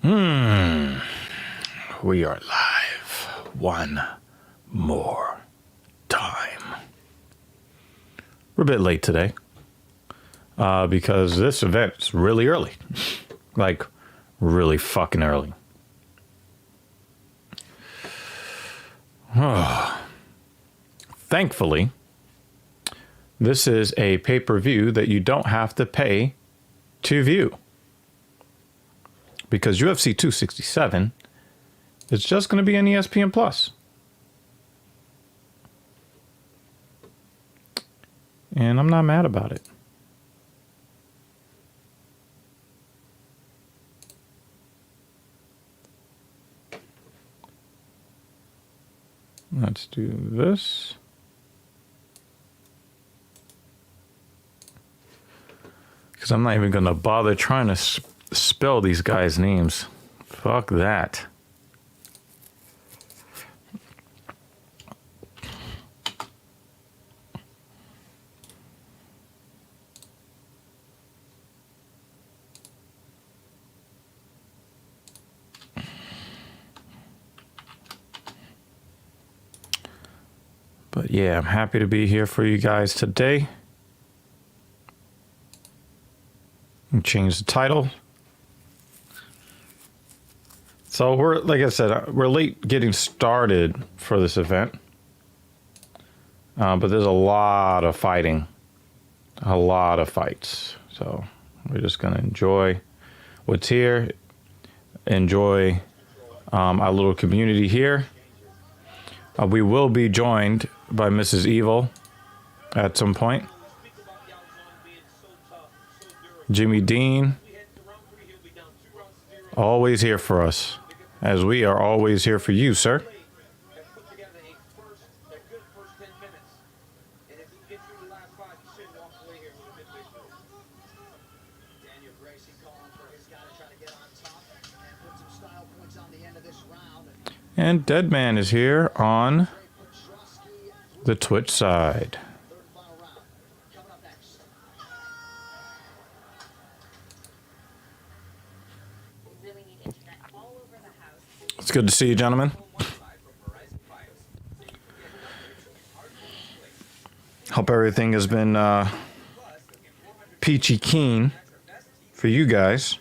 We are live one more time. We're a bit late today because this event is really early. Like, really fucking early. Thankfully, this is a pay-per-view that you don't have to pay to view. Because UFC 267 is just going to be on ESPN Plus. And I'm not mad about it. Let's do this. Because I'm not even going to bother trying to spell these guys' names. Fuck that. But yeah, I'm happy to be here for you guys today. Change the title. So we're, like I said, we're late getting started for this event. But there's a lot of fighting. A lot of fights. So we're just going to enjoy what's here. Enjoy our little community here. We will be joined by Mrs. Evil at some point. Jimmy Dean, always here for us, as we are always here for you, sir. And Deadman is here on the Twitch side. It's good to see you, gentlemen. Hope everything has been peachy keen for you guys.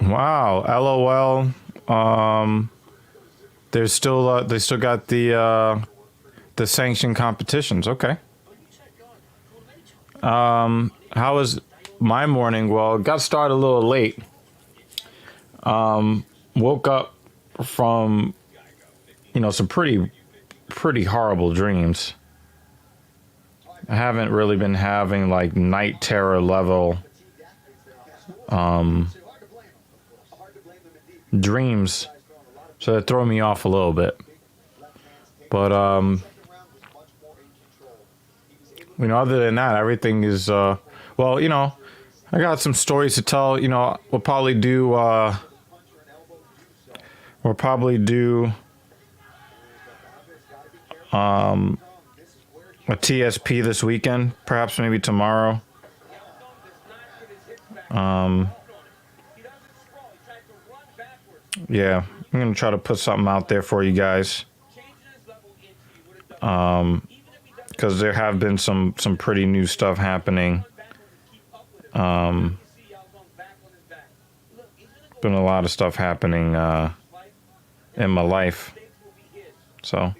Wow, LOL. There's still they still got the sanctioned competitions. Okay. How was my morning? Well, it got started a little late. Woke up from some pretty horrible dreams. I haven't really been having like night terror level dreams, so that threw me off a little bit. But other than that, everything is well. I got some stories to tell. We'll probably do a TSP this weekend, perhaps maybe tomorrow. Yeah, I'm gonna try to put something out there for you guys. Because there have been some pretty new stuff happening. Been a lot of stuff happening in my life. So.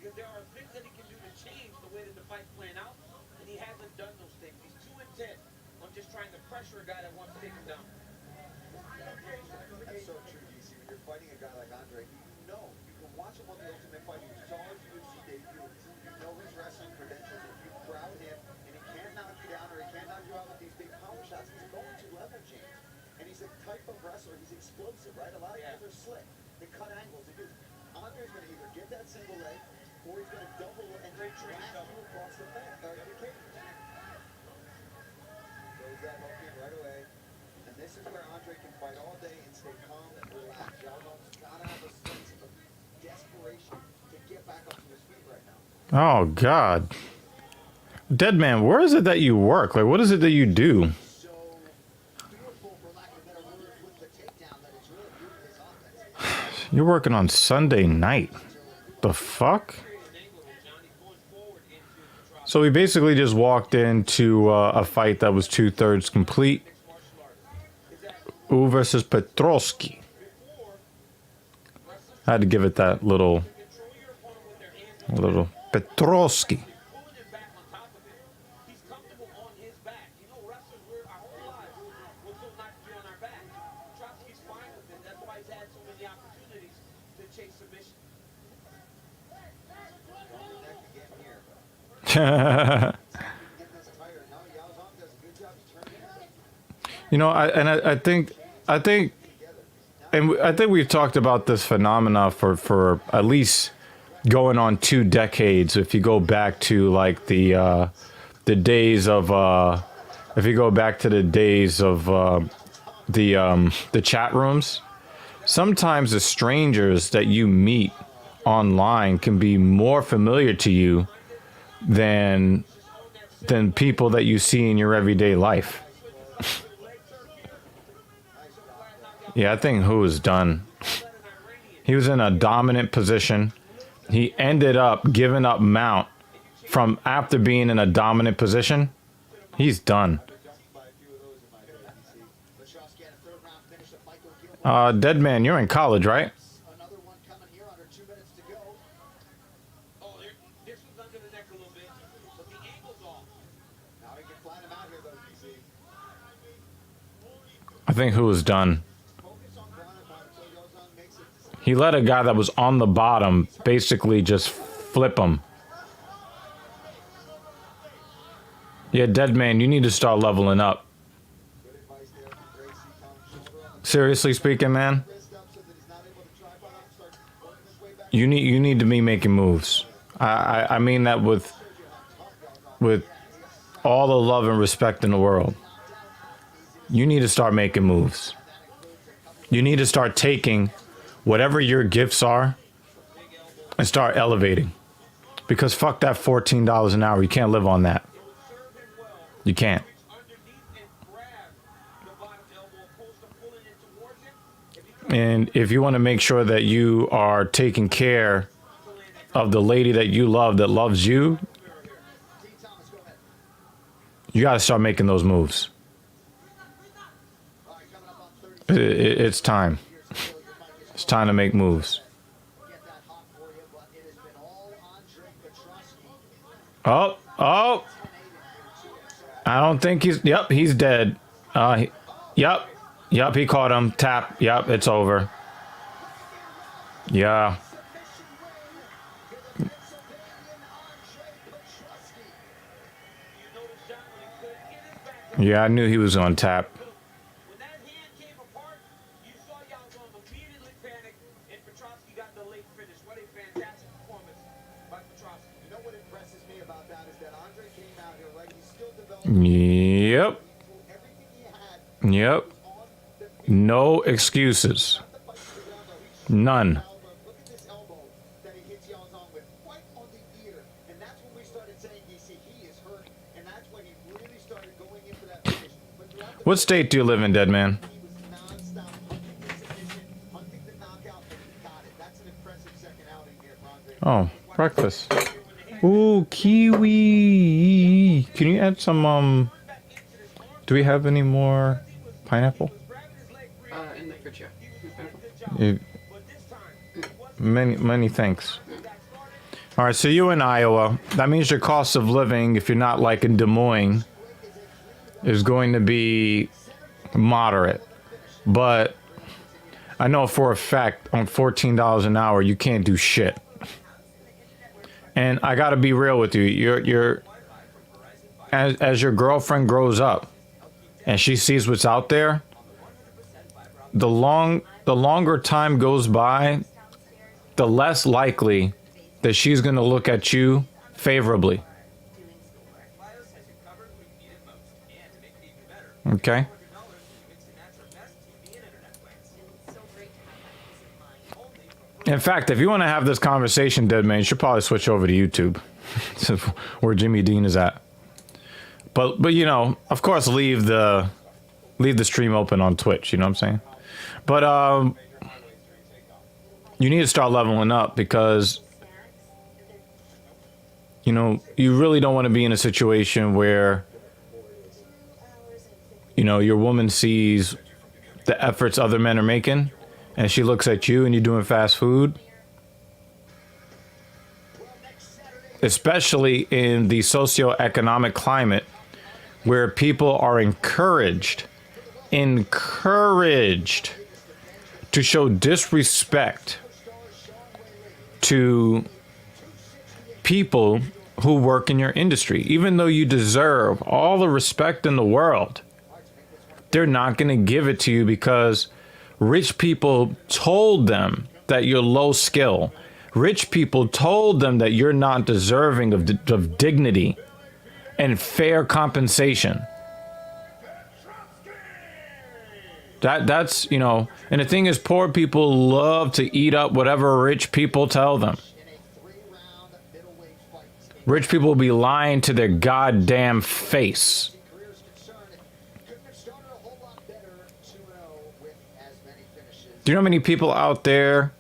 Oh, God. Dead man, where is it that you work? Like, what is it that you do? You're working on Sunday night. The fuck? So we basically just walked into a fight that was 2/3 complete. U versus Petrosky. I had to give it that little Petrosky. You know, I think, and I think we've talked about this phenomena for at least going on 2 decades. If you go back to like the days of, if you go back to the days of the chat rooms, sometimes the strangers that you meet online can be more familiar to you than people that you see in your everyday life. Yeah, I think Hu is done. He was in a dominant position. He ended up giving up mount from after being in a dominant position. He's done. Dead man, you're in college, right? I think Hu is done. He let a guy that was on the bottom basically just flip him. Yeah, dead man, you need to start leveling up. Seriously speaking, man, you need to be making moves. I mean that with all the love and respect in the world. You need to start making moves. You need to start taking whatever your gifts are and start elevating. Because fuck that $14 an hour. You can't live on that. You can't. And if you want to make sure that you are taking care of the lady that you love, that loves you, you got to start making those moves. It's time. It's time to make moves. Oh. I don't think he's... Yep, he's dead. Yep, he caught him. Tap. Yep, it's over. Yeah. Yeah, I knew he was on tap. Yep. No excuses. None. What state do you live in, dead man? Oh, breakfast. Ooh, kiwi. Can you add some, do we have any more pineapple? In the fridge, yeah. Many thanks. All right, so you in Iowa. That means your cost of living, if you're not like in Des Moines, is going to be moderate. But I know for a fact on $14 an hour, you can't do shit. And I got to be real with you. You're as your girlfriend grows up and she sees what's out there, the longer time goes by, the less likely that she's going to look at you favorably. Okay? In fact, if you want to have this conversation, Dead Man, you should probably switch over to YouTube, where Jimmy Dean is at. But you know, of course, leave the stream open on Twitch. You know what I'm saying? But you need to start leveling up, because you know you really don't want to be in a situation where you know your woman sees the efforts other men are making, and she looks at you and you're doing fast food. Especially in the socioeconomic climate where people are encouraged to show disrespect to people who work in your industry. Even though you deserve all the respect in the world, they're not going to give it to you because rich people told them that you're low skill. Rich people told them that you're not deserving of dignity and fair compensation. That's, you know, and the thing is, poor people love to eat up whatever rich people tell them. Rich people will be lying to their goddamn face. Do you know how many people out there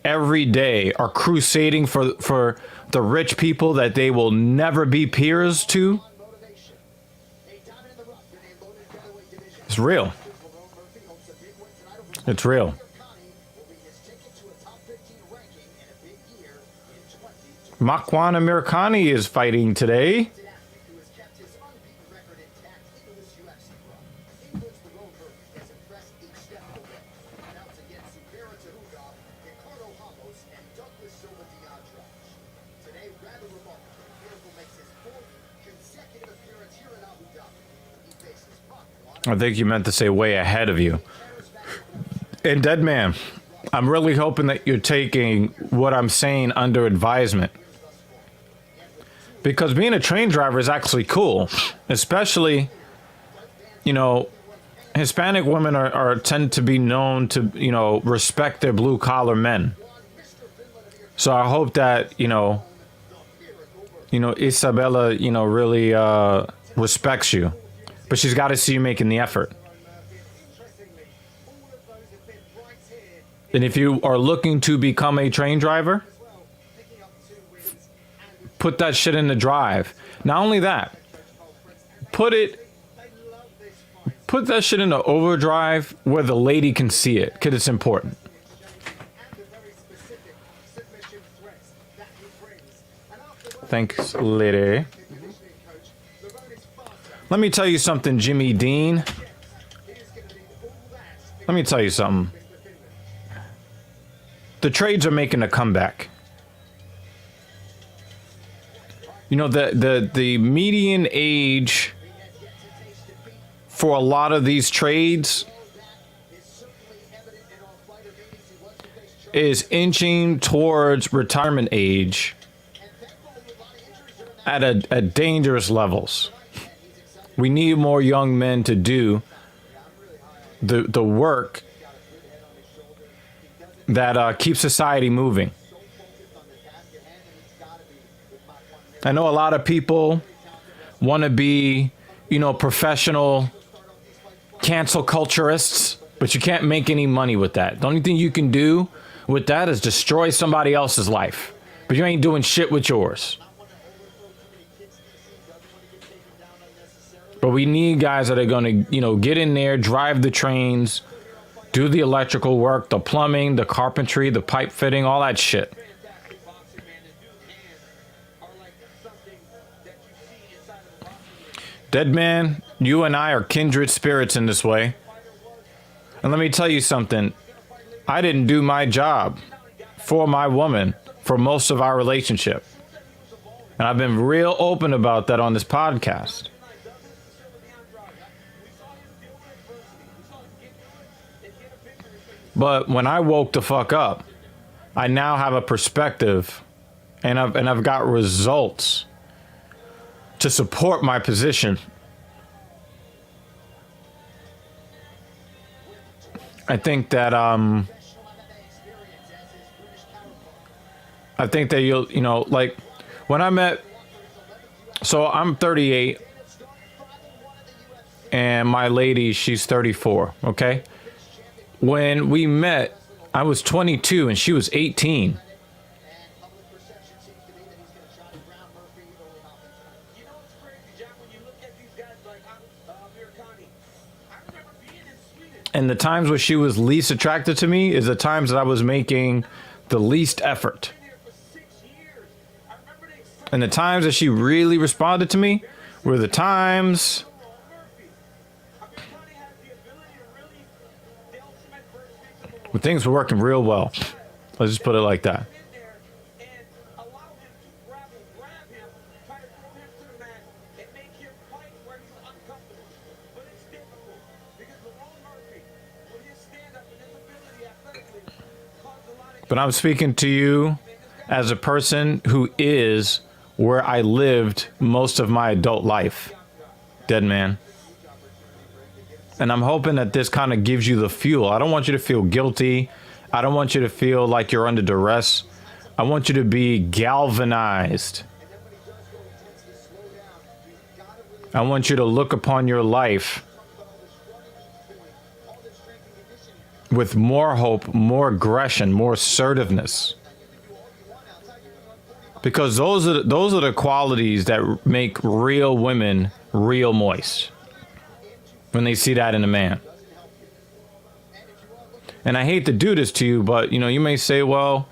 every day are crusading for the rich people that they will never be peers to? It's real. It's real. Makwan Amirkhani is fighting today. I think you meant to say way ahead of you. And Dead Man, I'm really hoping that you're taking what I'm saying under advisement. Because being a train driver is actually cool. Especially, you know, Hispanic women tend to be known to, you know, respect their blue collar men. So I hope that, you know, Isabella, you know, really respects you. But she's got to see you making the effort. And if you are looking to become a train driver, put that shit in the drive. Not only that, put that shit in the overdrive where the lady can see it, because it's important. Thanks, lady. Let me tell you something, Jimmy Dean. Let me tell you something. The trades are making a comeback. You know, the median age for a lot of these trades is inching towards retirement age at dangerous levels. We need more young men to do the work that keeps society moving. I know a lot of people want to be, you know, professional cancel culturists, but you can't make any money with that. The only thing you can do with that is destroy somebody else's life, but you ain't doing shit with yours. But we need guys that are going to, you know, get in there, drive the trains, do the electrical work, the plumbing, the carpentry, the pipe fitting, all that shit. Dead Man, you and I are kindred spirits in this way. And let me tell you something. I didn't do my job for my woman for most of our relationship. And I've been real open about that on this podcast. But when I woke the fuck up, I now have a perspective and I've got results to support my position. I think that you'll, you know, like when I met, so I'm 38 and my lady, she's 34. Okay. When we met, I was 22 and she was 18. And the times where she was least attracted to me is the times that I was making the least effort. And the times that she really responded to me were the times when things were working real well. Let's just put it like that. But I'm speaking to you as a person who is where I lived most of my adult life. Dead man. And I'm hoping that this kind of gives you the fuel. I don't want you to feel guilty. I don't want you to feel like you're under duress. I want you to be galvanized. I want you to look upon your life with more hope, more aggression, more assertiveness. Because those are the qualities that make real women real moist when they see that in a man. And I hate to do this to you, but you know, you may say, well,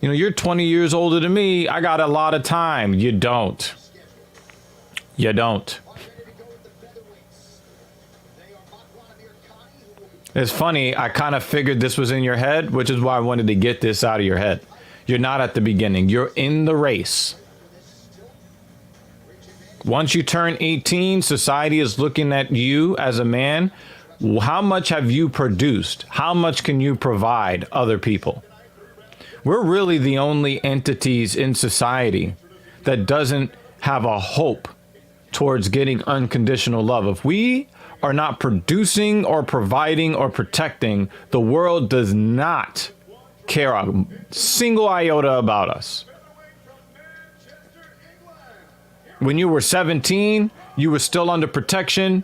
you know, you're 20 years older than me. I got a lot of time. You don't. You don't. It's funny, I kind of figured this was in your head, which is why I wanted to get this out of your head. You're not at the beginning. You're in the race. Once you turn 18, society is looking at you as a man. How much have you produced? How much can you provide other people? We're really the only entities in society that doesn't have a hope towards getting unconditional love. If we are not producing or providing or protecting, the world does not care a single iota about us. When you were 17, you were still under protection.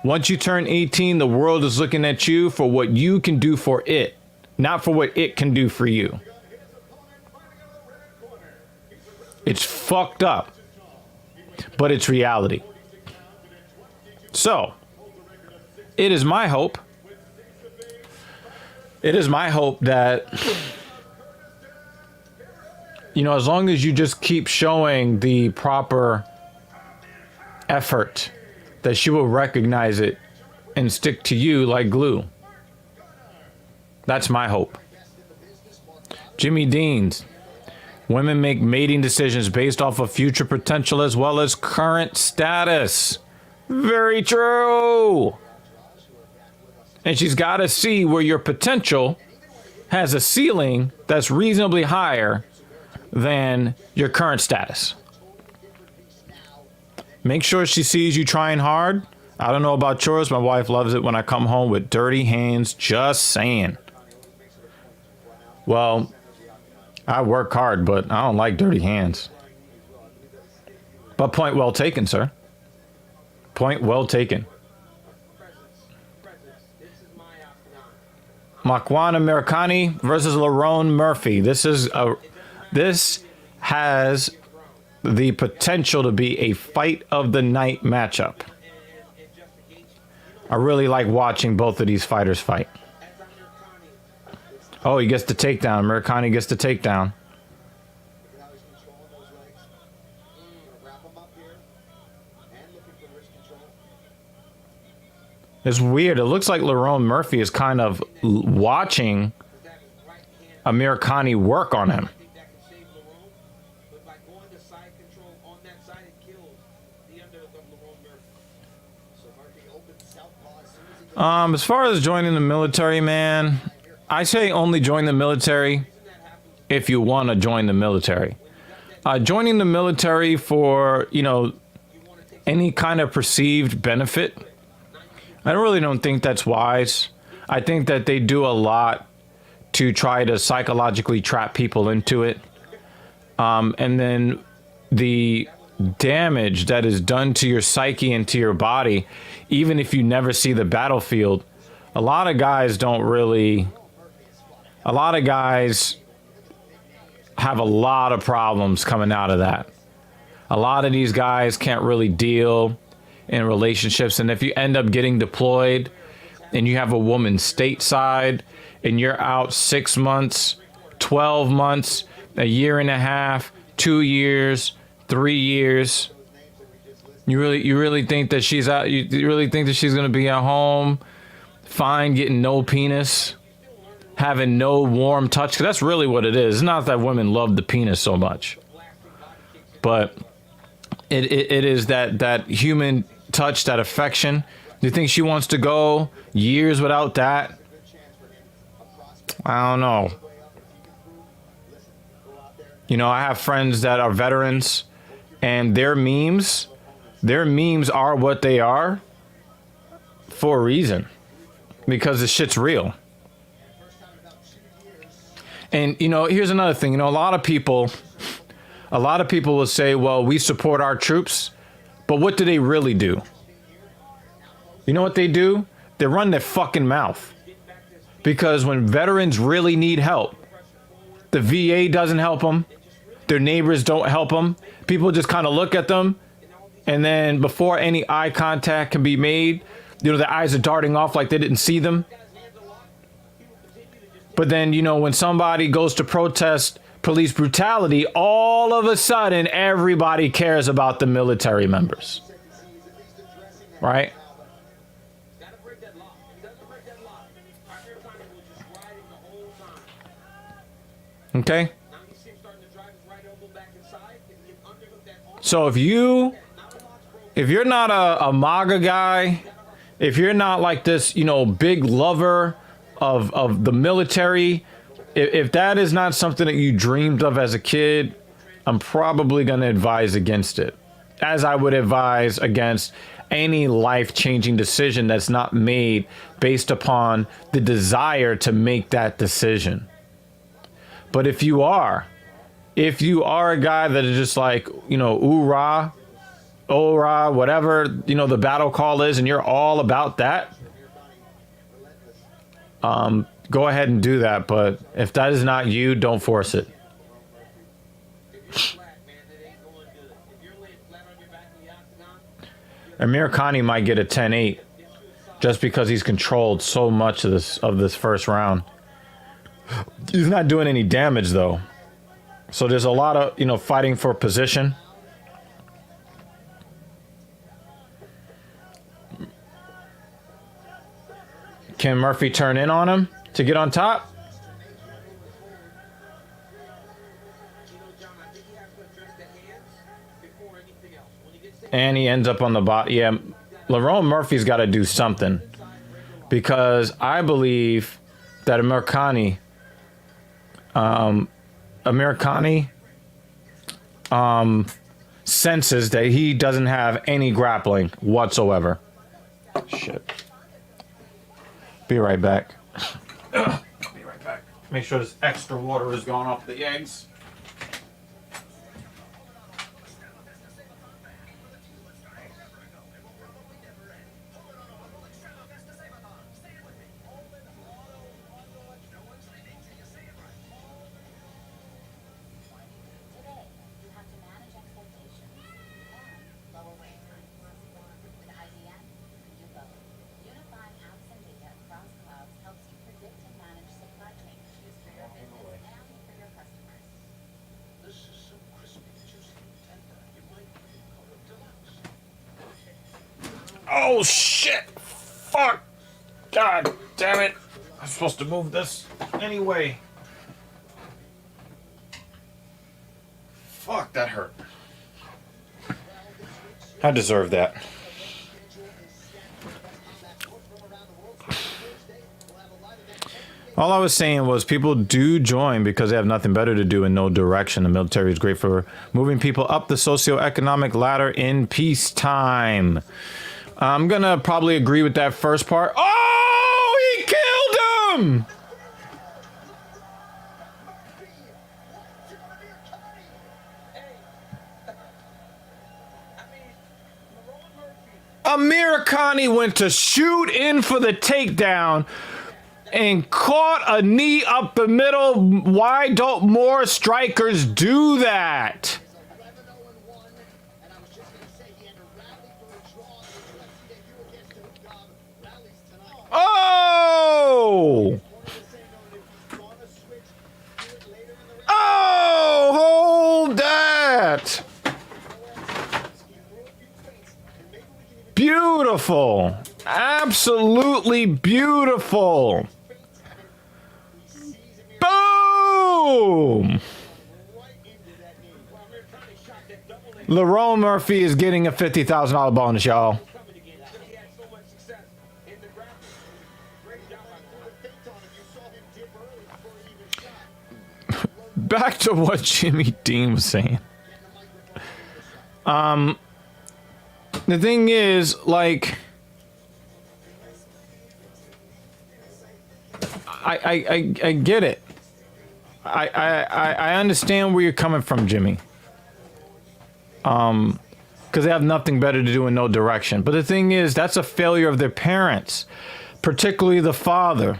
Once you turn 18, the world is looking at you for what you can do for it, not for what it can do for you. It's fucked up, but it's reality. So, it is my hope that, you know, as long as you just keep showing the proper effort, that she will recognize it and stick to you like glue. That's my hope. Jimmy Dean's. Women make mating decisions based off of future potential as well as current status. Very true. And she's got to see where your potential has a ceiling that's reasonably higher than your current status. Make sure she sees you trying hard. I don't know about yours. My wife loves it when I come home with dirty hands. Just saying. Well, I work hard, but I don't like dirty hands. But point well taken, sir. Point well taken. Makwan Americani versus Lerone Murphy. This has the potential to be a fight of the night matchup. I really like watching both of these fighters fight. Oh, he gets the takedown. Americani gets the takedown. It's weird. It looks like Lerone Murphy is kind of watching Americani work on him. As far as joining the military, man, I say only join the military if you want to join the military. joining the military for, any kind of perceived benefit, I really don't think that's wise. I think that they do a lot to try to psychologically trap people into it. And then the damage that is done to your psyche and to your body, even if you never see the battlefield, a lot of guys have a lot of problems coming out of that. A lot of these guys can't really deal in relationships. And if you end up getting deployed and you have a woman stateside and you're out 6 months, 12 months, a year and a half, 2 years, 3 years, you really think that she's out? You really think that she's going to be at home, fine, getting no penis, having no warm touch? 'Cause that's really what it is. It's not that women love the penis so much, but it is that human touch, that affection. Do you think she wants to go years without that? I don't know. I have friends that are veterans, and their memes are what they are for a reason, because the shit's real. And, here's another thing. A lot of people will say, well, we support our troops, but what do they really do? You know what they do? They run their fucking mouth. Because when veterans really need help, the VA doesn't help them. Their neighbors don't help them. People just kind of look at them, and then before any eye contact can be made, their eyes are darting off like they didn't see them. But then, when somebody goes to protest police brutality, all of a sudden, everybody cares about the military members. Right? Okay? So if you're not a MAGA guy, if you're not like this, big lover of the military, if that is not something that you dreamed of as a kid, I'm probably going to advise against it. As I would advise against any life-changing decision that's not made based upon the desire to make that decision. But if you are a guy that is just like, ooh-rah, oh-rah, whatever, the battle call is, and you're all about that, go ahead and do that. But if that is not you, don't force it. Amir Khani might get a 10-8 just because he's controlled so much of this first round. He's not doing any damage, though. So there's a lot of, fighting for position. Can Murphy turn in on him to get on top? And he ends up on the bottom. Yeah, Lerone Murphy's got to do something, because I believe that Amir Khani senses that he doesn't have any grappling whatsoever. Shit. Be right back. Be right back. Make sure this extra water is gone off the eggs. Oh shit! Fuck! God damn it! I'm supposed to move this anyway. Fuck, that hurt. I deserve that. All I was saying was people do join because they have nothing better to do and no direction. The military is great for moving people up the socioeconomic ladder in peacetime. I'm going to probably agree with that first part. Oh, he killed him! Amir Khani went to shoot in for the takedown and caught a knee up the middle. Why don't more strikers do that? Oh! Oh, hold that! Beautiful. Absolutely beautiful. Boom! Lerone Murphy is getting a $50,000 bonus, y'all. Back to what Jimmy Dean was saying. The thing is, like, I get it. I understand where you're coming from, Jimmy. Because they have nothing better to do in no direction. But the thing is, that's a failure of their parents, particularly the father.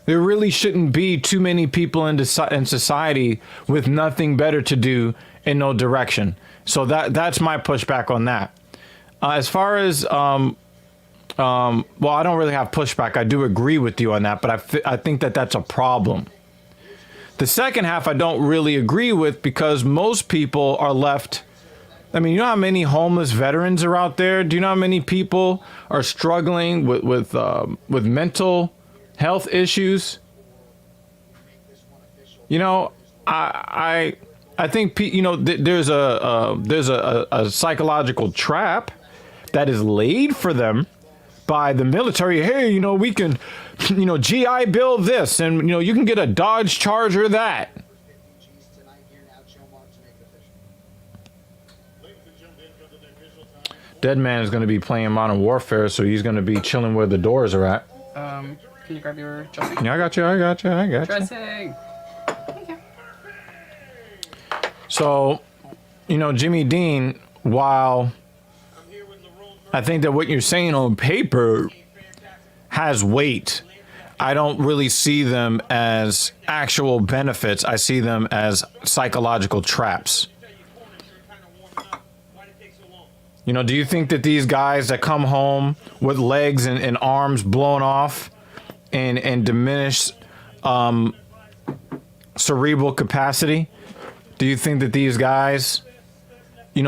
There really shouldn't be too many people in society with nothing better to do in no direction. So that's my pushback on that. As far as well, I don't really have pushback. I do agree with you on that, but I think that's a problem. The second half I don't really agree with because most people are left. I mean, you know how many homeless veterans are out there? Do you know how many people are struggling with mental health issues? You know, I think there's a psychological trap that is laid for them by the military. Hey, we can, GI Bill this, and you can get a Dodge Charger that. Dead Man is going to be playing Modern Warfare, so he's going to be chilling where the doors are at. Can you grab your dressing? Yeah, I got you. Dressing. Thank you. So, Jimmy Dean, while I think that what you're saying on paper has weight, I don't really see them as actual benefits. I see them as psychological traps. Do you think that these guys that come home with legs and arms blown off and diminished cerebral capacity, do you think that these guys,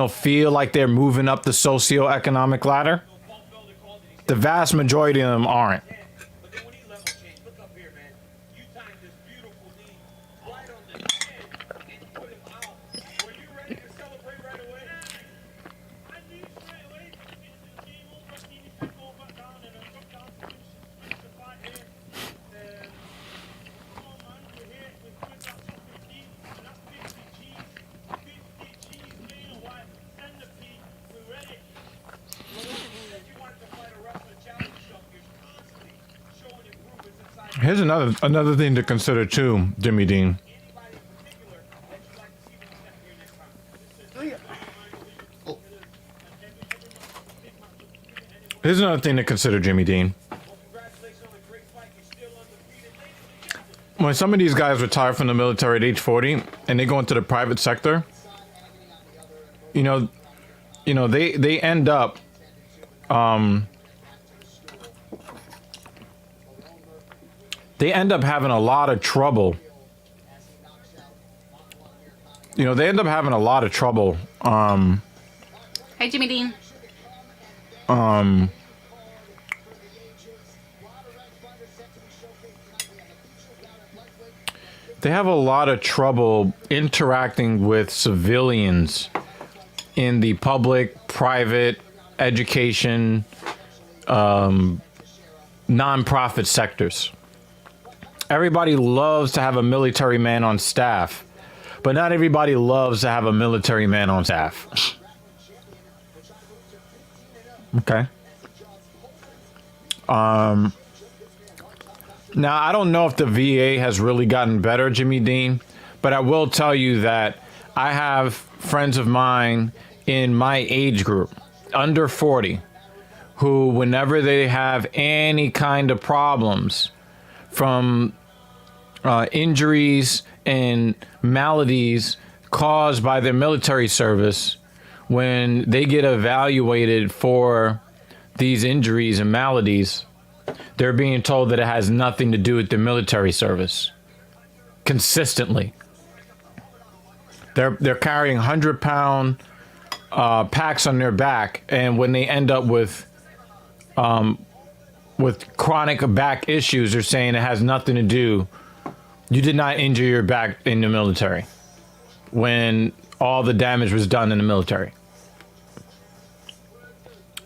feel like they're moving up the socioeconomic ladder? The vast majority of them aren't. Here's another thing to consider too, Jimmy Dean. Here's another thing to consider, Jimmy Dean. When some of these guys retire from the military at age 40 and they go into the private sector, they end up having a lot of trouble. They end up having a lot of trouble. Hi, Jimmy Dean. They have a lot of trouble interacting with civilians in the public, private, education, nonprofit sectors. Everybody loves to have a military man on staff, but not everybody loves to have a military man on staff. Okay. Now, I don't know if the VA has really gotten better, Jimmy Dean, but I will tell you that I have friends of mine in my age group, under 40, who, whenever they have any kind of problems from injuries and maladies caused by their military service, when they get evaluated for these injuries and maladies, they're being told that it has nothing to do with their military service. Consistently. They're carrying 100-pound packs on their back, and when they end up with chronic back issues, they're saying it has nothing to do. You did not injure your back in the military when all the damage was done in the military.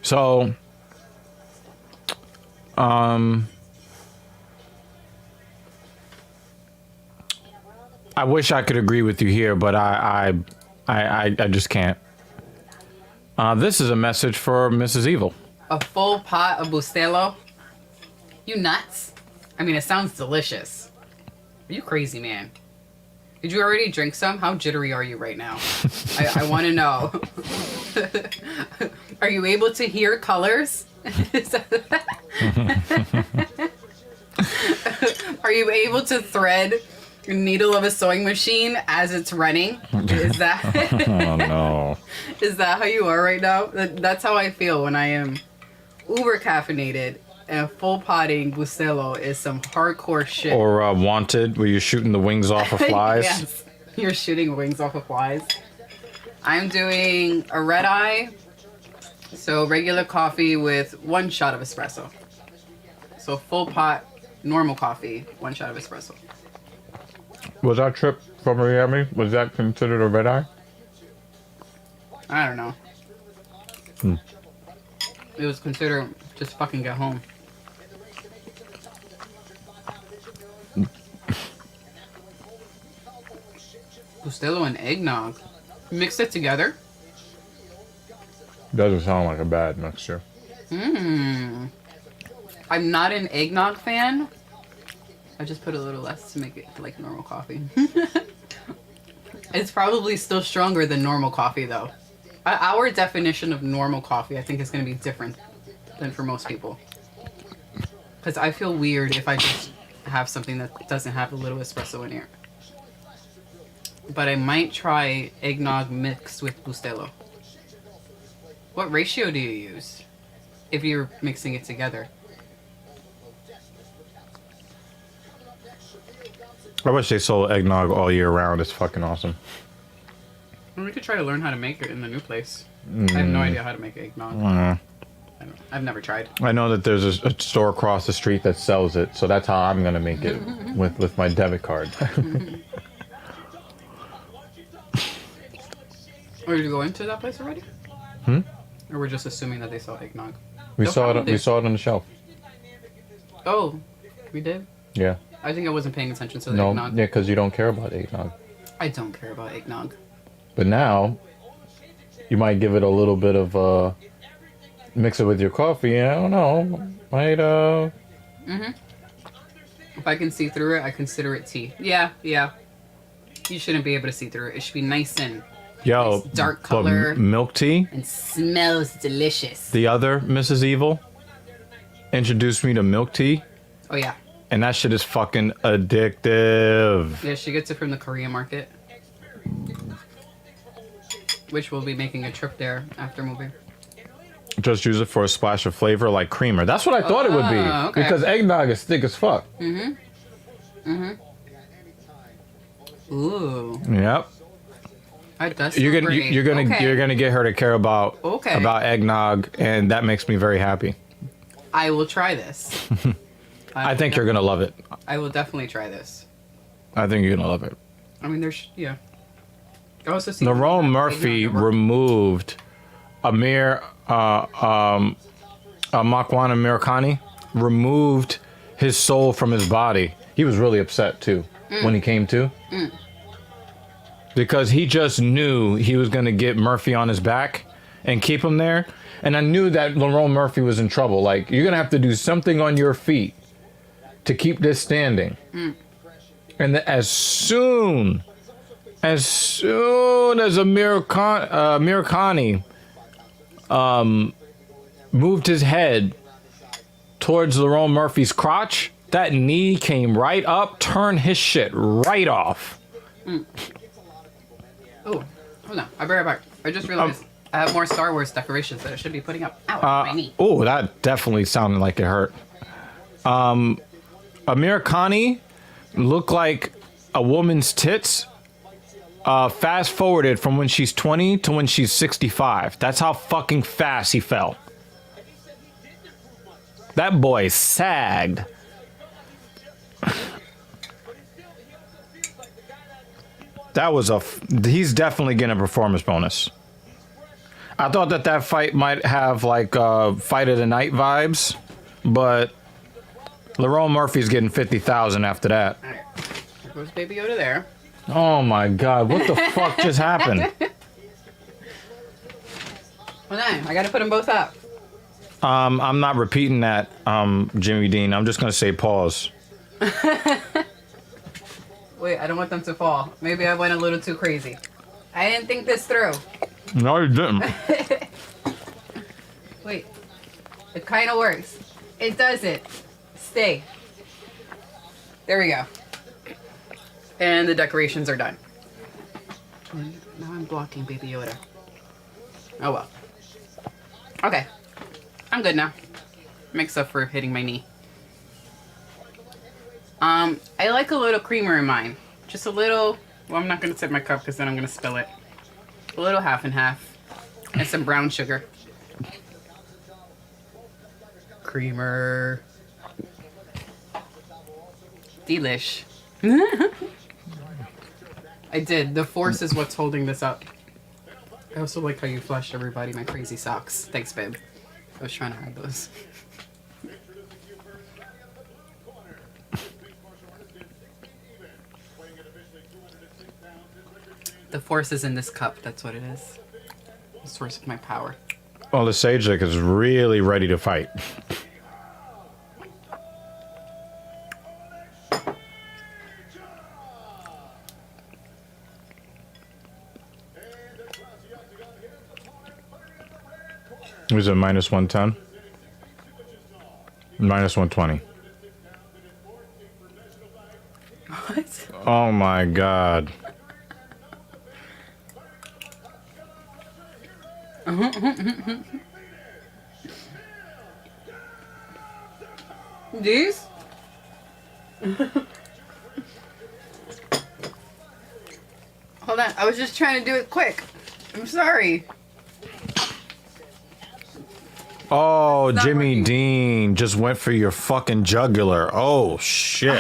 So, I wish I could agree with you here, but I just can't. This is a message for Mrs. Evil. A full pot of Bustelo? You nuts? I mean, it sounds delicious. Are you crazy, man? Did you already drink some? How jittery are you right now? I want to know. Are you able to hear colors? Are you able to thread a needle of a sewing machine as it's running? Is that Oh no. Is that how you are right now? That's how I feel when I am uber caffeinated, and full potting Bustelo is some hardcore shit. Or Wanted, where you're shooting the wings off of flies. Yes, you're shooting wings off of flies. I'm doing a red eye, so regular coffee with 1 shot of espresso. So full pot, normal coffee, 1 shot of espresso. Was that trip from Miami, was that considered a red eye? I don't know. It was considered just fucking get home. Bustelo and eggnog. Mix it together. Doesn't sound like a bad mixture. I'm not an eggnog fan. I just put a little less to make it like normal coffee. It's probably still stronger than normal coffee, though. Our definition of normal coffee, I think, is going to be different than for most people. Because I feel weird if I just have something that doesn't have a little espresso in here. But I might try eggnog mixed with Bustelo. What ratio do you use if you're mixing it together? I wish they sold eggnog all year round. It's fucking awesome. Well, we could try to learn how to make it in the new place. I have no idea how to make eggnog. I've never tried. I know that there's a store across the street that sells it, so that's how I'm gonna make it with my debit card. Or did you go into that place already? Or we're just assuming that they sell eggnog? We saw it on the shelf. Oh, we did? Yeah. I think I wasn't paying attention to the eggnog. Yeah, because you don't care about eggnog. I don't care about eggnog. But now, you might give it a little bit of mix it with your coffee. I don't know. Might If I can see through it, I consider it tea. Yeah. You shouldn't be able to see through it. It should be nice and nice dark color. Milk tea. And smells delicious. The other Mrs. Evil introduced me to milk tea. Oh yeah. And that shit is fucking addictive. Yeah, she gets it from the Korean market. Which we'll be making a trip there after moving. Just use it for a splash of flavor like creamer. That's what I thought it would be. Okay. Because eggnog is thick as fuck. Ooh. Yep. That does You're sound gonna great. you're gonna Okay. you're gonna get her to care about Okay. eggnog, and that makes me very happy. I will try this. I think you're gonna love it. I will definitely try this. I think you're gonna love it. I mean, I also see Nerone Murphy removed Makwan Americani removed his soul from his body. He was really upset too when he came to. Because he just knew he was going to get Murphy on his back and keep him there. And I knew that Lerone Murphy was in trouble. Like, you're going to have to do something on your feet to keep this standing. And as soon as Amir Khani moved his head towards Lerone Murphy's crotch, that knee came right up, turned his shit right off. Oh, hold on. I'll be right back. I just realized I have more Star Wars decorations that I should be putting up. Ow, my knee. Oh, that definitely sounded like it hurt. Amir Khani looked like a woman's tits fast forwarded from when she's 20 to when she's 65. That's how fucking fast he fell. That boy sagged. That was he's definitely getting a performance bonus. I thought that fight might have like fight of the night vibes, but Lerone Murphy's getting 50,000 after that. All right. There goes Baby Yoda there. Oh my God, what the fuck just happened? Hold on, I gotta put them both up. I'm not repeating that, Jimmy Dean. I'm just gonna say pause. Wait, I don't want them to fall. Maybe I went a little too crazy. I didn't think this through. No, you didn't. Wait, it kind of works. It doesn't. Stay. There we go. And the decorations are done. Now I'm blocking Baby Yoda. Oh well. Okay. I'm good now. Makes up for hitting my knee. I like a little creamer in mine. Just a little. Well, I'm not going to tip my cup because then I'm going to spill it. A little half and half. And some brown sugar. Creamer. Delish. I did. The force is what's holding this up. I also like how you flushed everybody my crazy socks. Thanks, babe. I was trying to hide those. The force is in this cup. That's what it is. The source of my power. Well, the Sajik is really ready to fight. Was it minus 110? Minus 120. What? Oh my God. These? Hold on. I was just trying to do it quick. I'm sorry. Oh, Not Jimmy working. Dean just went for your fucking jugular. Oh, shit.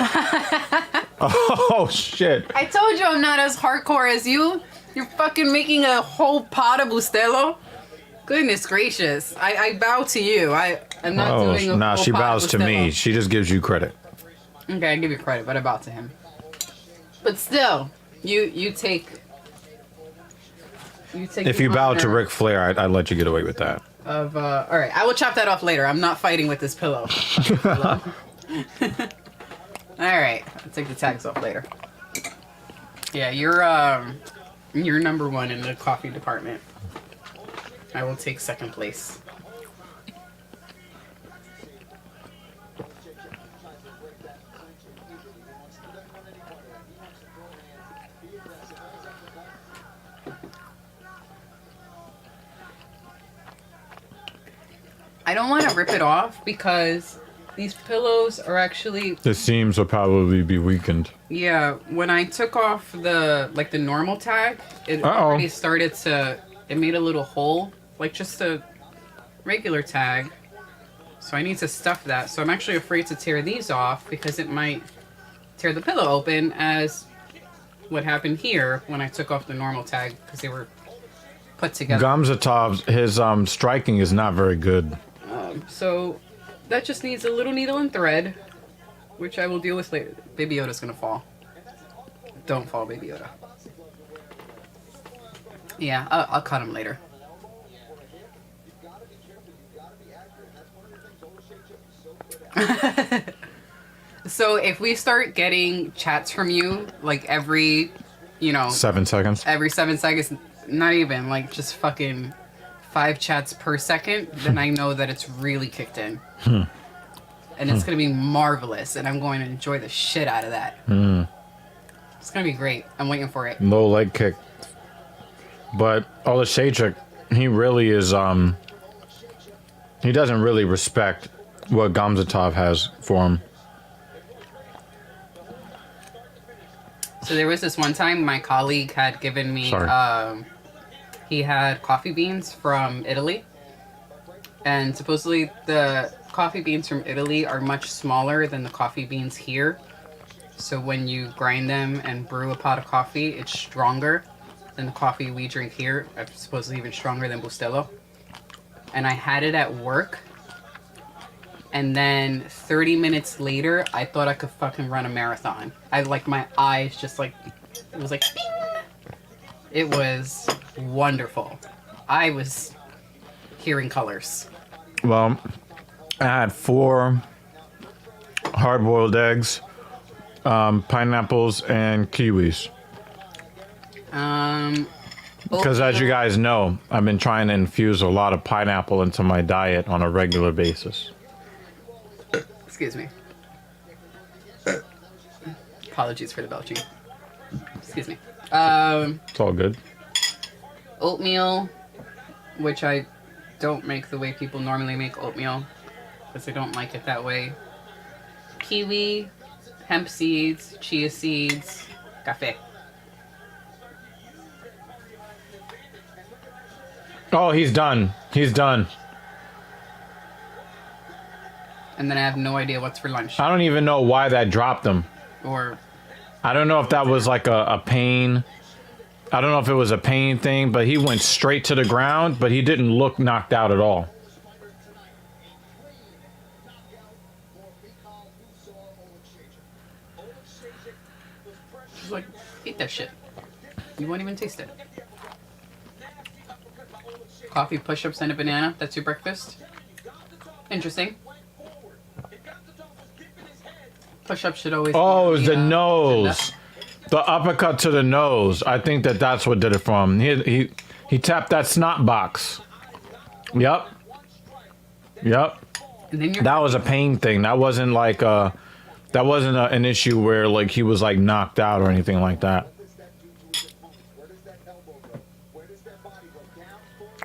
Oh, shit. I told you I'm not as hardcore as you. You're fucking making a whole pot of Bustelo. Goodness gracious. I bow to you. I'm not doing a nah, whole she pot bows of to Bustelo. me. She just gives you credit. Okay, I give you credit, but I bow to him. But still, you take If the you bow to honor Ric Flair, I'd let you get away with that. of all right, I will chop that off later. I'm not fighting with this pillow. All right, I'll take the tags off later. Yeah, you're number one in the coffee department. I will take second place. I don't want to rip it off because these pillows are actually, The seams will probably be weakened. yeah, when I took off the normal tag, it already started to, it made a little hole, like just a regular tag. So I need to stuff that. So I'm actually afraid to tear these off because it might tear the pillow open, as what happened here when I took off the normal tag because they were put together. Gamzatov, his striking is not very good. So that just needs a little needle and thread, which I will deal with later. Baby Yoda's gonna fall. Don't fall, Baby Yoda. Yeah, I'll cut him later. So if we start getting chats from you, like every, 7 seconds. every 7 seconds, not even, like just fucking 5 chats per second, then I know that it's really kicked in. And it's going to be marvelous, and I'm going to enjoy the shit out of that. It's going to be great. I'm waiting for it. Low leg kick. But Oleszejczyk, he really is, he doesn't really respect what Gamzatov has for him. So there was this one time my colleague had given me, he had coffee beans from Italy. And supposedly the coffee beans from Italy are much smaller than the coffee beans here. So when you grind them and brew a pot of coffee, it's stronger than the coffee we drink here. Supposedly even stronger than Bustelo. And I had it at work. And then 30 minutes later, I thought I could fucking run a marathon. My eyes just it was like, bing! It was wonderful. I was hearing colors. Well, I had 4 hard-boiled eggs, pineapples, and kiwis. Because as you guys know, I've been trying to infuse a lot of pineapple into my diet on a regular basis. Excuse me. Apologies for the belching. Excuse me. It's all good. Oatmeal, which I don't make the way people normally make oatmeal, because I don't like it that way. Kiwi, hemp seeds, chia seeds, café. Oh, he's done. He's done. And then I have no idea what's for lunch. I don't even know why that dropped him. Or I don't know if that was like a pain. I don't know if it was a pain thing, but he went straight to the ground, but he didn't look knocked out at all. she's like, eat that shit. You won't even taste it. Coffee, push-ups, and a banana. That's your breakfast? Interesting. Push-ups should always Oh, it was be, the nose. The uppercut to the nose. I think that's what did it for him. He tapped that snot box. Yep. And then That was a pain thing. That wasn't like an issue where like he was like knocked out or anything like that.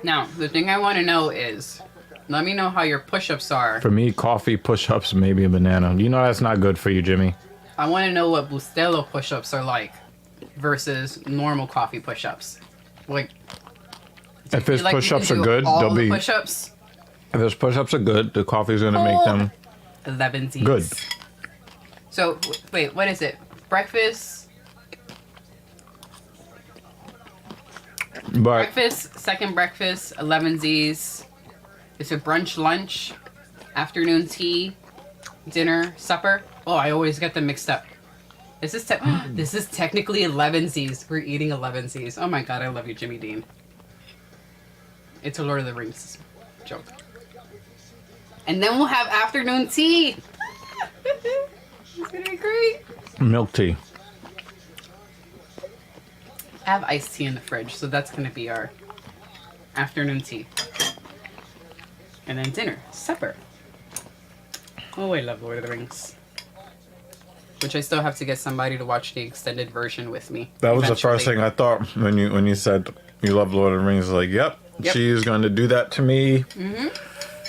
Now, the thing I want to know is, let me know how your push-ups are. For me, coffee, push-ups, maybe a banana. You know that's not good for you, Jimmy. I want to know what Bustelo push-ups are like versus normal coffee push-ups. Like, If his push-ups are good, all they'll the be. push-ups. If his push-ups are good, the coffee's gonna make them 11 Z's. good. So, wait, what is it? Breakfast, But second breakfast, 11 Z's. Is it brunch, lunch, afternoon tea, dinner, supper? Oh, I always get them mixed up. This is technically 11 Z's. We're eating 11 Z's. Oh my god, I love you, Jimmy Dean. It's a Lord of the Rings joke. And then we'll have afternoon tea. It's gonna be great. milk tea. I have iced tea in the fridge, so that's gonna be our afternoon tea. And then dinner, supper. Oh, I love Lord of the Rings. Which I still have to get somebody to watch the extended version with me. That was the first eventually. thing I thought when you said you love Lord of the Rings. Like, yep. She's going to do that to me.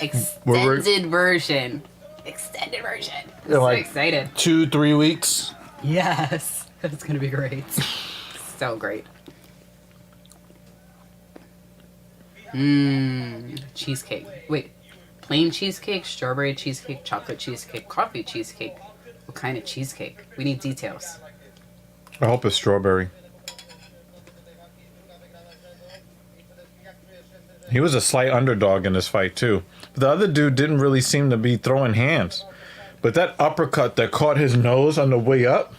Extended version. Extended version. I'm so like excited. 2-3 weeks. Yes. That's gonna be great. So great. Cheesecake. Wait. Plain cheesecake, strawberry cheesecake, chocolate cheesecake, coffee cheesecake. What kind of cheesecake? We need details. I hope it's strawberry. He was a slight underdog in this fight, too. The other dude didn't really seem to be throwing hands. But that uppercut that caught his nose on the way up.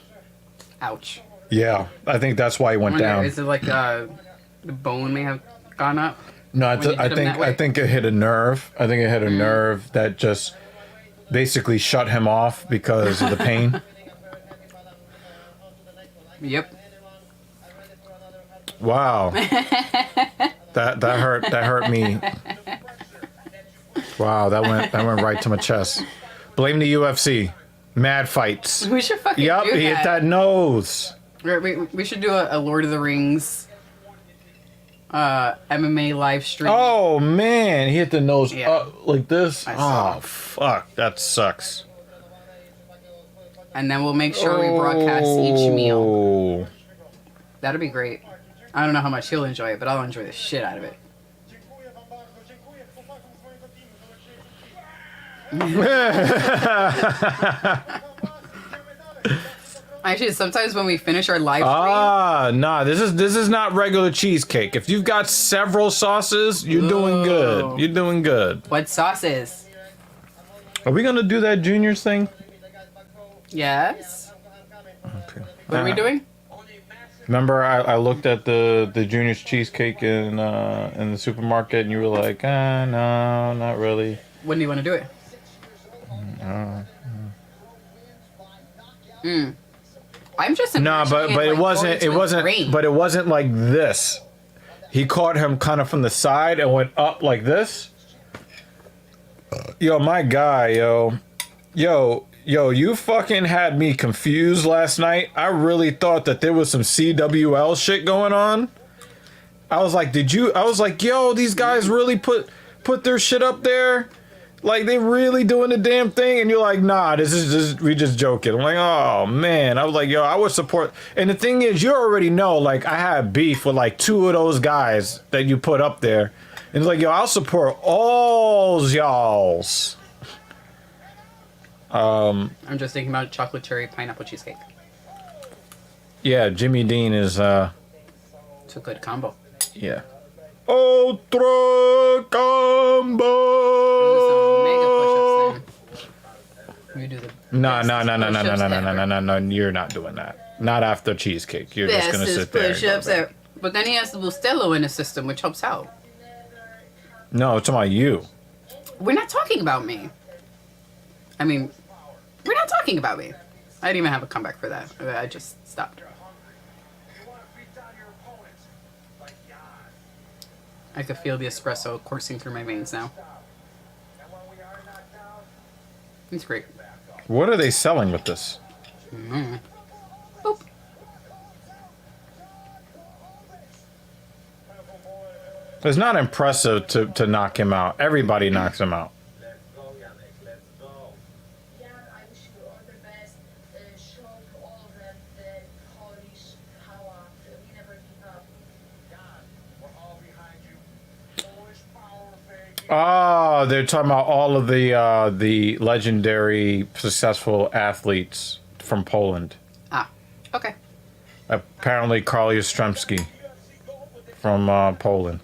Ouch. Yeah, I think that's why he went down. Is it like the bone may have gone up? No, I think it hit a nerve. I think it hit a nerve that just basically shut him off because of the pain. Yep. Wow. that hurt me. Wow, that went right to my chest. Blame the UFC. Mad fights. We should fucking Yep, do that. he hit that nose. We should do a Lord of the Rings MMA live stream. Oh man, he hit the nose up like this. I saw. Oh fuck, that sucks. And then we'll make sure we broadcast each meal. Oh. That'd be great. I don't know how much he'll enjoy it, but I'll enjoy the shit out of it. Actually, sometimes when we finish our live stream, nah, this is not regular cheesecake. If you've got several sauces, you're doing good. You're doing good. what sauces? Are we gonna do that juniors thing? Yes. Okay. What are we doing? Remember, I looked at the juniors cheesecake in the supermarket, and you were like, no, not really. When do you want to do it? I'm just No, but it wasn't like this. He caught him kind of from the side and went up like this. Yo, my guy, yo, you fucking had me confused last night. I really thought that there was some CWL shit going on. I was like, yo, these guys really put their shit up there? Like, they really doing the damn thing? And you're like, nah, we just joking. I'm like, oh, man. I was like, yo, I would support. And the thing is, you already know, like, I had beef with, like, 2 of those guys that you put up there. And it's like, yo, I'll support all y'alls. I'm just thinking about chocolate cherry pineapple cheesecake. Yeah, Jimmy Dean is, It's a good combo. yeah. Ultra combo. Mega push-ups then. You do the No, you're not doing that. Not after cheesecake. You're just gonna sit there. Push-ups there. But then he has the Bustelo in his system, which helps out. No, it's about you. We're not talking about me. I mean, we're not talking about me. I didn't even have a comeback for that. I just stopped. I could feel the espresso coursing through my veins now. It's great. What are they selling with this? Boop. It's not impressive to knock him out. Everybody knocks him out. Oh, they're talking about all of the legendary successful athletes from Poland. Ah, okay. Apparently, Karl Jastrzębski from Poland.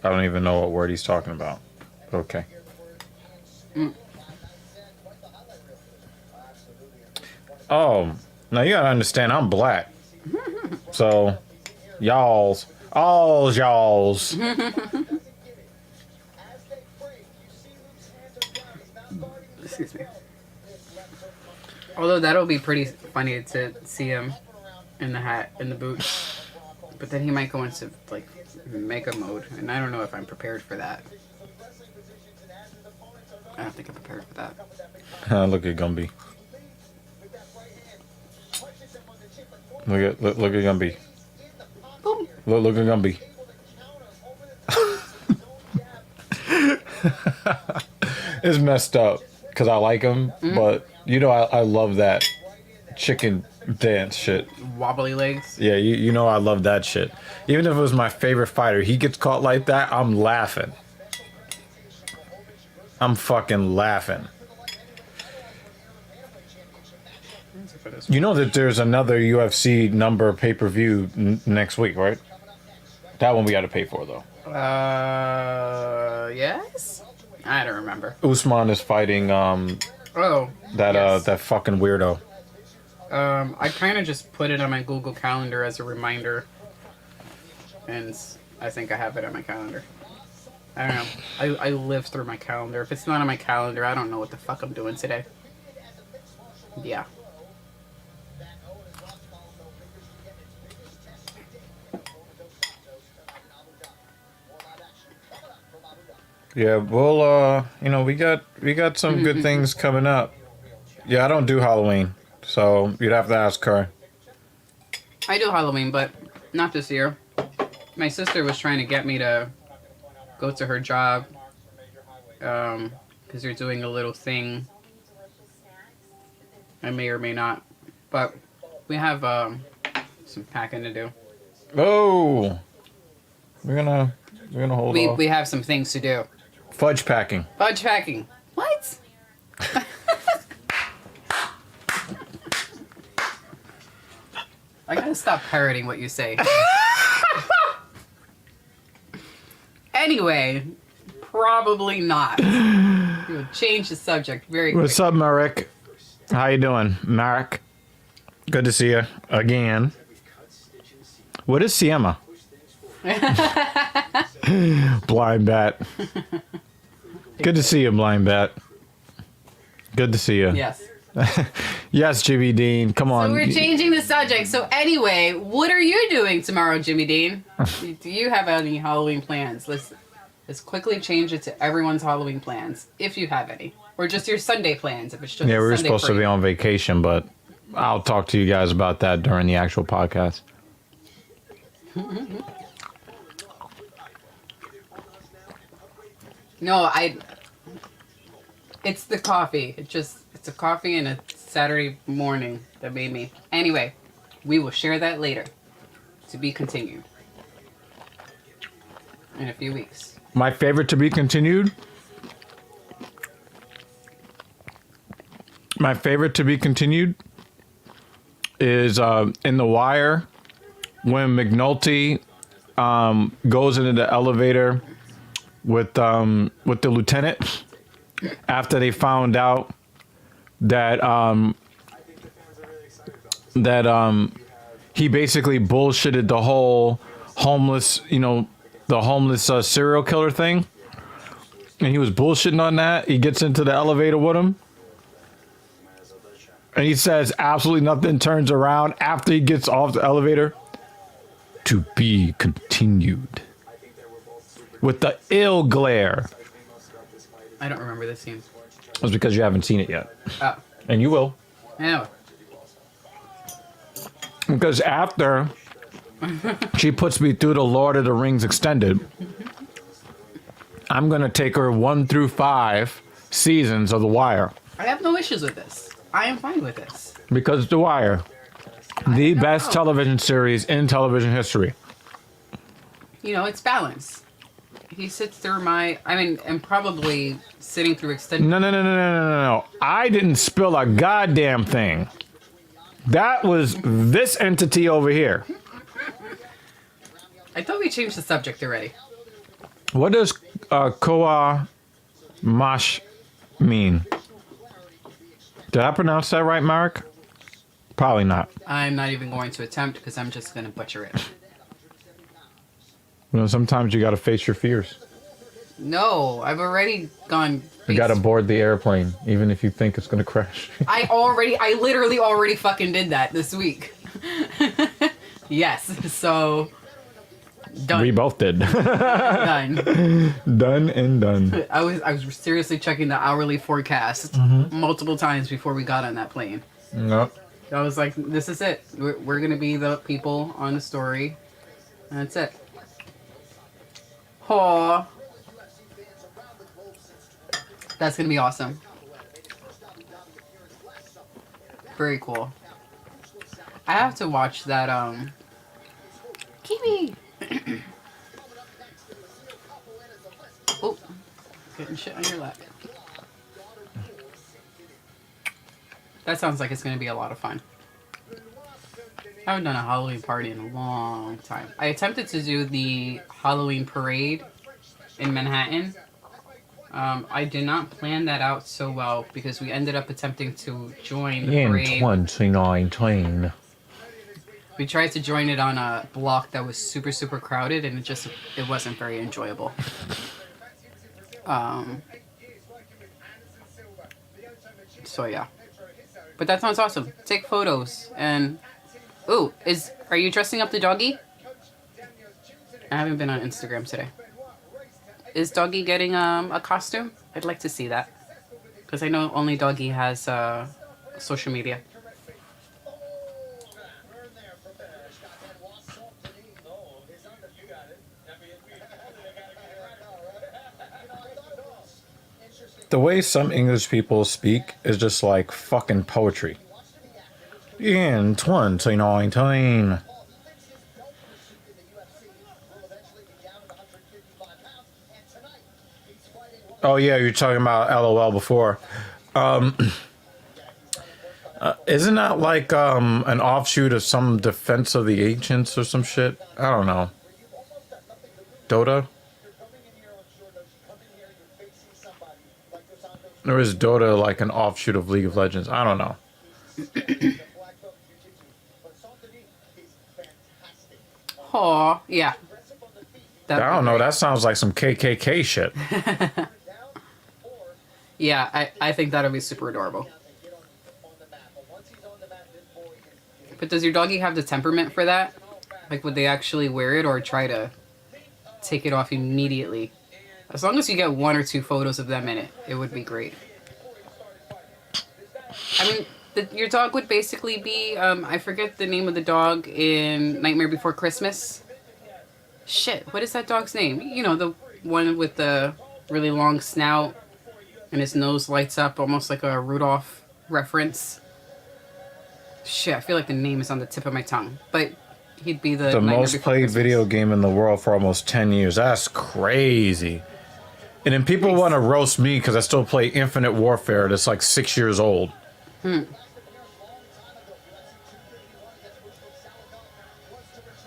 I don't even know what word he's talking about. Okay. Oh, now you gotta understand, I'm black. So, y'all's. Excuse me. Although that'll be pretty funny to see him in the hat, in the boot. But then he might go into, like, mega mode. And I don't know if I'm prepared for that. I don't think I'm prepared for that. Look at Gumby. Look at Gumby. Boom. Look at Gumby. It's messed up because I like him, but you know I love that chicken dance shit. Wobbly legs. Yeah, you know I love that shit. Even if it was my favorite fighter, he gets caught like that, I'm laughing. I'm fucking laughing. You know that there's another UFC number pay-per-view next week, right? That one we got to pay for, though. Yes? I don't remember. Usman is fighting that fucking weirdo. I kind of just put it on my Google Calendar as a reminder, and I think I have it on my calendar. I don't know. I live through my calendar. If it's not on my calendar, I don't know what the fuck I'm doing today. Yeah. Yeah, well, we got some good things coming up. Yeah, I don't do Halloween, so you'd have to ask her. I do Halloween, but not this year. My sister was trying to get me to go to her job, because they're doing a little thing. I may or may not, but we have some packing to do. Oh, we're gonna hold off. We have some things to do. Fudge packing. Fudge packing. What? I gotta stop parroting what you say. Anyway, probably not. You'll change the subject very quickly. What's up, Marek? How you doing, Marek? Good to see you again. What is Siema? Blind Bat. Good to see you, Blind Bat. Good to see you. Yes. Yes, Jimmy Dean. Come on. So we're changing the subject. So anyway, what are you doing tomorrow, Jimmy Dean? Do you have any Halloween plans? Let's quickly change it to everyone's Halloween plans, if you have any. Or just your Sunday plans, if it's just Yeah, we were Sunday supposed to be on vacation, but I'll talk to you guys about that during the actual podcast. No, it's the coffee. It's a coffee and a Saturday morning that made me. Anyway, we will share that later. To be continued. In a few weeks. My favorite to be continued? My favorite to be continued is in The Wire when McNulty goes into the elevator with the lieutenant after they found out that he basically bullshitted the whole homeless, the homeless serial killer thing. And he was bullshitting on that. He gets into the elevator with him. And he says absolutely nothing, turns around after he gets off the elevator. To be continued. With the ill glare. I don't remember this scene. That's because you haven't seen it yet. Oh. And you will. Yeah. Because after she puts me through the Lord of the Rings extended, I'm going to take her 1 through 5 seasons of The Wire. I have no issues with this. I am fine with this. Because The Wire, the best television series in television history. It's balanced. He sits through and probably sitting through extended. No. I didn't spill a goddamn thing. That was this entity over here. I thought we changed the subject already. What does Koa Mash mean? Did I pronounce that right, Mark? Probably not. I'm not even going to attempt because I'm just going to butcher it. Sometimes you got to face your fears. No, I've already gone. You got to board the airplane, even if you think it's going to crash. I literally already fucking did that this week. Yes, so done. We both did. Done. Done and done. I was seriously checking the hourly forecast multiple times before we got on that plane. No. I was like, this is it. We're going to be the people on the story. And that's it. Aw. That's going to be awesome. Very cool. I have to watch that, Kiwi! Oh. Getting shit on your lap. That sounds like it's going to be a lot of fun. I haven't done a Halloween party in a long time. I attempted to do the Halloween parade in Manhattan. I did not plan that out so well because we ended up attempting to join the parade. In 2019. We tried to join it on a block that was super, super crowded, and it wasn't very enjoyable. So yeah. But that sounds awesome. Take photos and... Ooh, are you dressing up the doggy? I haven't been on Instagram today. Is Doggy getting a costume? I'd like to see that. Because I know only Doggy has social media. The way some English people speak is just like fucking poetry. In 2019. Oh yeah, you're talking about LOL before. Isn't that like an offshoot of some Defense of the Ancients or some shit? I don't know. Dota? Or is Dota like an offshoot of League of Legends? I don't know. Aw, yeah. I don't know. That sounds like some KKK shit. Yeah, I think that'll be super adorable. But does your doggy have the temperament for that? Like, would they actually wear it or try to take it off immediately? As long as you get 1 or 2 photos of them in it, it would be great. I mean, your dog would basically be, I forget the name of the dog in Nightmare Before Christmas. Shit, what is that dog's name? You know, the one with the really long snout and his nose lights up almost like a Rudolph reference. Shit, I feel like the name is on the tip of my tongue. But he'd be the most played video game in the world for almost 10 years. That's crazy. And then people want to roast me because I still play Infinite Warfare that's like 6 years old.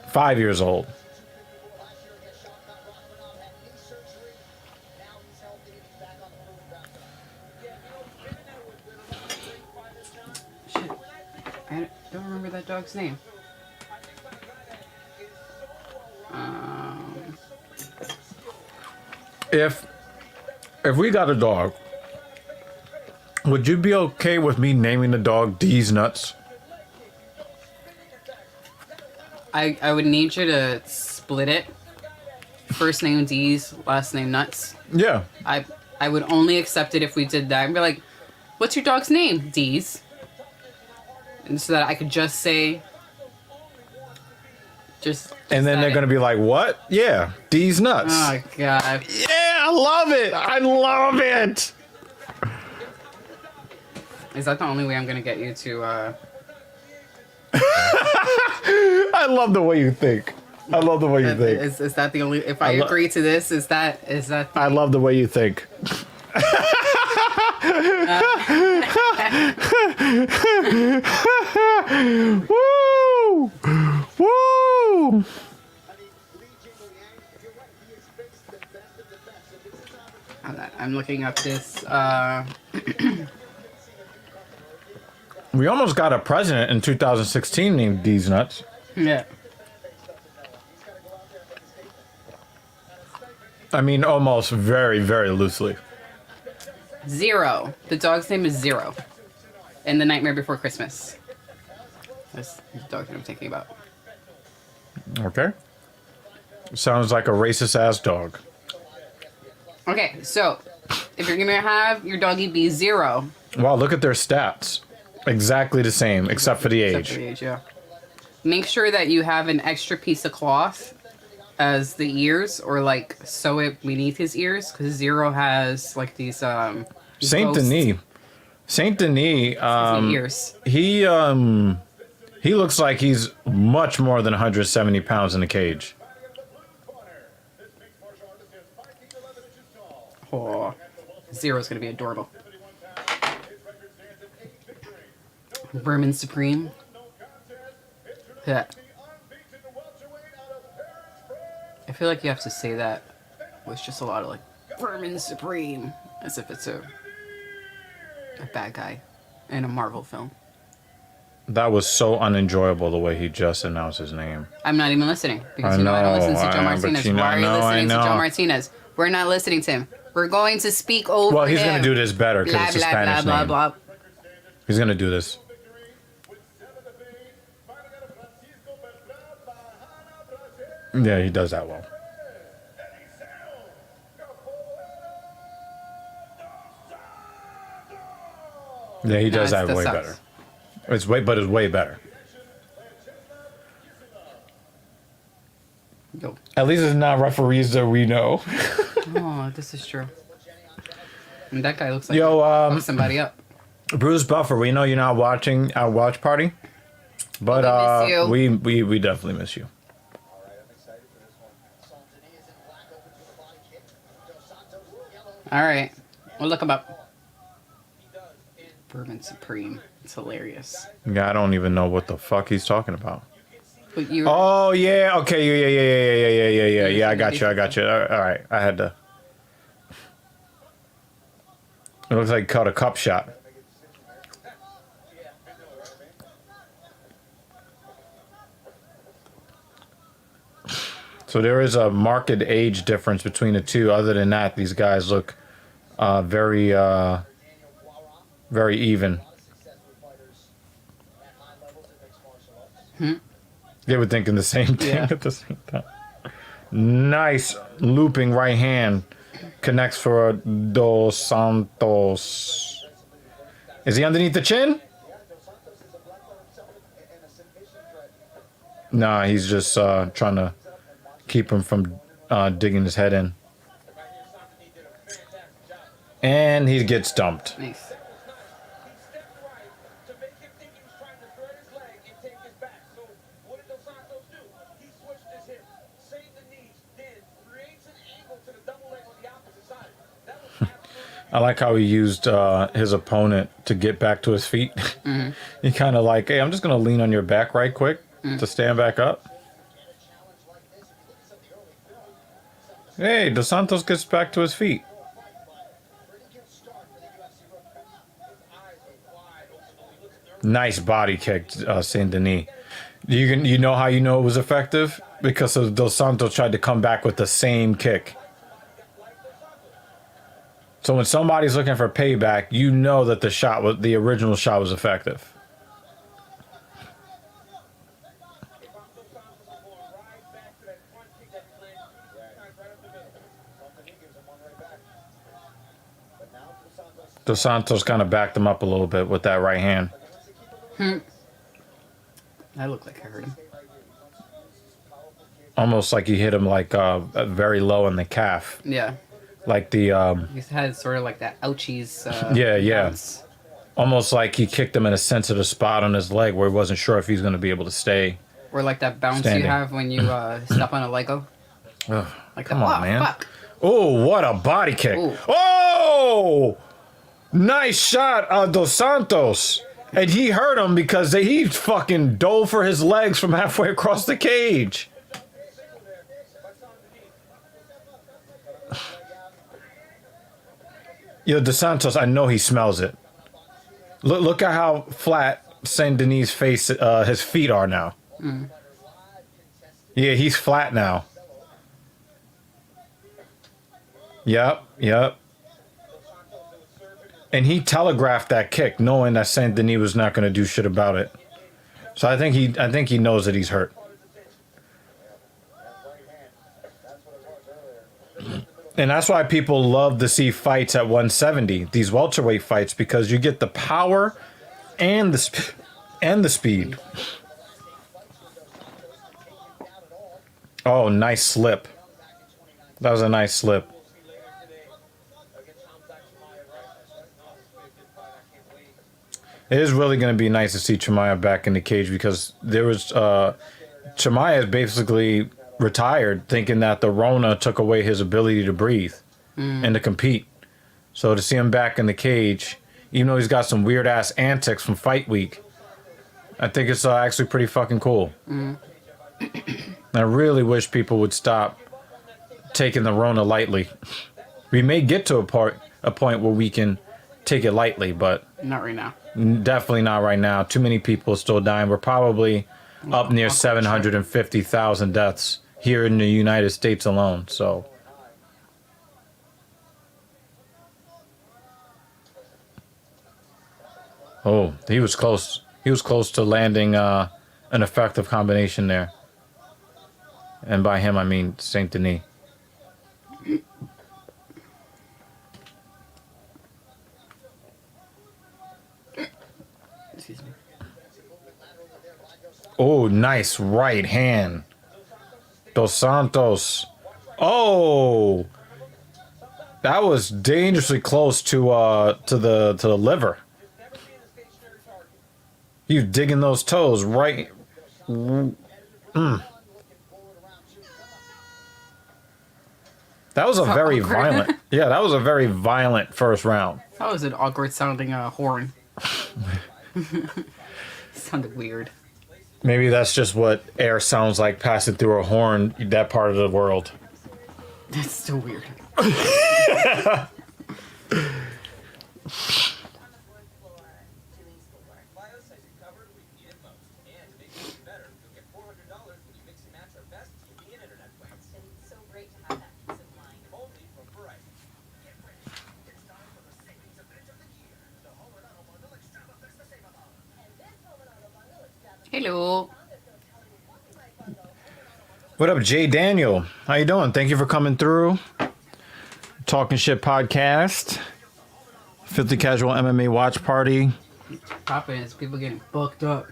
5 years old. Shit, I don't remember that dog's name. If we got a dog, would you be okay with me naming the dog D's Nuts? I would need you to split it. First name D's, last name Nuts. Yeah. I would only accept it if we did that. I'd be like, what's your dog's name? D's. And so that I could just say... Just and then they're going to be like, what? Yeah, D's Nuts. Oh, God. Yeah, I love it. I love it. Is that the only way I'm going to get you to... I love the way you think. I love the way you think. Is that the only... If I agree to this, is that... I love the way you think. Woo! Woo! I'm looking up this... We almost got a president in 2016 named D's Nuts. Yeah. I mean, almost very, very loosely. Zero. The dog's name is Zero. In The Nightmare Before Christmas. That's the dog that I'm thinking about. Okay. Sounds like a racist ass dog. Okay, so if you're gonna have your doggy be Zero. Wow, look at their stats. Exactly the same, except for the age. Except for the age, yeah. Make sure that you have an extra piece of cloth as the ears, or like sew it beneath his ears, because Zero has like these Saint Denis. Saint Denis, ears. He looks like he's much more than 170 pounds in a cage. Oh, Zero's gonna be adorable. Vermin Supreme. Yeah. I feel like you have to say that with just a lot of like Vermin Supreme, as if it's a bad guy in a Marvel film. That was so unenjoyable the way he just announced his name. I'm not even listening because I I don't listen know, to Joe Martinez. but Why are you listening to I know. Joe Martinez? We're not listening to him. We're going to speak over Well, he's him. going to do this better because Blah, it's a blah, Spanish blah, name. blah, blah. He's going to do this. Yeah, he does that well. Yeah, he does that way better. It's way better. Yo. At least it's not referees that we know. Oh, this is true. And that guy looks like Yo, somebody up. Bruce Buffer, we know you're not watching our watch party, but we miss you. we definitely miss you. All right, we'll look him up. Bourbon Supreme. It's hilarious. Yeah, I don't even know what the fuck he's talking about. But you. Oh yeah, okay, yeah. I got you. All right, I had to. It looks like he caught a cup shot. So there is a marked age difference between the two. Other than that, these guys look very even. They were thinking the same thing at the same time. Nice looping right hand connects for Dos Santos. Is he underneath the chin? Nah, he's just trying to keep him from digging his head in. And he gets dumped. Nice. I like how he used his opponent to get back to his feet. Mm-hmm. He kind of like, hey, I'm just going to lean on your back right quick to stand back up. Hey, Dos Santos gets back to his feet. Nice body kick, Saint Denis. You know how you know it was effective? Because Dos Santos tried to come back with the same kick. So when somebody's looking for payback, you know that the original shot was effective. Dos Santos kind of backed him up a little bit with that right hand. I look like I hurt him. Almost like he hit him like very low in the calf. Yeah. Like the He had sort of like that ouchies. yeah. bounce. Almost like he kicked him in a sensitive spot on his leg where he wasn't sure if he's going to be able to stay. Or like that bounce standing. you have when you step on a Lego. Ugh, Like come that. on, Oh, man. Fuck. Oh, what a body kick. Ooh. Oh! Nice shot, Dos Santos. And he hurt him because he fucking dove for his legs from halfway across the cage. Yo, Dos Santos, I know he smells it. Look at how flat Saint Denis' face, his feet are now. Yeah, he's flat now. Yep. And he telegraphed that kick, knowing that Saint Denis was not going to do shit about it. So I think he knows that he's hurt. And that's why people love to see fights at 170, these welterweight fights, because you get the power and the speed. Oh, nice slip. That was a nice slip. It is really going to be nice to see Chimaev back in the cage because there was Chimaev basically retired thinking that the Rona took away his ability to breathe. and to compete. So to see him back in the cage, even though he's got some weird ass antics from Fight Week, I think it's actually pretty fucking cool. I really wish people would stop taking the Rona lightly. We may get to a point where we can take it lightly, but not right now. Definitely not right now. Too many people are still dying. We're probably up near 750,000 deaths here in the United States alone. So, oh, he was close. He was close to landing an effective combination there. And by him, I mean Saint Denis. Excuse me. Oh, nice right hand. Dos Santos. Oh, that was dangerously close to the liver. He was digging those toes right. That was a very violent. Yeah, that was a very violent first round. That was an awkward sounding horn. Sounded weird. Maybe that's just what air sounds like passing through a horn, that part of the world. That's still weird. Hello. What up, Jay Daniel? How you doing? Thank you for coming through. Talking Shit Podcast. Filthy Casual MMA Watch Party. Popping is people getting booked up.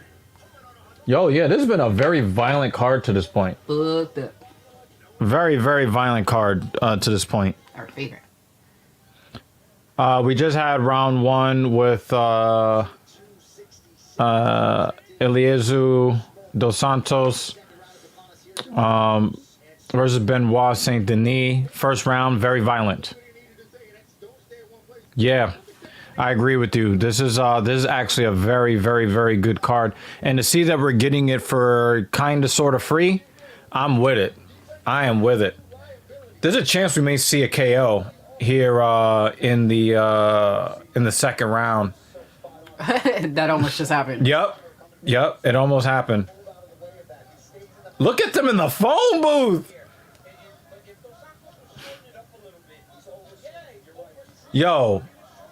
Yo, yeah, this has been a very violent card to this point. Booked up. Very, very violent card to this point. Our favorite. We just had round one with Eliezer Dos Santos versus Benoit Saint Denis. First round, very violent. Yeah, I agree with you. This is actually a very, very, very good card. And to see that we're getting it for kind of sort of free, I'm with it. I am with it. There's a chance we may see a KO here in the second round. That almost just happened. Yep, it almost happened. Look at them in the phone booth. Yo,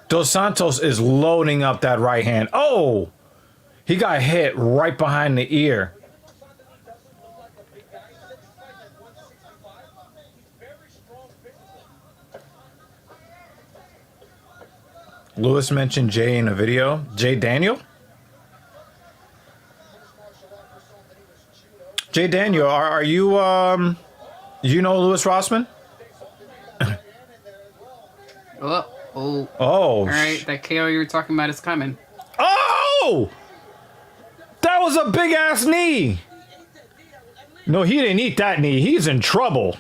Dos Santos is loading up that right hand. Oh, he got hit right behind the ear. Lewis mentioned Jay in a video. Jay Daniel? Jay Daniel, are you, you know Lewis Rossman? Oh. All right, that KO you were talking about is coming. Oh! That was a big ass knee. No, he didn't eat that knee. He's in trouble.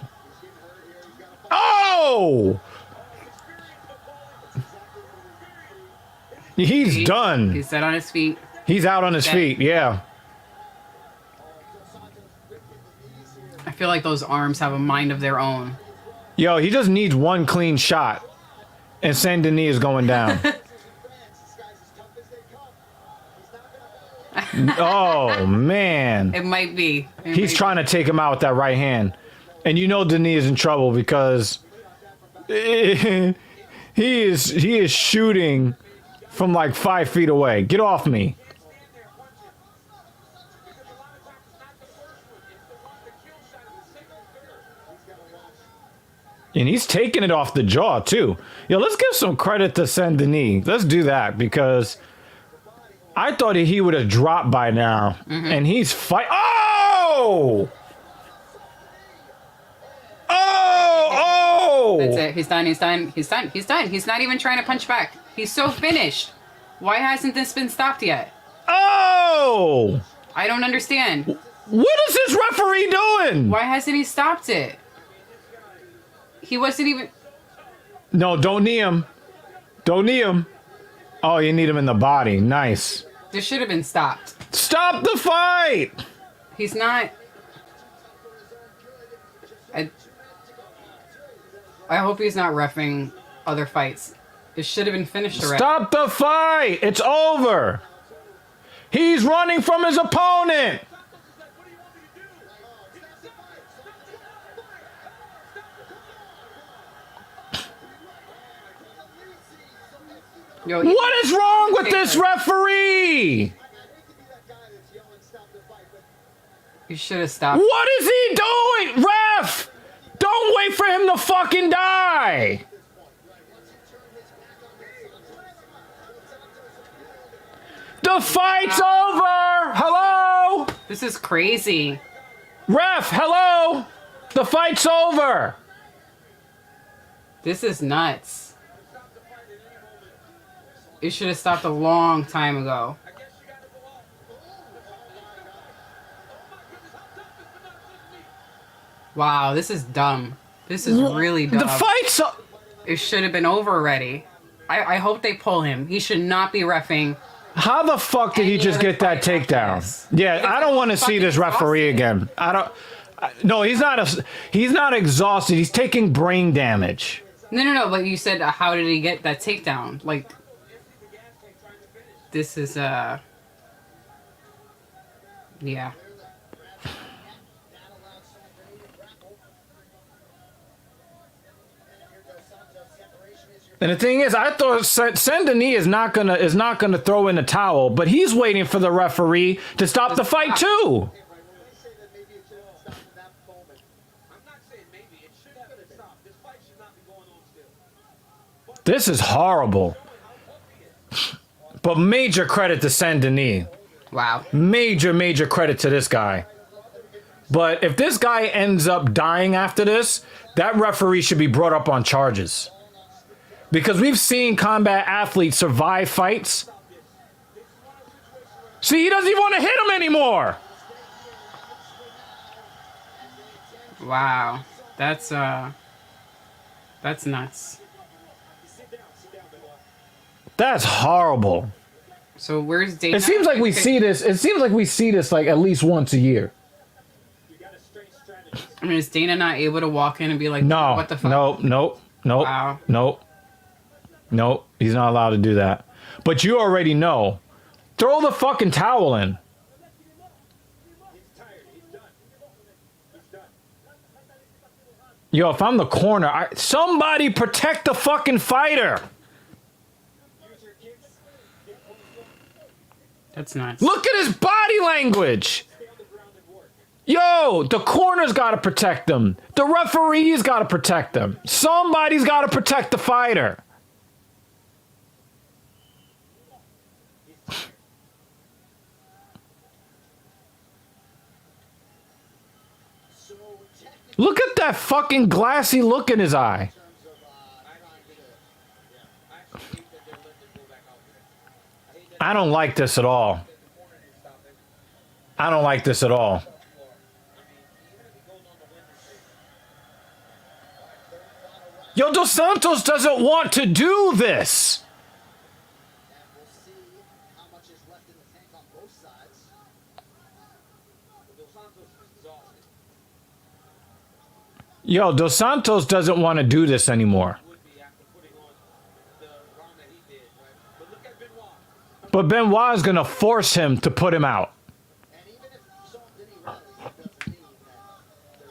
Oh! He's done. He's set on his feet. He's out on his feet, yeah. I feel like those arms have a mind of their own. Yo, he just needs one clean shot, and Saint Denis is going down. Oh, man. It might be. He's trying to take him out with that right hand. And you know Denis is in trouble because he is shooting from like 5 feet away. Get off me. And he's taking it off the jaw, too. Yo, let's give some credit to Saint Denis. Let's do that, because I thought he would have dropped by now. And he's fight. Oh! Oh! That's it. He's done. He's not even trying to punch back. He's so finished. Why hasn't this been stopped yet? Oh! I don't understand. What is this referee doing? Why hasn't he stopped it? He wasn't even... No, don't knee him. Don't knee him. Oh, you need him in the body. Nice. This should have been stopped. Stop the fight! He's not. I hope he's not reffing other fights. It should have been finished already. Stop the fight! It's over! He's running from his opponent! Yo, What is wrong with this referee? You should have stopped. What is he doing? Ref! Don't wait for him to fucking die! The fight's over! Hello? This is crazy. Ref, hello? The fight's over! This is nuts. It should have stopped a long time ago. Wow, this is dumb. This is really dumb. The fight's... It should have been over already. I hope they pull him. He should not be reffing. How the fuck did he just get that takedown? Yeah, I don't want to see this referee again. I don't... No, he's not exhausted. He's taking brain damage. No. But you said, how did he get that takedown? Like, this is, yeah. And the thing is, I thought Saint-Denis is not gonna throw in the towel, but he's waiting for the referee to stop the fight too. This is horrible. But major credit to Saint-Denis. Wow. Major credit to this guy. But if this guy ends up dying after this, that referee should be brought up on charges. Because we've seen combat athletes survive fights. See, he doesn't even want to hit him anymore. Wow. That's nuts. That's horrible. So where's Dana? It seems like we see this. It seems like we see this like at least once a year. I mean, is Dana not able to walk in and be like, No, what the fuck? Nope. Wow. Nope. He's not allowed to do that. But you already know. Throw the fucking towel in. Yo, if I'm the corner, somebody protect the fucking fighter. That's nuts. Look at his body language. Yo, the corner's got to protect them. The referee's got to protect them. Somebody's got to protect the fighter. Look at that fucking glassy look in his eye. I don't like this at all. I don't like this at all. Yo, Dos Santos doesn't want to do this. Yo, Dos Santos doesn't want to do this anymore. But Benoit is going to force him to put him out.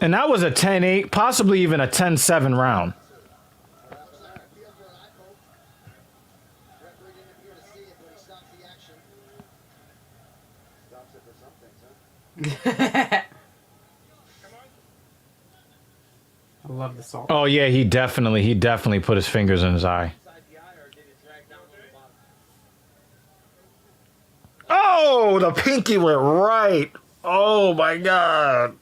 And that was a 10-8, possibly even a 10-7 round. I love the salt. Oh yeah, he definitely put his fingers in his eye. Oh, the pinky went right. Oh my god.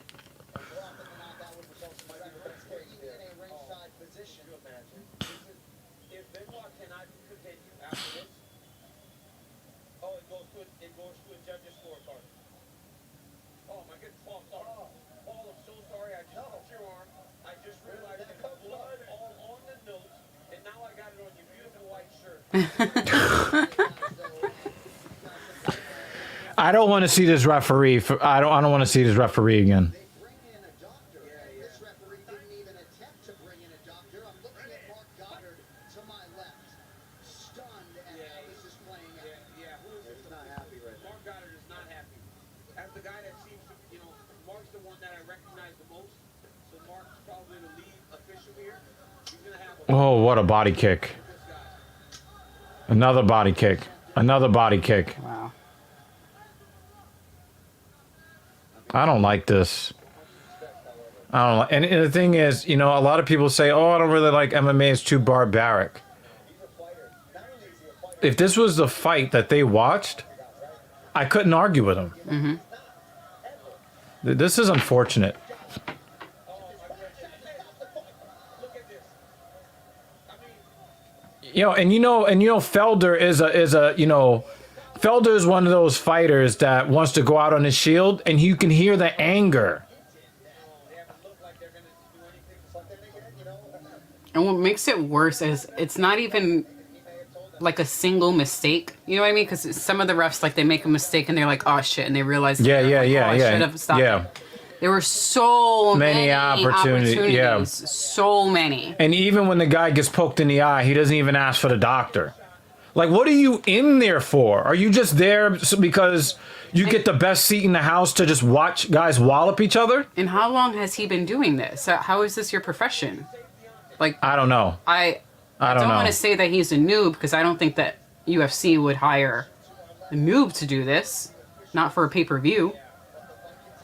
I don't want to see this referee. I don't want to see this referee again. Oh, what a body kick. Another body kick. Another body kick. Wow. I don't like this. I don't like, and the thing is, you know, a lot of people say, oh, I don't really like MMA, it's too barbaric. If this was the fight that they watched, I couldn't argue with them. Mm-hmm. This is unfortunate. Felder is Felder is one of those fighters that wants to go out on his shield, and you can hear the anger. And what makes it worse is it's not even like a single mistake. You know what I mean? Because some of the refs, like, they make a mistake and they're like, oh shit, and they realize, Yeah. I should have stopped it. There were so many opportunities. Yeah. So many. And even when the guy gets poked in the eye, he doesn't even ask for the doctor. Like, what are you in there for? Are you just there because you get the best seat in the house to just watch guys wallop each other? And how long has he been doing this? How is this your profession? Like, I don't know. I don't want to say that he's a noob, because I don't think that UFC would hire a noob to do this. Not for a pay-per-view.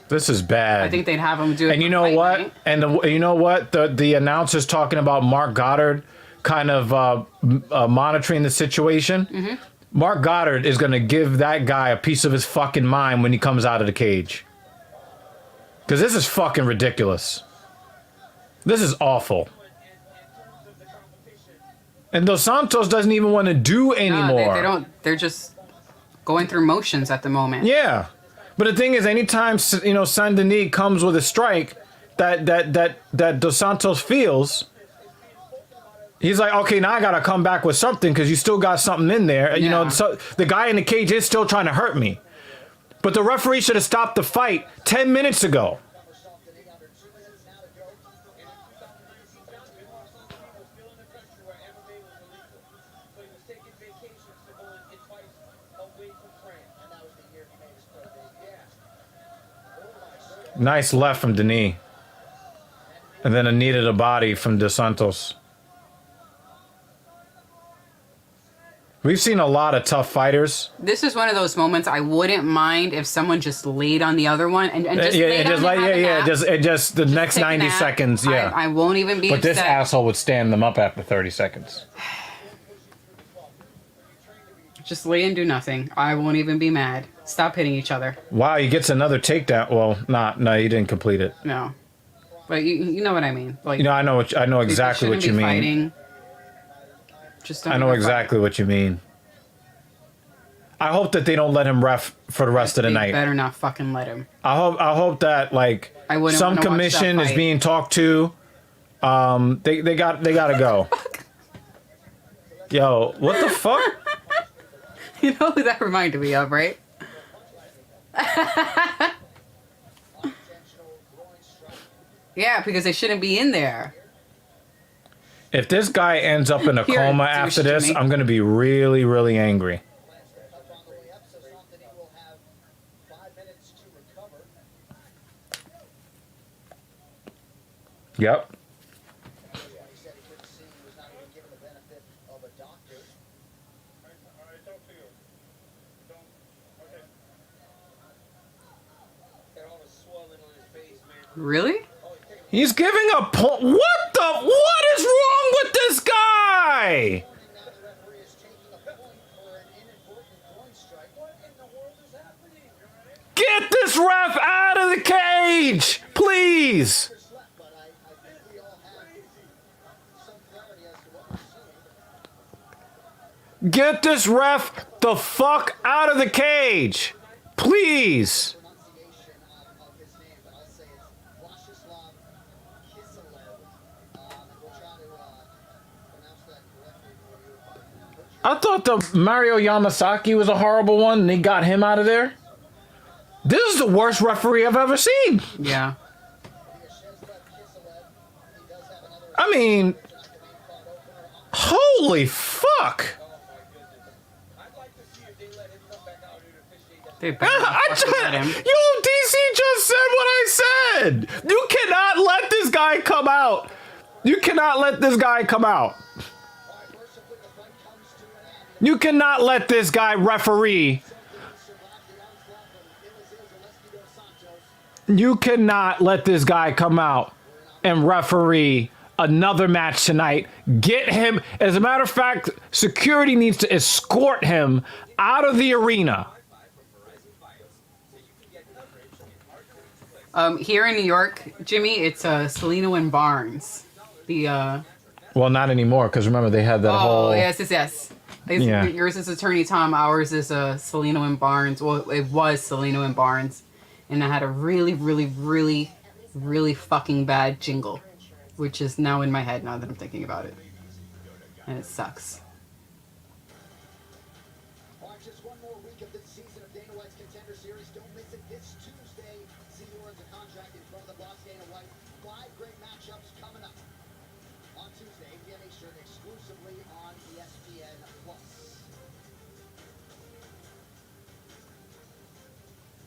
This is bad. I think they'd have him do it. And you know what? Night. And you know what? The announcer's talking about Mark Goddard kind of monitoring the situation. Mm-hmm. Mark Goddard is going to give that guy a piece of his fucking mind when he comes out of the cage. Because this is fucking ridiculous. This is awful. And Dos Santos doesn't even want to do anymore. No, they don't. They're just going through motions at the moment. Yeah. But the thing is, anytime, Saint Denis comes with a strike that Dos Santos feels, he's like, okay, now I got to come back with something because you still got something in there. Yeah. So the guy in the cage is still trying to hurt me. But the referee should have stopped the fight 10 minutes ago. Nice left from Denis. And then a knee to the body from Dos Santos. We've seen a lot of tough fighters. This is one of those moments I wouldn't mind if someone just laid on the other one and just just the next 90 seconds, yeah. I won't even be upset. But this asshole would stand them up after 30 seconds. Just lay and do nothing. I won't even be mad. Stop hitting each other. Wow, he gets another takedown. Well, no, he didn't complete it. No, but you know what I mean. Like, I know exactly what you mean. Fighting. Just don't I know exactly fight. what you mean. I hope that they don't let him ref for the rest of the night. Better not fucking let him. I hope that some commission is being talked to. They gotta go. Yo, what the fuck? You know who that reminded me of, right? Yeah, because they shouldn't be in there. If this guy ends up in a coma after this, I'm going to be really, really angry. Yep. Really? He's giving a point. What is wrong with this guy? Get this ref out of the cage, please. Get this ref the fuck out of the cage, please. I thought the Mario Yamasaki was a horrible one, and they got him out of there. This is the worst referee I've ever seen. Yeah. I mean, holy fuck. They better not fucking let him. Yo, DC just said what I said. You cannot let this guy come out. You cannot let this guy come out. You cannot let this guy referee. You cannot let this guy come out and referee another match tonight. Get him. As a matter of fact, security needs to escort him out of the arena. Here in New York, Jimmy, it's Salino and Barnes. The Well, not anymore, because remember they had that whole. Oh, yes. Yeah. Yours is Attorney Tom. Ours is Salino and Barnes. Well, it was Salino and Barnes, and it had a really, really, really, really fucking bad jingle, which is now in my head now that I'm thinking about it, and it sucks. Watch just one more week of this season of Dana White's Contender Series. Don't miss it this Tuesday. See you under contract in front of the boss, Dana White. 5 great matchups coming up on Tuesday, 8 p.m. Eastern, exclusively on ESPN+.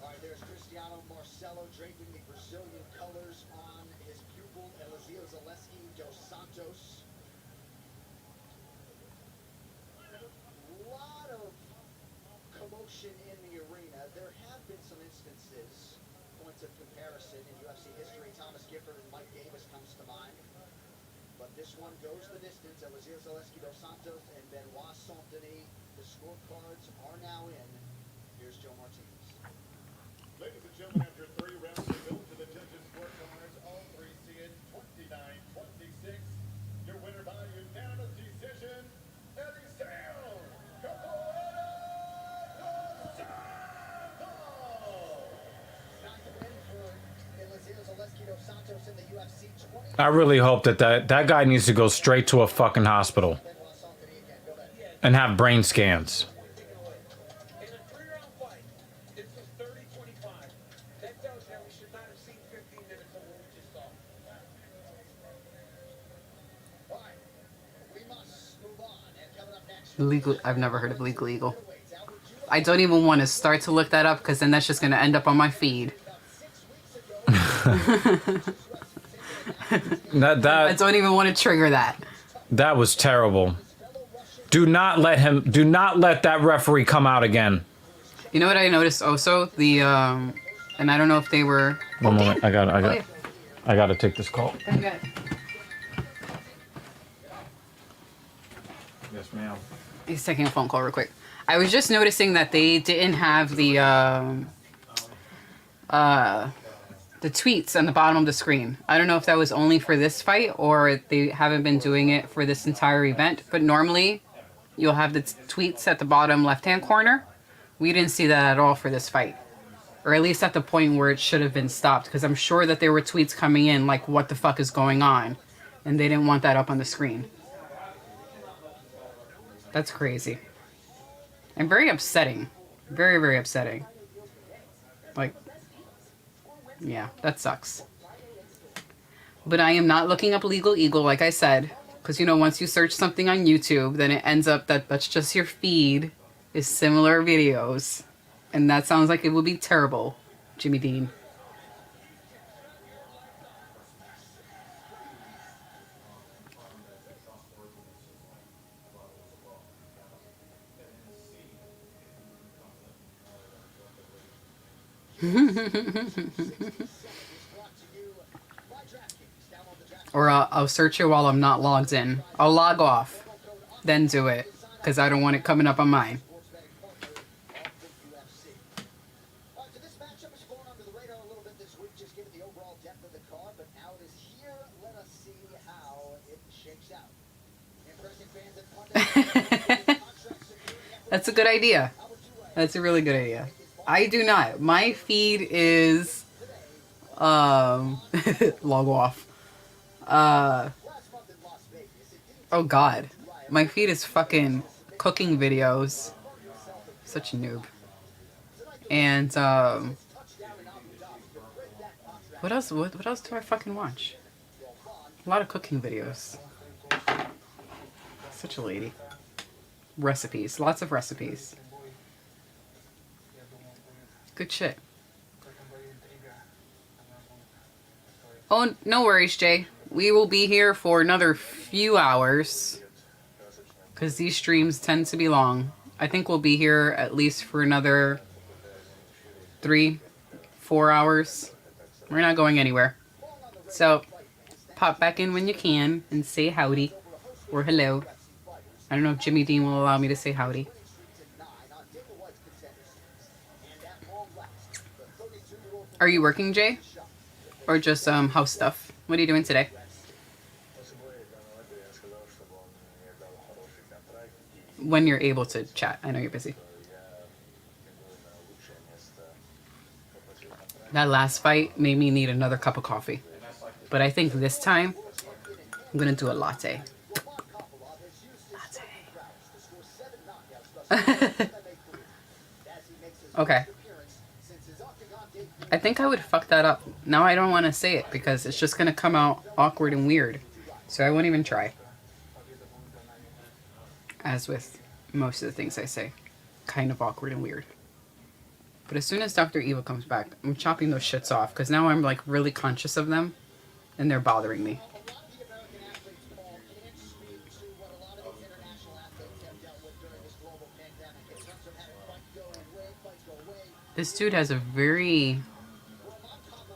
All right, there's Cristiano Marcelo draping the Brazilian colors on his pupil, Eliseo Zaleski dos Santos. Lot of commotion in the arena. There have been some instances, points of comparison in UFC history. Thomas Gifford and Mike Davis comes to mind. But this one goes the distance. Eliseo Zaleski dos Santos and Benoit Saint-Denis. The scorecards are now in. Here's Joe Martinez. Ladies and gentlemen, after 3 rounds, we go to the judges' scorecards. All 3 see it 29-26. Your winner by unanimous decision, Eliseo Capoeira dos Santos. Not the win for Eliseo Zaleski dos Santos in the UFC 20. I really hope that guy needs to go straight to a fucking hospital Benoit Saint-Denis again. Go back. and have brain scans. In a 3-round fight, this was 30-25. That tells you we should not have seen 15 minutes of what we just saw. All right. We must move on. And coming up next, Legal. I've never heard of Legal Eagle. I don't even want to start to look that up because then that's just going to end up on my feed. I That don't even want to trigger that. that was terrible. Do not let that referee come out again. You know what I noticed also? The and I don't know if they were. One moment. I got yeah. I got to take this call. Okay. Yes, ma'am. He's taking a phone call real quick. I was just noticing that they didn't have the tweets on the bottom of the screen. I don't know if that was only for this fight or they haven't been doing it for this entire event. But normally, you'll have the tweets at the bottom left-hand corner. We didn't see that at all for this fight. Or at least at the point where it should have been stopped. Because I'm sure that there were tweets coming in like, what the fuck is going on? And they didn't want that up on the screen. That's crazy. And very upsetting. Very, very upsetting. Like, yeah, that sucks. But I am not looking up Legal Eagle, like I said. Because, you know, once you search something on YouTube, then it ends up that that's just your feed is similar videos. And that sounds like it would be terrible, Jimmy Dean. Or I'll search it while I'm not logged in. I'll log off, then do it, because I don't want it coming up on mine. So this matchup is going under the radar a little bit this week, just given the overall depth of the card, but now it is here. Let us see how it shakes out. Impressing fans and pundits. That's a good idea. That's a really good idea. I do not. My feed is log off. Oh god. My feed is fucking cooking videos. Such a noob. And what else? What else do I fucking watch? A lot of cooking videos. Such a lady. Recipes. Lots of recipes. Good shit. Oh, no worries, Jay. We will be here for another few hours. Because these streams tend to be long. I think we'll be here at least for another 3-4 hours. We're not going anywhere. So, pop back in when you can and say howdy. Or hello. I don't know if Jimmy Dean will allow me to say howdy. Are you working, Jay? Or just house stuff? What are you doing today? When you're able to chat. I know you're busy. That last fight made me need another cup of coffee. But I think this time, I'm going to do a latte. Okay. I think I would fuck that up. Now I don't want to say it because it's just going to come out awkward and weird. So I won't even try. As with most of the things I say. Kind of awkward and weird. But as soon as Dr. Eva comes back, I'm chopping those shits off. Because now I'm like really conscious of them. And they're bothering me. This dude has a very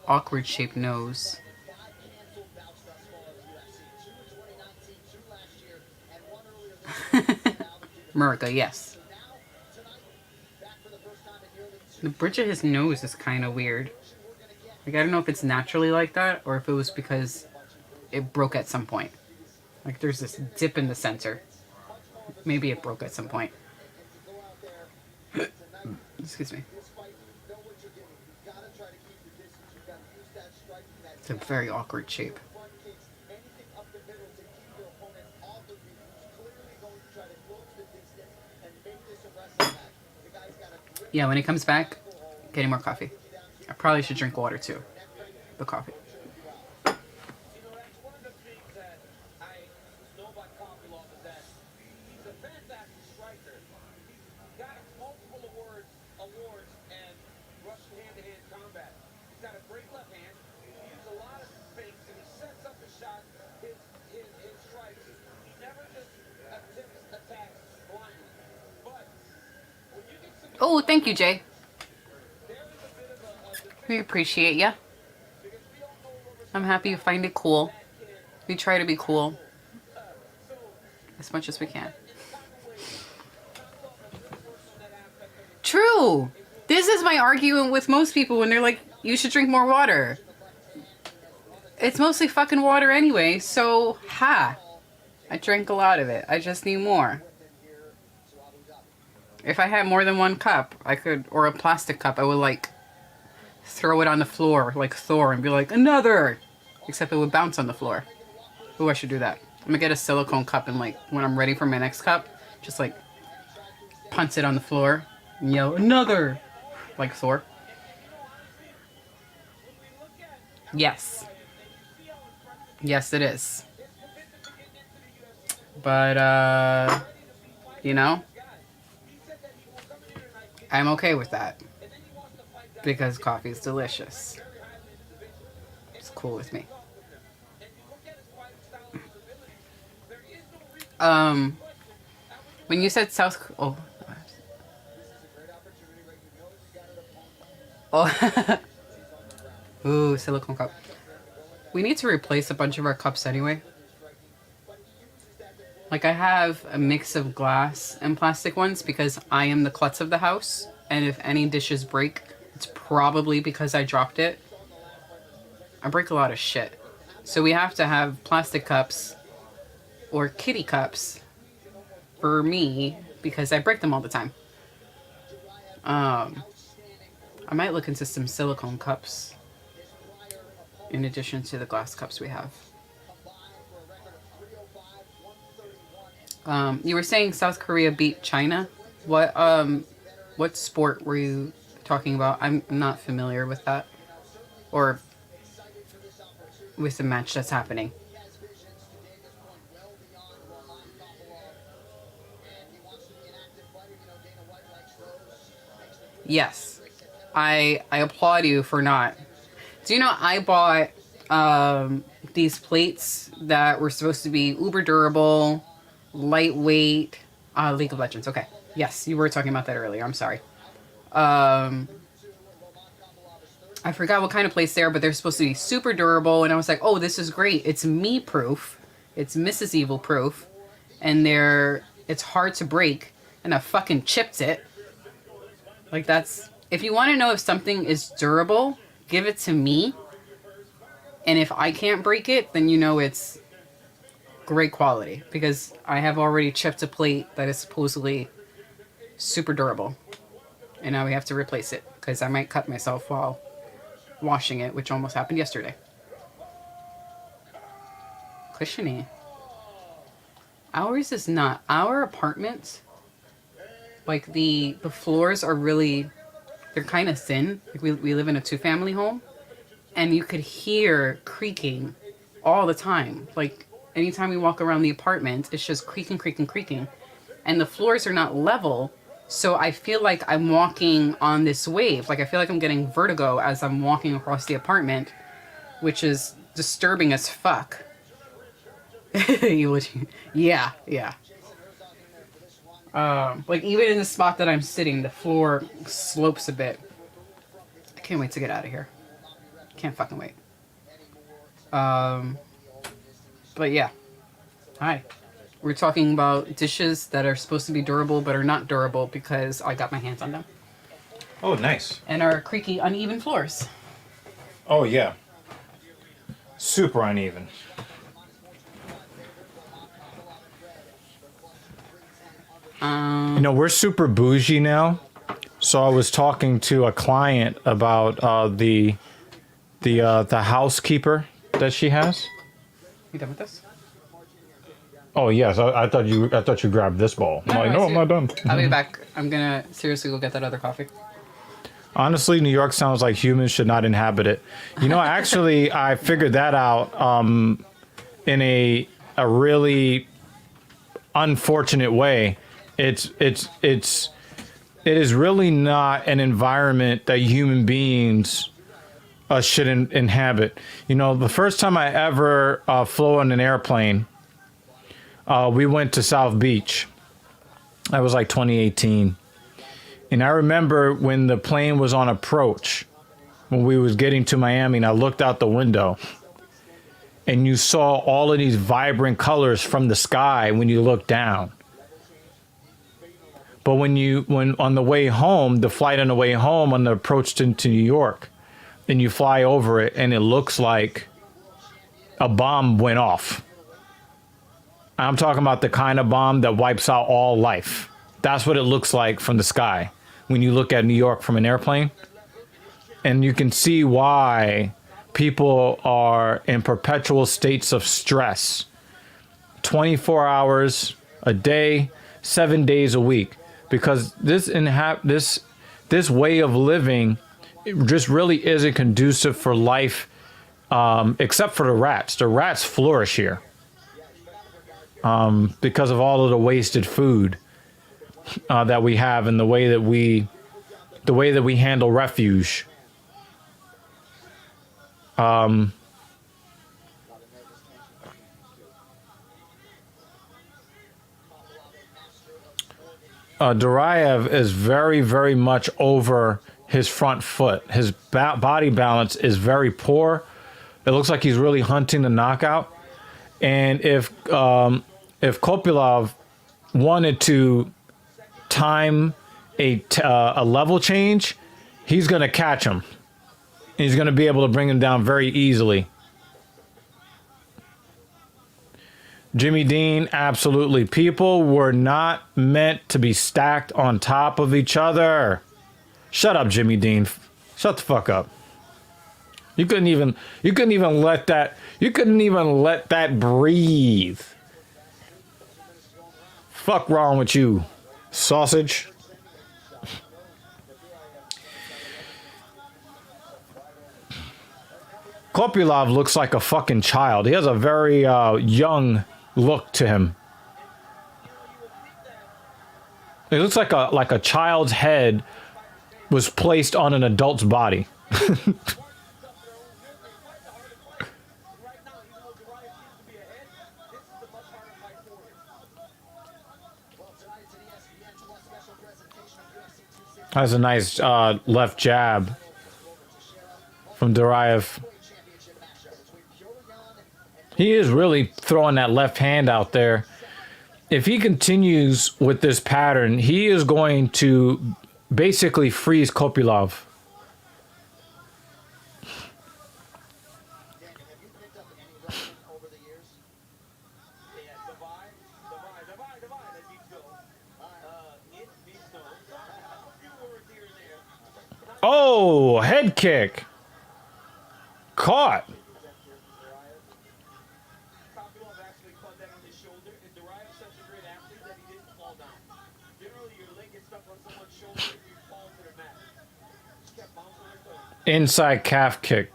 awkward shaped nose. Murica, yes. The bridge of his nose is kind of weird. Like, I don't know if it's naturally like that or if it was because it broke at some point. Like, there's this dip in the center. Maybe it broke at some point. Excuse me. It's a very awkward shape. Yeah, when he comes back, getting more coffee. I probably should drink water too. The coffee. You know, that's one of the things that I know about Kopylov is that he's a fantastic striker. He's got multiple awards and Russian hand-to-hand combat. He's got a great left hand. He uses a lot of fakes and he sets up the shot, his strikes. He never just attempts attacks blindly. But when you get some... Oh, thank you, Jay. We appreciate ya. I'm happy you find it cool. We try to be cool as much as we can. True. This is my argument with most people when they're like, you should drink more water. It's mostly fucking water anyway, so ha. I drank a lot of it. I just need more. If I had more than one cup, I could, or a plastic cup, I would like throw it on the floor like Thor and be like, another! Except it would bounce on the floor. Ooh, I should do that. I'm gonna get a silicone cup and like, when I'm ready for my next cup, just like punch it on the floor and yell, another! Like Thor. Yes. Yes, it is. But, you know, I'm okay with that. Because coffee is delicious. It's cool with me. When you said South... Oh. Ooh, silicone cup. We need to replace a bunch of our cups anyway. Like, I have a mix of glass and plastic ones because I am the klutz of the house. And if any dishes break, it's probably because I dropped it. I break a lot of shit. So we have to have plastic cups or kitty cups for me because I break them all the time. I might look into some silicone cups in addition to the glass cups we have. You were saying South Korea beat China. What sport were you talking about? I'm not familiar with that, or with the match that's happening. Yes, I applaud you for not. Do you know I bought these plates that were supposed to be uber durable, lightweight. League of Legends. Okay. Yes, you were talking about that earlier. I'm sorry. I forgot what kind of plates they are, but they're supposed to be super durable. And I was like, oh, this is great. It's me proof. It's Mrs. Evil proof. And it's hard to break. And I fucking chipped it. Like, that's... If you want to know if something is durable, give it to me. And if I can't break it, then you know it's great quality. Because I have already chipped a plate that is supposedly super durable. And now we have to replace it. Because I might cut myself while washing it, which almost happened yesterday. Cushiony. Ours is not. Our apartment, like the floors are really, they're kind of thin. Like we live in a 2-family home. And you could hear creaking all the time. Like, anytime we walk around the apartment, it's just creaking, creaking, creaking. And the floors are not level, so I feel like I'm walking on this wave. Like, I feel like I'm getting vertigo as I'm walking across the apartment, which is disturbing as fuck. Yeah. Like, even in the spot that I'm sitting, the floor slopes a bit. I can't wait to get out of here. Can't fucking wait. But yeah. Hi. We're talking about dishes that are supposed to be durable but are not durable because I got my hands on them. Oh, nice. And are creaky, uneven floors. Oh, yeah. Super uneven. You know, we're super bougie now. So I was talking to a client about the housekeeper that she has. You done with this? Oh yes, I thought you grabbed this bowl. I'm not done. I'll be back. I'm gonna seriously go get that other coffee. Honestly, New York sounds like humans should not inhabit it. You know, actually, I figured that out in a really unfortunate way. It is really not an environment that human beings should inhabit. You know, the first time I ever flew on an airplane, we went to South Beach. That was like 2018. And I remember when the plane was on approach, when we was getting to Miami, and I looked out the window, and you saw all of these vibrant colors from the sky when you look down. But when on the way home, the flight on the way home on the approach to New York, and you fly over it, and it looks like a bomb went off. I'm talking about the kind of bomb that wipes out all life. That's what it looks like from the sky when you look at New York from an airplane. And you can see why people are in perpetual states of stress. 24 hours a day, 7 days a week. Because this way of living, it just really isn't conducive for life, except for the rats. The rats flourish here because of all of the wasted food that we have, and the way that we handle refuge. Duraev is very, very much over his front foot. His body balance is very poor. It looks like he's really hunting the knockout. And if Kopylov wanted to time a level change, he's going to catch him. He's going to be able to bring him down very easily. Jimmy Dean, absolutely. People were not meant to be stacked on top of each other. Shut up, Jimmy Dean. Shut the fuck up. You couldn't even let that breathe. Fuck wrong with you, sausage? Kopylov looks like a fucking child. He has a very young look to him. It looks like a child's head was placed on an adult's body. That's a nice left jab from Duraev. He is really throwing that left hand out there. If he continues with this pattern, he is going to basically freeze Kopylov. Oh, head kick. Caught. Inside calf kick.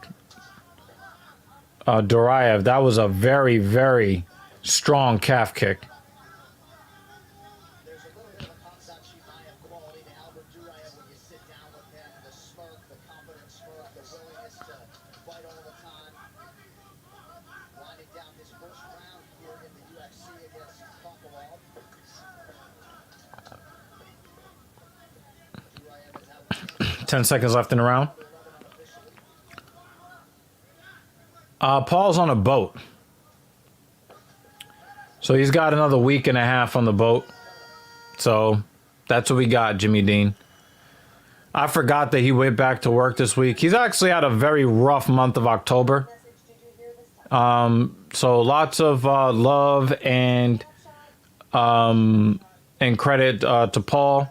Duraev, that was a very, very strong calf kick. There's a little bit of a concept sheet quality to Albert Duraev when you sit down with him. The smirk, the confident smirk, the willingness to fight all the time. Winding down his first round here in the UFC against Kopylov. Duraev is out. 10 seconds left in the round. Paul's on a boat. So he's got another week and a half on the boat. So that's what we got, Jimmy Dean. I forgot that he went back to work this week. He's actually had a very rough month of October. So lots of love and credit to Paul.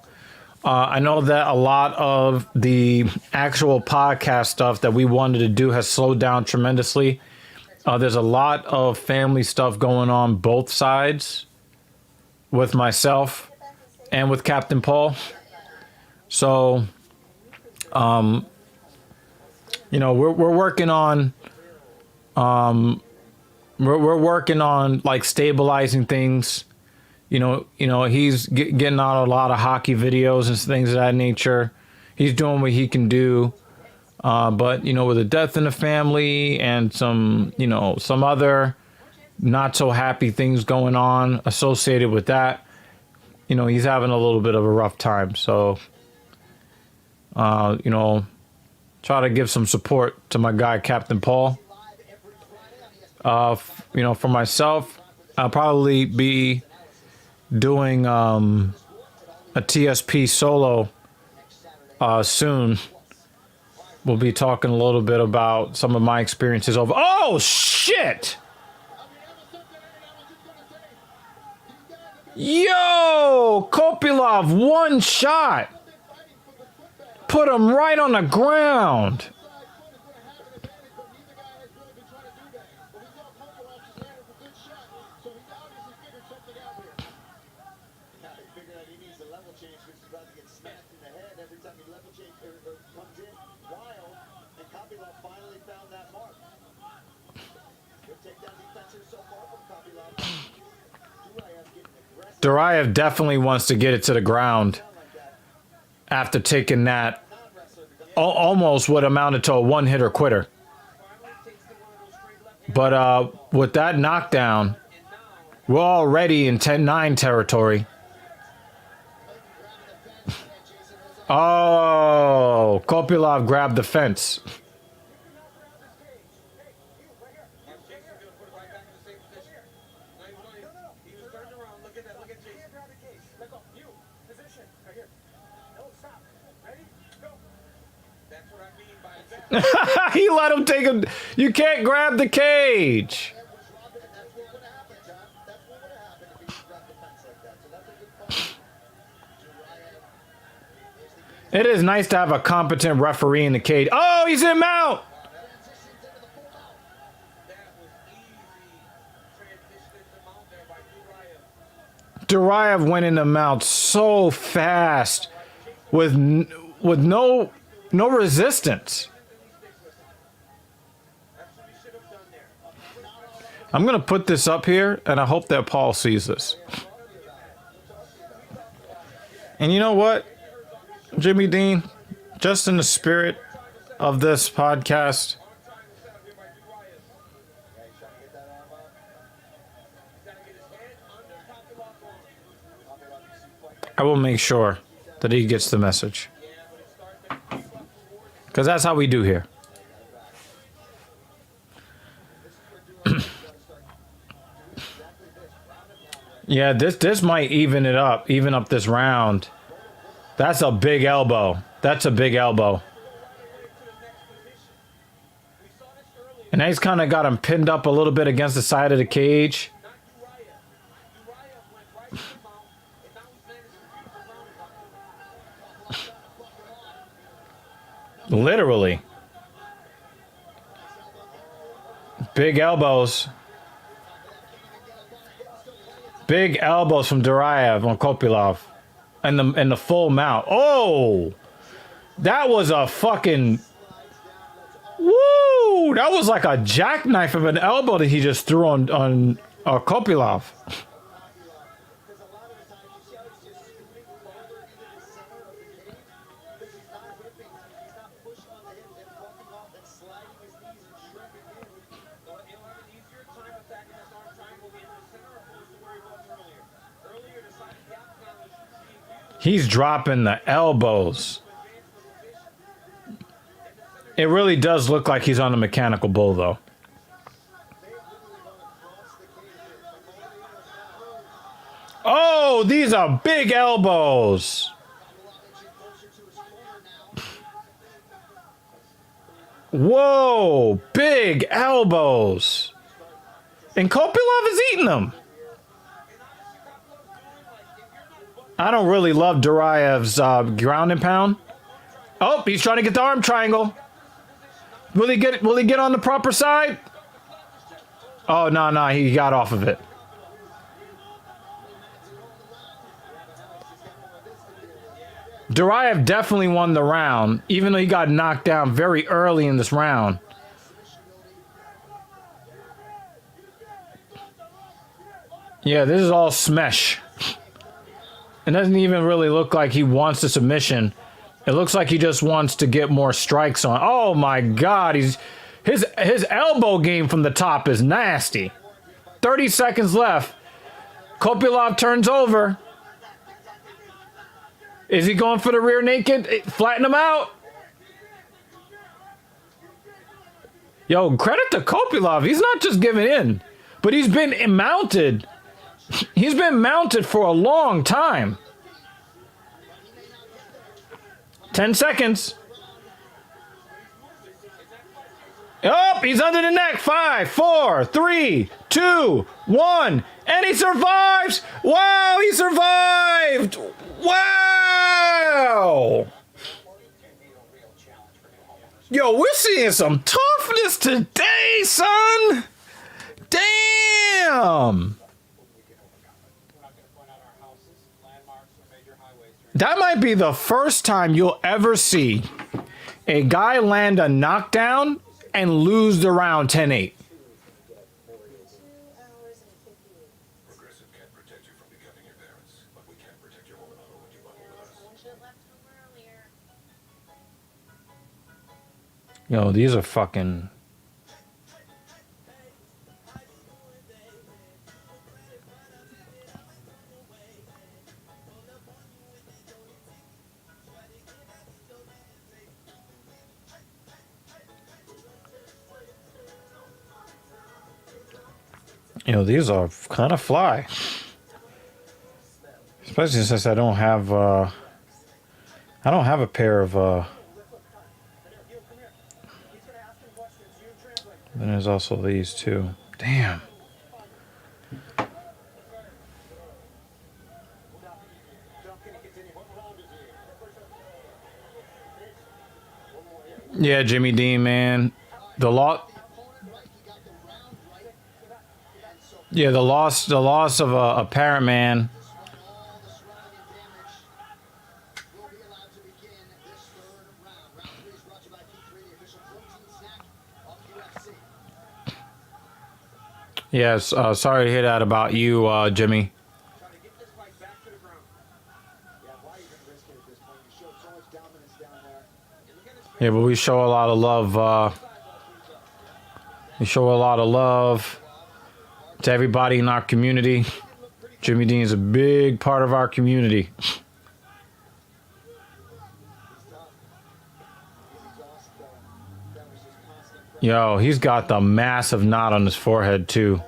I know that a lot of the actual podcast stuff that we wanted to do has slowed down tremendously. There's a lot of family stuff going on both sides with myself and with Captain Paul. So, you know, we're working on, we're working on like stabilizing things. You know, he's getting out a lot of hockey videos and things of that nature. He's doing what he can do. But, you know, with a death in the family and some, you know, some other not so happy things going on associated with that, you know, he's having a little bit of a rough time. So, you know, try to give some support to my guy, Captain Paul. You know, for myself, I'll probably be doing a TSP solo soon. We'll be talking a little bit about some of my experiences over. Oh shit! Yo, Kopylov, one shot, put him right on the ground. Duraev definitely wants to get it to the ground after taking that almost what amounted to a one-hitter quitter. But with that knockdown, we're already in 10-9 territory. Oh, Kopylov grabbed the fence. He let him take him. You can't grab the cage. It is nice to have a competent referee in the cage. Oh, he's in mount. Duraev went in the mount so fast with no resistance. I'm going to put this up here, and I hope that Paul sees this. And you know what, Jimmy Dean? Just in the spirit of this podcast, I will make sure that he gets the message. Because that's how we do here. Yeah, this might even up this round. That's a big elbow. That's a big elbow. And now he's kind of got him pinned up a little bit against the side of the cage. Literally. Big elbows. Big elbows from Duraev on Kopylov. And the full mount. Oh! That was a fucking... Woo! That was like a jackknife of an elbow that he just threw on Kopylov. He's dropping the elbows. It really does look like he's on a mechanical bull, though. Oh, these are big elbows. Whoa, big elbows. And Kopylov is eating them. I don't really love Duraev's ground and pound. Oh, he's trying to get the arm triangle. Will he get on the proper side? Oh, no, he got off of it. Duraev definitely won the round, even though he got knocked down very early in this round. Yeah, this is all smash. It doesn't even really look like he wants the submission. It looks like he just wants to get more strikes on. Oh my God, his elbow game from the top is nasty. 30 seconds left. Kopylov turns over. Is he going for the rear naked? Flatten him out. Yo, credit to Kopylov. He's not just giving in, but he's been mounted. He's been mounted for a long time. 10 seconds. Oh, he's under the neck. 5, 4, 3, 2, 1. And he survives. Wow, he survived. Wow. Yo, we're seeing some toughness today, son. Damn. That might be the first time you'll ever see a guy land a knockdown and lose the round 10-8. Progressive can't protect you from becoming your parents, but we can protect your woman when you bundle with us. Yo, these are fucking... You know, these are kind of fly. Especially since I don't have a pair of then there's also these too. Damn. Yeah, Jimmy Dean, man. The loss of a parent man Yes, sorry to hear that about you, Jimmy. Trying to get this fight back to the ground. Yeah, why even risk it at this point? You showed so much dominance down there. And look at his Yeah, but we show a lot of love. We show a lot of love to everybody in our community. Jimmy Dean is a big part of our community. He's tough. He's exhausted though. That was just constant pressure. Yo, he's got the massive knot on his forehead, too.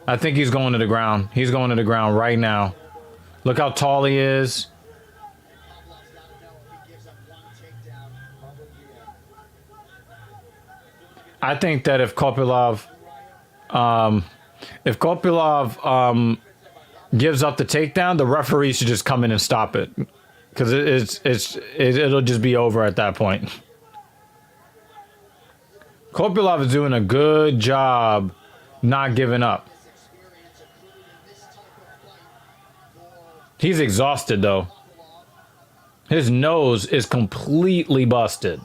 I think he's going to the ground. He's going to the ground right now. Look how tall he is. Pavlov's got to know if he gives up one takedown, probably I think that if Kopylov gives up the takedown, the referee should just come in and stop it, because it'll just be over at that point. Kopylov is doing a good job not giving up. experience accrued in this type of fight for He's exhausted though. His nose is completely busted.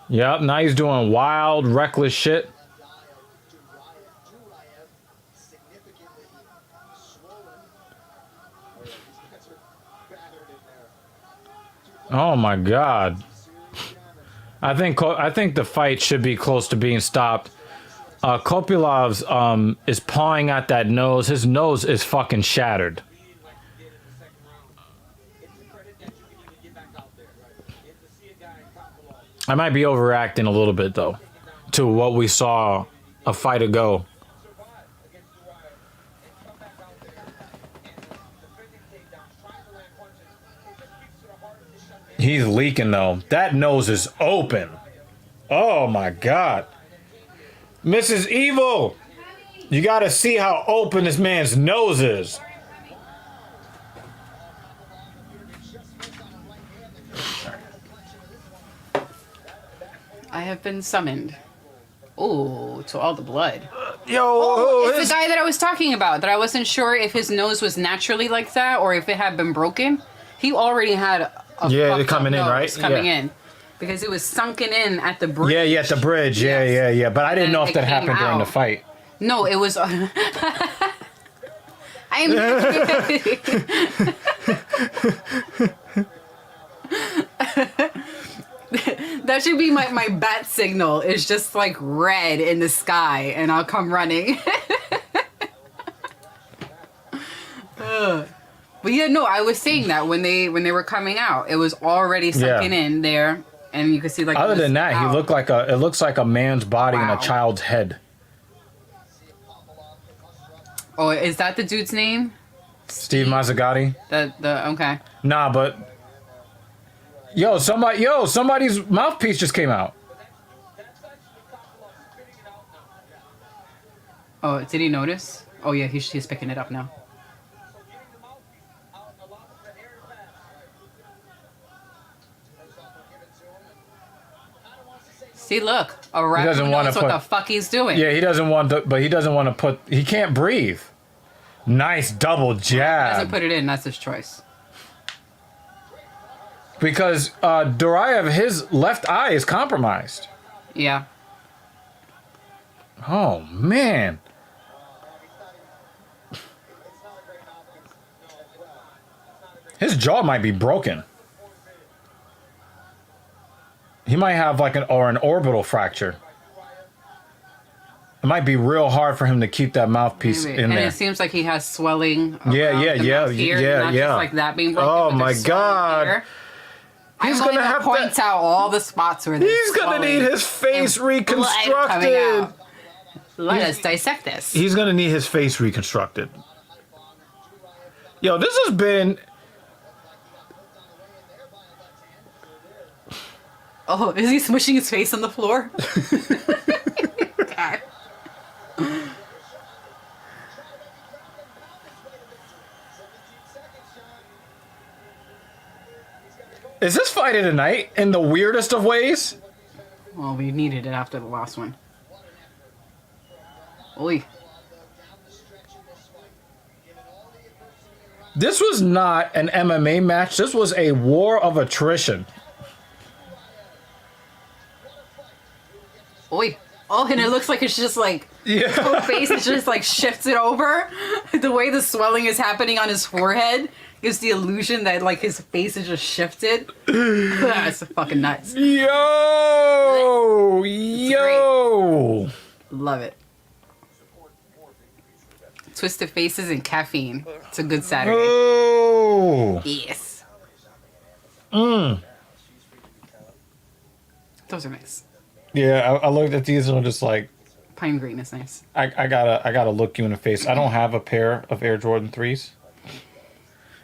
Yep, now he's doing wild, reckless shit. Duraev significantly swollen. Oh, yeah, these guys are battered in there. Oh my god. Serious damage. I think the fight should be close to being stopped. Kopylov's is pawing at that nose. His nose is fucking shattered. It's a credit that you can even get back out there. And to see a guy Kopylov I might be overreacting a little bit though to what we saw a fight ago. survive against Duraev and come back out there and defending takedowns, trying to land punches, it just speaks to the heart of this young man. He's leaking though. That nose is open. Oh my god. Mrs. Evil, you gotta see how open this man's nose is. I have been summoned. Ooh, to all the blood. Yo, Oh, it's his- the guy that I was talking about, that I wasn't sure if his nose was naturally like that or if it had been broken. He already had a Yeah, fucked coming up in, nose right? coming Yeah. in. Because it was sunken in at the bridge. yeah, at the bridge. Yeah, Yes. yeah. But I didn't And know it if that came happened during the out. fight. No, it was. I am. That should be my bat signal. It's just like red in the sky, and I'll come running. But yeah, no, I was saying that when they were coming out, it was already sunken in there, and you could see like. Other this than that, out. he looked like it looks like a man's body in Wow. a child's head. Oh, is that the dude's name? Steve Mazzagatti? The okay. Nah, but somebody's mouthpiece just came out. That's actually Kopylov spitting it out now. Oh, did he notice? Oh yeah, he's picking it up now. So getting the mouthpiece out allows the air to pass. See, look, a ref doesn't who wanna knows what put- the fuck he's doing. Yeah, he doesn't want to, but he doesn't want to put. He can't breathe. Nice double He doesn't jab. put it in. That's his choice. Because Duraev, his left eye is compromised. Yeah. Oh man. His jaw might be broken. He might have like an orbital fracture. It might be real hard for him to keep that mouthpiece Maybe. in And there. it seems like he has swelling. Yeah, around yeah, the yeah, mouth here, yeah, not yeah. Just like that being broken. Oh but my there's swelling God. here. He's I'm gonna going have to point to. out all the spots where there's He's gonna swelling need his face and blood coming reconstructed. out. Let us dissect this. He's gonna need his face reconstructed. Yo, this has been. Oh, is he smushing his face on the floor? God. Is this fight of the night in the weirdest of ways? Well, we needed it after the last one. Oi. This was not an MMA match. This was a war of attrition. Oi. Oh, and it looks like it's just like Yeah. his whole face is just like shifted over. The way the swelling is happening on his forehead gives the illusion that like his face is just shifted. That's fucking nuts. Yo. Love it. Twisted faces and caffeine. It's a good Saturday. Oh. Yes. Those are nice. Yeah, I looked at these and I'm just like, Pine green is nice. I gotta look you in the face. I don't have a pair of Air Jordan 3s.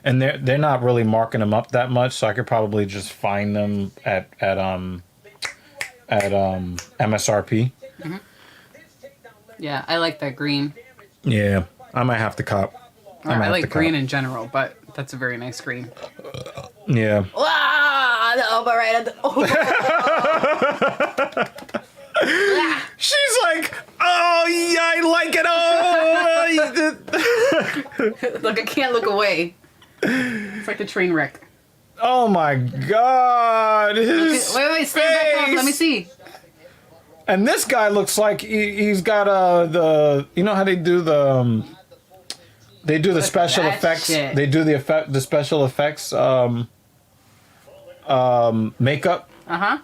And they're not really marking them up that much, so I could probably just find them at MSRP. Yeah, I like that green. Yeah, I might have to cop. I like green in general, but that's a very nice green. Yeah. Ah, the elbow right at the. Oh. She's like, oh yeah, I like it. Oh, Look, I can't look away. It's like a train wreck. oh my God. His Wait, stand back up. face. Let me see. And this guy looks like he's got the, you know how they do the they do the Look at special that effects. shit. They do the special effects makeup. Uh-huh.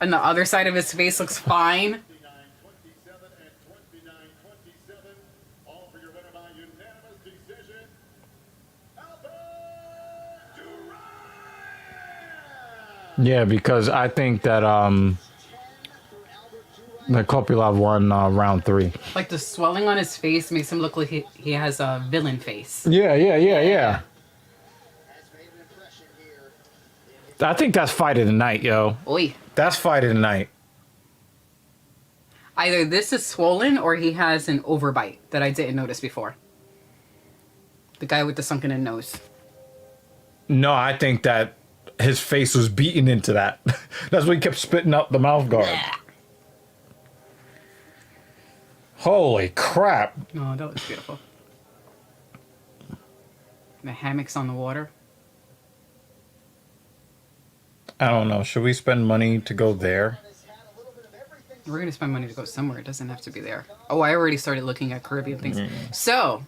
And the other side of his face looks fine. 29-27 and 29-27. All for your winner by unanimous decision. Alpha Duran! Yeah, because I think that the Kopylov won round 3. Like the swelling on his face makes him look like he has a villain face. Yeah. Has made an impression here. I think that's fight of the night, yo. Oi. That's fight of the night. Either this is swollen or he has an overbite that I didn't notice before. The guy with the sunken in nose. No, I think that his face was beaten into that. That's why he kept spitting out the mouth guard. Holy crap. Oh, that looks beautiful. The hammocks on the water. I don't know. Should we spend money to go there? We're going to spend money to go somewhere. It doesn't have to be there. Oh, I already started looking at Caribbean things. So.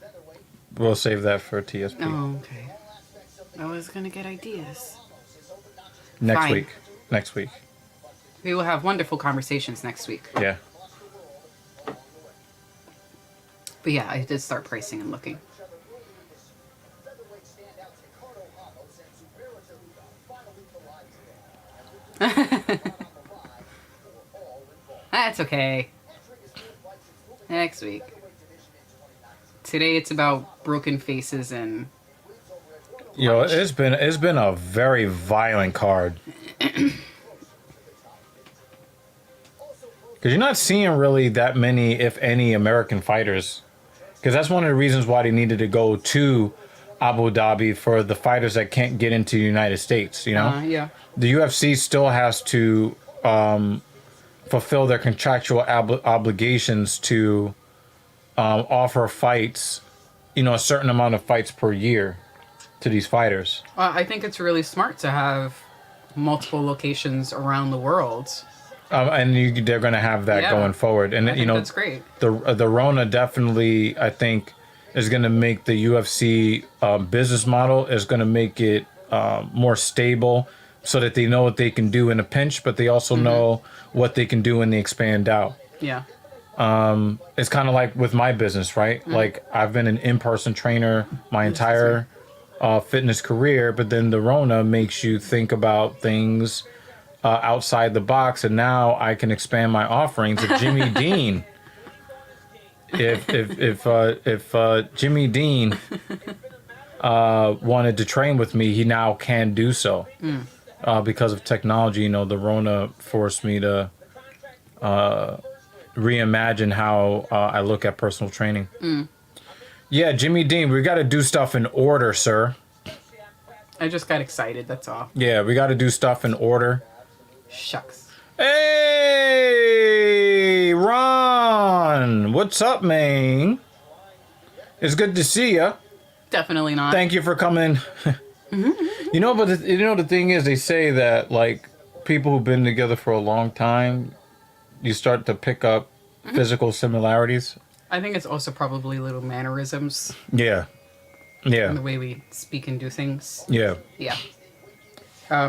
We'll save that for TSP. Oh, okay. I was going to get ideas. Next fine. week. Next week. We will have wonderful conversations next week. Yeah. But yeah, I did start pricing and looking. Featherweight standouts Ricardo Ramos and Zubaira Taruga finally collide today. That's okay. Next week. Today it's about broken faces and Yo, it's been a very violent card. Because you're not seeing really that many, if any, American fighters. Because that's one of the reasons why they needed to go to Abu Dhabi for the fighters that can't get into the United States, you know? yeah. The UFC still has to fulfill their contractual obligations to offer fights, you know, a certain amount of fights per year to these fighters. I think it's really smart to have multiple locations around the world. And they're going to have that Yeah. going forward. And, I think you know, that's great. the Rona definitely, I think, is going to make the UFC business model, is going to make it more stable so that they know what they can do in a pinch, but they also know what they can do when they expand out. Yeah. It's kind of like with my business, right? Like, I've been an in-person trainer my entire fitness career, but then the Rona makes you think about things outside the box, and now I can expand my offerings. If Jimmy Dean, if Jimmy Dean wanted to train with me, he now can do so because of technology. You know, the Rona forced me to reimagine how I look at personal training. Yeah, Jimmy Dean, we got to do stuff in order, sir. I just got excited, that's all. Yeah, we got to do stuff in order. Shucks. Hey, Ron, what's up, man? It's good to see you. Definitely not. Thank you for coming. You know, but the thing is, they say that like people who've been together for a long time, you start to pick up physical similarities. I think it's also probably little mannerisms Yeah. in Yeah. the way we speak and do things. Yeah. Yeah.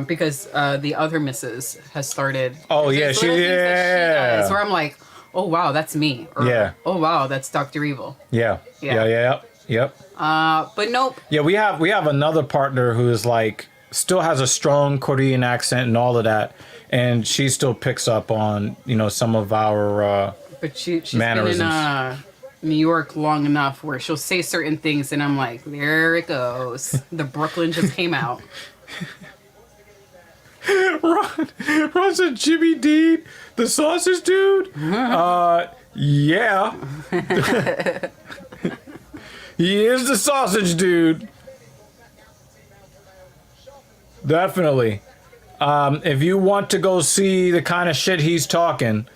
Because the other missus has started. Oh, there's yeah, these she- little things that yeah. does where I'm like, oh wow, that's me. Or, Yeah. oh wow, that's Dr. Evil. Yeah. Yeah. Yep. But nope. Yeah, we have another partner who is like still has a strong Korean accent and all of that, and she still picks up on some of our But she's mannerisms. been in New York long enough where she'll say certain things, and I'm like, there it goes. The Brooklyn just came out. Ron said Jimmy Dean, the sausage dude. Yeah, he is the sausage dude. Definitely. If you want to go see the kind of shit he's talking,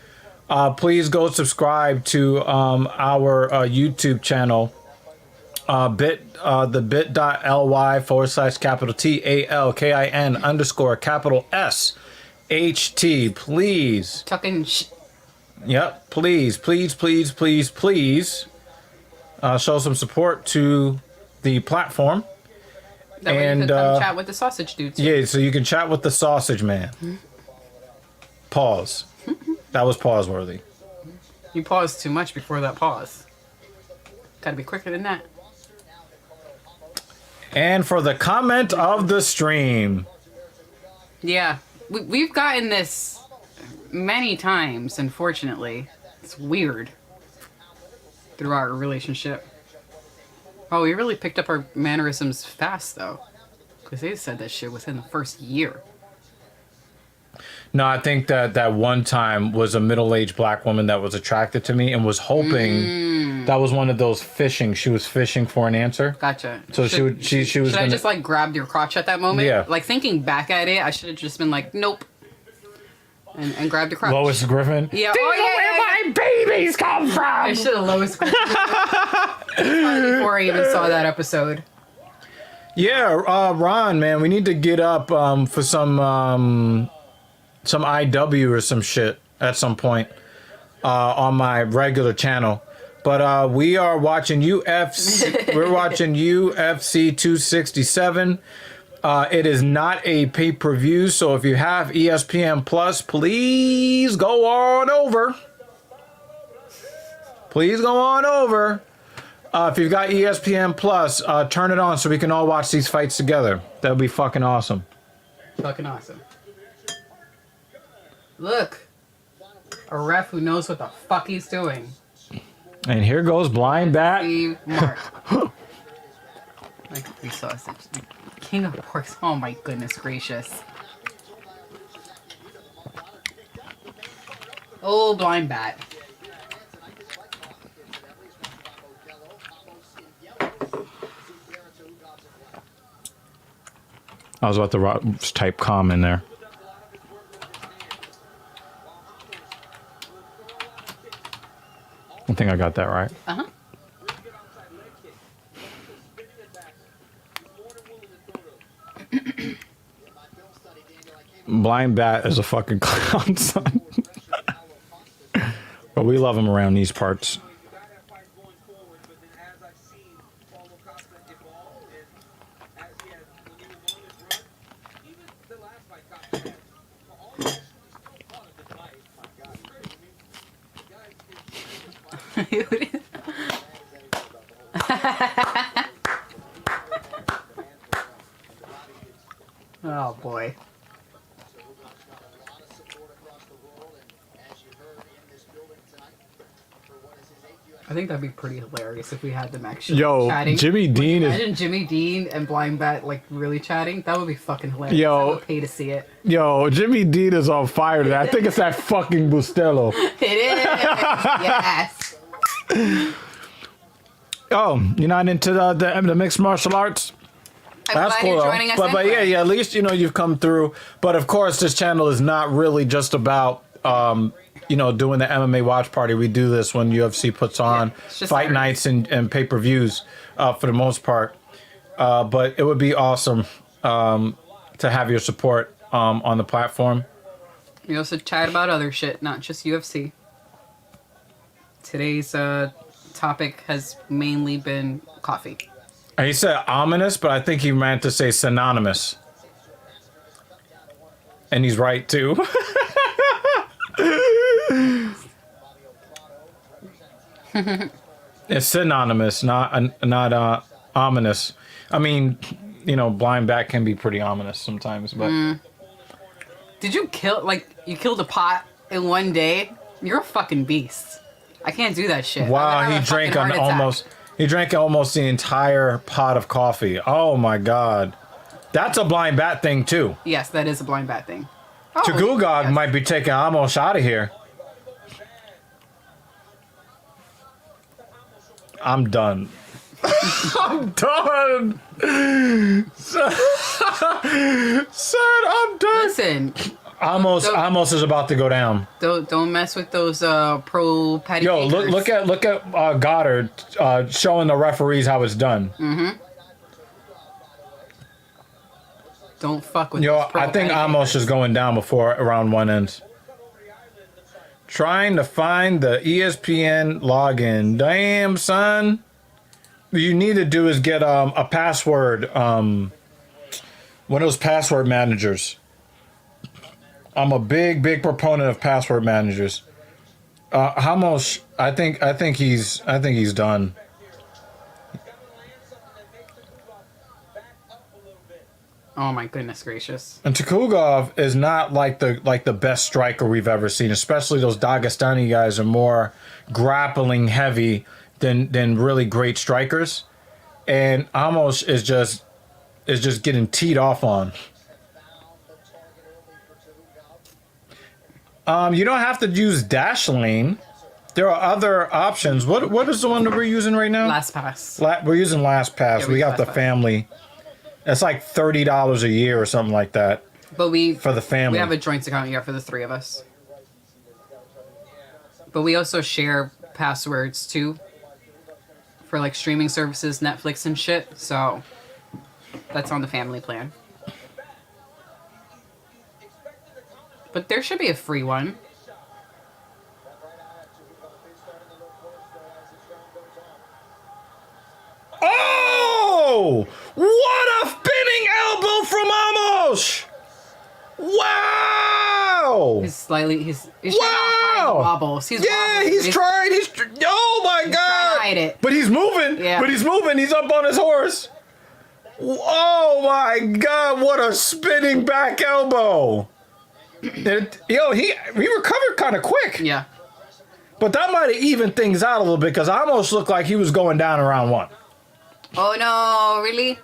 please go subscribe to our YouTube channel, the bit.ly/capital TALKIN_SHT. Please. Talking Yep. Please show some support to the platform. that way you And, could come chat with the sausage dude too. Yeah, so you can chat with the sausage man. Pause. That was pause worthy. You paused too much before that pause. Gotta be quicker than that. And for the comment of the stream. Yeah, we've gotten this many times, unfortunately. It's weird through our relationship. Oh, we really picked up our mannerisms fast, though. Because they said that shit within the first year. No, I think that one time was a middle-aged black woman that was attracted to me and was hoping that was one of those fishing. She was fishing for an answer. Gotcha. So she was Should I gonna, just, like, grabbed your crotch at that moment? Yeah. Like, thinking back at it, I should have just been like, nope. And grabbed your crotch. Lois Griffin. Yeah. These Oh, are yeah, where yeah, my babies come I from. should have Lois Griffin. Before I even saw that episode. Yeah, Ron, man, we need to get up for some IW or some shit at some point on my regular channel. But we are watching UFC. We're watching UFC 267. It is not a pay-per-view, so if you have ESPN Plus, please go on over. Please go on over. If you've got ESPN Plus, turn it on so we can all watch these fights together. That would be fucking awesome. Fucking awesome. Look. A ref who knows what the fuck he's doing. And here goes Blind Bat. Steve Mark. Like we saw King of Porks. Oh my goodness gracious. Oh, Blind Bat. I was about to type "com" in there. I think I got that right. Uh-huh. Blind Bat is a fucking clown, son. But we love him around these parts. Oh boy. I think that'd be pretty hilarious if we had them actually chatting. Jimmy Dean is. Imagine Jimmy Dean and Blind Bat like really chatting. That would be fucking hilarious. Yo. I would pay to see it. Yo, Jimmy Dean is on fire today. I think it's that fucking Bustelo. It is. Yes. Oh, you're not into the mixed martial arts? I'm That's glad cool. you're Though. joining us. But anyway. yeah, at least you've come through. But of course, this channel is not really just about doing the MMA watch party. We do this when UFC puts on it's just fight our- nights and pay-per-views for the most part. But it would be awesome to have your support on the platform. We also chat about other shit, not just UFC. Today's topic has mainly been coffee. He said ominous, but I think he meant to say synonymous. And he's right too. It's synonymous, not ominous. I mean, you know, blind bat can be pretty ominous sometimes, but Did you you killed a pot in one day? You're a fucking beast. I can't do that shit. wow, I'm gonna he have a drank fucking heart attack. he drank almost the entire pot of coffee. Oh my god. That's a blind bat thing too. Yes, that is a blind bat thing. Oh, Tagugog yes. might be taking Amos out of here. I'm done. I'm done. Son, I'm done. Listen, Amos is about to go down. don't mess with those pro patty. Yo, makers. look at Goddard showing the referees how it's done. Don't fuck with. Yo, those pro I think patty Amos makers. is going down before round one ends. Trying to find the ESPN login. Damn, son. What you need to do is get a password. One of those password managers. I'm a big proponent of password managers. Amos, I think he's done. Oh my goodness gracious! And Takugov is not like the best striker we've ever seen. Especially those Dagestani guys are more grappling heavy than really great strikers. And Amos is just getting teed off on. You don't have to use dash lane. There are other options. What is the one that we're using right now? Last pass. We're using Last Pass. Yeah, we we got use the Last Pass. family. It's like $30 a year or something like that But for the family. we have a joint account here for the three of us. But we also share passwords too. For like streaming services, Netflix and shit. So that's on the family plan. But there should be a free one. Oh! What a spinning elbow from Amos! Wow! He's trying to hide the Wow! wobbles. He's Yeah, wobbling. he's trying. Oh my trying god! to hide it. But he's moving. Yeah. But he's moving. He's up on his horse. Oh my god! What a spinning back elbow! He recovered kind of quick. Yeah. But that might have evened things out a little bit because I almost looked like he was going down in round one. Oh no, really?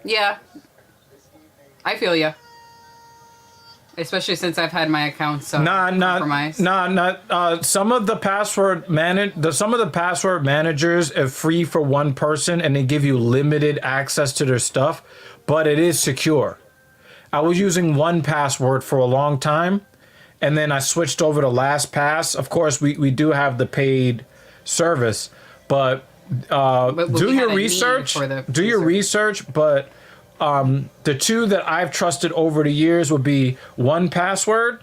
Yeah. I feel ya. Especially since I've had my accounts compromised. Some of the password managers are free for one person and they give you limited access to their stuff, but it is secure. I was using one password for a long time, and then I switched over to LastPass. Of course, we do have the paid service, but do your research. Do your research, but the two that I've trusted over the years would be 1Password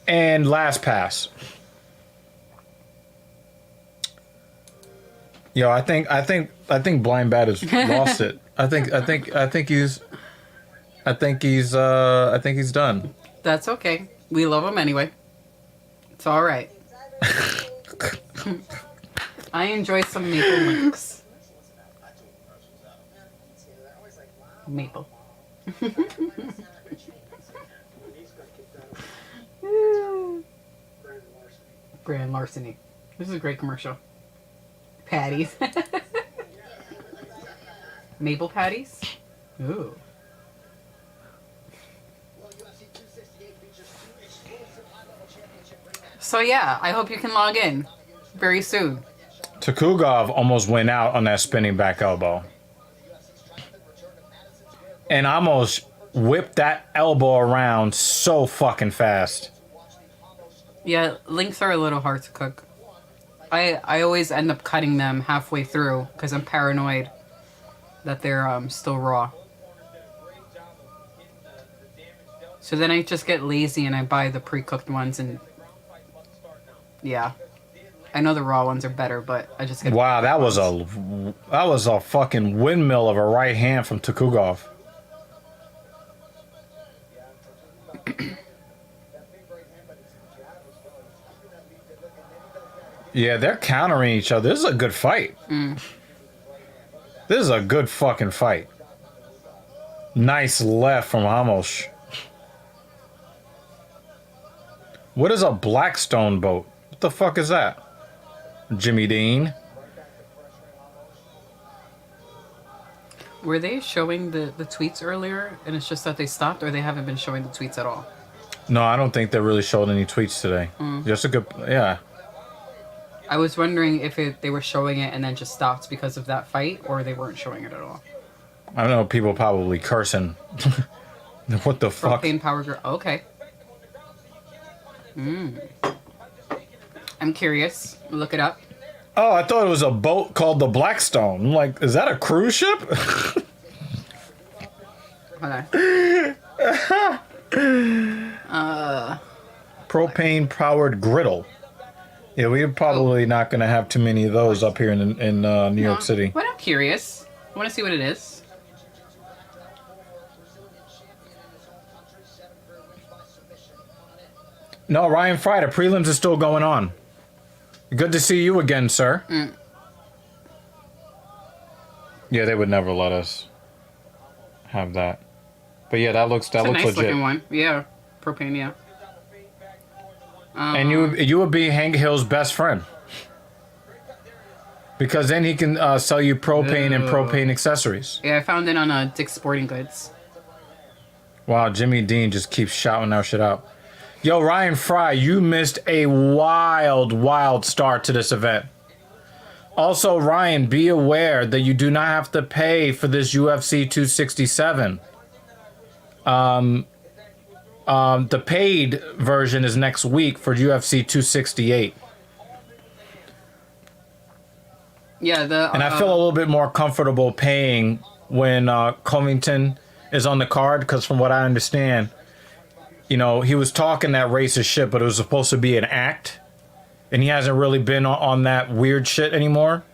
and LastPass. Yo, I think Blind Bat has lost it. I think he's done. That's okay. We love him anyway. It's all right. I enjoy some maple links. Maple. Grand larceny. This is a great commercial. Patties. Maple patties? Ooh. So yeah, I hope you can log in very soon. Takugov almost went out on that spinning back elbow. And almost whipped that elbow around so fucking fast. Yeah, links are a little hard to cook. I always end up cutting them halfway through because I'm paranoid that they're still raw. So then I just get lazy and I buy the pre-cooked ones and yeah. I know the raw ones are better, but I just get Wow, that was ones. a fucking windmill of a right hand from Tukugov. Yeah, they're countering each other. This is a good fight. This is a good fucking fight. Nice left from Ramos. What is a Blackstone boat? What the fuck is that? Jimmy Dean. Were they showing the tweets earlier and it's just that they stopped, or they haven't been showing the tweets at all? No, I don't think they really showed any tweets today. Just a good, yeah. I was wondering if they were showing it and then just stopped because of that fight, or they weren't showing it at all. I don't know, people probably cursing. What the fuck? Propane power girl. Okay. I'm curious. Look it up. Oh, I thought it was a boat called the Blackstone. I'm like, is that a cruise ship? Hold on. Propane powered griddle. Yeah, we're probably not going to have too many of those up here in New York City. But I'm curious. I want to see what it is. No, Ryan Fry, the prelims are still going on. Good to see you again, sir. Yeah, they would never let us have that. But yeah, that looks It's a nice legit. looking one. Yeah. Propane, yeah. And you would be Hank Hill's best friend. Because then he can sell you propane and propane accessories. Yeah, I found it on Dick's Sporting Goods. Wow, Jimmy Dean just keeps shouting our shit out. Yo, Ryan Fry, you missed a wild start to this event. Also, Ryan, be aware that you do not have to pay for this UFC 267. The paid version is next week for UFC 268. Yeah, And I feel a little bit more comfortable paying when Covington is on the card, because from what I understand, you know, he was talking that racist shit, but it was supposed to be an act, and he hasn't really been on that weird shit anymore.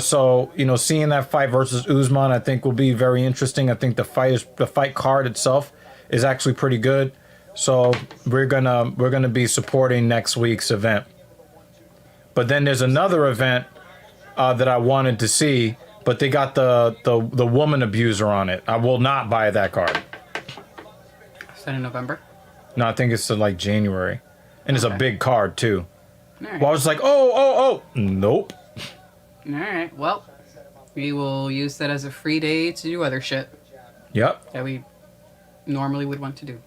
So, you know, seeing that fight versus Usman, I think will be very interesting. I think the fight card itself is actually pretty good. So we're gonna be supporting next week's event. But then there's another event that I wanted to see, but they got the woman abuser on it. I will not buy that card. Is that in November? No, I think it's like January, and it's a big card too. All right. Well, I was like, oh, nope. All right. Well, we will use that as a free day to do other shit Yep. that we normally would want to do.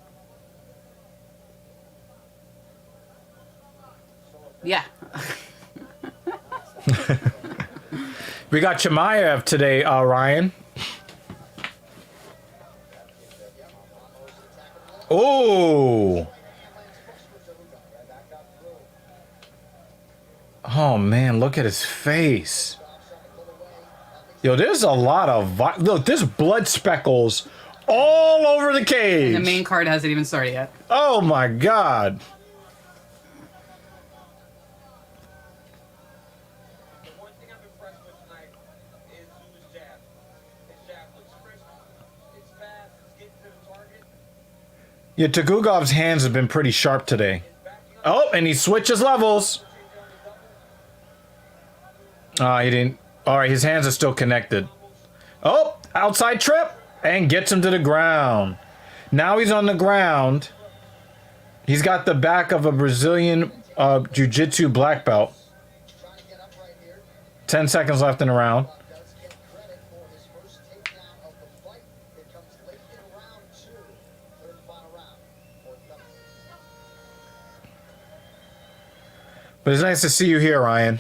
Yeah. We got Chimaev today, Ryan. Oh. Oh man, look at his face. Yo, there's a lot of look. There's blood speckles all over the cage. The main card hasn't even started yet. Oh my god. One thing I'm impressed with tonight is Zula's jab. His jab looks crisp, it's fast, it's getting to the target. Yeah, Tugugov's hands have been pretty sharp today. Oh, and he switches levels. He didn't. All right, his hands are still connected. Oh, outside trip, and gets him to the ground. Now he's on the ground. He's got the back of a Brazilian jiu-jitsu black belt. 10 seconds left in the round. But it's nice to see you here, Ryan.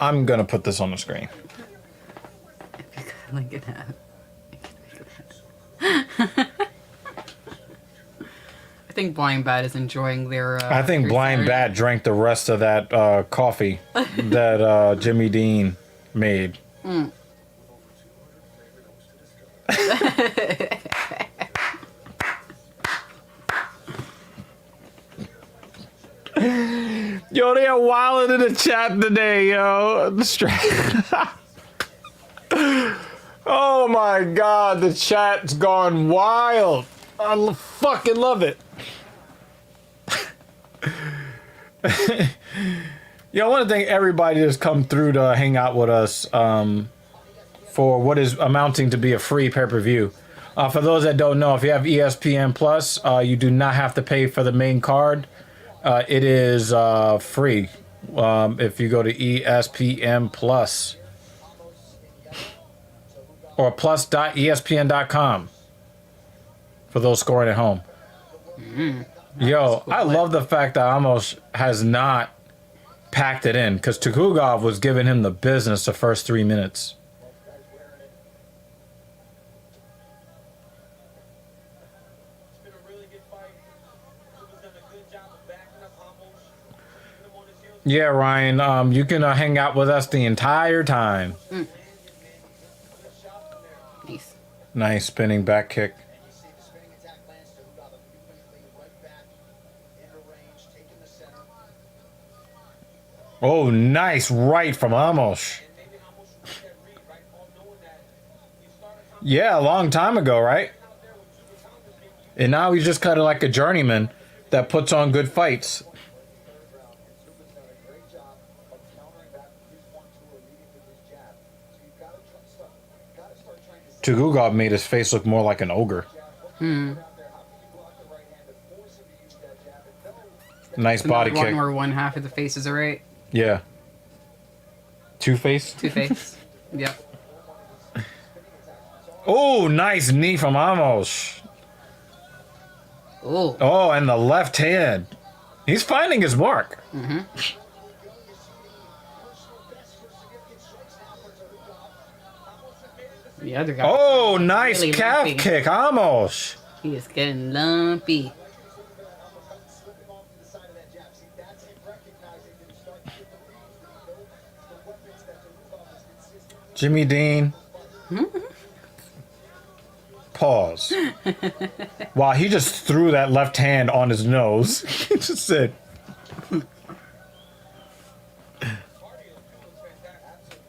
I'm gonna put this on the screen. Look at that. think Blind Bat is enjoying their. I think their Blind Saturday. Bat drank the rest of that coffee that Jimmy Dean made. Yo, they are wilding in the chat today, yo. Oh my god, the chat's gone wild. I fucking love it. Yo, I want to thank everybody that's come through to hang out with us for what is amounting to be a free pay-per-view. For those that don't know, if you have ESPN Plus, you do not have to pay for the main card. It is free if you go to ESPN Plus or plus.espn.com for those scoring at home. Yo, I love the fact that Amos has not packed it in because Tukugov was giving him the business the first 3 minutes. It's been a really good fight. Kuba's done a good job of backing up Amos. Keeping him on his heels. Yeah, Ryan, you can hang out with us the entire time. Nice. Nice spinning back kick. And you see the spinning attack lands to Hugov immediately right back into range, taking the center. Oh, nice right from Amos. And maybe Amos should make that read, right? Paul, knowing that you started Yeah, a long time ago, right? out there with Cuba Thomas, maybe you And now he's just kind of like a journeyman that puts on good fights. Third round, and Zuba's done a great job of countering back with his 1-2 or leading with his jab. So you've got to start trying to see Tugugov made his face look more like an ogre. jab. What can you put out there? How can you block the right hand to force him to use that jab and know Nice body Another one kick. where one half of the faces are right. Yeah. Two-Face. Two face. Yep. Oh, nice knee from Amos. Oh. Oh, and the left hand. He's finding his mark. personal best for significant strikes now for Hugov. Amos admitted the The other guy. Oh, nice Really calf lumpy. kick, Amos. He is getting lumpy. slipping off to the side of that jab. See, that's him recognizing that he's starting to get the reads, that he knows the weapons that Hugov is consistently Jimmy Dean. Pause. Wow, he just threw that left hand on his nose. He just said, cardio of Cuba's fantastic.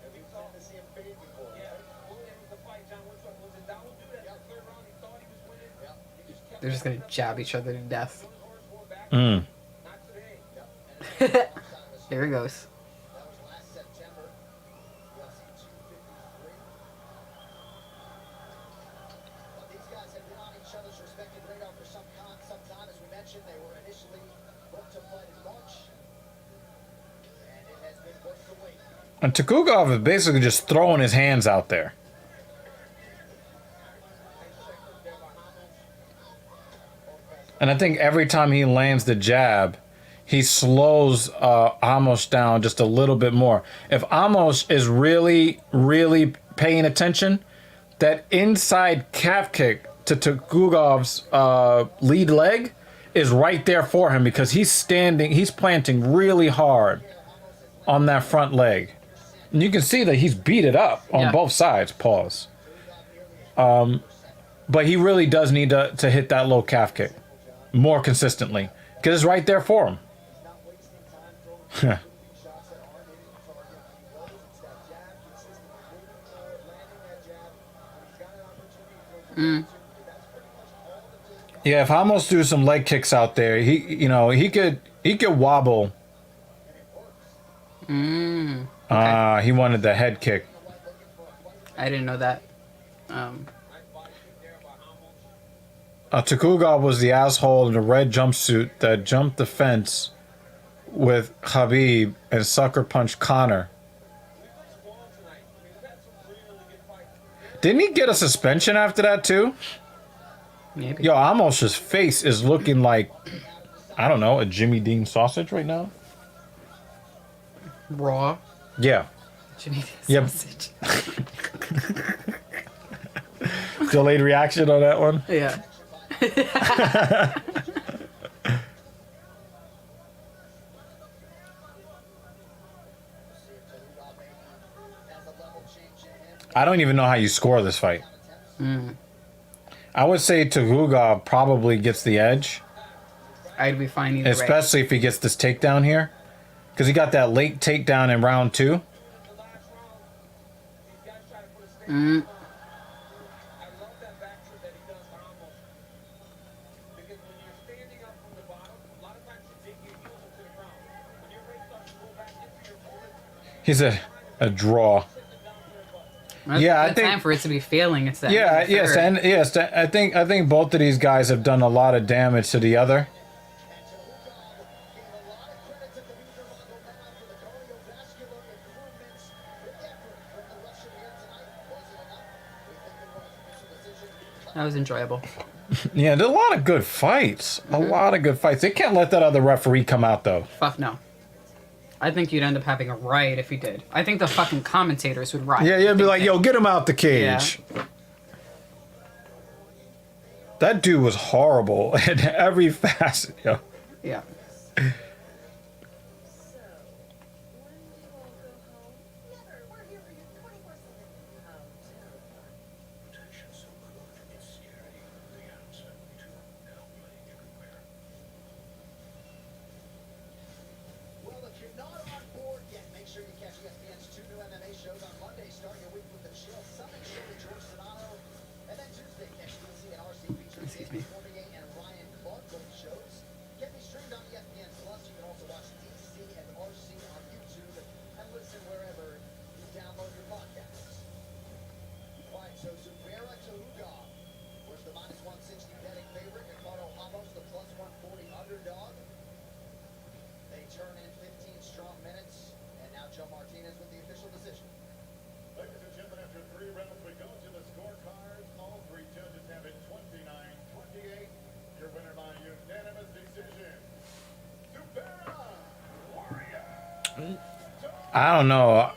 And we saw to see him fade before. Yeah, we'll end the fight, John. Which one was it? That one, dude, at the third round, he thought he was winning. He just kept They're just gonna jab each other to death. horse more back. mm. Not today. Here it goes. That was last September. UFC 253. But these guys have been on each other's respective radar for some time. As we mentioned, they were initially booked to fight in March. And it has been worth the wait. And Tukugov is basically just throwing his hands out there. And I think every time he lands the jab, he slows Amos down just a little bit more. If Amos is really, really paying attention, that inside calf kick to Tugugov's lead leg is right there for him because he's planting really hard on that front leg. And you can see that he's beat it up on Yeah. both sides. Pause. But he really does need to hit that low calf kick more consistently because it's right there for him. He's not wasting time throwing shots that aren't hitting the target. He knows it's that jab, consistently moving forward, landing that jab. When he's got an opportunity, he throws it. That's pretty much all that Hugov Yeah, if Amos do some leg kicks out there, he could wobble. He wanted the head kick. I didn't know that. Tukugov was the asshole in the red jumpsuit that jumped the fence with Khabib and sucker punched Connor. Didn't he get a suspension after that too? Maybe. Yo, Amos's face is looking like, I don't know, a Jimmy Dean sausage right now. Raw. Yeah. Jimmy Yep. sausage. Delayed reaction on that one. Yeah. I don't even know how you score this fight. I would say Tugugov probably gets the edge, I'd be fine either way. especially if he gets this takedown here. Because he got that late takedown in round 2. The last round, these guys try to put a stick. I love that back trip that he does on almost. Because when you're standing up from the bottom, a lot of times you dig your heels into the ground. When your weight starts to go back into your opponent, He's a draw. That's Yeah, a I good think- time for it to be failing. It's that. Yeah, yes, and yes, I think both of these guys have done a lot of damage to the other. That was enjoyable. Yeah, there's a lot of good fights. A lot of good fights. They can't let that other referee come out though. Fuck no. I think you'd end up having a riot if you did. I think the fucking commentators would riot. Yeah, you'd be like, yo, get him out the Yeah. cage. That dude was horrible in every facet, yo. Yeah. Well, if you're not on board yet, make sure you catch ESPN's 2 new MMA shows on Monday. Start your week with the Chill Summit Show with George Sedano. And then Tuesday, catch DC and RC featuring David Cormier and Ryan Clark. Both shows can be streamed on ESPN Plus. You can also watch DC and RC on YouTube and listen wherever you download your podcasts. All right, so Zubaira Tukhugov was the minus 160 betting favorite. Ricardo Ramos, the plus 140 underdog. They turn in 15 strong minutes, and now Joe Martinez with the official decision. Ladies and gentlemen, after 3 rounds, we go to the scorecards. All 3 judges have it 29-28. Your winner by unanimous decision. Zubaira Warrior. I don't know.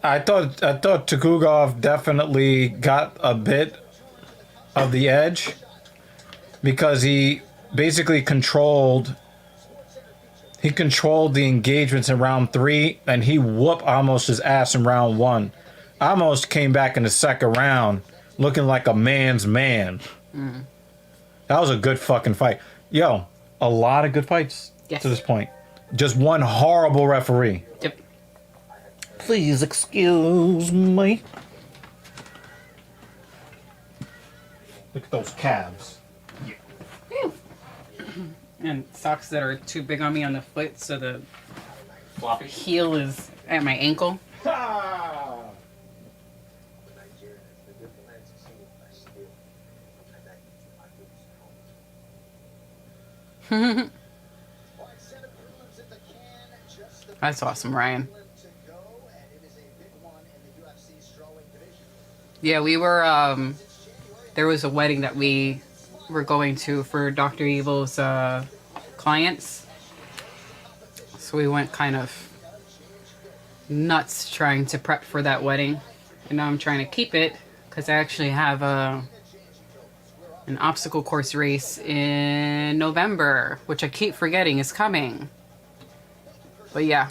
I thought Tugugov definitely got a bit of the edge because he basically controlled the engagements in round 3 and he whooped almost his ass in round 1. Almost came back in the second round looking like a man's man. That was a good fucking fight. Yo, a lot of good fights Yes. to this point. Just one horrible referee. Yep. Please excuse me. Look at those calves. And socks that are too big on me on the foot, so the heel is at my ankle. That's awesome, Ryan. Yeah, we were, there was a wedding that we were going to for Dr. Evil's clients. So we went kind of nuts trying to prep for that wedding. And now I'm trying to keep it because I actually have an obstacle course race in November, which I keep forgetting is coming. But yeah,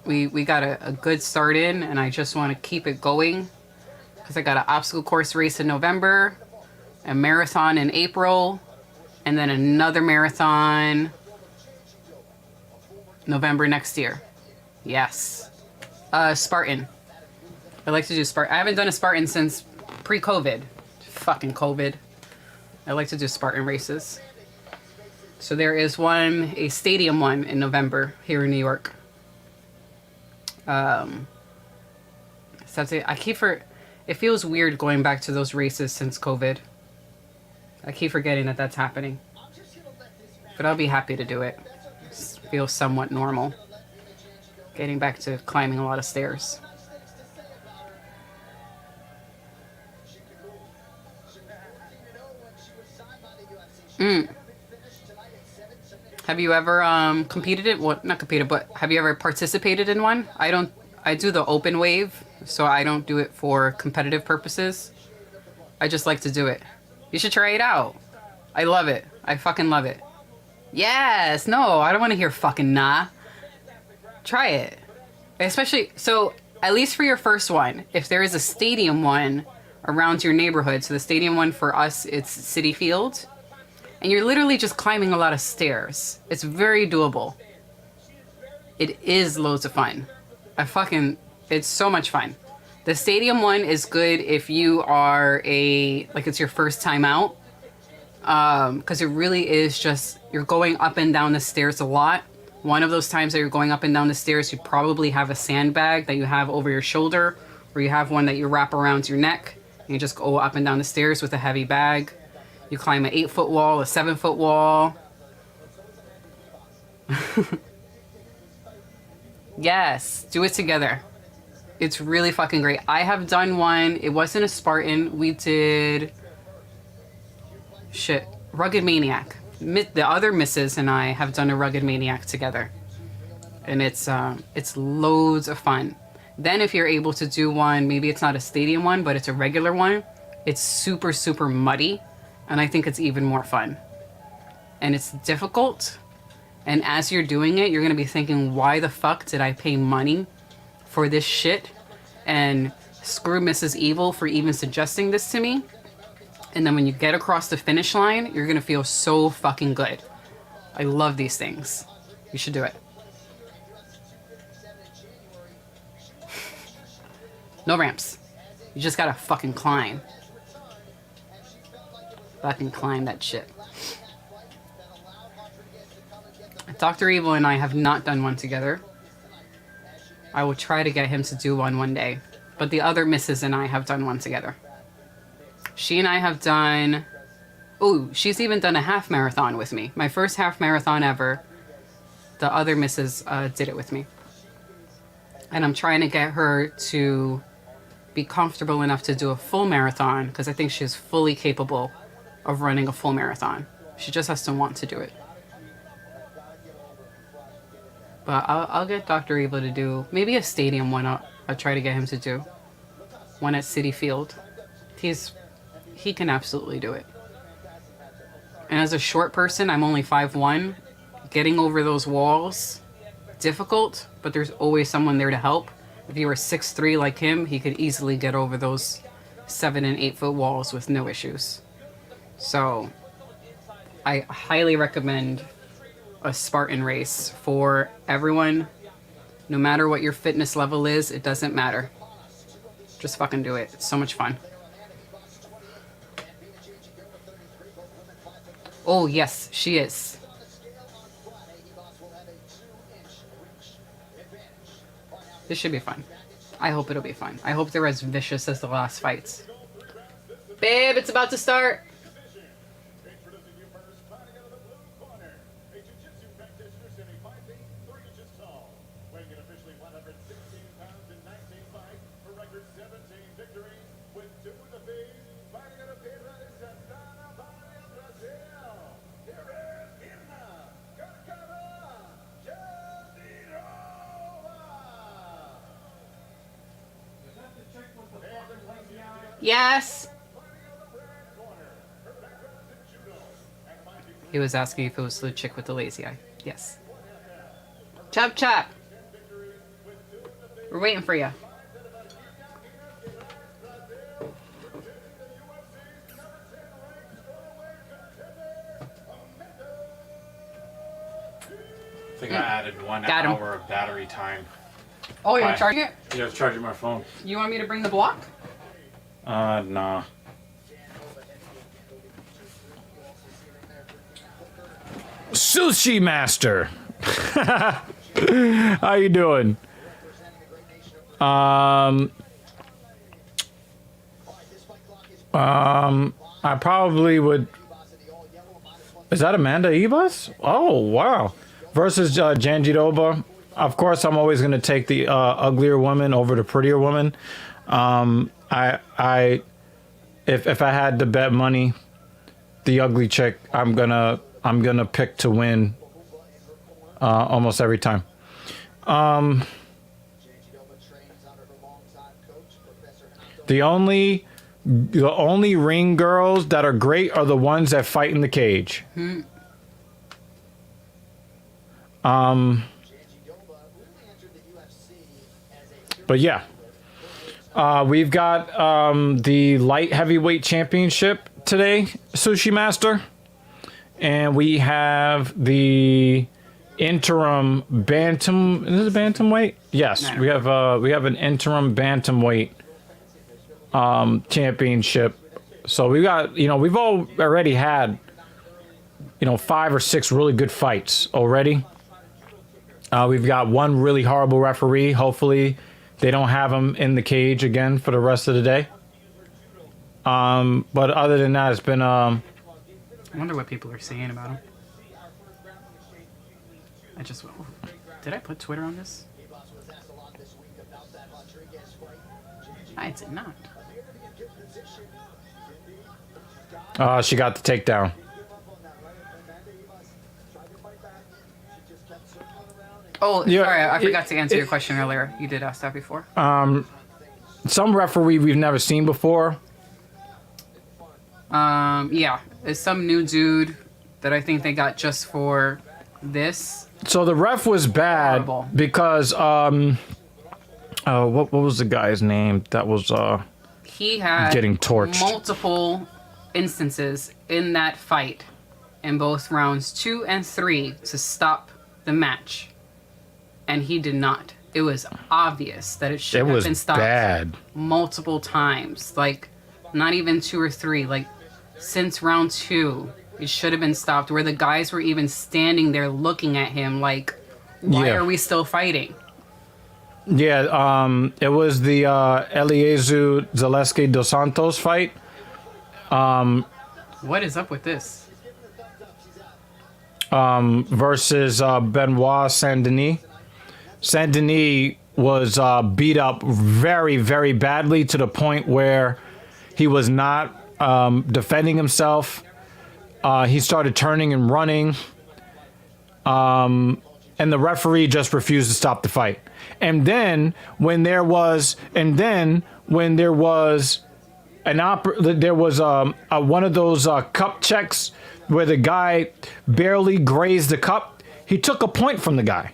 we got a good start in, and I just want to keep it going because I got an obstacle course race in November, a marathon in April, and then another marathon November next year. Yes. Spartan. I like to do Spartan. I haven't done a Spartan since pre-COVID. Fucking COVID. I like to do Spartan races. So there is one, a stadium one in November here in New York. So it feels weird going back to those races since COVID. I keep forgetting that that's happening. But I'll be happy to do it. Feels somewhat normal. Getting back to climbing a lot of stairs. Have you ever competed in, well, not competed, but have you ever participated in one? I do the open wave, so I don't do it for competitive purposes. I just like to do it. You should try it out. I love it. I fucking love it. Yes. No, I don't want to hear fucking nah. Try it. Especially, so at least for your first one, if there is a stadium one around your neighborhood, so the stadium one for us, it's City Field, and you're literally just climbing a lot of stairs. It's very doable. It is loads of fun. It's so much fun. The stadium one is good if you are it's your first time out. Because it really is just, you're going up and down the stairs a lot. One of those times that you're going up and down the stairs, you probably have a sandbag that you have over your shoulder, or you have one that you wrap around your neck, and you just go up and down the stairs with a heavy bag. You climb an 8-foot wall, a 7-foot wall. Yes, do it together. It's really fucking great. I have done one. It wasn't a Spartan. We did... Rugged Maniac. The other misses and I have done a Rugged Maniac together. And it's loads of fun. Then if you're able to do one, maybe it's not a stadium one, but it's a regular one, it's super, super muddy. And I think it's even more fun. And it's difficult. And as you're doing it, you're going to be thinking, why the fuck did I pay money for this shit? And screw Mrs. Evil for even suggesting this to me. And then when you get across the finish line, you're going to feel so fucking good. I love these things. You should do it. No ramps. You just got to fucking climb. Fucking climb that shit. Dr. Evil and I have not done one together. I will try to get him to do one day. But the other misses and I have done one together. She and I have done... Oh, she's even done a half marathon with me. My first half marathon ever. The other misses did it with me. And I'm trying to get her to be comfortable enough to do a full marathon, because I think she's fully capable of running a full marathon. She just has to want to do it. But I'll get Dr. Evil to do maybe a stadium one. I'll try to get him to do one at City Field. He can absolutely do it. And as a short person, I'm only 5'1". Getting over those walls, difficult, but there's always someone there to help. If you were 6'3" like him, he could easily get over those 7 and 8 foot walls with no issues. So I highly recommend a Spartan race for everyone. No matter what your fitness level is, it doesn't matter. Just fucking do it. It's so much fun. Oh, yes, she is. This should be fun. I hope it'll be fun. I hope they're as vicious as the last fights. Babe, it's about to start. Introducing you first, fighting out of the blue corner, a jiu-jitsu practitioner standing 5 feet 3 inches tall, weighing in officially 116 pounds in 19 fights for record 17 victories, with 2 of the feet, fighting out of Teixeira, Santana, Brazil. Here is Irna Carcara Jandirova. Yes. He was asking if it was the chick with the lazy eye. Yes. Chop chop. We're waiting for you. I think I added 1 Got him. hour of battery time. Oh, you're Why? charging it? Yeah, I was charging my phone. You want me to bring the block? Nah. Sushi Master. How you doing? I probably would. Is that Amanda Ibas? Oh wow. Versus Jandiroba. Of course, I'm always going to take the uglier woman over the prettier woman. If I had to bet money, the ugly chick, I'm gonna pick to win almost every time. The only ring girls that are great are the ones that fight in the cage. But yeah, we've got the light heavyweight championship today, Sushi Master, and we have the interim bantam. Is it a bantamweight? Yes, we have an interim bantamweight championship. So we got, we've already had 5 or 6 really good fights already. We've got one really horrible referee. Hopefully they don't have him in the cage again for the rest of the day. But other than that, it's been I wonder what people are saying about him. Did I put Twitter on this? I did not. She got the takedown. Oh, Yeah, sorry, I forgot to answer your question earlier. You did ask that before. Some referee we've never seen before. Yeah, it's some new dude that I think they got just for this. So the ref was bad Horrible. because what was the guy's name that was He had getting torched? multiple instances in that fight in both rounds 2 and 3 to stop the match, and he did not. It was obvious that it should It have was been stopped bad. multiple times, like not even 2 or 3, like since round 2 it should have been stopped, where the guys were even standing there looking at him like, why Yeah. are we still fighting? Yeah, it was the Eliezer Zaleski dos Santos fight. What is up with this? Versus Benoit Saint-Denis. Saint-Denis was beat up very, very badly to the point where he was not defending himself. He started turning and running. And the referee just refused to stop the fight. And then when there was one of those cup checks where the guy barely grazed the cup, he took a point from the guy.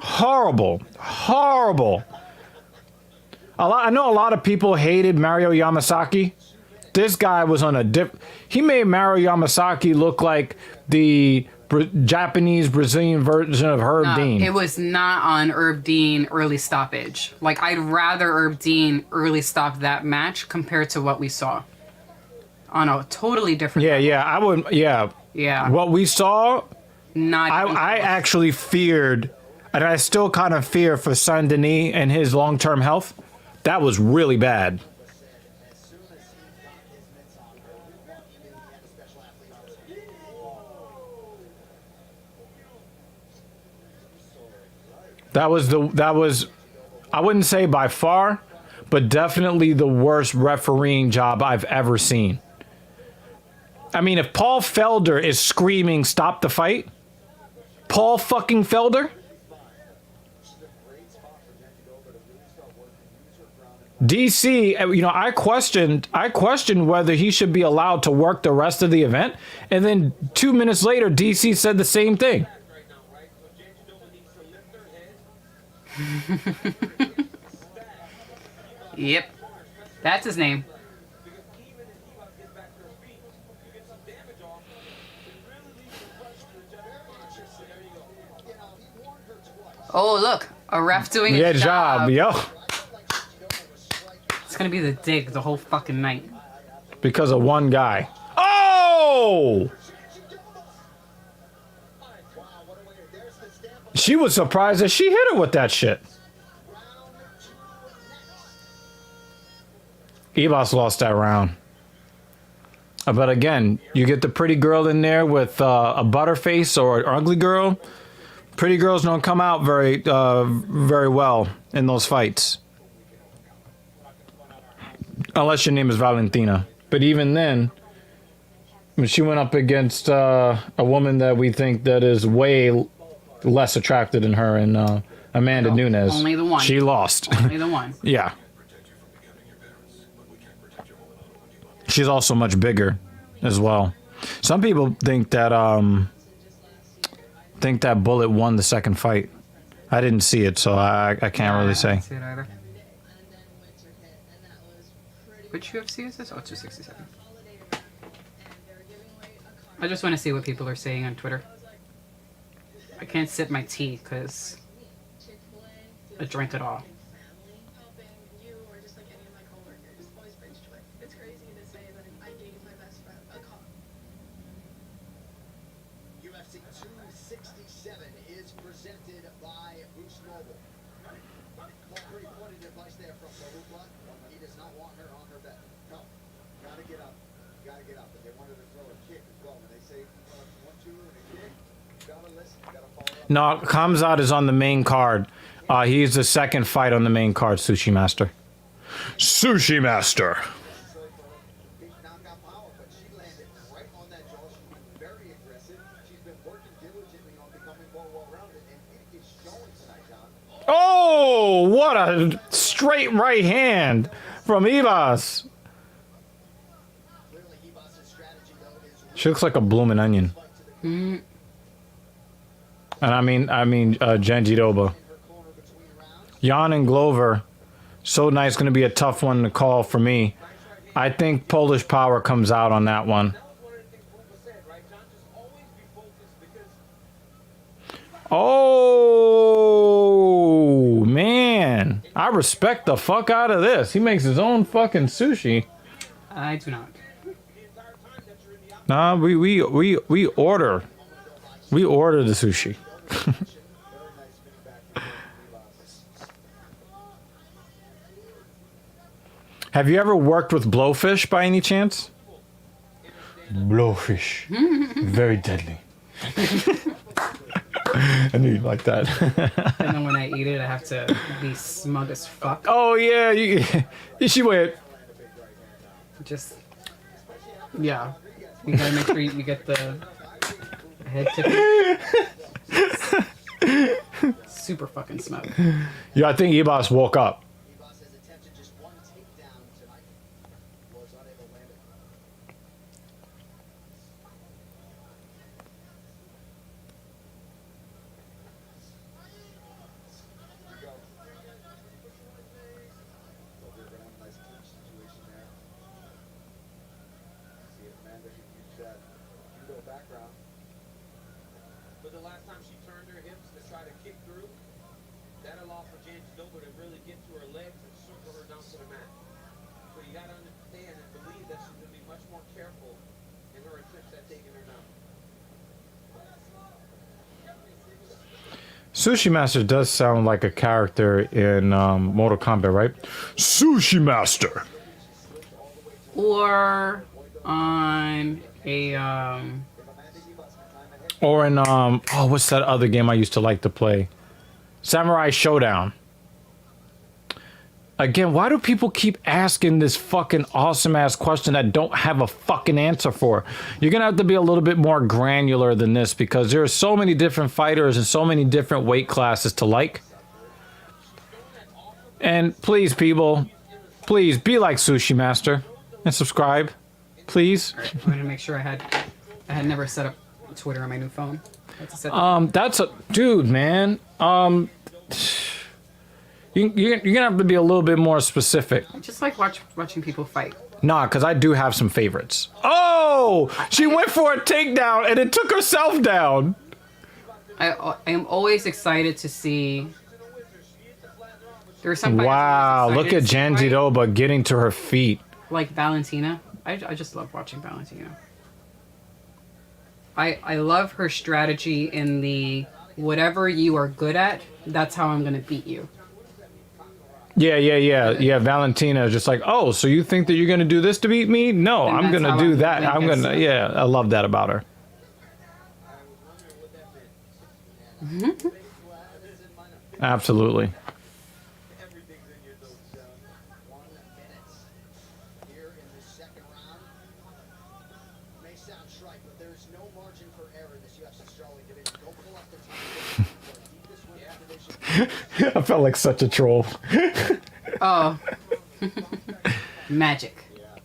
Horrible. I know a lot of people hated Mario Yamasaki. This guy was on he made Mario Yamasaki look like the Japanese Brazilian version of Herb Dean. It was not on Herb Dean early stoppage. Like, I'd rather Herb Dean early stop that match compared to what we saw on a totally different level. I would. Yeah. What we saw, Not even I close. actually feared, and I still kind of fear for Saint Denis and his long-term health. That was really bad. That was I wouldn't say by far, but definitely the worst refereeing job I've ever seen. I mean, if Paul Felder is screaming, "Stop the fight," Paul fucking Felder. DC, I questioned whether he should be allowed to work the rest of the event, and then 2 minutes later, DC said the same thing. Yep. That's his name. Oh, look. A ref doing Yeah, his job. yo. It's going to be the dig the whole fucking night. Because of one guy. Oh! She was surprised that she hit her with that shit. Ebos lost that round. But again, you get the pretty girl in there with a butterface or an ugly girl. Pretty girls don't come out very well in those fights. Unless your name is Valentina. But even then, when she went up against a woman that we think that is way less attracted than her, and Amanda Nunes. Only the one. She lost. Only the one. Yeah. She's also much bigger as well. Some people think that think that Bullet won the second fight. I didn't see it, so I can't really I say. didn't see it either. Which UFC is this? Oh, 267. I just want to see what people are saying on Twitter. I can't sip my tea because I drank it all. UFC 267 is presented by Boost Mobile. Well, pretty pointed advice there from Barukla. He does not want her on her bed. No, gotta get up. Gotta get up. And they wanted to throw a kick as well. When they say 1-2 and a kick, you gotta listen. You gotta follow up. No, Khamzat is on the main card. He's the second fight on the main card, Sushi Master. Sushi Master. Big knockout power, but she landed right on that jaw. She's been very aggressive. She's been working diligently on becoming more well-rounded, and it is showing tonight, John. Oh, what a straight right hand from Ibas. Clearly, Ibas' strategy, though, is She looks like a blooming onion. And I mean, Janjiroba. her corner between rounds. Jan and Glover. So nice, going to be a tough one to call for me. I think Polish Power comes out on that one. That was one of the things Buba said, right, John? Just always be focused because Oh, man. I respect the fuck out of this. He makes his own fucking sushi. I do not. the entire time that you're in the Nah, we order. We order the sushi. Have you ever worked with blowfish by any chance? Blowfish. Very deadly. I knew you'd like that. And then when I eat it, I have to be smug as fuck. Oh, yeah. She went. Just, yeah. You gotta make sure you get the head tip. Super fucking smug. Yeah, I think Ibas woke up. Ibas has attempted just one takedown tonight. Was unable to land it. So they're gonna have a nice clinch situation there. See if Amanda can use that judo background. But the last time she turned her hips to try to kick through, that allowed for Janjiroba to really get to her legs and circle her down to the mat. So you gotta understand and believe that she's gonna be much more careful in her attempts at taking her down. Sushi Master does sound like a character in Mortal Kombat, right? Sushi Master. Or on a Or in what's that other game I used to like to play? Samurai Showdown. Again, why do people keep asking this fucking awesome ass question that don't have a fucking answer for? You're gonna have to be a little bit more granular than this because there are so many different fighters and so many different weight classes to like. And please, people, please be like Sushi Master and subscribe, please. I wanted to make sure I had never set up Twitter on my new phone. I had to set that That's a dude, man. You're gonna have to be a little bit more specific. I just like watching people fight. Nah, because I do have some favorites. Oh, she went for a takedown and it took herself down. I am always excited to see. There are some fighters Wow, I'm look at excited to see fight, Janjiroba getting to her feet. like Valentina. I just love watching Valentina. I love her strategy in the whatever you are good at, that's how I'm gonna beat you. Yeah. Valentina is just like, oh, so you think that you're gonna do this to beat me? No, And I'm that's gonna how do I'm that. gonna I'm win gonna, this. yeah, I love that about her. Absolutely. Everything's in your notes, John. 1 minute here in the second round. May sound trite, but there's no margin for error in this UFC strawweight division. Don't pull up the time. Deepest win division. I felt like such a troll. Oh, magic.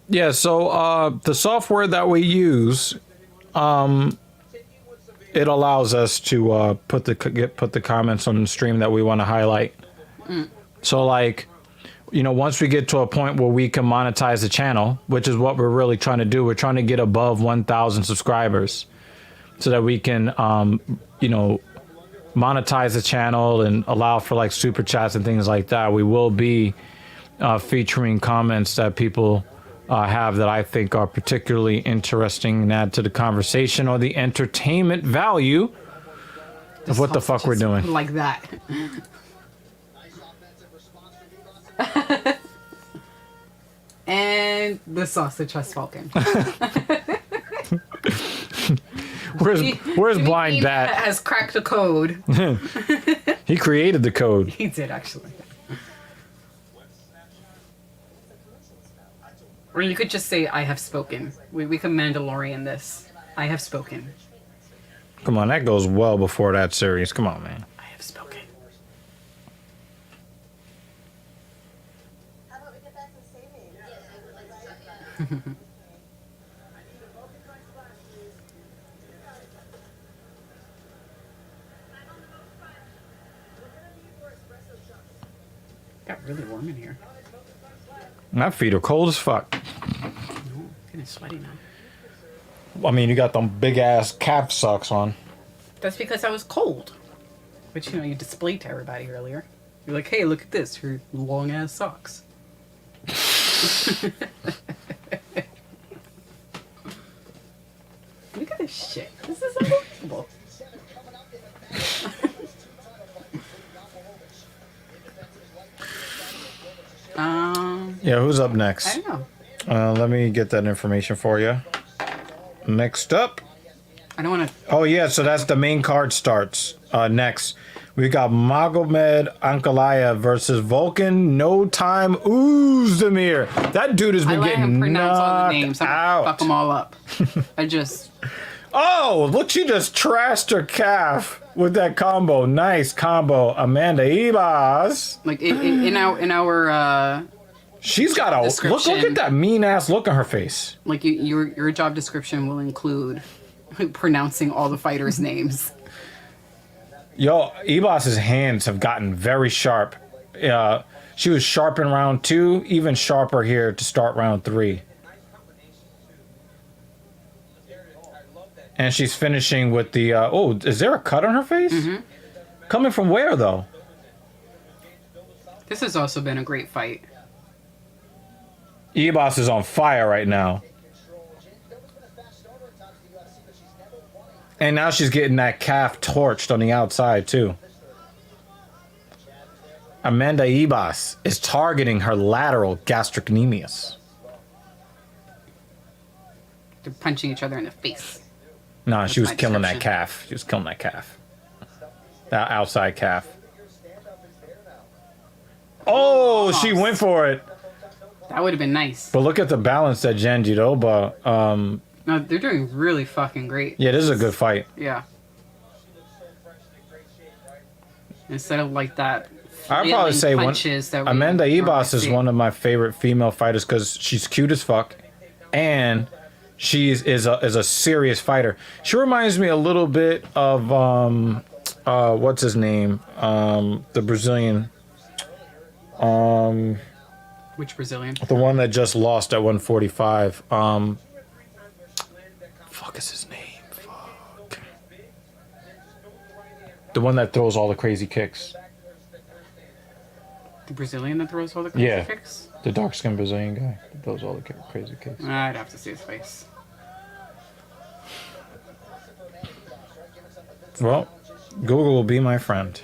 Yeah, so the software that we use it allows us to put the comments on the stream that we want to highlight. So like, you know, once we get to a point where we can monetize the channel, which is what we're really trying to do, we're trying to get above 1,000 subscribers so that we can, you know, monetize the channel and allow for like super chats and things like that. We will be featuring comments that people have that I think are particularly interesting and add to the conversation or the entertainment value of what the fuck we're doing. Like that. And the sausage has spoken. Where's Blind Bat? Has cracked the code. He created the code. He did, actually. Or you could just say, I have spoken. We can Mandalorian this. I have spoken. Come on, that goes well before that series. Come on, man. I have spoken. How about we get back to saving? Got really warm in here. My feet are cold as fuck. Getting sweaty now. I mean, you got them big ass calf socks on. That's because I was cold. Which, you know, you displayed to everybody earlier. You're like, hey, look at this. Your long ass socks. Look at this shit. This is unbelievable. Yeah, who's up I next? don't know. Let me get that information for you. Next up. I don't want to. Oh, yeah, so that's the main card starts. Next, we got Magomed Ankalaev versus Vulcan No Time Uzdemir. That dude has I been let getting him pronounce all the knocked names. I'm out. gonna fuck them all up. I just. Oh, look, she just trashed her calf with that combo. Nice combo, Amanda Ibas. Like in our She's got a look. Look description. at that mean ass look on her face. like your job description will include pronouncing all the fighters' names. Yo, Ibas's hands have gotten very sharp. She was sharp in round 2, even sharper here to start round 3. And she's finishing with the. Oh, is there a cut on her face? Mm-hmm. Coming from where though? This has also been a great fight. Ibas is on fire right now. And now she's getting that calf torched on the outside, too. Amanda Ibas is targeting her lateral gastrocnemius. They're punching each other in the face. No, she was my killing that description. calf. She was killing that calf. That outside calf. Oh, she went for it. That would have been nice. But look at the balance that Janjiroba. No, they're doing really fucking great. Yeah, this is a good fight. Yeah. Instead of like that. I'd probably say punches that we Amanda normally Ibas is see. one of my favorite female fighters because she's cute as fuck, and she is a serious fighter. She reminds me a little bit of what's his name, the Brazilian, Which Brazilian? the one that just lost at 145. Fuck is his name? Fuck. The one that throws all the crazy kicks. The Brazilian that throws all the crazy Yeah. kicks? The dark-skinned Brazilian guy that throws all the crazy kicks. I'd have to see his face. Well, Google will be my friend.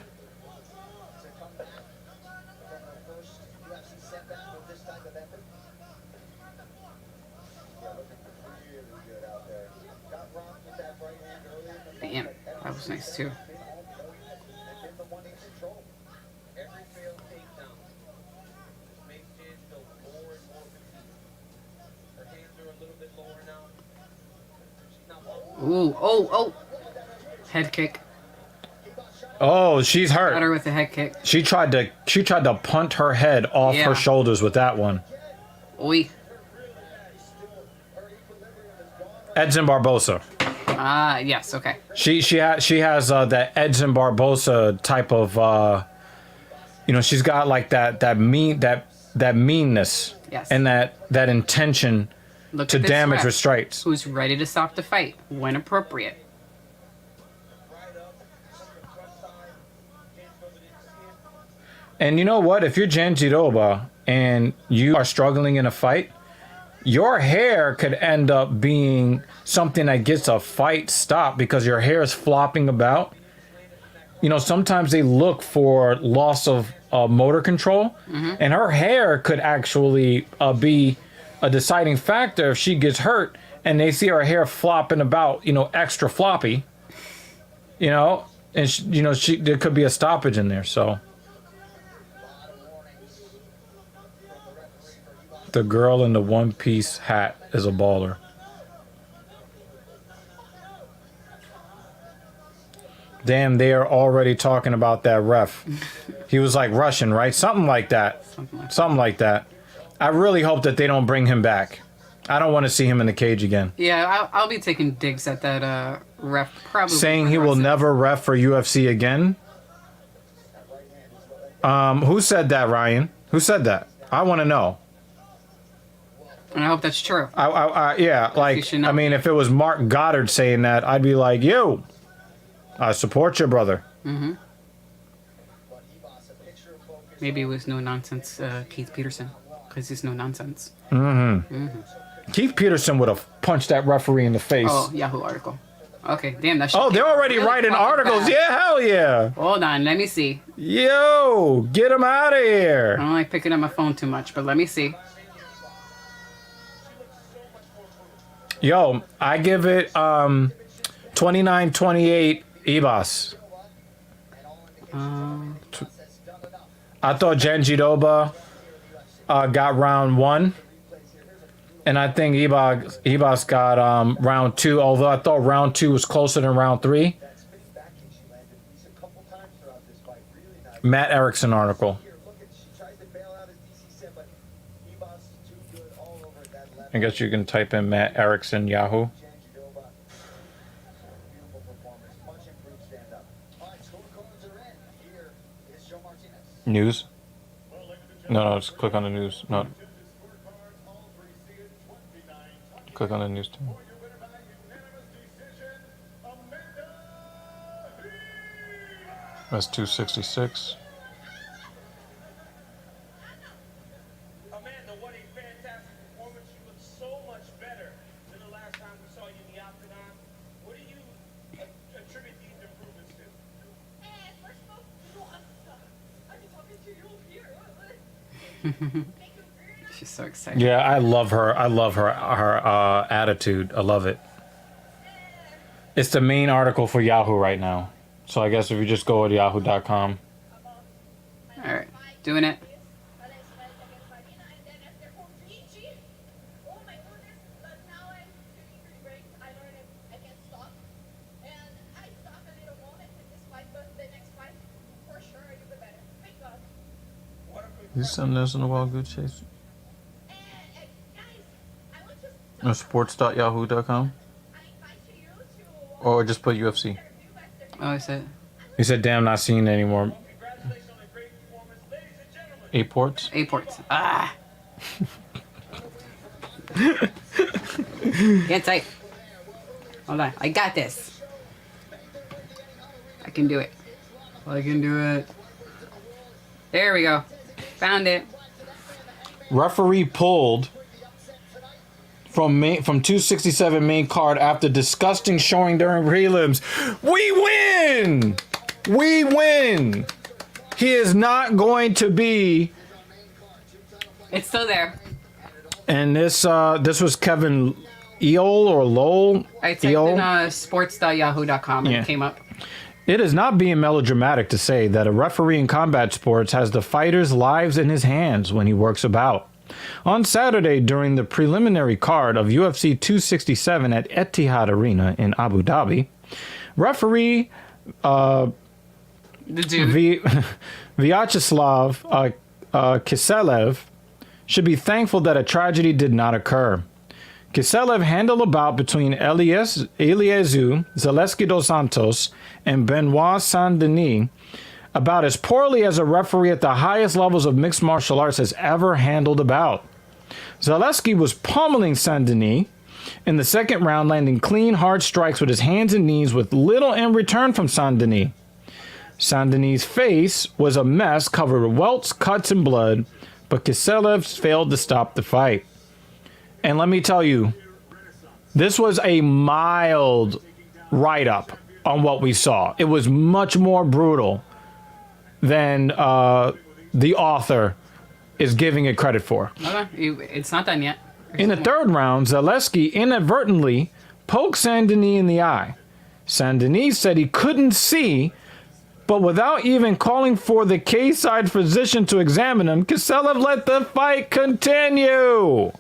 Damn, that was nice too. Every failed takedown just makes Jen feel more and more fatigued. Her hands are a little bit lower now. She's not Ooh, oh. Head kick. Oh, she's Got her hurt. with a head kick. She tried to punt her head off Yeah. her shoulders with that one. Oi. Edson Barbosa. Yes. Okay. She has that Edson Barbosa type of she's got like that meanness Yes. and that intention Look to at this damage ref, with strikes. who's ready to stop the fight when appropriate. And you know what? If you're Janjiroba and you are struggling in a fight, your hair could end up being something that gets a fight stopped because your hair is flopping about. Sometimes they look for loss of motor control, and her hair could actually be a deciding factor if she gets hurt and they see her hair flopping about, extra floppy, and there could be a stoppage in there. So the girl in the one-piece hat is a baller. Damn, they are already talking about that ref. He was like Russian, right? Something like that. Something like that. I really hope that they don't bring him back. I don't want to see him in the cage again. Yeah, I'll be taking digs at that ref. Probably saying he will never ref for UFC again. Who said that, Ryan? Who said that? I want to know. And I hope that's true. Yeah, like, I mean, if it was Mark Goddard saying that, I'd be like, yo, I support you, brother. Mm-hmm. Maybe it was no nonsense Keith Peterson, because he's no nonsense. Keith Peterson would have punched that referee in the face. Oh, Yahoo article. Okay, damn, that shit. Oh, they're already really writing fucking articles. fast. Yeah, hell yeah. Hold on, let me see. Yo, get him out of I here. don't like picking up my phone too much, but let me see. Yo, I give it 29-28 Ibas. I thought Janjiroba got round 1. And I think Ibas got round 2, although I thought round 2 was closer than round 3. Matt Erickson article. I guess you can type in Matt Erickson Yahoo. News? No, just click on the news. No. Click on the news too. That's 266. Amanda, what a fantastic performance. You look so much better than the last time we saw you in the octagon. What do you attribute these improvements to? First of all, I've been talking to you here. She's so excited. Yeah, I love her. I love her attitude. I love it. It's the main article for Yahoo right now. So I guess if you just go to yahoo.com. All right, doing it. You send this in a while, good chase. Sports.yahoo.com. Or just put UFC. Oh, I said. He said, damn, not seeing it anymore. Congratulations on a great performance. Ladies and gentlemen. 8 ports? A-ports. Ah. Get tight. Hold on. I got this. I can do it. I can do it. There we go. Found it. Referee pulled from 267 main card after disgusting showing during prelims. We win! We win! He is not going to be. It's still there. And this was Kevin Eol or Lowell. I typed in sports.yahoo.com and Yeah. it came up. It is not being melodramatic to say that a referee in combat sports has the fighter's lives in his hands when he works about. On Saturday, during the preliminary card of UFC 267 at Etihad Arena in Abu Dhabi, referee The dude. Vyacheslav Kiselev should be thankful that a tragedy did not occur. Kiselev handled a bout between Eliezu Zaleski dos Santos and Benoit Saint-Denis about as poorly as a referee at the highest levels of mixed martial arts has ever handled a bout. Zaleski was pummeling Saint-Denis in the second round, landing clean, hard strikes with his hands and knees with little in return from Saint-Denis. Saint-Denis' face was a mess covered with welts, cuts, and blood, but Kiselev failed to stop the fight. And let me tell you, this was a mild write-up on what we saw. It was much more brutal than the author is giving it credit for. Okay, it's not done yet. In the third round, Zaleski inadvertently poked Saint-Denis in the eye. Saint-Denis said he couldn't see, but without even calling for the K-side physician to examine him, Kiselev let the fight continue.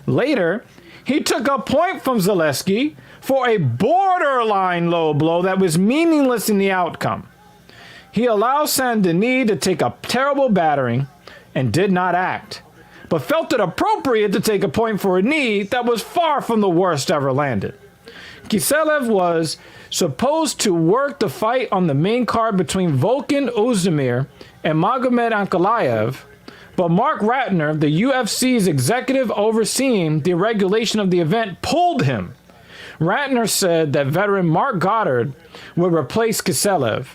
Later, he took a point from Zaleski for a borderline low blow that was meaningless in the outcome. He allowed Saint-Denis to take a terrible battering and did not act, but felt it appropriate to take a point for a knee that was far from the worst ever landed. Kiselev was supposed to work the fight on the main card between Volkan Ozdemir and Magomed Ankalaev, but Mark Ratner, the UFC's executive overseeing the regulation of the event, pulled him. Ratner said that veteran Mark Goddard would replace Kiselev.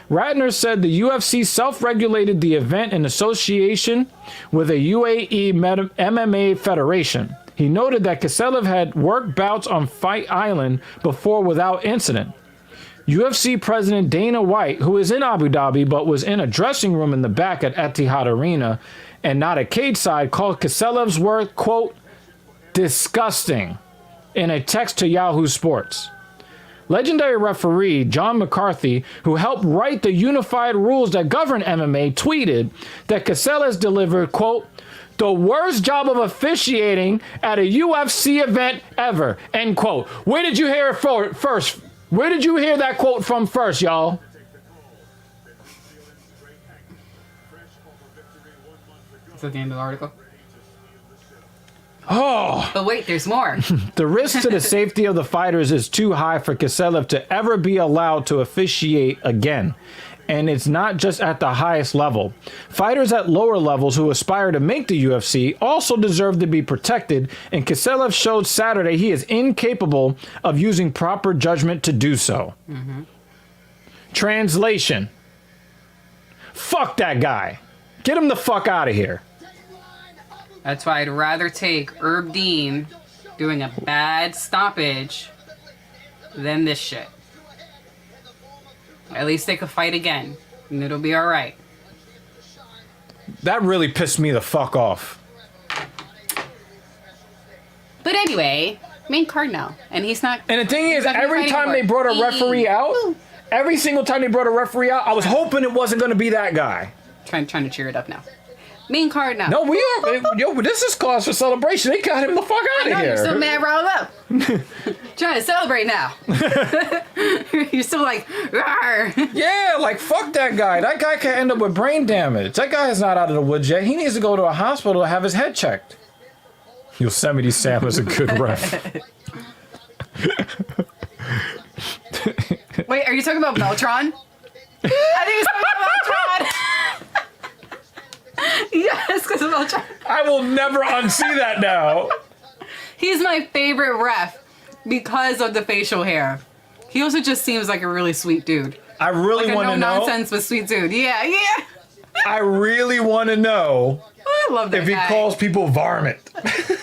Ratner said the UFC self-regulated the event in association with a UAE MMA federation. He noted that Kiselev had worked bouts on Fight Island before without incident. UFC President Dana White, who is in Abu Dhabi but was in a dressing room in the back at Etihad Arena and not at cage side, called Kiselev's work, quote, disgusting, in a text to Yahoo Sports. Legendary referee John McCarthy, who helped write the unified rules that govern MMA, tweeted that Kiselev delivered, quote, the worst job of officiating at a UFC event ever, end quote. Where did you hear it first? Where did you hear that quote from first, y'all? Is that the end of the article? Oh. But wait, there's more. The risk to the safety of the fighters is too high for Kiselev to ever be allowed to officiate again. And it's not just at the highest level. Fighters at lower levels who aspire to make the UFC also deserve to be protected, and Kiselev showed Saturday he is incapable of using proper judgment to do so. Mm-hmm. Translation. Fuck that guy. Get him the fuck out of here. That's why I'd rather take Herb Dean doing a bad stoppage than this shit. At least they could fight again, and it'll be alright. That really pissed me the fuck off. But anyway, main card now. And he's not... And the thing is, every time they brought a referee out, every single time they brought a referee out, I was hoping it wasn't going to be that guy. Trying to cheer it up now. Main card now. No, we are. Yo, this is cause for celebration. They got him the fuck out of here. You're still mad riled up. Trying to celebrate now. You're still like, rawr. Yeah, like, fuck that guy. That guy can end up with brain damage. That guy is not out of the woods yet. He needs to go to a hospital to have his head checked. Yosemite Sam is a good ref. Wait, are you talking about Beltron? I think he's talking about Beltron. Yes, because of Beltron. I will never unsee that now. He's my favorite ref because of the facial hair. He also just seems like a really sweet dude. I really like want to know. No nonsense, but sweet dude. Yeah. I really want to know. I love that if he guy. calls people varmint.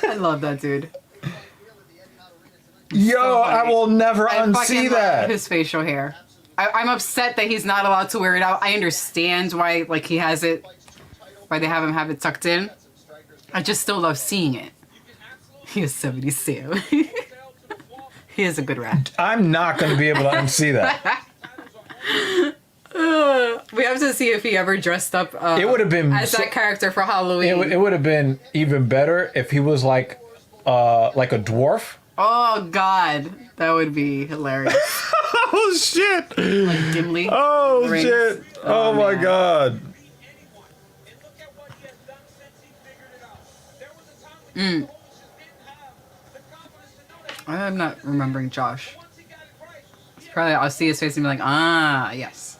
I love that dude. Yo, So I will never I fucking unsee love that. his facial hair. I'm upset that he's not allowed to wear it out. I understand why, like, he has it, why they have him have it tucked in. I just still love seeing it. He is 70 Sam. He is a good rat. I'm not going to be able to unsee that. We have to see if he ever dressed up It would have been as that character for Halloween. It would have been even better if he was like a dwarf. Oh God, that would be hilarious. Oh shit! Like Gimli. Oh Rings. shit! Oh my man. god! I'm not remembering Josh. It's probably I'll see his face and be like, ah, yes.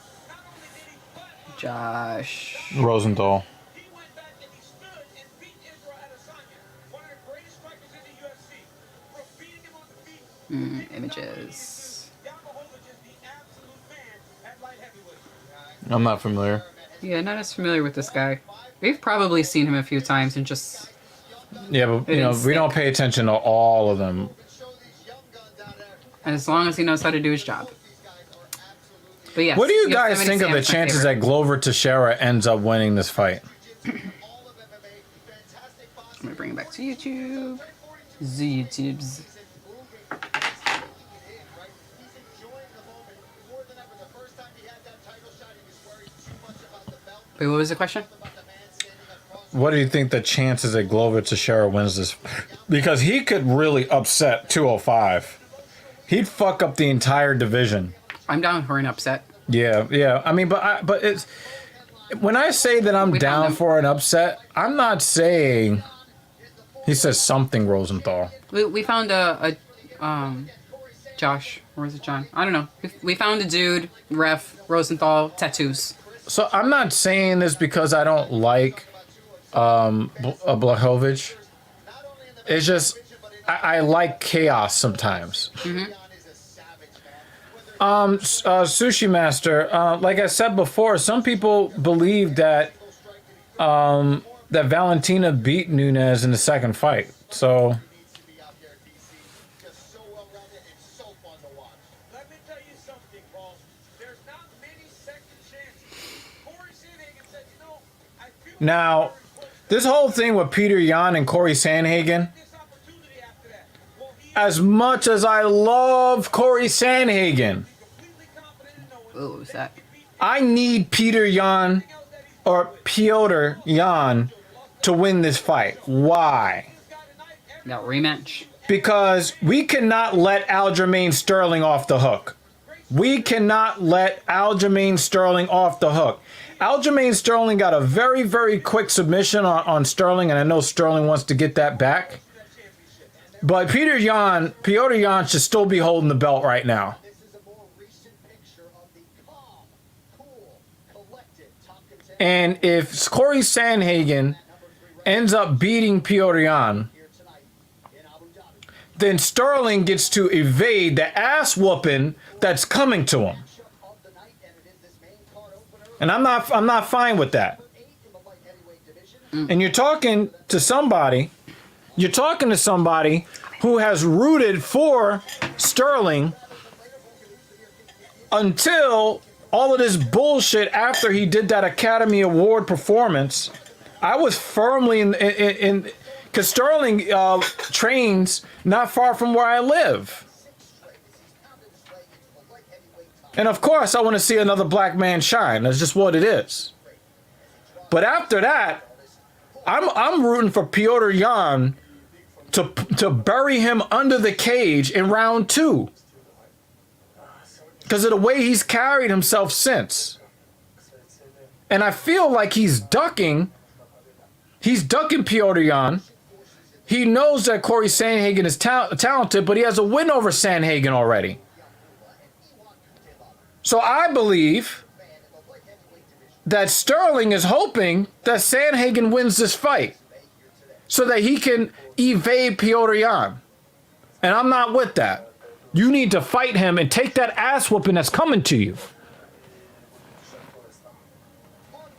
Josh. Rosenthal. He went back and he stood and beat Israel Adesanya, one of the greatest strikers in the UFC. For beating him on the feet. Images. Blachowicz is the absolute man at light heavyweight. I'm not familiar. Yeah, not as familiar with this guy. We've probably seen him a few times and just Yeah, but you know, we don't pay attention to all of them. as long as he knows how to do his job. But yes. What do you guys Yosemite think of the Sam's my chances favorite. that Glover Teixeira ends up winning this fight? I'm gonna bring it back to YouTube. The YouTubes. Wait, what was the question? What do you think the chances that Glover Teixeira wins this? Because he could really upset 205. He'd fuck up the entire division. I'm down for an upset. Yeah. I mean, but it's when I say that I'm We found down him. for an upset, I'm not saying. He says something Rosenthal. We found a Josh, or was it John? I don't know. We found a dude, ref, Rosenthal, tattoos. So I'm not saying this because I don't like Blachowicz. It's just I like chaos sometimes. Sushi Master, like I said before, some people believe that that Valentina beat Nunes in the second fight. So Let me tell you something, Paul. There's not many second chances. Corey Sandhagen said, you know, I feel now, this whole thing with Peter Yan and Corey Sandhagen, this opportunity after that. Well, he as much as I love Corey Sandhagen, completely confident in knowing Oh, what was that? I need Peter Yan or Piotr Yan to win this fight. Why? That rematch. Because we cannot let Aljamain Sterling off the hook. We cannot let Aljamain Sterling off the hook. Aljamain Sterling got a very, very quick submission on Sterling, and I know Sterling wants to get that back. But Piotr Yan should still be holding the belt right now. This is a more recent picture of the calm, cool, collected top contender And if Corey Sandhagen ends up beating Piotr Yan, here tonight in Abu Dhabi. then Sterling gets to evade the ass whooping that's coming to him. Of the night, and it is this main card opener. And I'm not fine with that. 8 in the light heavyweight division. And you're talking to somebody who has rooted for Sterling until all of this bullshit after he did that Academy Award performance. I was firmly in because Sterling trains not far from where I live. And of course, I want to see another black man shine. That's just what it is. But after that, I'm rooting for Piotr Yan to bury him under the cage in round 2. Because of the way he's carried himself since. And I feel like he's ducking Piotr Yan. He knows that Corey Sandhagen is talented, but he has a win over Sandhagen already. So I believe that Sterling is hoping that Sandhagen wins this fight so that he can evade Piotr Yan. And I'm not with that. You need to fight him and take that ass whooping that's coming to you. Armed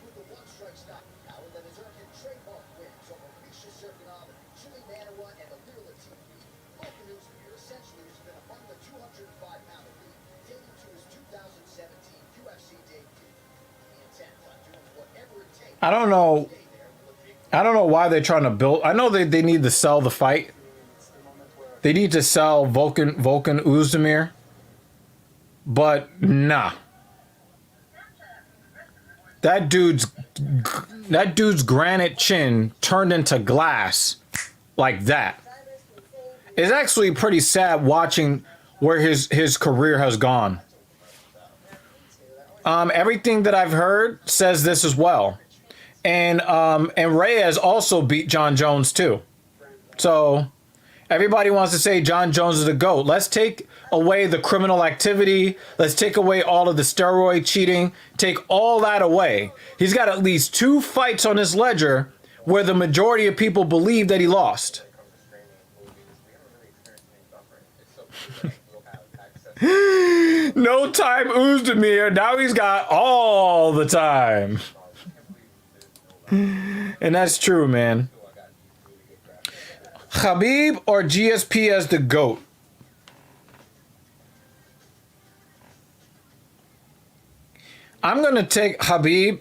with the one-strike stop power that has earned him trademark wins over Misha Serkinov, Julie Manawa, and the Real Latifi. Local news here essentially has been among the 205-pound elite dating to his 2017 UFC debut. He intends on doing whatever it takes I don't know. to stay there with a big I don't know why they're trying to build. I know they need to sell the fight. They need to sell Volkan Oezdemir. But nah. That dude's granite chin turned into glass like that. It's actually pretty sad watching where his career has gone. Everything that I've heard says this as well. And Reyes also beat John Jones too. So, Everybody wants to say John Jones is the GOAT. Let's take away the criminal activity. Let's take away all of the steroid cheating. Take all that away. He's got at least 2 fights on his ledger where the majority of people believe that he lost. No time Ozdemir. Now he's got all the time. And that's true, man. Khabib or GSP as the GOAT? I'm going to take Khabib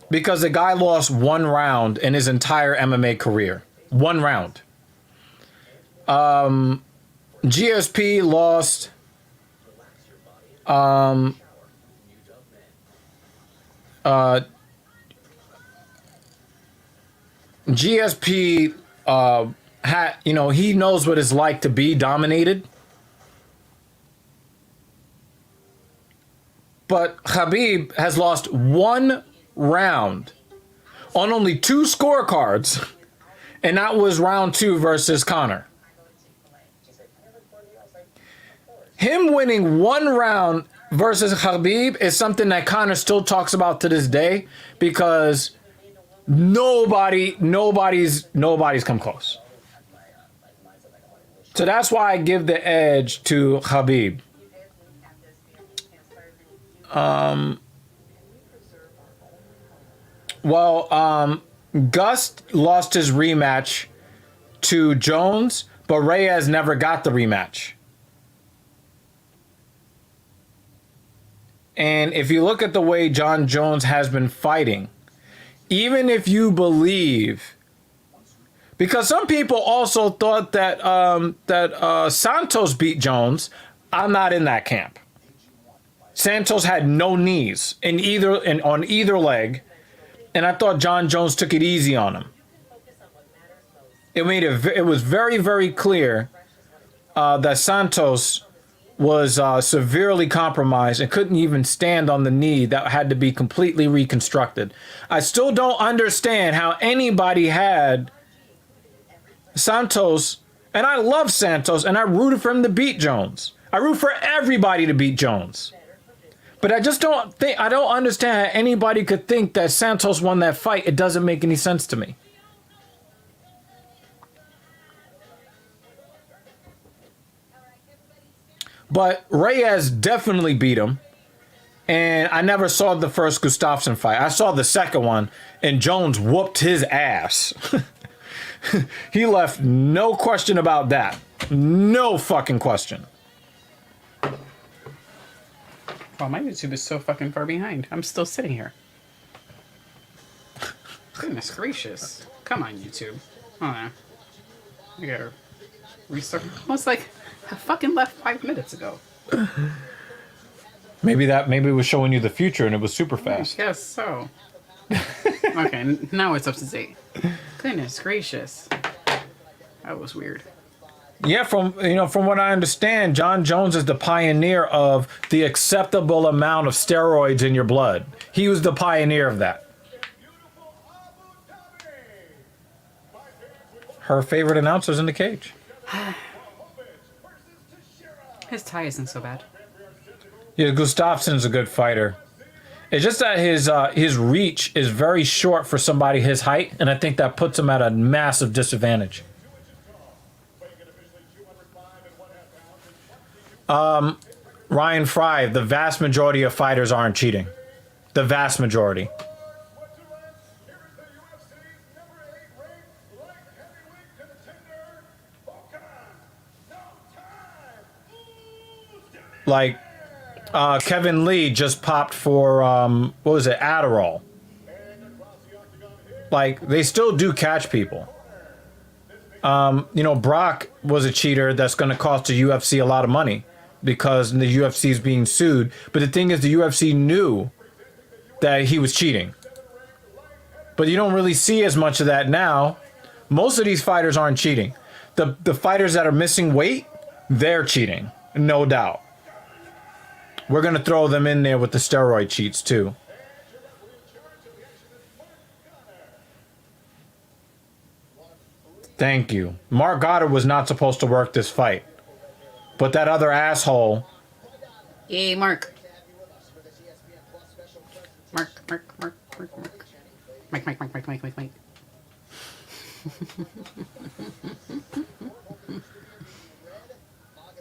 because the guy lost 1 round in his entire MMA career. 1 round. GSP lost GSP had, you know, he knows what it's like to be dominated. But Khabib has lost 1 round on only 2 scorecards, and that was round 2 versus Conor. Him winning 1 round versus Khabib is something that Conor still talks about to this day because nobody's come close. So that's why I give the edge to Khabib. Gus lost his rematch to Jones, but Reyes never got the rematch. And if you look at the way John Jones has been fighting, even if you believe, because some people also thought that Santos beat Jones, I'm not in that camp. Santos had no knees on either leg, and I thought John Jones took it easy on him. It was very, very clear that Santos was severely compromised and couldn't even stand on the knee that had to be completely reconstructed. I still don't understand how anybody had Santos, and I love Santos, and I rooted for him to beat Jones. I root for everybody to beat Jones. But I don't understand how anybody could think that Santos won that fight. It doesn't make any sense to me. But Reyes definitely beat him. And I never saw the first Gustafsson fight. I saw the second one, and Jones whooped his ass. He left no question about that. No fucking question. Wow, my YouTube is so fucking far behind. I'm still sitting here. Goodness gracious. Come on, YouTube. Hold on. I gotta restart. Almost like I fucking left 5 minutes ago. Maybe it was showing you the future and it was super fast. I guess so. Okay, now it's up to date. Goodness gracious. That was weird. Yeah, from what I understand, John Jones is the pioneer of the acceptable amount of steroids in your blood. He was the pioneer of that. Her favorite announcer's in the cage. His tie isn't so bad. Yeah, Gustafsson's a good fighter. It's just that his reach is very short for somebody his height, and I think that puts him at a massive disadvantage. Ryan Fry, the vast majority of fighters aren't cheating. The vast majority. Like, Kevin Lee just popped for, what was it, Adderall. Like, they still do catch people. Brock was a cheater that's going to cost the UFC a lot of money because the UFC is being sued. But the thing is, the UFC knew that he was cheating. But you don't really see as much of that now. Most of these fighters aren't cheating. The fighters that are missing weight, they're cheating, no doubt. We're going to throw them in there with the steroid cheats, too. Thank you. Mark Goddard was not supposed to work this fight. But that other asshole. Yay, Mark. Mark. Mike.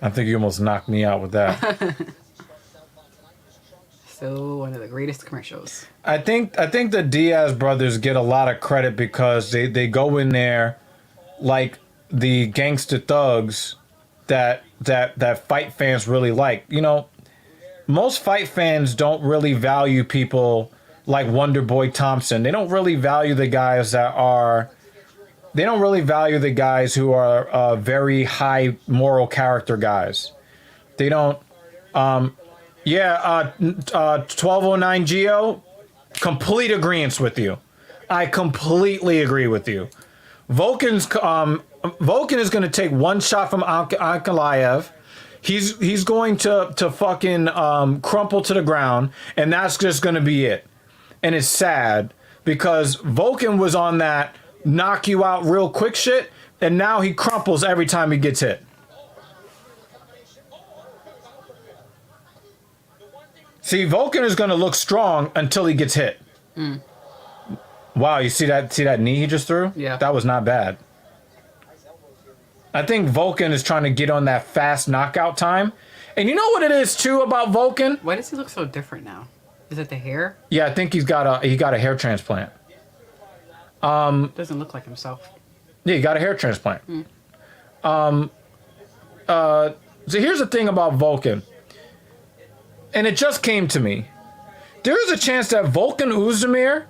I think you almost knocked me out with that. So one of the greatest commercials. I think the Diaz brothers get a lot of credit because they go in there like the gangster thugs that fight fans really like. You know, most fight fans don't really value people like Wonder Boy Thompson. They don't really value the guys that are. They don't really value the guys who are very high moral character guys. They don't. 1209 Geo, complete agreement with you. I completely agree with you. Vulcan is going to take one shot from Ankalaev. He's going to fucking crumple to the ground, and that's just going to be it. And it's sad because Vulcan was on that knock you out real quick shit, and now he crumples every time he gets hit. See, Vulcan is going to look strong until he gets hit. Mm. Wow, you see that knee he just threw? Yeah. That was not bad. I think Vulcan is trying to get on that fast knockout time. And you know what it is, too, about Vulcan? Why does he look so different now? Is it the hair? Yeah, I think he got a hair transplant. Doesn't look like himself. Yeah, he got a hair transplant. So here's the thing about Vulcan. And it just came to me. There's a chance that Vulcan Ozdemir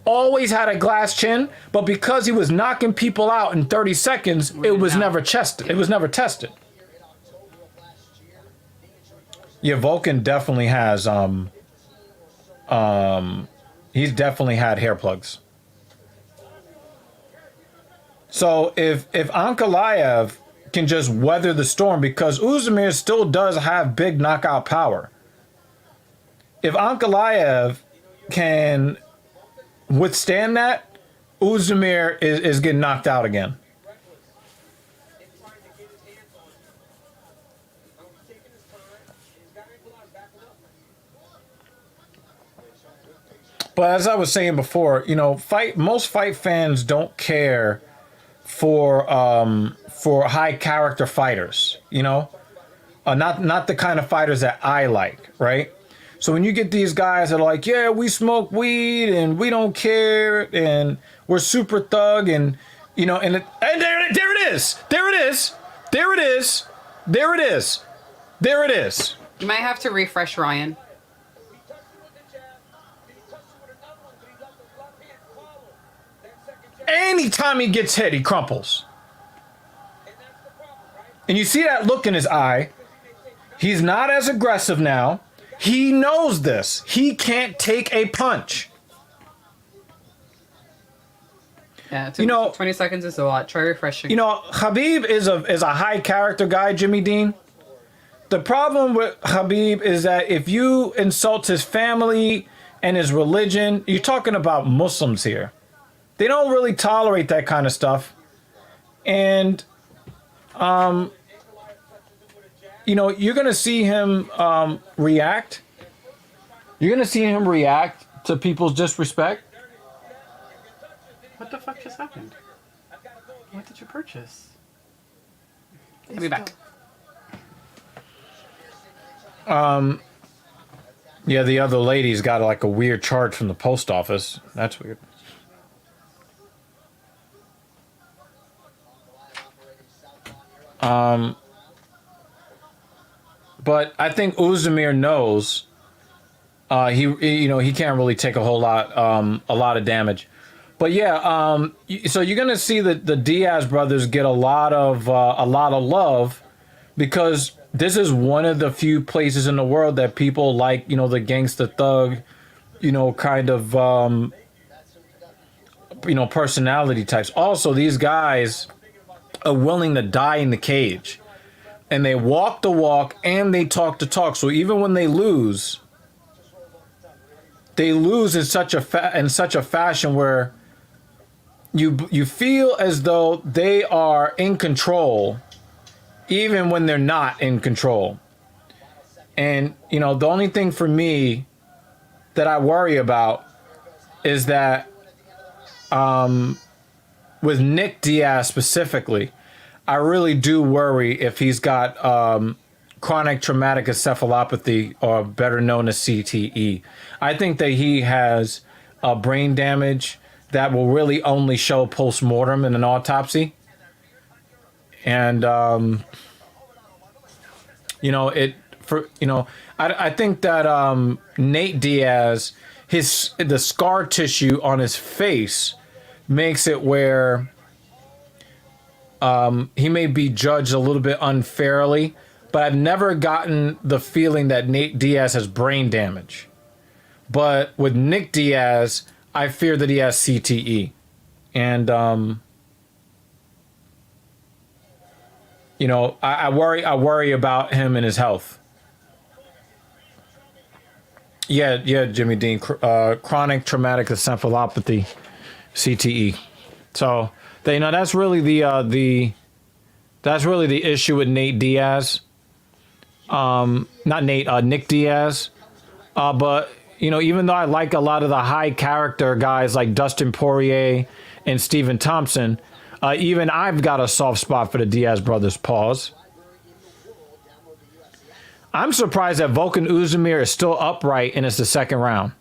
always had a glass chin, but because he was knocking people out in 30 seconds, it was never tested. It was never tested. Yeah, Vulcan definitely has he's definitely had hair plugs. So if Ankalaev can just weather the storm, because Ozdemir still does have big knockout power. If Ankalaev can withstand that, Ozdemir is getting knocked out again. But as I was saying before, you know, most fight fans don't care for high character fighters, you know, not the kind of fighters that I like, right? So when you get these guys that are like, yeah, we smoke weed and we don't care and we're super thug and, you know, and there it is. You might have to refresh Ryan. Anytime he gets hit, he crumples. And you see that look in his eye. He's not as aggressive now. He knows this. He can't take a punch. Yeah, 20 seconds is a lot. Try refreshing. You know, Khabib is a high character guy, Jimmy Dean. The problem with Khabib is that if you insult his family and his religion, you're talking about Muslims here. They don't really tolerate that kind of stuff. And you know, you're going to see him react. You're going to see him react to people's disrespect. What the fuck just happened? What did you purchase? I'll be back. Yeah, the other lady's got like a weird charge from the post office. That's weird. But I think Ozdemir knows he can't really take a lot of damage. But yeah, so you're gonna see the Diaz brothers get a lot of love because this is one of the few places in the world that people like, you know, the gangster thug, you know, kind of personality types. Also, these guys are willing to die in the cage. And they walk the walk and they talk the talk. So even when they lose in such a fashion where you feel as though they are in control, even when they're not in control. And you know, the only thing for me that I worry about is that with Nick Diaz specifically, I really do worry if he's got chronic traumatic encephalopathy, or better known as CTE. I think that he has brain damage that will really only show post-mortem in an autopsy. And, you know, I think that Nate Diaz, the scar tissue on his face makes it where he may be judged a little bit unfairly, but I've never gotten the feeling that Nate Diaz has brain damage. But with Nick Diaz, I fear that he has CTE. And, you know, I worry about him and his health. Yeah, Jimmy Dean, chronic traumatic encephalopathy, CTE. So, you know, that's really the issue with Nate Diaz. Nick Diaz. But you know, even though I like a lot of the high character guys like Dustin Poirier and Stephen Thompson, even I've got a soft spot for the Diaz brothers. Pause. I'm surprised that Volkan Oezdemir is still upright and it's the second round.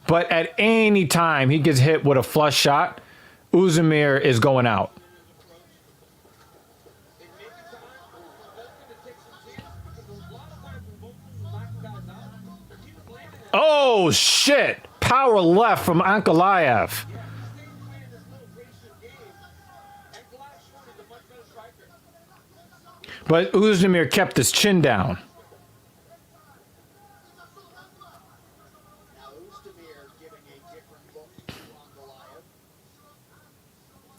But at any time he gets hit with a flush shot, Oezdemir is going out. Oh, shit. Power left from Ankalaev. But Oezdemir kept his chin down.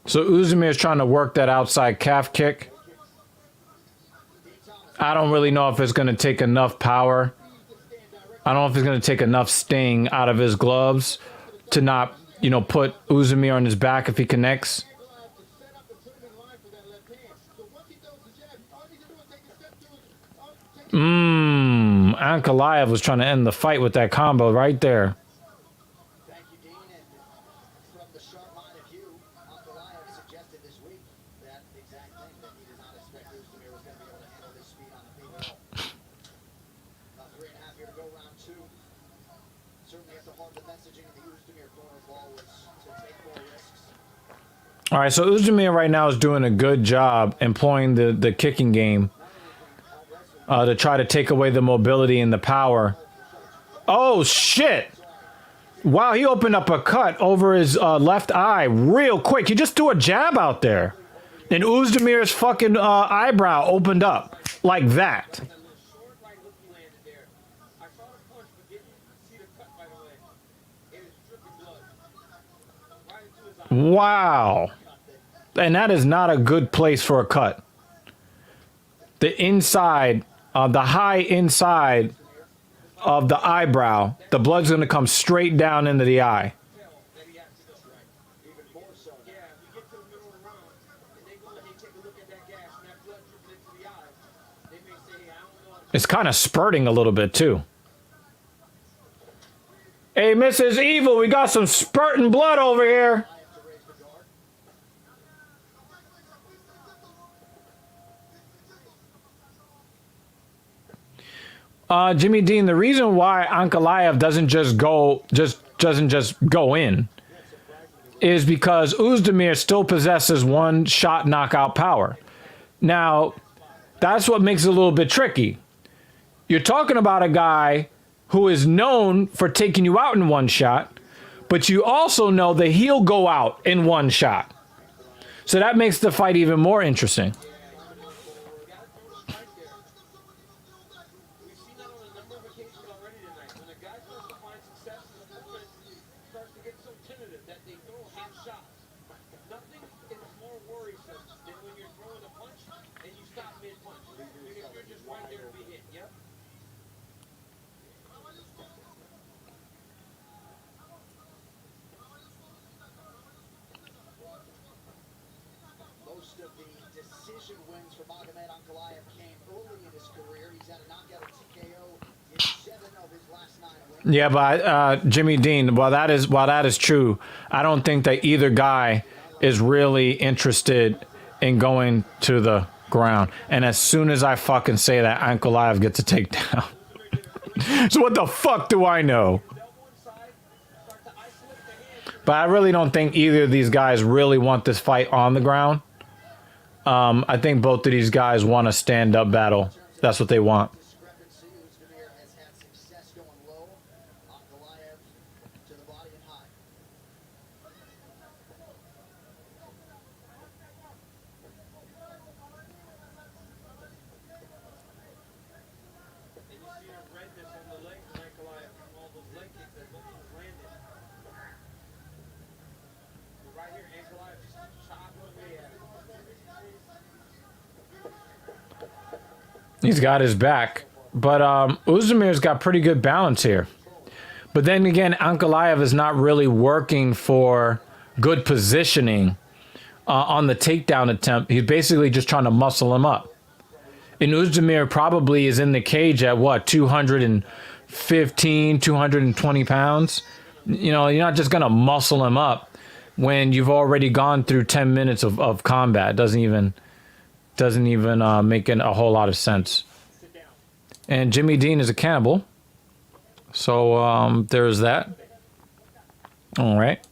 So Oezdemir is trying to work that outside calf kick. I don't really know if it's going to take enough power. I don't know if it's going to take enough sting out of his gloves to not, you know, put Oezdemir on his back if he connects. Ankalaev was trying to end the fight with that combo right there. Thank you, Dean. And from the sharp mind of you, Ankalaev suggested this week that exact thing, that he did not expect Oezdemir was going to be able to handle this speed on the feet at all. About 3.5 here to go, round two. Certainly at the heart of the messaging in the Oezdemir corner ball was to take more risks. All right, so Oezdemir right now is doing a good job employing the kicking game to try to take away the mobility and the power. Oh, shit. Wow, he opened up a cut over his left eye real quick. He just threw a jab out there. And Oezdemir's fucking eyebrow opened up like that. Wow. And that is not a good place for a cut. The inside, the high inside of the eyebrow, the blood's going to come straight down into the eye. It's kind of spurting a little bit, too. Hey, Mrs. Evil, we got some spurting blood over here. Jimmy Dean, the reason why Ankalaev doesn't just go in is because Oezdemir still possesses one shot knockout power. Now, that's what makes it a little bit tricky. You're talking about a guy who is known for taking you out in one shot, but you also know that he'll go out in one shot. So that makes the fight even more interesting. of the decision wins for Magomed Ankalaev came early in his career. He's had a knockout or TKO in 7 of his last 9 wins. Yeah, but Jimmy Dean, while that is true, I don't think that either guy is really interested in going to the ground. And as soon as I fucking say that, Ankalaev gets a takedown. So what the fuck do I know? But I really don't think either of these guys really want this fight on the ground. I think both of these guys want a stand-up battle. That's what they want. Discrepancy. Uzdemir has had success going low. Ankalaev to the body and high. And you see the redness on the leg, Nikolai, from all those leg kicks that both of them landed. But right here, Nikolai just chopping away at it. He's got his back. But Uzdemir's got pretty good balance here. But then again, Ankalaev is not really working for good positioning on the takedown attempt. He's basically just trying to muscle him up. And Uzdemir probably is in the cage at what, 215, 220 pounds? You know, you're not just going to muscle him up when you've already gone through 10 minutes of combat. It doesn't even make a whole lot of sense. And Jimmy Dean is a cannibal. So there's that. All right.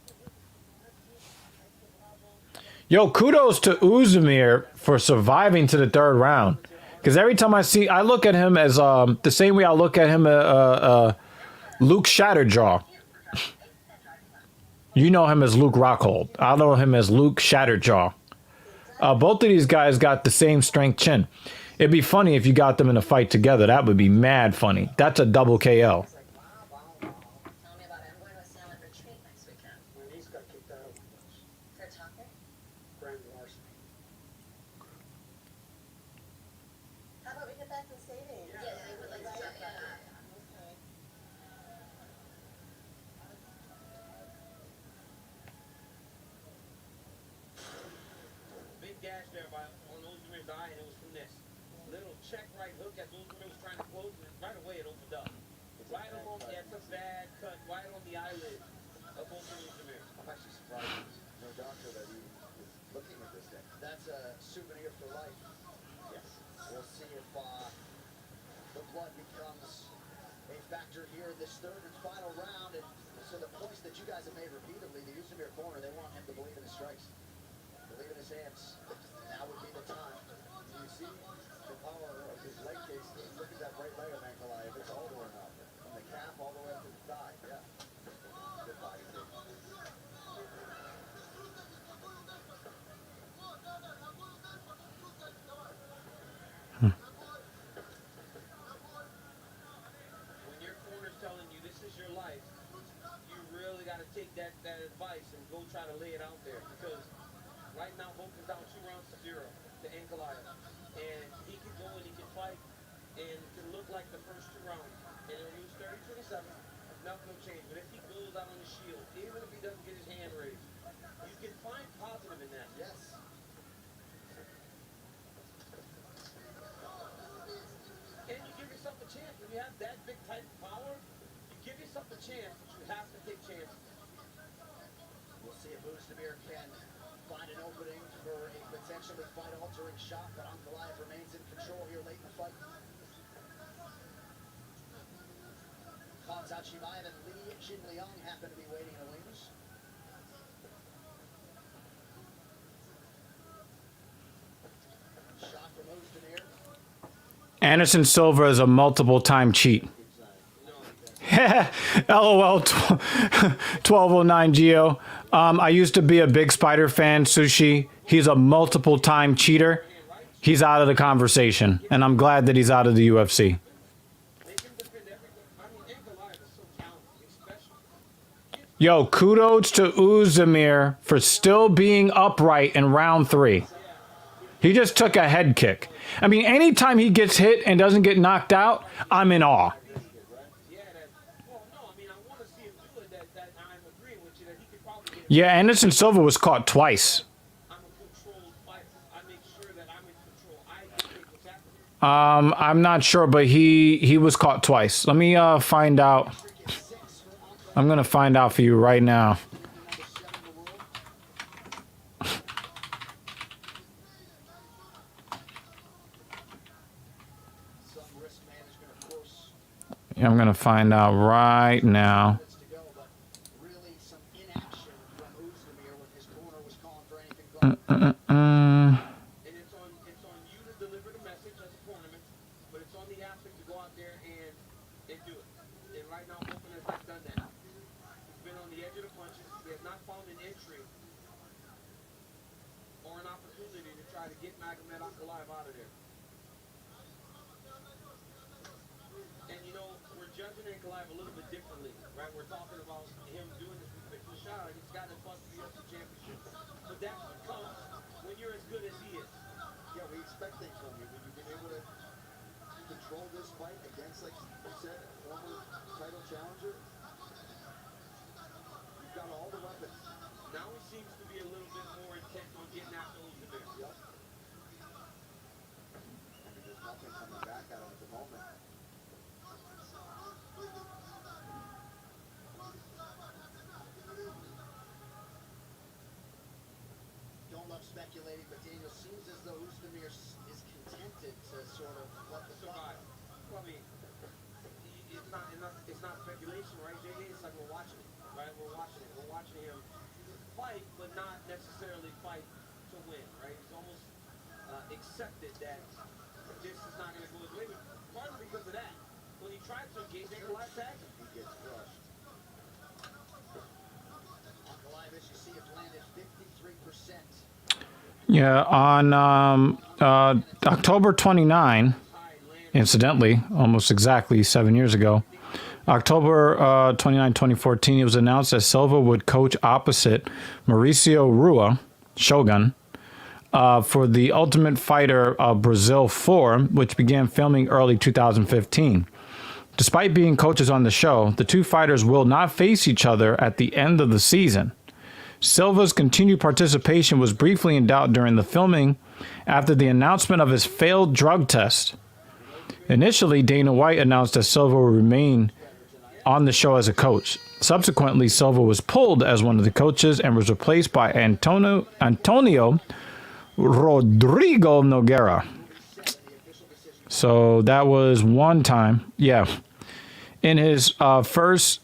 Yo, kudos to Uzdemir for surviving to the 3rd round. Because every time I look at him as the same way I look at him, Luke Shatterjaw. You know him as Luke Rockhold. I know him as Luke Shatterjaw. Both of these guys got the same strength chin. It'd be funny if you got them in a fight together. That would be mad funny. That's a double KO. Tell me about it. I'm going to a silent retreat next weekend. My niece got kicked out For talking? grand larceny. How about we get back to savings? Yeah, I would like to talk about that. Okay. Big gash there on Uzdemir's eye, and it was from this little check right hook as Uzdemir was trying to close, and right away it opened up. Right along, that's a bad cut, right on the eyelid of Uzdemir. I'm actually surprised there's no doctor that he is looking at this thing. That's a souvenir for life. Yes. We'll see if the blood becomes a factor here in this 3rd and final round. And so the points that you guys have made repeatedly, the Uzdemir corner, they want him to believe in his strikes. Believe in his hands. Now would be the time. You see the power of his leg case. Look at that right leg of Ankalaev. It's all the way up. From the calf all the way up to the thigh. Yeah. Good body shape. When your corner's telling you this is your life, you really got to take that advice and go try to lay it out there. Because right now, Volk is down 2 rounds to 0 to Ankalaev. And he can go and he can fight and it can look like the first 2 rounds. And he'll lose 30-27. Nothing will change. But if he goes out on the shield, even if he doesn't get his hand raised, you can find positive in that. Yes. And you give yourself a chance. When you have that big type of power, you give yourself a chance, but you have to take chances. We'll see if Uzdemir can find an opening for a potentially fight-altering shot, but Ankalaev remains in control here late in the fight. Khamzat Chimaev and Li Jinliang happen to be waiting in the wings. Shot from Uzdemir. Anderson Silva is a multiple-time cheat. LOL 1209 Geo. I used to be a big Spider fan, Sushi. He's a multiple-time cheater. He's out of the conversation, and I'm glad that he's out of the UFC. They can defend everything. I mean, Ankalaev is so talented, especially. Yo, kudos to Uzdemir for still being upright in round 3. He just took a head kick. I mean, anytime he gets hit and doesn't get knocked out, I'm in awe. Yeah, Anderson Silva was caught twice. I'm a controlled fighter. I that I'm in control. I dictate what's happening. I'm not sure, but he was caught twice. Let me find out. I'm gonna find out for you right now. Some risk management, of course, I'm gonna find out right now. minutes to go, but really some inaction from Ozdemir when his corner was calling for anything going. And it's on you to deliver the message as a tournament, but it's on the athlete to go out there and do it. And right now, Open has not done that. He's been on the edge of the punches. He has not found an entry or an opportunity to try to get Magomed Ankalaev out of there. And you know, we're judging Ankalaev a little bit differently, right? We're talking about him doing this particular shot. He's got to bust the UFC championship. But that's what comes when you're as good as he is. Yeah, we expect things from you. When you've been able to control this fight against, like you said, a former title challenger, you've got all the weapons. Now he seems to be a little bit more intent on getting after Ozdemir. Yep. I mean, there's nothing coming back at him at the moment. Don't love speculating, but Daniel, seems as though Ozdemir is contented to sort of let the Survive. Well, I mean, it's not speculation, right, JJ? It's like we're watching it, right? We're watching it. We're watching him fight, but not necessarily fight to win, right? He's almost accepted that this is not going to go his way, but partly because of that. When he tried to engage, Ankalaev tagged him. he gets crushed. Ankalaev, as you see, has landed 53%. Yeah, on October 29, incidentally, almost exactly 7 years ago, October 29, 2014, it was announced that Silva would coach opposite Mauricio Rua, Shogun, for the Ultimate Fighter Brazil 4, which began filming early 2015. Despite being coaches on the show, the two fighters will not face each other at the end of the season. Silva's continued participation was briefly in doubt during the filming after the announcement of his failed drug test. Initially, Dana White announced that Silva would remain on the show as a coach. Subsequently, Silva was pulled as one of the coaches and was replaced by Antonio Rodrigo Nogueira. So that was one time. Yeah. In his first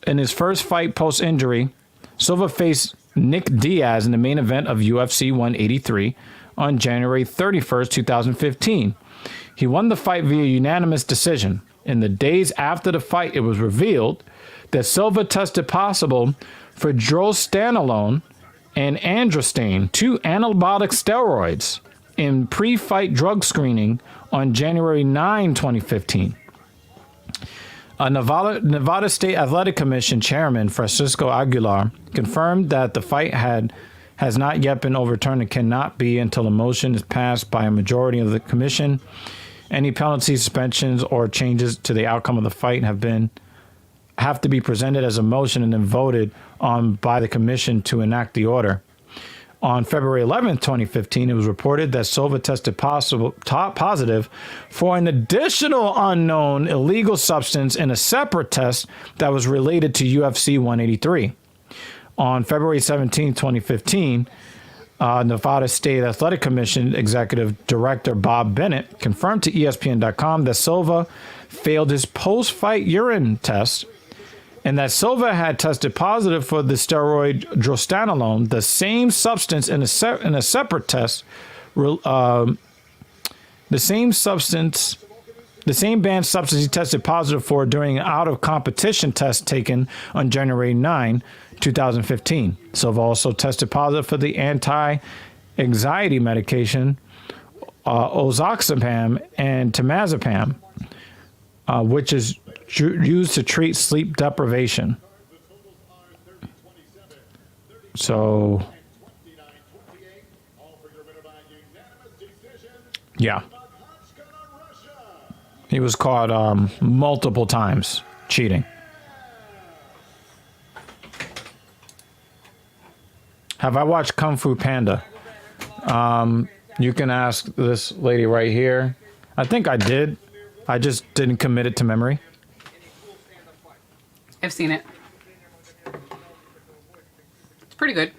fight post-injury, Silva faced Nick Diaz in the main event of UFC 183 on January 31st, 2015. He won the fight via unanimous decision. In the days after the fight, it was revealed that Silva tested possible for drostanolone and androstane, two anabolic steroids, in pre-fight drug screening on January 9, 2015. Nevada State Athletic Commission Chairman Francisco Aguilar confirmed that the fight has not yet been overturned and cannot be until a motion is passed by a majority of the commission. Any penalties, suspensions, or changes to the outcome of the fight have to be presented as a motion and then voted on by the commission to enact the order. On February 11th, 2015, it was reported that Silva tested positive for an additional unknown illegal substance in a separate test that was related to UFC 183. On February 17, 2015, Nevada State Athletic Commission Executive Director Bob Bennett confirmed to ESPN.com that Silva failed his post-fight urine test and that Silva had tested positive for the steroid drostanolone, the same substance in a separate test, the same banned substance he tested positive for during an out-of-competition test taken on January 9, 2015. Silva also tested positive for the anti-anxiety medication ozoxapam and temazepam, which is used to treat sleep deprivation. So, yeah. He was caught multiple times cheating. Have I watched Kung Fu Panda? You can ask this lady right here. I think I did. I just didn't commit it to memory. I've seen it. It's pretty good.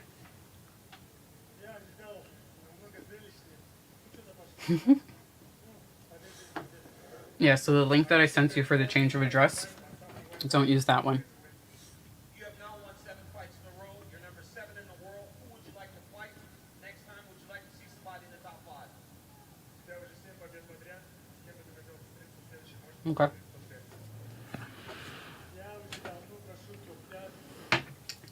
Yeah, so the link that I sent you for the change of address, don't use that one. You have now won 7 fights in a row. You're number 7 in the world. Who would you like to fight? Next time, would you like to see somebody in the top 5? Okay.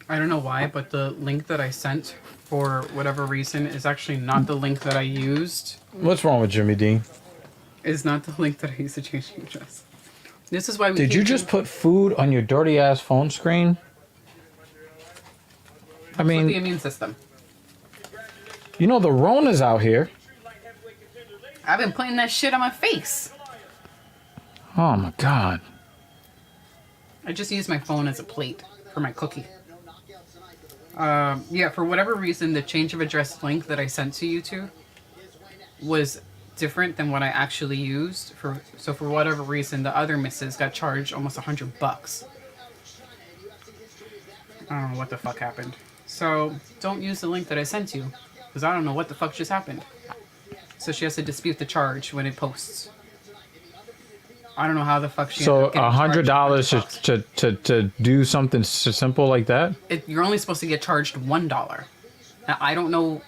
I don't know why, but the link that I sent for whatever reason is actually not the link that I used. What's wrong with Jimmy Dean? Is not the link that I used to change the address. This is why we Did you just put food on your dirty ass phone screen? I the mean, immune system. you know the Rona's out here. I've been putting that shit on my face. Oh my god. I just use my phone as a plate for my cookie. Yeah, for whatever reason, the change of address link that I sent to you two was different than what I actually used. So for whatever reason, the other missus got charged almost $100. I don't know what the fuck happened. So don't use the link that I sent you, because I don't know what the fuck just happened. So she has to dispute the charge when it posts. I don't know how the fuck she. So ended up getting charged $100 to do something simple like that? You're only supposed to get charged $1. Now, I don't know.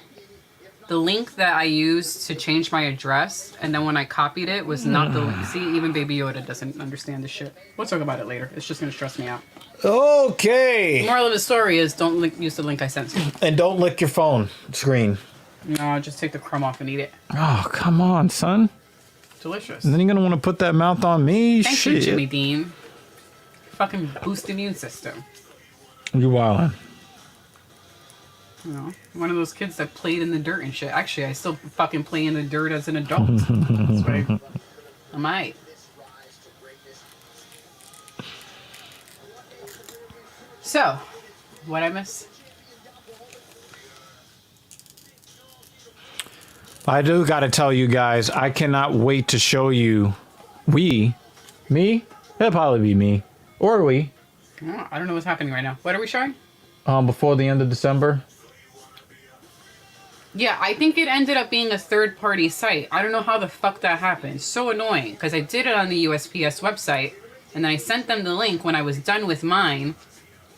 The link that I used to change my address, and then when I copied it, was not the link. See, even Baby Yoda doesn't understand this shit. We'll talk about it later. It's just gonna stress me out. The Okay. moral of the story is don't use the link I sent you. And don't lick your phone screen. No, just take the crumb off and eat it. Oh, come on, son. Delicious. And then you're gonna want to put that mouth on me? Thank Shit. you, Jimmy Dean. Fucking boost immune system. You wildin'. You know, one of those kids that played in the dirt and shit. Actually, I still fucking play in the dirt as an adult. That's right. I might. So, what I miss? I do gotta tell you guys, I cannot wait to show you. Me? It'll probably be me. Or we. I don't know what's happening right now. What are we showing? Before the end of December. Yeah, I think it ended up being a third-party site. I don't know how the fuck that happened. So annoying, because I did it on the USPS website, and then I sent them the link when I was done with mine,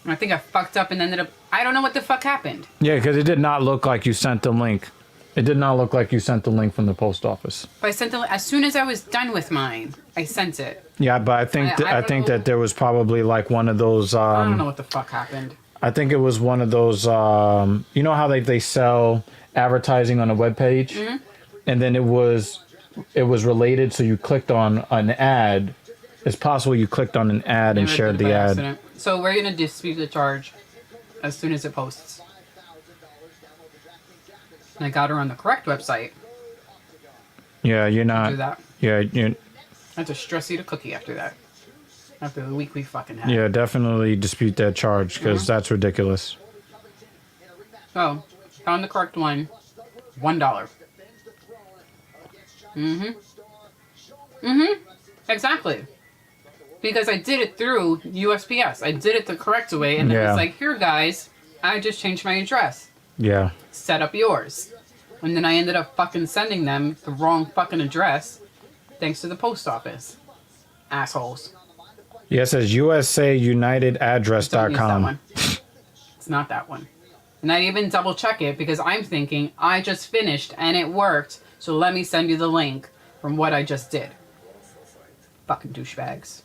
and I think I fucked up and ended up... I don't know what the fuck happened. Yeah, because it did not look like you sent the link. It did not look like you sent the link from the post office. But I sent as soon as I was done with mine, I sent it. Yeah, but I think I I don't think know. that there was probably like one of those. I don't know what the fuck happened. I think it was one of those. You know how they sell advertising on a web page, and then it was related. So you clicked on an ad. It's possible you clicked on an ad and Maybe I shared did it the by ad. accident. So we're gonna dispute the charge as soon as it posts. And I got her on the correct website. Yeah, you're Do not. that. Yeah, you. I had to stress eat a cookie after that. After the week we fucking had. Yeah, definitely dispute that charge because that's ridiculous. Oh, found the correct one. $1. Exactly. Because I did it through USPS. I did it the correct way, and it Yeah. was like, here, guys, I just changed my address. Yeah. Set up yours. And then I ended up fucking sending them the wrong fucking address, thanks to the post office. Assholes. Yeah, it says Don't use that USAUnitedAddress.com. one. It's not that one. And I even double check it because I'm thinking I just finished and it worked, so let me send you the link from what I just did. Fucking douchebags.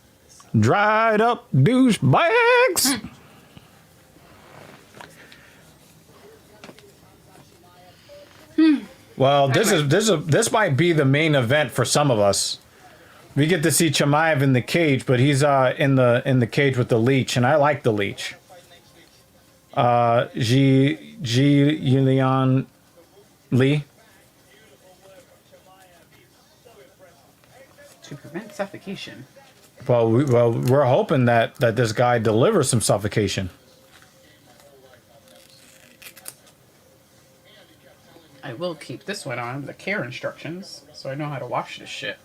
Dried up douchebags. Well, this might be the main event for some of us. We get to see Chimaev in the cage, but he's in the cage with the leech, and I like the leech. Yulian Lee. To prevent suffocation. Well, we're hoping that this guy delivers some suffocation. I will keep this one on, the care instructions, so I know how to wash this shit.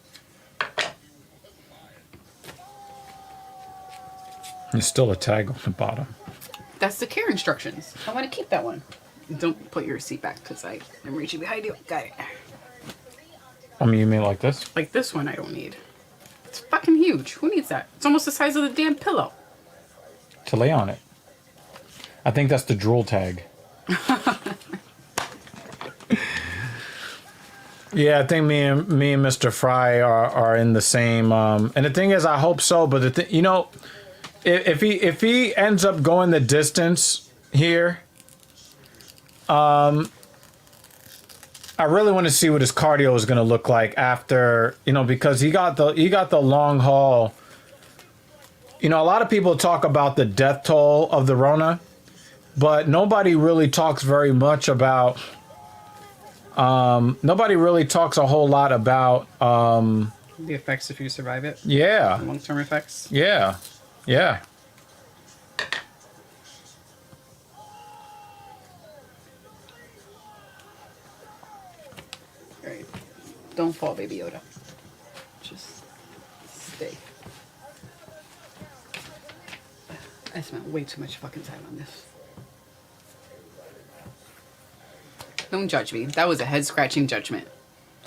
There's still a tag on the bottom. That's the care instructions. I want to keep that one. Don't put your receipt back because I am reaching behind you. Got it. I mean, you mean like this? Like this one I don't need. It's fucking huge. Who needs that? It's almost the size of the damn pillow. To lay on it. I think that's the drool tag. Yeah, I think me and Mr. Fry are in the same. And the thing is, I hope so. But you know, if he ends up going the distance here, I really want to see what his cardio is going to look like after, you know, because he got the long haul. You know, a lot of people talk about the death toll of the Rona, but nobody really talks very much about. Nobody really talks a whole lot about The effects if you survive it. yeah, Long-term effects. yeah, yeah. Alright. Don't fall, Baby Yoda. Just stay. I spent way too much fucking time on this. Don't judge me. That was a head-scratching judgment.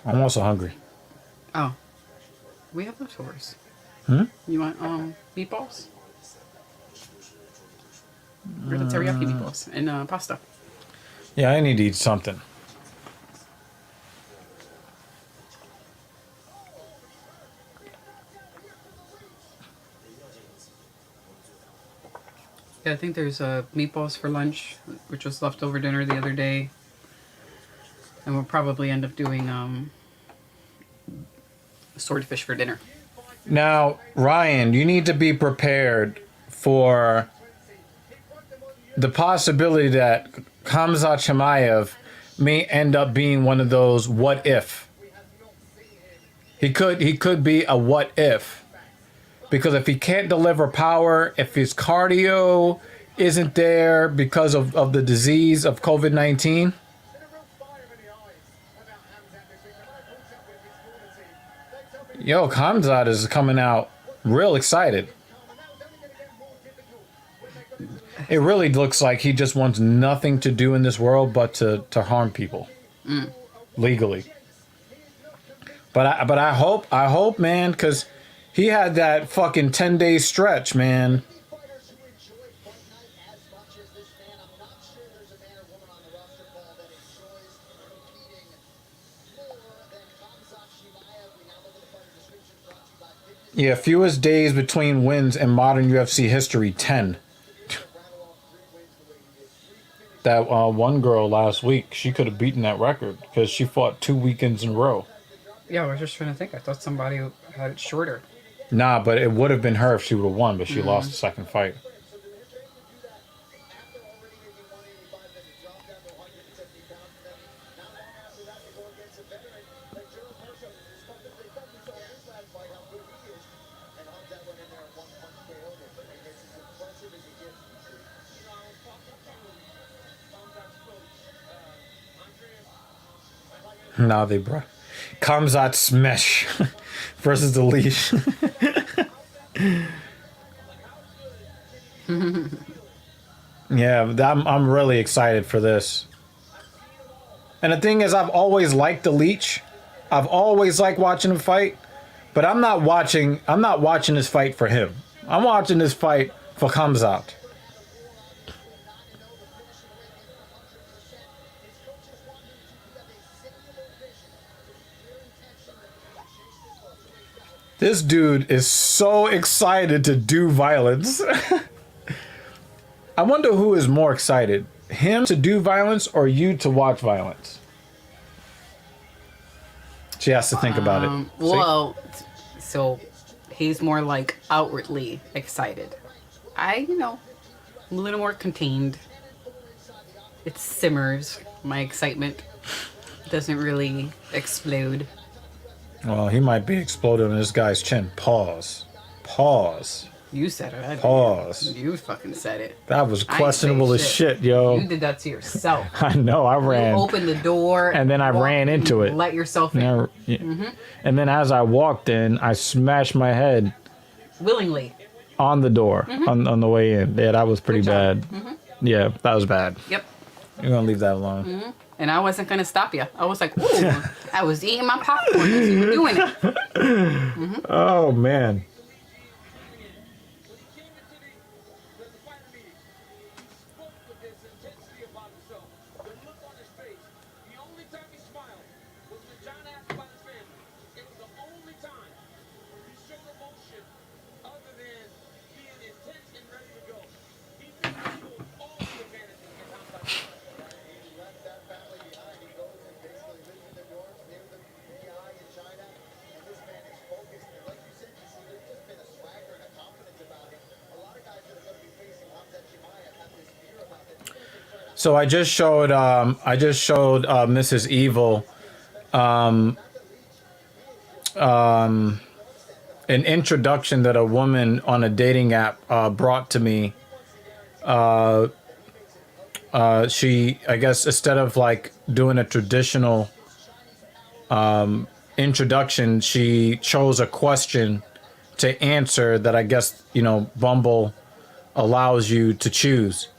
I'm also hungry. Oh. We have leftovers. Hmm? You want meatballs? Or the teriyaki meatballs and pasta. Yeah, I need to eat something. Yeah, I think there's meatballs for lunch, which was leftover dinner the other day. And we'll probably end up doing swordfish for dinner. Now, Ryan, you need to be prepared for the possibility that Khamzat Chimaev may end up being one of those what if. He could be a what if. Because if he can't deliver power, if his cardio isn't there because of the disease of COVID-19, yo, Khamzat is coming out real excited. It really looks like he just wants nothing to do in this world but to harm people legally. But I hope, man, because he had that fucking 10-day stretch, man. Fighters who enjoy fight night as much as this man. I'm not sure there's a man or woman on the roster, Paul, that enjoys competing more than Khamzat Chimaev. We now look at the fighter description brought to you by Fitness. Yeah, fewest days between wins in modern UFC history, 10. That one girl last week, she could have beaten that record because she fought 2 weekends in a row. Yeah, I was just trying to think. I thought somebody had it shorter. Nah, but it would have been her if she would have won, but she lost the second fight. Now they brought Khamzat Smash versus the Leash. Yeah, I'm really excited for this. And the thing is, I've always liked the Leech. I've always liked watching him fight, but I'm not watching this fight for him. I'm watching this fight for Khamzat. This dude is so excited to do violence. I wonder who is more excited, him to do violence or you to watch violence? She has to think about it. See? Well, so he's more like outwardly excited. I'm a little more contained. It simmers. My excitement doesn't really explode. Well, he might be exploding on this guy's chin. Pause. Pause. You said it. I didn't. Pause. You fucking said it. That was I ain't say questionable as shit, yo. You did that to yourself. I know. I You ran. opened the door. And then I walked ran in, into it. Let yourself in. Yeah. And then as I walked in, I smashed my head Willingly. on the door on the way in. Yeah, that was pretty Good bad. job. Yeah, that was bad. Yep. You're gonna leave that alone. And I wasn't going to stop you. I was like, ooh, I was eating my popcorn as you were doing it. Oh man. When he came into the fighter meeting, he spoke with this intensity about himself. The look on his face. The only time he smiled was when John asked about his family. It was the only time he showed emotion other than being intense and ready to go. He knew all the advantages in outside. He left that family behind. He goes and basically lives in the dorms near the PI in China. And this man is focused. And like you said, you see, there's just been a swagger and a confidence about him. A lot of guys that are going to be facing Hamza Chimaev have this fear about them. Even if they try to So I just showed Mrs. Evil an introduction that a woman on a dating app brought to me. She, I guess, instead of like doing a traditional introduction, she chose a question to answer that I guess, Bumble allows you to choose.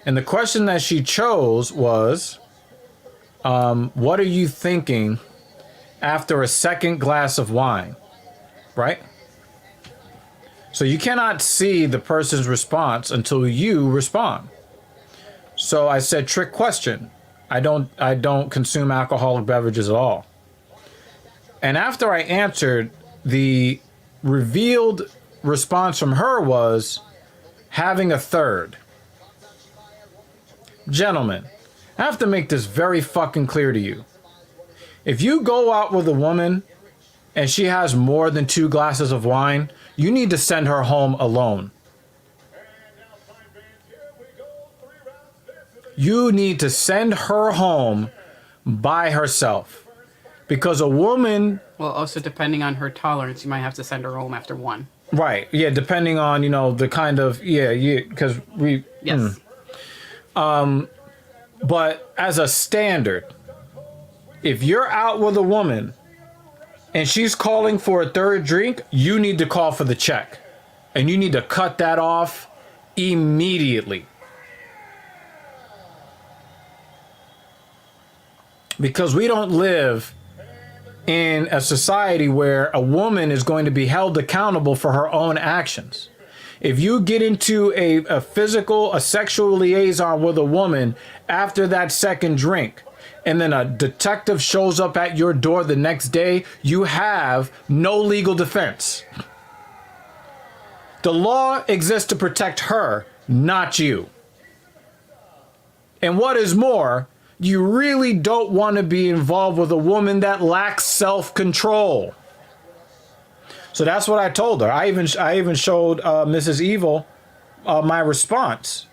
And the question that she chose was, what are you thinking after a second glass of wine? Right? So you cannot see the person's response until you respond. So I said, trick question. I don't consume alcoholic beverages at all. And after I answered, the revealed response from her was having a third. Gentlemen, I have to make this very fucking clear to you. If you go out with a woman and she has more than 2 glasses of wine, you need to send her home alone. You need to send her home by herself. Because a woman... Well, also depending on her tolerance, you might have to send her home after one. Right, yeah, depending on, the kind of... Yeah, because we... Yes. But as a standard, if you're out with a woman and she's calling for a third drink, you need to call for the check. And you need to cut that off immediately. Because we don't live in a society where a woman is going to be held accountable for her own actions. If you get into a sexual liaison with a woman after that second drink, and then a detective shows up at your door the next day, you have no legal defense. The law exists to protect her, not you. And what is more, you really don't want to be involved with a woman that lacks self-control. So that's what I told her. I even showed Mrs. Evil my response.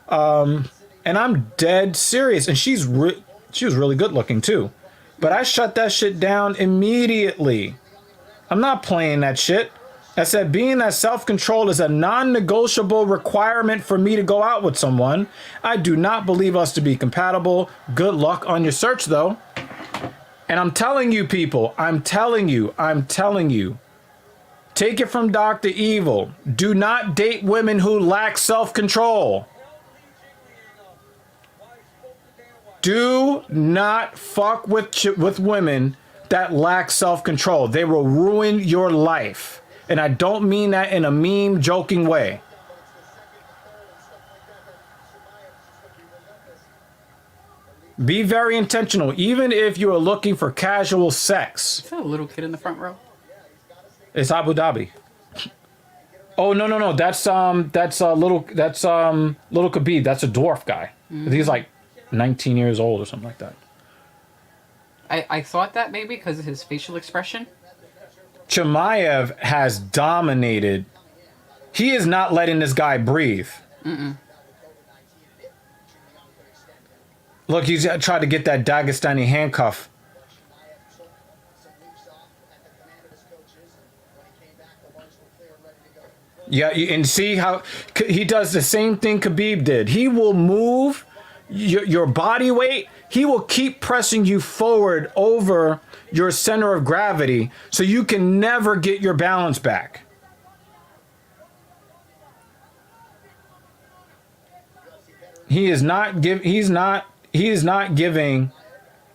And I'm dead serious. And she was really good looking too. But I shut that shit down immediately. I'm not playing that shit. I said, being that self-control is a non-negotiable requirement for me to go out with someone. I do not believe us to be compatible. Good luck on your search, though. And I'm telling you, people, I'm telling you. Take it from Dr. Evil. Do not date women who lack self-control. Do not fuck with women that lack self-control. They will ruin your life. And I don't mean that in a meme, joking way. Be very intentional, even if you are looking for casual sex. Is that a little kid in the front row? It's Abu Dhabi. Oh no. That's little Khabib. That's a dwarf guy. He's like 19 years old or something like that. I thought that maybe because of his facial expression. Chimaev has dominated. He is not letting this guy breathe. Look, he's tried to get that Dagestani handcuff. Yeah, and see how he does the same thing Khabib did. He will move your body weight. He will keep pressing you forward over your center of gravity so you can never get your balance back. He is not giving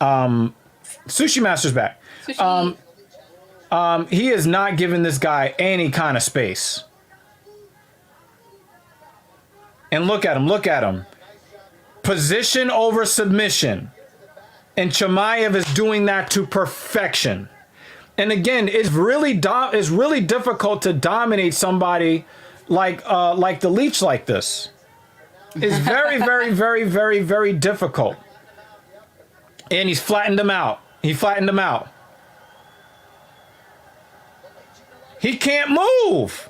Sushi Master's back. Sushi. He is not giving this guy any kind of space. And look at him. Position over submission. And Chimaev is doing that to perfection. And again, it's really difficult to dominate somebody like the Leech like this. It's very, very, very, very, very difficult. And he's flattened him out. He can't move.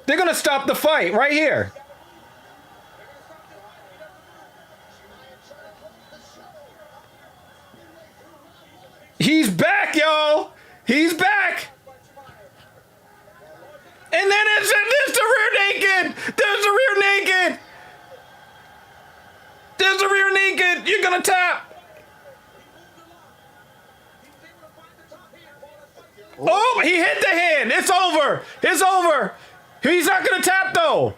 They're going to stop the fight right here. He's back, y'all. He's back. And then there's the rear naked. There's the rear naked. There's the rear naked. You're going to tap. Oh, he hit the hand. It's over. It's over. He's not going to tap, though.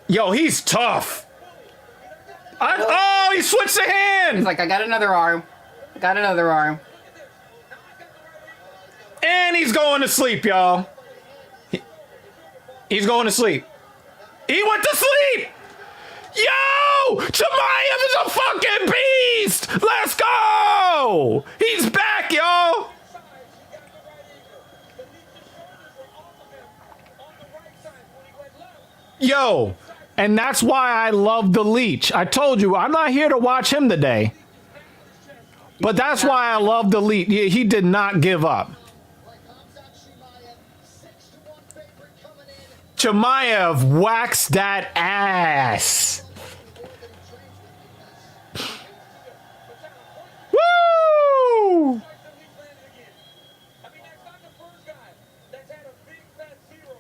Yo, he's tough. Oh, he switched the hand. He's like, I got another arm. And he's going to sleep, y'all. He's going to sleep. He went to sleep. Yo, Chimaev is a fucking beast. Let's go. He's back, y'all. Yo, and that's why I love the Leech. I told you, I'm not here to watch him today. But that's why I love the Leech. He did not give up. Chimaev waxed that ass. Woo! I mean, that's not the first guy that's had a big fat zero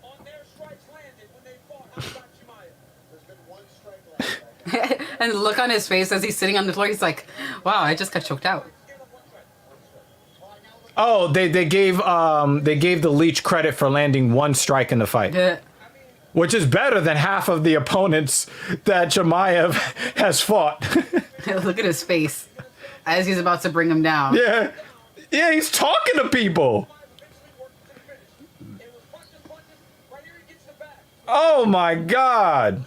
on their strikes landed when they fought outside Chimaev. There's been one strike left. And the look on his face as he's sitting on the floor, he's like, wow, I just got choked out. Oh, they gave the Leech credit for landing one strike in the fight, Yeah. which is better than half of the opponents that Chimaev has fought. Look at his face as he's about to bring him down. Yeah, he's talking to people. Oh my God.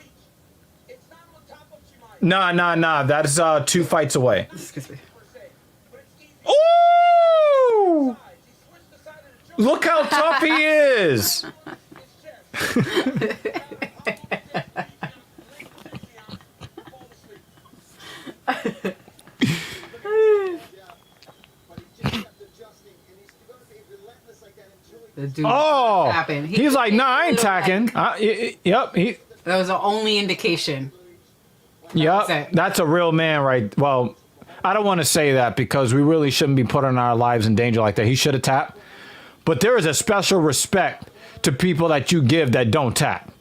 Nah. That is 2 fights away. Excuse me. Ooh! Look how tough he is. The dude Oh, tapping. he's like, nah, I ain't attacking. Yep, That was the only indication. yep. That's a real man, right? Well, I don't want to say that because we really shouldn't be putting our lives in danger like that. He should have tapped. But there is a special respect to people that you give that don't tap.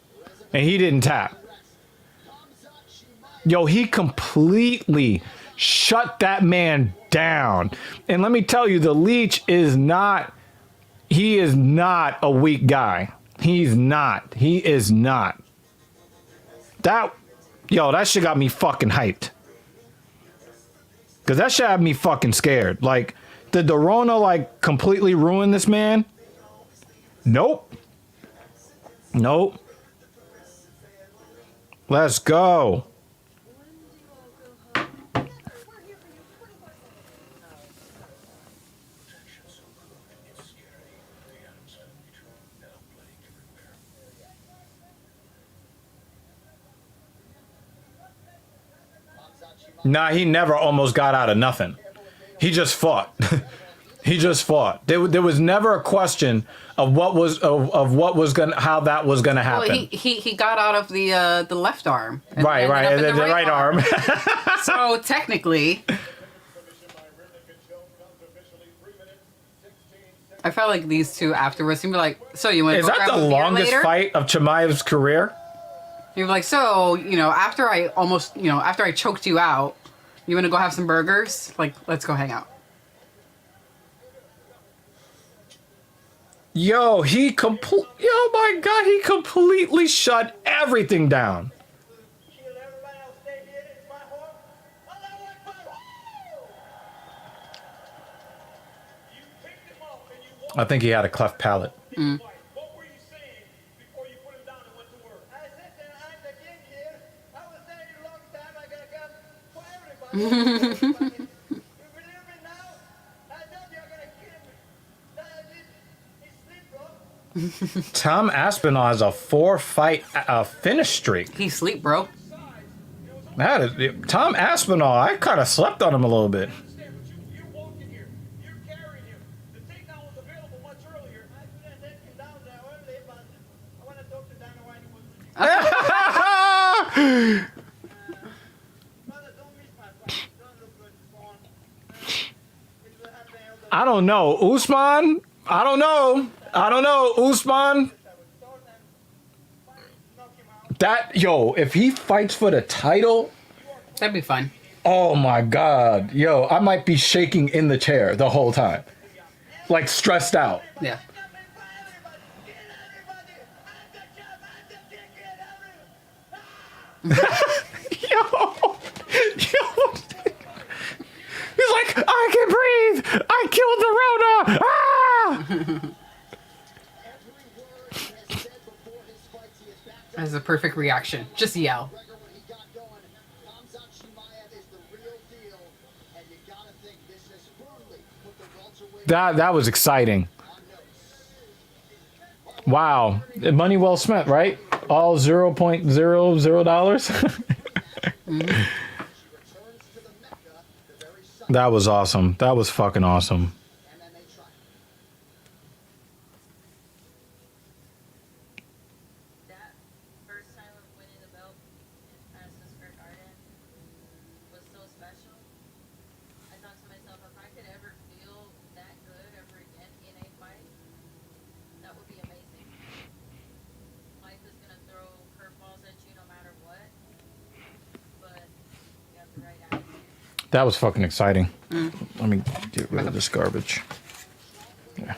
And he didn't tap. Yo, he completely shut that man down. And let me tell you, the Leech is not, he is not a weak guy. He's not. He is not. That shit got me fucking hyped. Because that shit had me fucking scared. Like, did the Rona, like, completely ruin this man? Nope. Let's go. Nah, he never almost got out of nothing. He just fought. He just fought. There was never a question of how that was gonna happen. Well, he got out of the left arm. And right, ended up in the right arm. So technically, I felt like these two afterwards, you'd be like, so you want to Is go that grab the a beer longest later? fight of Chimaev's career? You'd be like, so, after I almost, after I choked you out, you want to go have some burgers? Like, let's go hang out. Yo, my God, he completely shut everything down. Kill everybody else, stay here. It's my home. Allahu Akbar. You picked him up and you I think he had a cleft palate. walked. What were you saying before you put him down and went to work? I said that I'm the king here. I was saying a long time I got gun for everybody. You believe me now? I told you I'm gonna kill me. He's sleep, bro. Tom Aspinall has a 4-fight finish streak. He sleep, bro. That is Tom Aspinall. I kind of slept on him a little bit. Understand, but you're walking here. You're carrying him. The takedown was available much earlier. I couldn't take him down there early, but I want to talk to Dana White. He was Brother, don't miss my fight. Don't look good on. It will happen all the I don't know. Usman? I don't know. Usman? knock him out. If he fights for the title, That'd be fun. oh my God. I might be shaking in the chair the whole time. Like stressed out. Yeah. Coming for everybody. Kill everybody. I'm the champ. I'm the king. Get everyone. He's like, I can breathe. I killed the Rona. Ah! That's a perfect reaction. Just yell. When he got going, Khamzat Chimaev is the real deal, and you gotta think this is brutally put the welterweight That was exciting. Wow. Money well spent, right? All $0.00. returns to the Mecca, the very site That was awesome. That was fucking awesome. MMA trial. That first time of winning the belt in Madison Square Garden was so special. I thought to myself, if I could ever feel that good ever again in a fight, that would be amazing. Life is gonna throw curveballs at you no matter what, but you have the right attitude. That was fucking exciting. Let me get rid of this garbage. Yeah.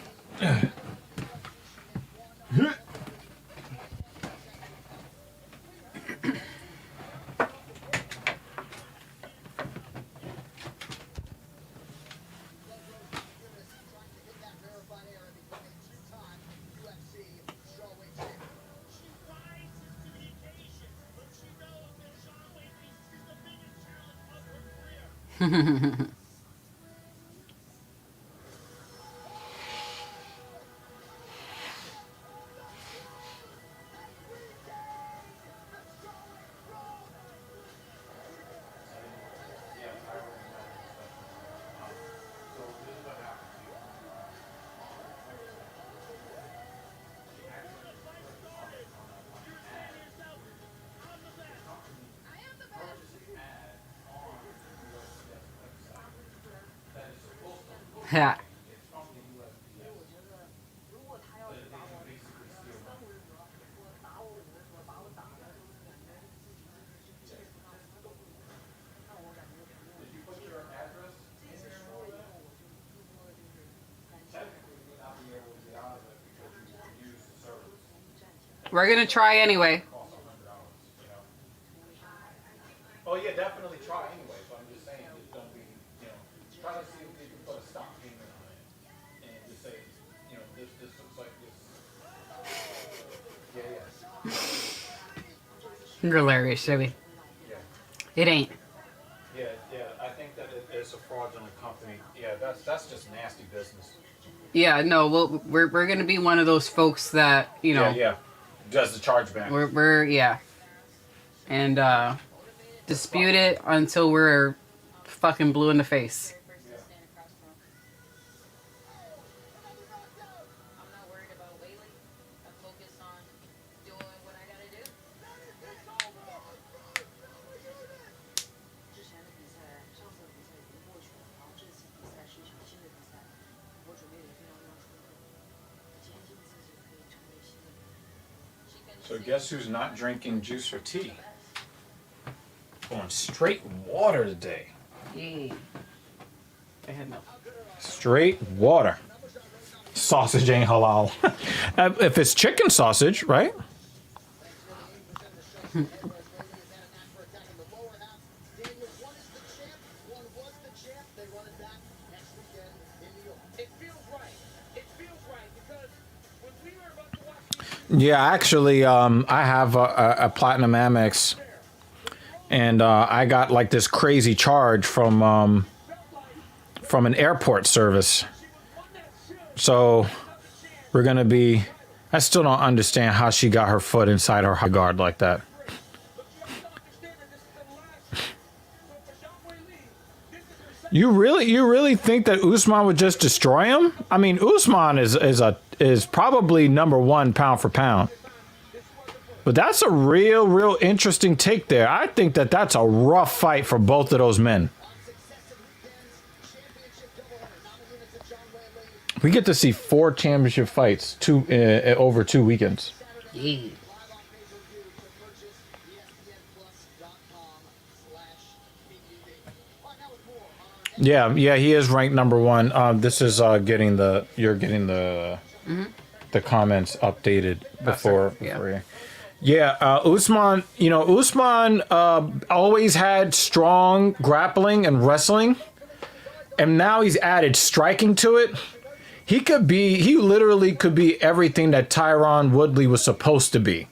Trying to hit that rarefied air and become a two-time UFC strawweight champion. She rises to the occasion, but she knows that Shawn Wayne is the biggest challenge of her career. Yeah. We're gonna try anyway. Oh yeah, definitely try anyway. But I'm just saying, just don't be, try to see if you can put a stop payment on it, and just say, this looks like this. Yeah, You're hilarious, Joey. yeah. It ain't. Yeah, I think that it's a fraudulent company. Yeah, that's just nasty business. Yeah, no, we're gonna be one of those folks that Yeah. Does the chargeback? we're yeah, and dispute it until we're fucking blue in the face. Person to stand across from. I'm not worried about Whaley. I'm focused on doing what I gotta do. 之前的比赛，上次的比赛已经过去了，然后这次比赛是一场新的比赛，我准备的非常非常充分。So guess who's not drinking juice or tea? Going straight water today. Yay. I had milk. Straight water. Sausage ain't halal. If it's chicken sausage, right? It feels right. It feels right because when we were about to watch Yeah, actually, I have a Platinum Amex, and I got like this crazy charge from an airport service. So we're gonna be. I still don't understand how she got her foot inside her high guard like that. You really think that Usman would just destroy him? I mean, Usman is probably number one pound for pound. But that's a real interesting take there. I think that's a rough fight for both of those men. We get to see 4 championship fights over 2 weekends. Yay. Yeah, he is ranked number 1. This is you're getting the comments updated before. Yeah, Usman. You know, Usman always had strong grappling and wrestling, and now he's added striking to it. He literally could be everything that Tyron Woodley was supposed to be.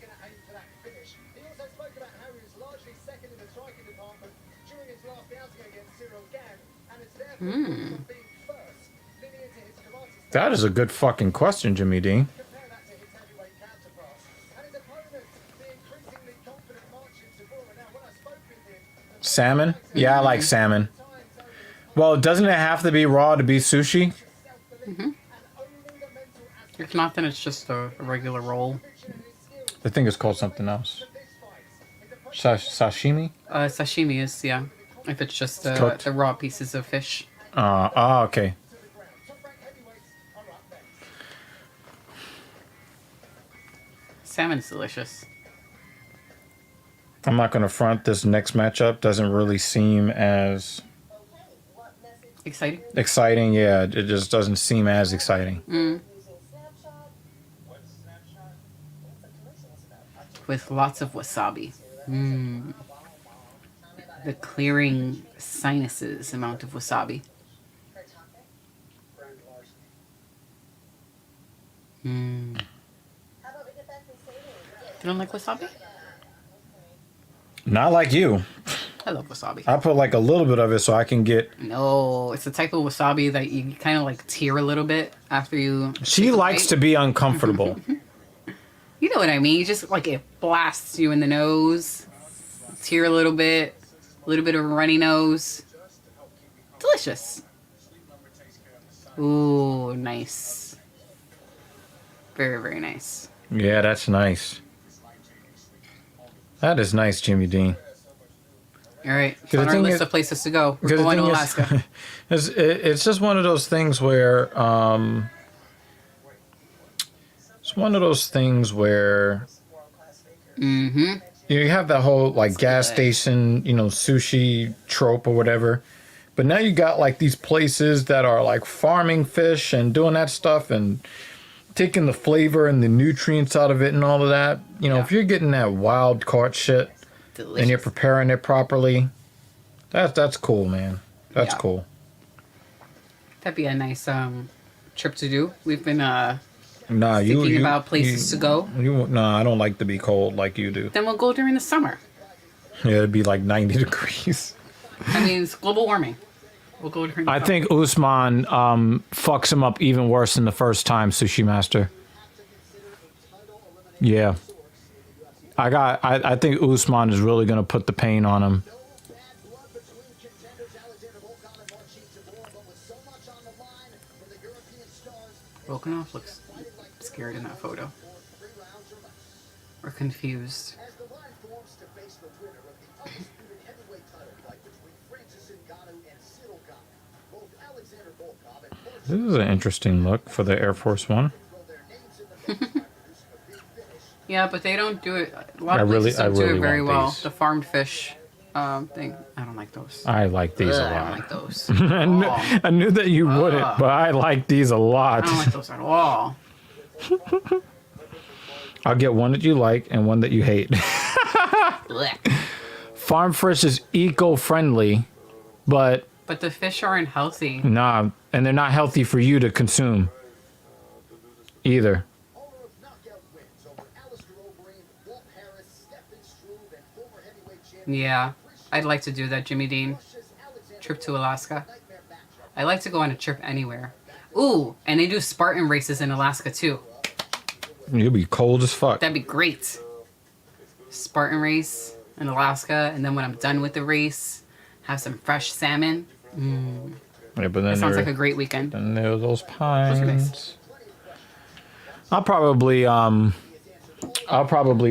That is a good fucking question, Jimmy Dean. Salmon? Yeah, I like salmon. Well, doesn't it have to be raw to be sushi? If not, then it's just a regular roll. I think it's called something else. Sashimi? Sashimi is, yeah. If it's just Cooked. the raw pieces of fish. Okay. Salmon's delicious. I'm not going to front. This next matchup doesn't really seem as Exciting? exciting. Yeah, it just doesn't seem as exciting. With lots of wasabi. The clearing sinuses amount of wasabi. You don't like wasabi? Not like you. I love wasabi. I put like a little bit of it so I can get... No, it's the type of wasabi that you kind of like tear a little bit after you... She likes to be uncomfortable. You know what I mean? You just like it blasts you in the nose. Tear a little bit of a runny nose. Delicious. Ooh, nice. Very, very nice. Yeah, that's nice. That is nice, Jimmy Dean. All right, it's The on our thing list is- of places to go. We're Because the going to thing Alaska. is, it's just one of those things where it's one of those things where you have that whole like gas good. station, sushi trope or whatever, but now you got like these places that are like farming fish and doing that stuff and taking the flavor and the nutrients out of it and all of that. If you're getting that wild caught shit Delicious. and you're preparing it properly, that's cool, man. That's Yeah. cool. That'd be a nice trip to do. We've been Nah, thinking about places to go. Nah, I don't like to be cold like you do. Then we'll go during the summer. Yeah, it'd be like 90 degrees. I mean, it's global warming. We'll go during the I summer. think Usman fucks him up even worse than the first time, Sushi Master. Yeah. I think Usman is really gonna put the pain on him. Volkanov looks scared in that photo. Or confused. This is an interesting look for the Air Force One. You Yeah, but they don't do it. A lot of places don't do it very well. The farmed fish thing. I don't like those. I like these a lot. I don't like those. I knew that you wouldn't, but I like these a lot. I don't like those at all. I'll get one that you like and one that you hate. Blech. Farm fish is eco-friendly, but But the fish aren't healthy. nah, and they're not healthy for you to consume either. Owner of knockout wins over Alistair Overeem, Walt Harris, Stefan Struve, and former heavyweight champion Yeah, I'd like to do that, Jimmy Dean. Russia's Alexander Trip to Alaska. nightmare matchup. I like to go on a trip anywhere. Ooh, and they do Spartan races in Alaska too. You'll be cold as fuck. That'd be great. Spartan race in Alaska, and then when I'm done with the race, have some fresh salmon. Yeah, but then That sounds like a great weekend. and there are those Those are pines. nice. I'll probably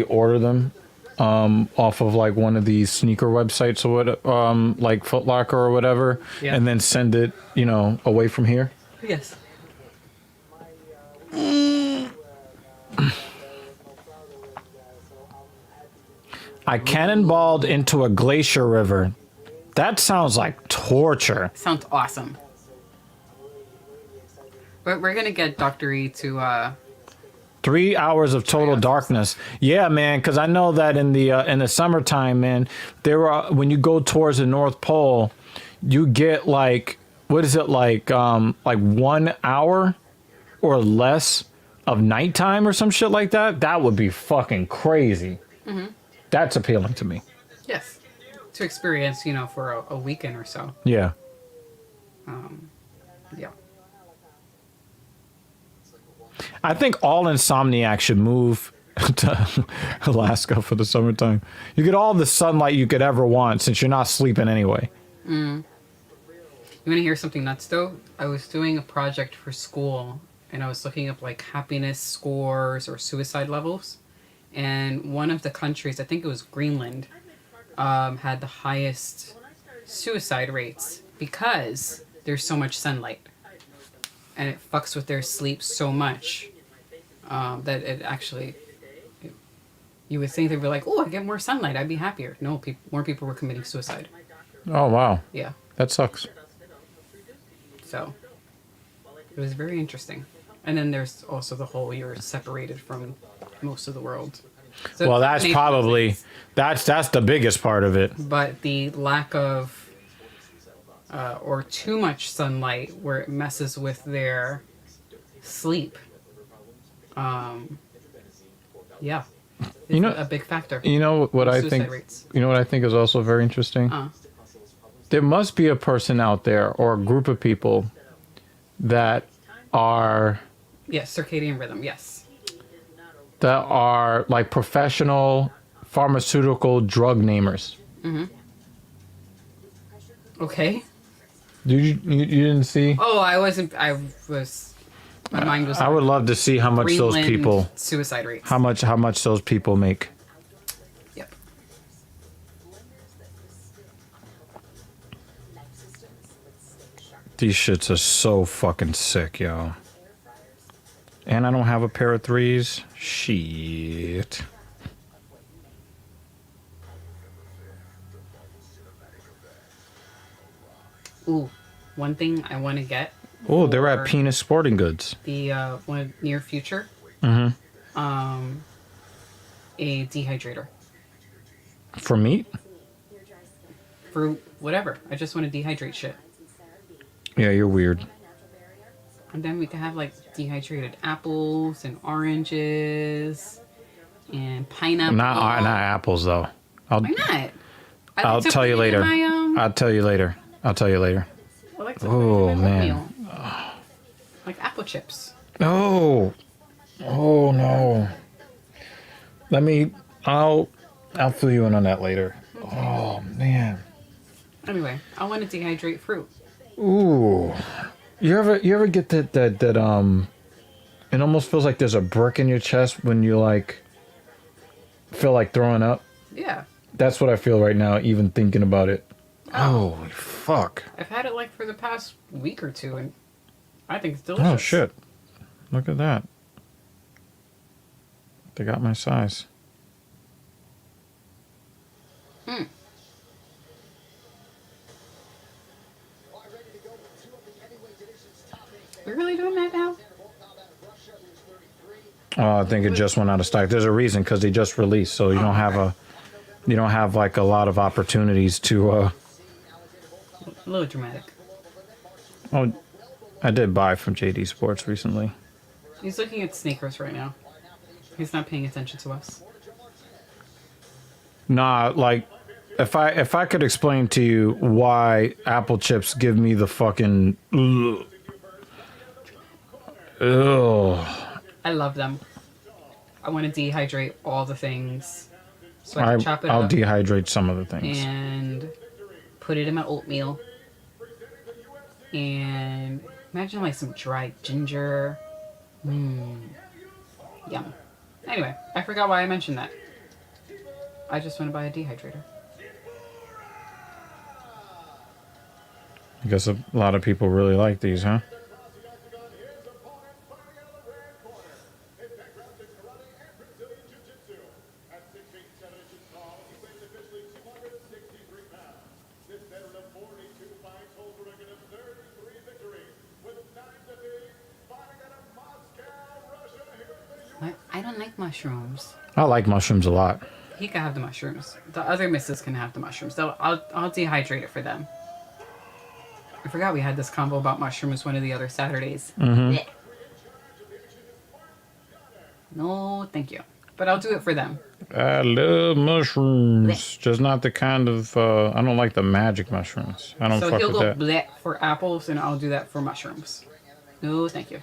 order them off of like one of these sneaker websites or what, like Foot Locker or whatever, Yeah. and then send it, away from here. Yes. I cannonballed into a glacier river. That sounds like torture. Sounds awesome. We're gonna get Dr. E to 3 hours of total darkness. Yeah, man, because I know that in the summertime, man, there are when you go towards the North Pole, you get like what is it like 1 hour or less of nighttime or some shit like that. That would be fucking crazy. Mm-hmm. That's appealing to me. yes, to experience, for a weekend or so. Yeah. Yeah. I think all Insomniacs should move to Alaska for the summertime. You get all the sunlight you could ever want since you're not sleeping anyway. You want to hear something nuts though? I was doing a project for school and I was looking up like happiness scores or suicide levels. And one of the countries, I think it was Greenland, had the highest suicide rates because there's so much sunlight. And it fucks with their sleep so much that it actually... You would think they'd be like, oh, I get more sunlight, I'd be happier. No, more people were committing suicide. Oh, wow. Yeah. That sucks. So it was very interesting. And then there's also the whole you're separated from most of the world. So Well, that's probably that's the biggest part of it. But the lack of or too much sunlight where it messes with their sleep. Yeah. It's a big factor. You know what I Suicide think? rates. You know what I think is also very interesting? There must be a person out there or a group of people that are Yes, circadian rhythm, yes. like professional pharmaceutical drug namers. Okay. You didn't see? Oh, I was my mind was I would love to see how much those Greenland people suicide rates. how much those people make. Yep. These shits are so fucking sick, yo. And I don't have a pair of threes. Shit. Ooh, one thing I want to get. Oh, they're for at Penis Sporting Goods. The one near future. A dehydrator For meat? for whatever. I just want to dehydrate shit, Yeah, you're weird. and then we can have like dehydrated apples and oranges and pineapple. Not apples though. Why not? I'll tell you later. I I'll tell you later. like to Oh, put it in my man. oatmeal. Like apple chips. No. Oh no. I'll fill you in on that later. Oh man. Anyway, I want to dehydrate fruit. Ooh. You ever get that it almost feels like there's a brick in your chest when you like feel like throwing up? Yeah, That's what I feel right now, even thinking about it. Holy fuck. I've had it like for the past week or two, and I think it's delicious. Oh shit. Look at that. They got my size. We're really doing that now? Oh, I think it just went out of stock. There's a reason, because they just released, so you don't have like a lot of opportunities to. A little dramatic. Oh, I did buy from JD Sports recently. He's looking at sneakers right now. He's not paying attention to us. Nah, like if I could explain to you why Apple chips give me the fucking ugh. I love them. I want to dehydrate all the things. So I can chop it I'll up dehydrate some of the things. and put it in my oatmeal. And imagine like some dried ginger. Yum. Anyway, I forgot why I mentioned that. I just want to buy a dehydrator. I guess a lot of people really like these, huh? I don't like mushrooms. I like mushrooms a lot. He can have the mushrooms. The other misses can have the mushrooms. So I'll dehydrate it for them. I forgot we had this combo about mushrooms one of the other Saturdays. Blech. No, thank you. But I'll do it for them. I love mushrooms. Blech. Just not the kind of I don't like the magic mushrooms. I don't So fuck he'll with go that. blech for apples, and I'll do that for mushrooms. No, thank you.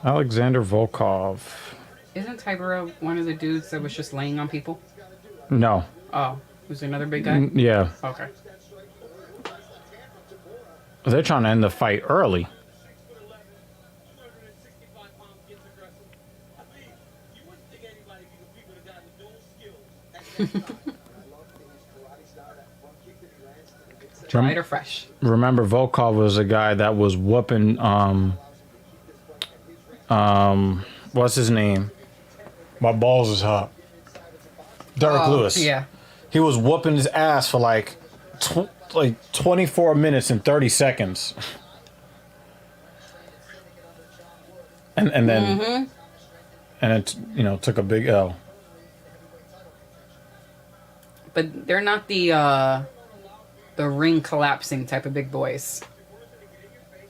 Alexander Volkov. Isn't Tybura one of the dudes that was just laying on people? No. Oh, was another big guy? Yeah. Okay. They're trying to end the fight early. Dried or fresh? Remember, Volkov was a guy that was whooping what's his name? My balls is hot. Derek Lewis. Yeah. He was whooping his ass for like 24 minutes and 30 seconds. And then and it took a big L. But they're not the ring collapsing type of big boys.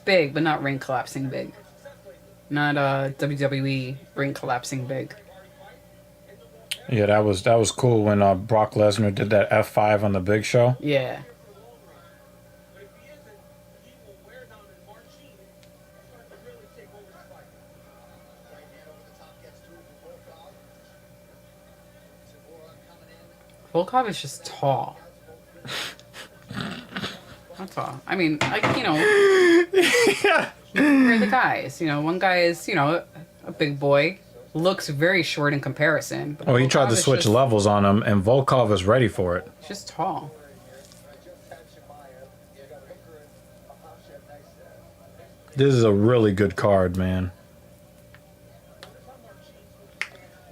Big, but not ring collapsing big. Not WWE ring collapsing big. Yeah, that was cool when Brock Lesnar did that F5 on the Big Show. Yeah. Volkov is just tall. Not tall. I mean, like, we're the guys. One guy is, a big boy. Looks very short in comparison. But Oh, he tried Volkov to is switch just- levels on him, and Volkov was ready for it. He's just tall. This is a really good card, man.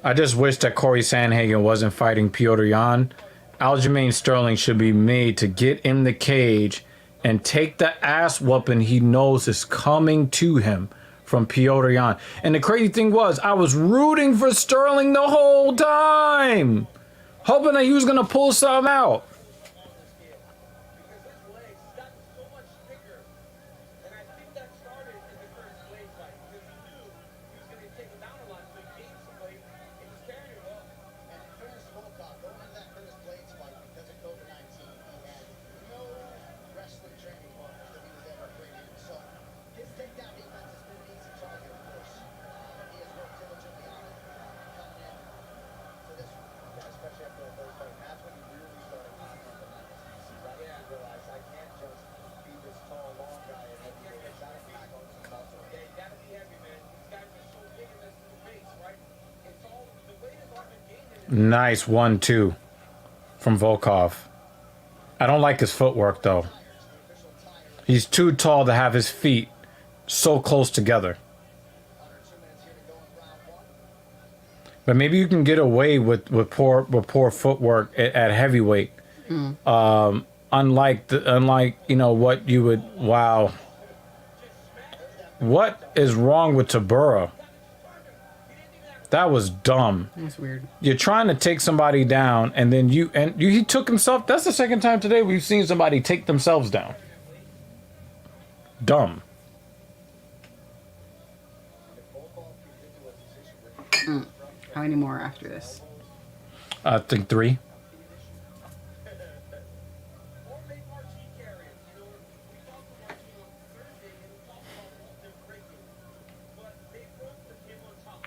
I just wish that Corey Sandhagen wasn't fighting Piotr Jan. Aljamain Sterling should be made to get in the cage and take the ass whooping he knows is coming to him from Piotr Jan. And the crazy thing was, I was rooting for Sterling the whole time, hoping that he was going to pull something out. Nice 1-2 from Volkov. I don't like his footwork though. He's too tall to have his feet so close together. But maybe you can get away with poor footwork at heavyweight. Unlike you know what you would. Wow. What is wrong with Tabura? That was dumb. That's weird. You're trying to take somebody down, and then he took himself. That's the second time today we've seen somebody take themselves down. Dumb. How many more after this? I think 3. Or make marquee carriers. You know, we talked to Marquee on Thursday and we talked about all their breaking. But they broke with him on top.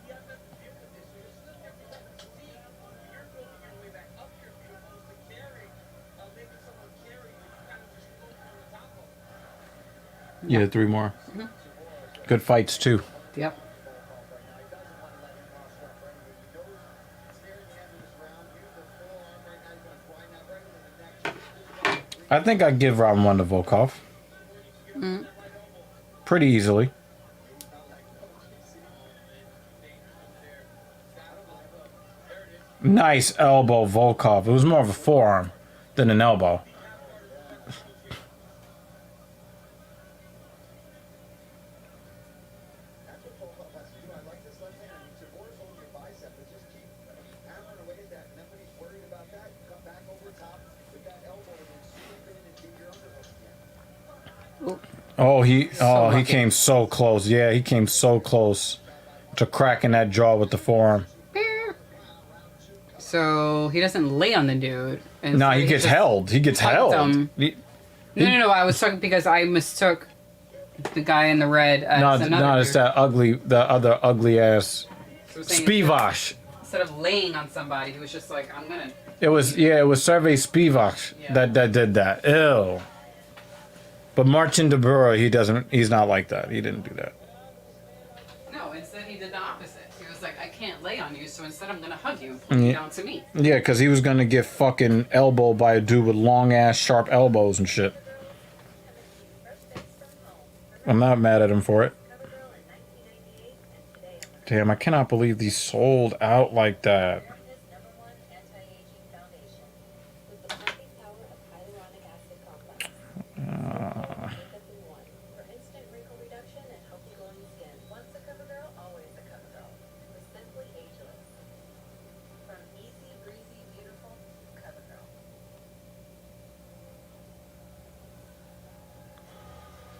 He has nothing to do with this. So you're still every time you see you're building your way back up your feet opposed to carrying, making someone carry you. You kind of just float on the top of them. Yeah, 3 more. Good fights too. Yep. I think I'd give round 1 to Volkov. Pretty easily. Nice elbow, Volkov. It was more of a forearm than an elbow. That's what Volkov has to do. I like this left hand. I mean, Tabor's holding your bicep, but just keep hammering away at that. And then when he's worried about that, you come back over top with that elbow and then swoop in and dig your underhook again. He lucky. came so close. Yeah, he came so close to cracking that jaw with the forearm. So he doesn't lay on the dude. No, he gets held. He gets hugged held. him. He- No. I was talking because I mistook the guy in the red as another no, it's dude. the other ugly ass So saying Spivak. Instead of laying on somebody, he was just like, I'm gonna. It was Sergey Spivak Yeah. that did that. Ew. But Marcin Debura, he's not like that. He didn't do that. No, instead he did the opposite. He was like, I can't lay on you, so instead I'm gonna hug you and pull you down to me. Yeah, because he was gonna get fucking elbowed by a dude with long ass sharp elbows and shit. I'm not mad at him for it. Damn, I cannot believe these sold out like that.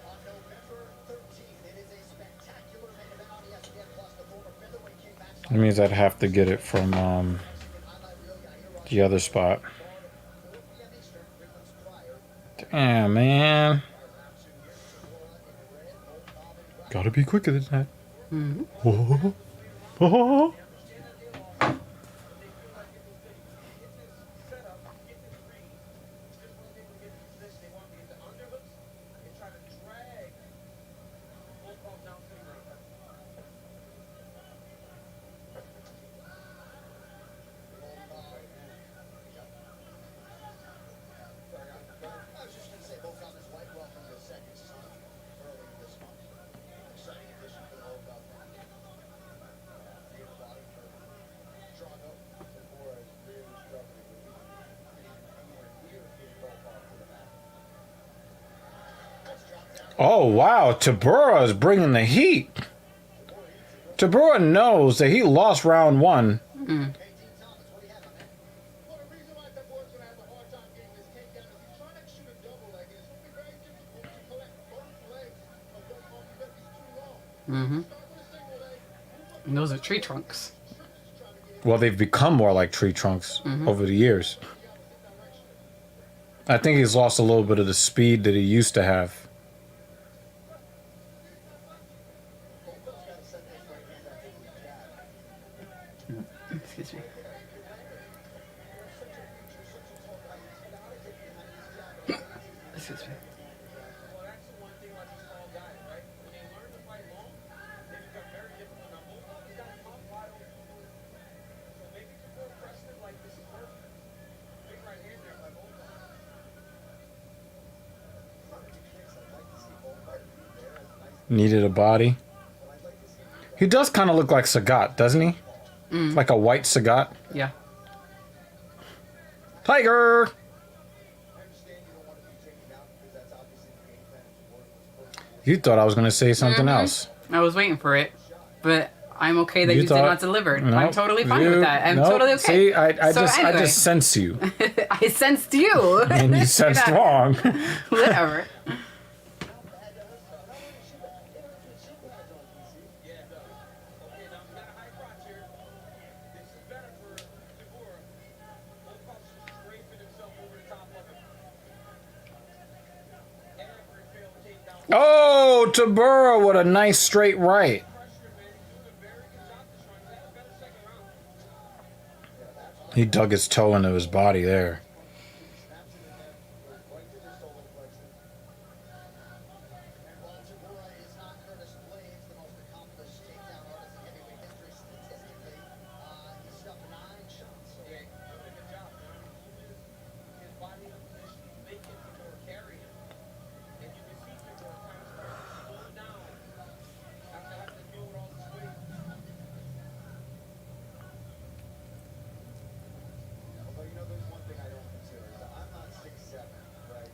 On November 13th, it is a spectacular main event on ESPN Plus. The former featherweight king match. That means I'd have to get it from the other spot. 4 p.m. Eastern, 3 months prior. Damn, man. Around 2 years, Tabora in red, Volkov in black. Gotta be quicker than that. Oh. Oh. I was just going to say, Volkov and his wife welcomed their second son earlier this month. Exciting addition to the Volkov family. Native body for Toronto. Tabora is really struggling with anywhere near his Volkov for the match. Let's drop down. Oh, wow. Tabura is bringing the heat. Tabura knows that he lost round 1. Hey, Dean Thomas, what do you have on that? Well, the reason why Tabora's going to have a hard time getting this takedown is he's trying to shoot a double leg, and it's going to be very difficult to collect both legs of Volkov because he's too long. Mm-hmm. Start with a single leg, move up And those are tree trunks. to try to get Well, they've become more like tree trunks over the years. in the opposite direction. I think he's lost a little bit of the speed that he used to have. Volkov's got to set those right hands out to the jab. Excuse me. Excuse me. Well, that's the one thing about these tall guys, right? When they learn to fight long, they become very difficult. Now, Volkov has got a top body. So maybe Tabor pressed him like this is perfect. Big right hand there by Volkov. Needed a body. He does kind of look like Sagat, doesn't he? Like a white Sagat. Yeah. Tiger! I understand you don't want to be taken out because that's obviously the game plan to work was supposed to You thought I was going to say something else. I was waiting for it, but I'm okay that you did thought- not deliver. Nope, I'm totally fine you- with that. I'm nope. totally okay. See, I So I anyway. just sense you. I sensed you. And you sensed wrong. Whatever. Yeah, it does. Okay, now we got a high crotch here. This is better for Teixeira. Volkov's scraping himself over the top of him. Every failed takedown. Oh, Tabura with a nice straight right. Pressure, man. He's doing a very good job this round. He's had a better second round. He dug his toe into his body there. snaps it in there, goes right to the solar plexus. And while Tagora is not Curtis Blades, the most accomplished takedown artist in heavyweight history statistically, he stuffed 9 shots. So Yeah, he's doing a good job, man. His body in a position, he's making Teixeira carry him. And you can see Teixeira kind of starting to slow down after having to deal with all this weight. although you know there's one thing I don't consider is that I'm not 6'7", right?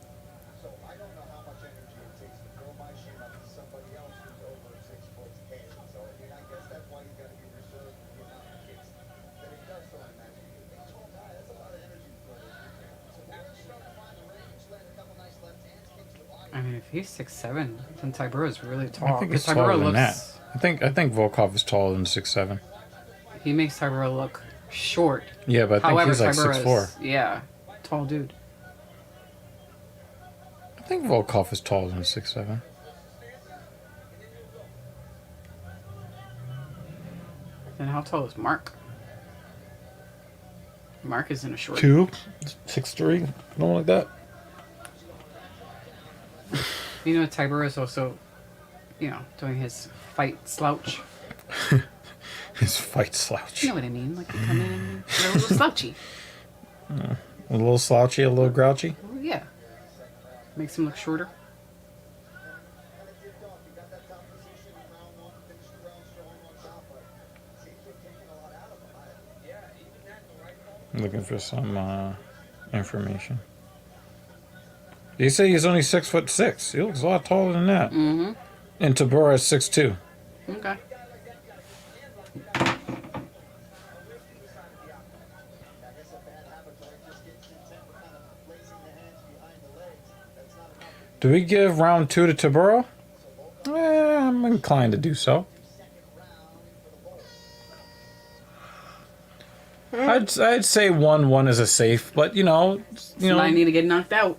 So I don't know how much energy it takes to throw my shin up to somebody else who's over 6 foot's head. So I mean I guess that's why you gotta be reserved for the amount of kicks that it does throw in a match. You're a big tall guy, that's a lot of energy to throw. So Tagora's starting to find the range, landed a couple nice left hands, kick to the body. I mean, if he's 6'7", then Tybura is really I tall. think Because it's taller Tybura than that. looks, I think Volkov is taller than 6'7". he makes Tybura look short. Yeah, but I think However, he's like Tybura 6'4". is, yeah, tall dude. I think Volkov is taller than 6'7". Then how tall is Mark? Mark isn't a short. 2, 6'3", something like that. You know, Tybura is also, you know, doing his fight slouch. His fight slouch. You know what I mean? Like, you come in and you're a little slouchy. A little slouchy, a little grouchy. Well, yeah. Makes him look shorter. And it did off. He got that top position in round 1, finished the round strong on top, but seems like taking a lot out of him. Yeah, even that, the right call. I'm looking for some information. You say he's only 6'6". He looks a lot taller than that. Mm-hmm. And Tabura is 6'2". Okay. That's a bad habit, right? Just getting content with kind of placing the hands behind the legs. That's not enough. Do we give round 2 to Tabura? I'm inclined to do so. Second round for the Bulls. I'd say 1-1 is a safe, but you know, Somebody need to get knocked out.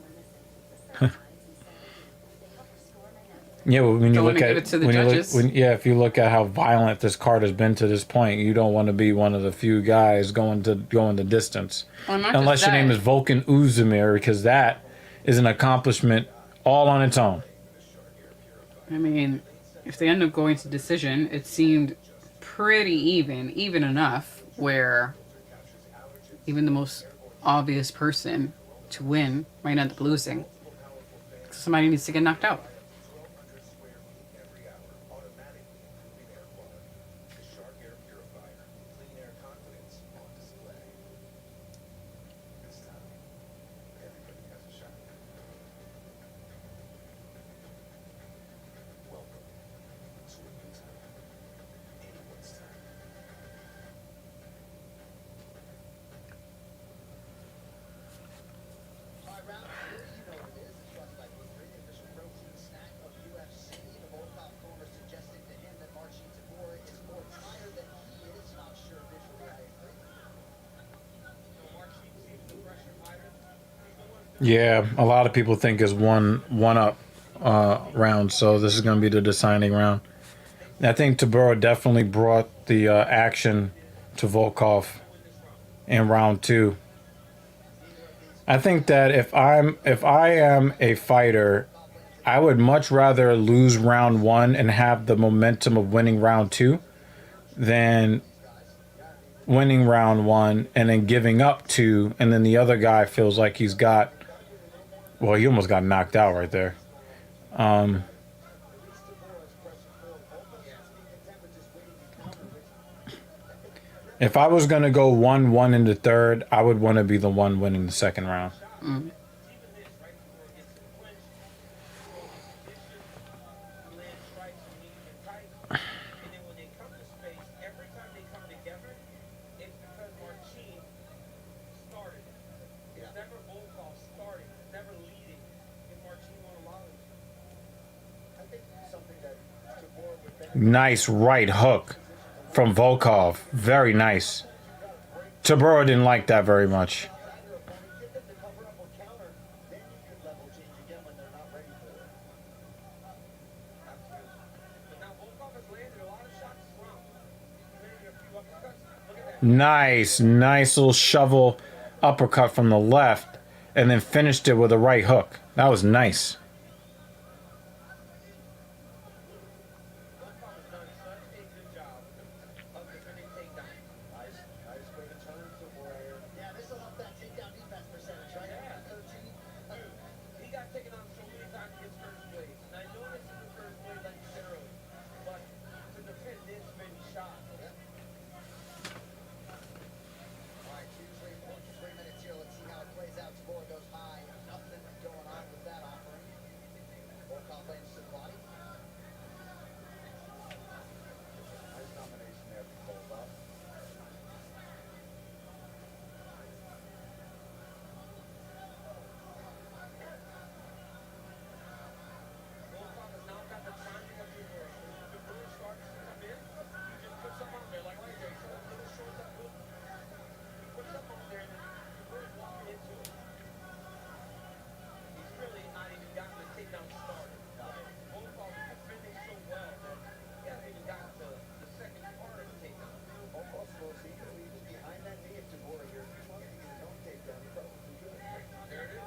yeah. When you Don't look wanna at give it to the when you look, judges. if you look at how violent this card has been to this point, you don't want to be one of the few guys going the distance, Well, not unless just your name that. is Volkan Uzumir, because that is an accomplishment all on its own. I mean, if they end up going to decision, it seemed pretty even enough where even the most obvious person to win might end up losing. Somebody needs to get knocked out. By round 3, you know what it is. It's brought to you by Blue Free, the official protein snack of UFC. The Volkov corner suggesting to him that Marcin Tagora is more tired than he is. Not sure visually I agree. Yeah, a lot of people think is one up round, so this is going to be the deciding round. I think Tabura definitely brought the action to Volkov in round 2. I think that if I am a fighter, I would much rather lose round 1 and have the momentum of winning round 2 than winning round 1 and then giving up 2, and then the other guy feels like he's got. Well, he almost got knocked out right there. If I was gonna go 1-1 in the third, I would want to be the one winning the second round. Mm. I think something that Tabor would benefit Nice right hook from Volkov. Very nice. Tabura didn't like that very much. either opponent, get them to cover up or counter, then you can level change again when they're not ready for it. Nice little shovel uppercut from the left, and then finished it with a right hook. That was nice. Nice way to turn Tabor here. Yeah, this will help that takedown defense percentage, right? 13. He got taken on so many times against Curtis Blades. And I know this is the Curtis Blades, like you said earlier. But to defend this many shots. All right, usually 3 minutes here. Let's see how it plays out. Tabor goes high. Nothing going on with that offering. Volkov lands to the body. Nice combination there from Volkov. Volkov has now got the timing of Tabor. When Tabor starts to come in, he just puts something on there. Like AJ said, a little short that hook. He puts something on there and then Tabor's walking into it. He's really not even gotten the takedown started. Volkov is defending so well that he hasn't even gotten to the second part of the takedown. Volkov's close. He was behind that knee of Tabor here. If he wanted to get his own takedown, he probably could. There it is.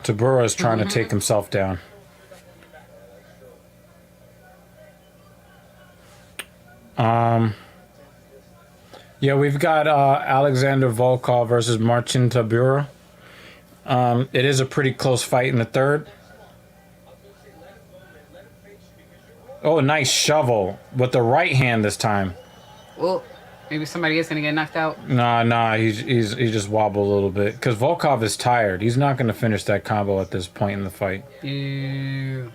Tabura is trying to take himself down. Yeah, we've got Alexander Volkov versus Marcin Tybura. It is a pretty close fight in the third. Oh, nice shovel with the right hand this time. Well, maybe somebody is gonna get knocked out. Nah, he just wobbled a little bit because Volkov is tired. He's not going to finish that combo at this point in the fight. Ew.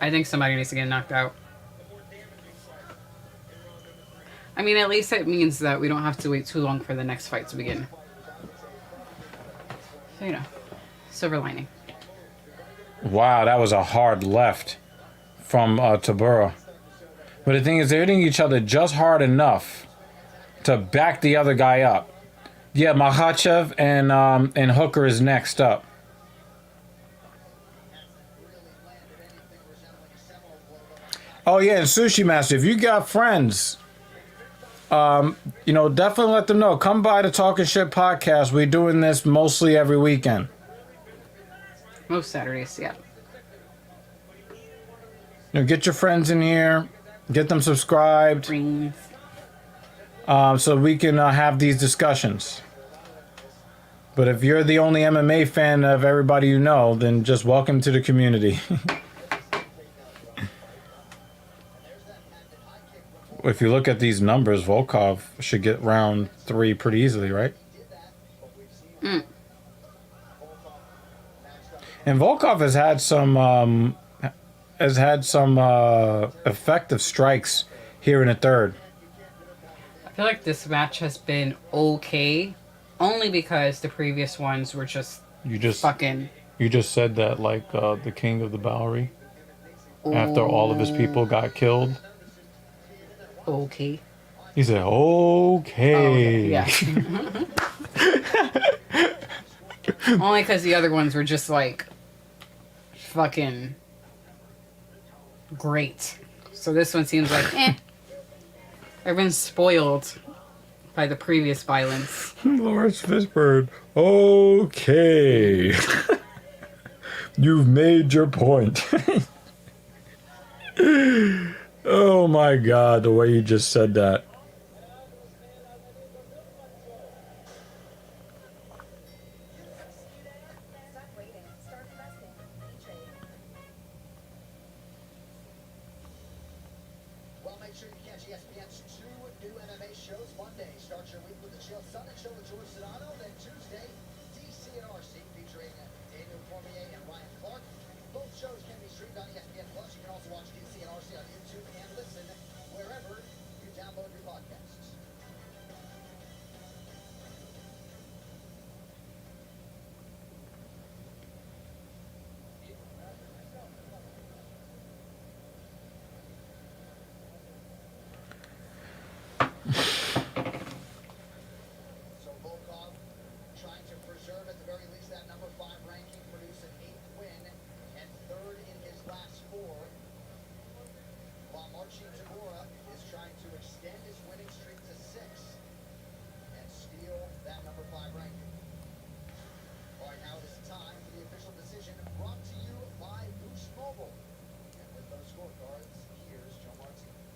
I think somebody needs to get knocked out. I mean, at least it means that we don't have to wait too long for the next fight to begin. So, you know, silver lining. Wow, that was a hard left from Tybura. But the thing is, they're hitting each other just hard enough to back the other guy up. Yeah, Makhachev and Hooker is next up. Oh yeah, and Sushi Master, if you got friends, you know, definitely let them know. Come by the Talking Shit podcast. We're doing this mostly every weekend. Most Saturdays, yeah. You know, get your friends in here, get them subscribed, Rings. so we can have these discussions. But if you're the only MMA fan of everybody you know, then just welcome to the community. If you look at these numbers, Volkov should get round 3 pretty easily, right? Mm. And Volkov has had some effective strikes here in the third. I feel like this match has been okay, only because the previous ones were just You just fucking said that like the king of the Bowery after all of his people got killed. okay. He said, "Okay." Yeah. Only because the other ones were just like fucking great. So this one seems like, Everyone's spoiled by the previous violence. Lawrence Fishburne. Okay. You've made your point. Oh my God, the way you just said that. Well, make sure sure you catch ESPN's 2 new MMA shows. Monday, start your week with the Chael Sonnen Show with George Sedano. Then Tuesday, DC and RC featuring Daniel Cormier and Ryan Clark. Both shows can be streamed on ESPN Plus. You can also watch DC and RC on YouTube and listen wherever you download your podcasts. So Volkov trying to preserve at the very least that number 5 ranking, produce an 8th win and 3rd in his last 4. While Marcin Tybura is trying to extend his winning streak to 6 and steal that number 5 ranking. All right, now it is time for the official decision brought to you by Boost Mobile. And with those scorecards, here's Joe Martinez.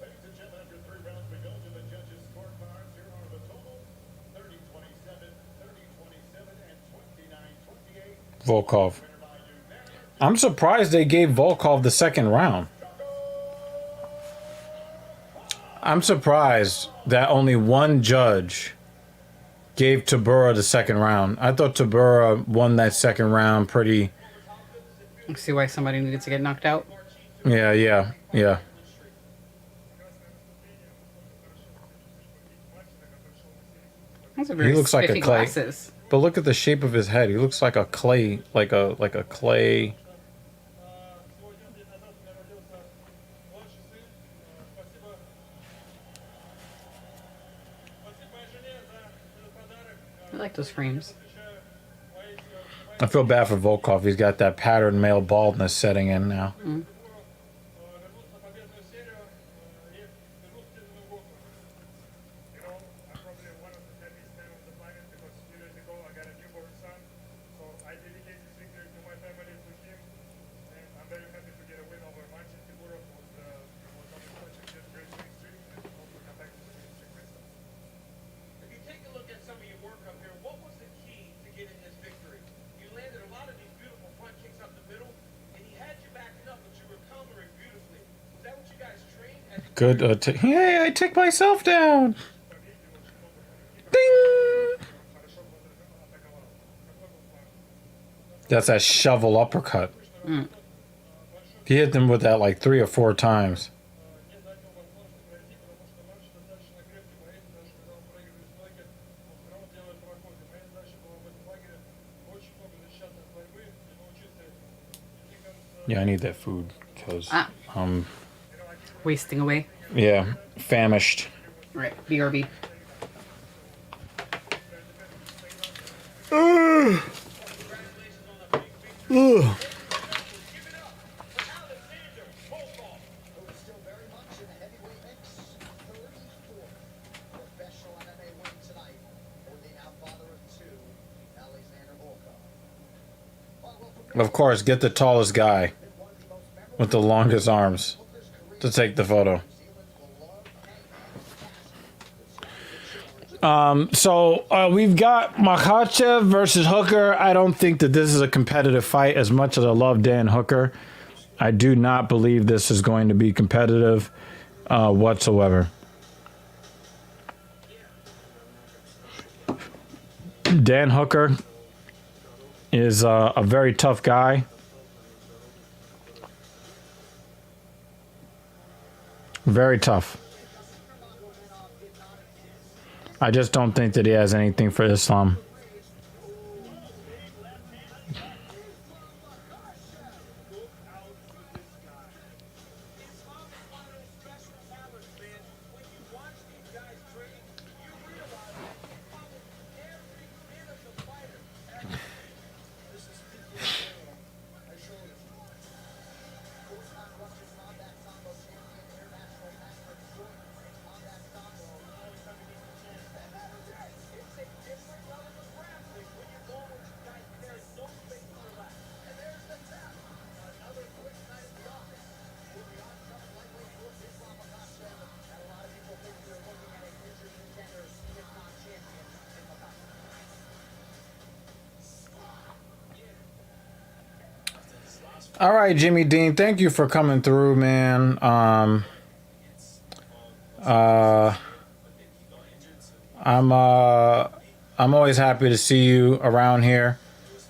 Ladies and gentlemen, after 3 rounds, we go to the judges' scorecards. Here are the totals: 30-27, 30-27, and 29-28. Volkov. Winner by unanimous. I'm surprised they gave Volkov the second round. I'm surprised that only one judge gave Tybura the second round. I thought Tybura won that second round pretty. I see why somebody needed to get knocked out. Yeah. Those are very He looks like a spiffy clay. glasses. But look at the shape of his head. He looks like a clay, like a clay. I like those frames. I feel bad for Volkov. He's got that patterned male baldness setting in now. If you take a look at some of your work up here, what was the key to getting this victory? You landed a lot of these beautiful front kicks up the middle, and he had you backing up, but you were countering beautifully. Was that what you guys trained as a Good. Hey, I take myself down. Ding. That's that shovel uppercut. He hit them with that like 3 or 4 times. Yeah, I need that food because Wasting away. yeah, famished. Right. BRB. Who is still very much in the heavyweight mix. 34th professional MMA win tonight for the now father of 2, Alexander Volkov. Of course, get the tallest guy One of the most memorable with the longest arms Booker's career. to take the photo. New Zealand's will love Hangman Past. So we've got Makhachev versus Hooker. I don't think that this is a competitive fight as much as I love Dan Hooker. I do not believe this is going to be competitive whatsoever. Dan Hooker is a very tough guy. Very tough. I just don't think that he has anything for Islam. All right, Jimmy Dean, thank you for coming through, man. I'm always happy to see you around here.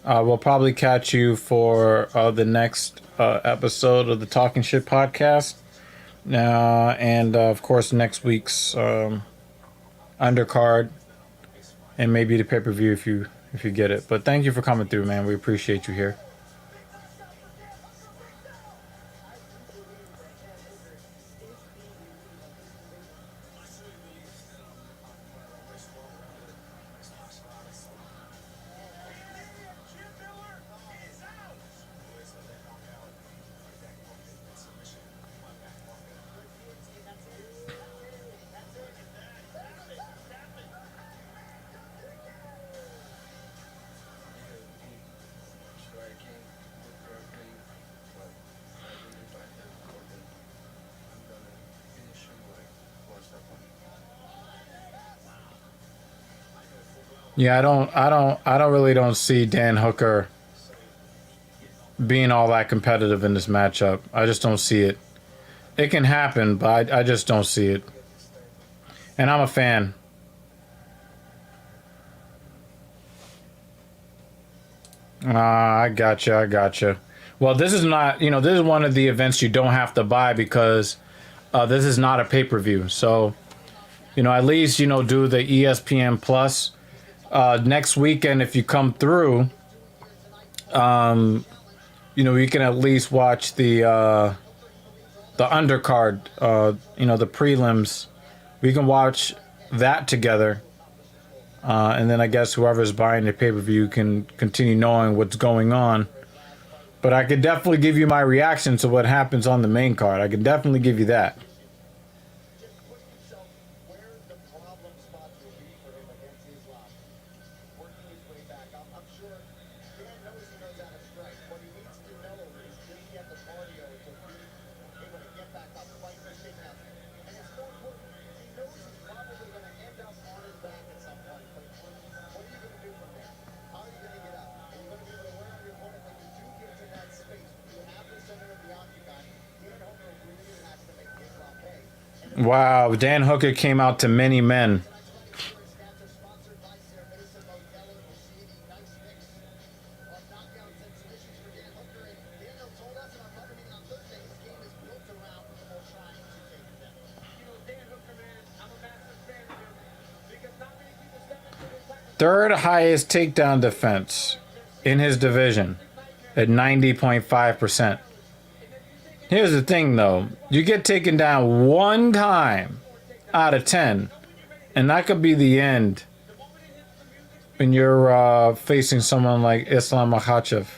We'll probably catch you for the next episode of the Talking Shit podcast. And of course next week's undercard, and maybe the pay-per-view if you get it. But thank you for coming through, man. We appreciate you here. Yeah, I don't really see Dan Hooker being all that competitive in this matchup. I just don't see it. It can happen, but I just don't see it. And I'm a fan. I gotcha. Well, this is not, this is one of the events you don't have to buy because this is not a pay-per-view. So, at least, do the ESPN Plus. Next weekend, if you come through, we can at least watch the undercard, the prelims. We can watch that together. And then I guess whoever's buying the pay-per-view can continue knowing what's going on. But I could definitely give you my reaction to what happens on the main card. I can definitely give you that. Just put yourself where the problem spots will be for him against Islam. Working his way back. I'm sure Dan knows he knows how to strike. What he needs to know is does he have the cardio to be able to get back up, fight for takedown. And it's more important, he knows he's probably going to end up on his back at some point. But what are you going to do from there? How are you going to get up? Are you going to be able to wear on your opponent when you do get to that space? You have the center of the octagon. Dan Hooker really has to make Islam pay. Wow, Dan Hooker came out to many men. Third highest takedown defense in his division at 90.5%. Here's the thing, though. You get taken down one time out of 10, and that could be the end when you're facing someone like Islam Makhachev.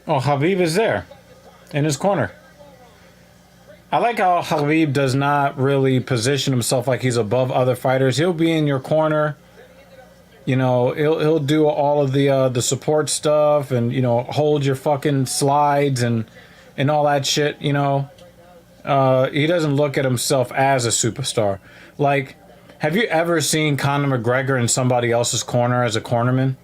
Oh, Habib is there in his corner. I like how Habib does not really position himself like he's above other fighters. He'll be in your corner. He'll do all of the support stuff and hold your fucking slides and all that shit. He doesn't look at himself as a superstar. Like, have you ever seen Conor McGregor in somebody else's corner as a cornerman?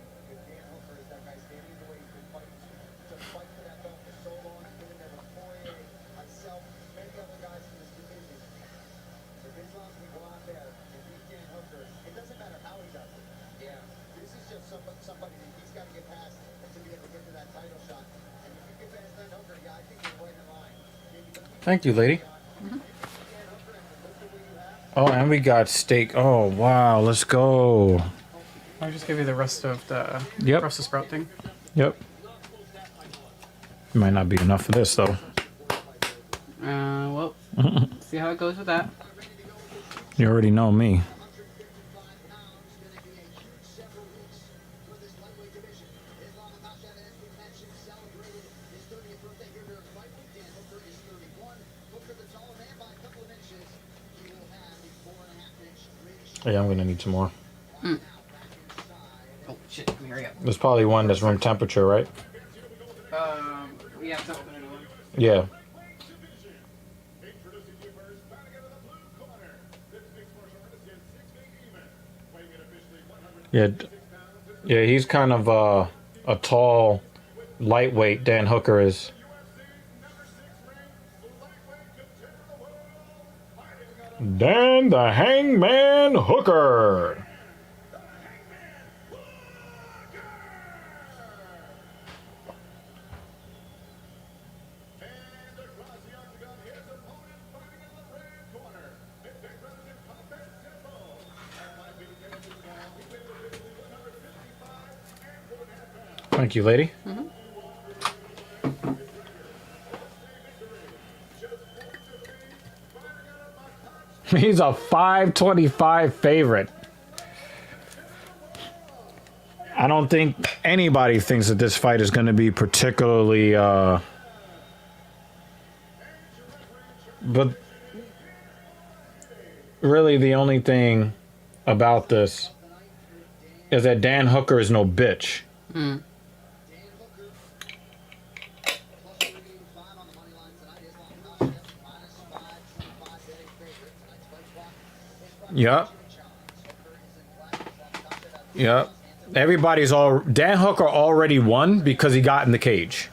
Thank you, lady. Mm-hmm. Oh, and we got steak. Oh, wow. Let's go. I'll just give you the rest of the Brussels sprout thing. Yep. Might not be enough for this, though. Well, See how it goes with that. You already know me. 155 pounds, going to be a huge several weeks for this lightweight division. Islam Makhachev, as we mentioned, celebrated his 30th birthday here during fight week. Dan Hooker is 31. Hooker, the taller man by a couple of inches. He will have the 4.5-inch British. Yeah, I'm gonna need some more. Now back inside. Oh shit! Let me hurry up. There's probably one that's room temperature, right? We have to open another one. Yeah. Introducing you first, batting out of the blue corner. This mixed martial artist is 6 feet even, weighing in officially 100 Yeah. Yeah, he's kind of a tall, lightweight. Dan Hooker is. Dan the Hangman Hooker. And across the octagon, his opponent fighting in the red corner. His big president, Papa Simple. At 5 feet 10 inches long, he weighs officially 155 and 4.5 pounds. Thank you, lady. He's a 525 favorite. I don't think anybody thinks that this fight is going to be particularly but really the only thing about this is that Dan Hooker is no bitch. Dan Hooker, plus 385 on the money line tonight. Islam Makhachev, minus 525 betting favorite. Tonight's fight clock is brought Yep. to you by Hooker is in black. Islam Makhachev, Yep. Everybody's all Dan Hooker already won because he got in the cage.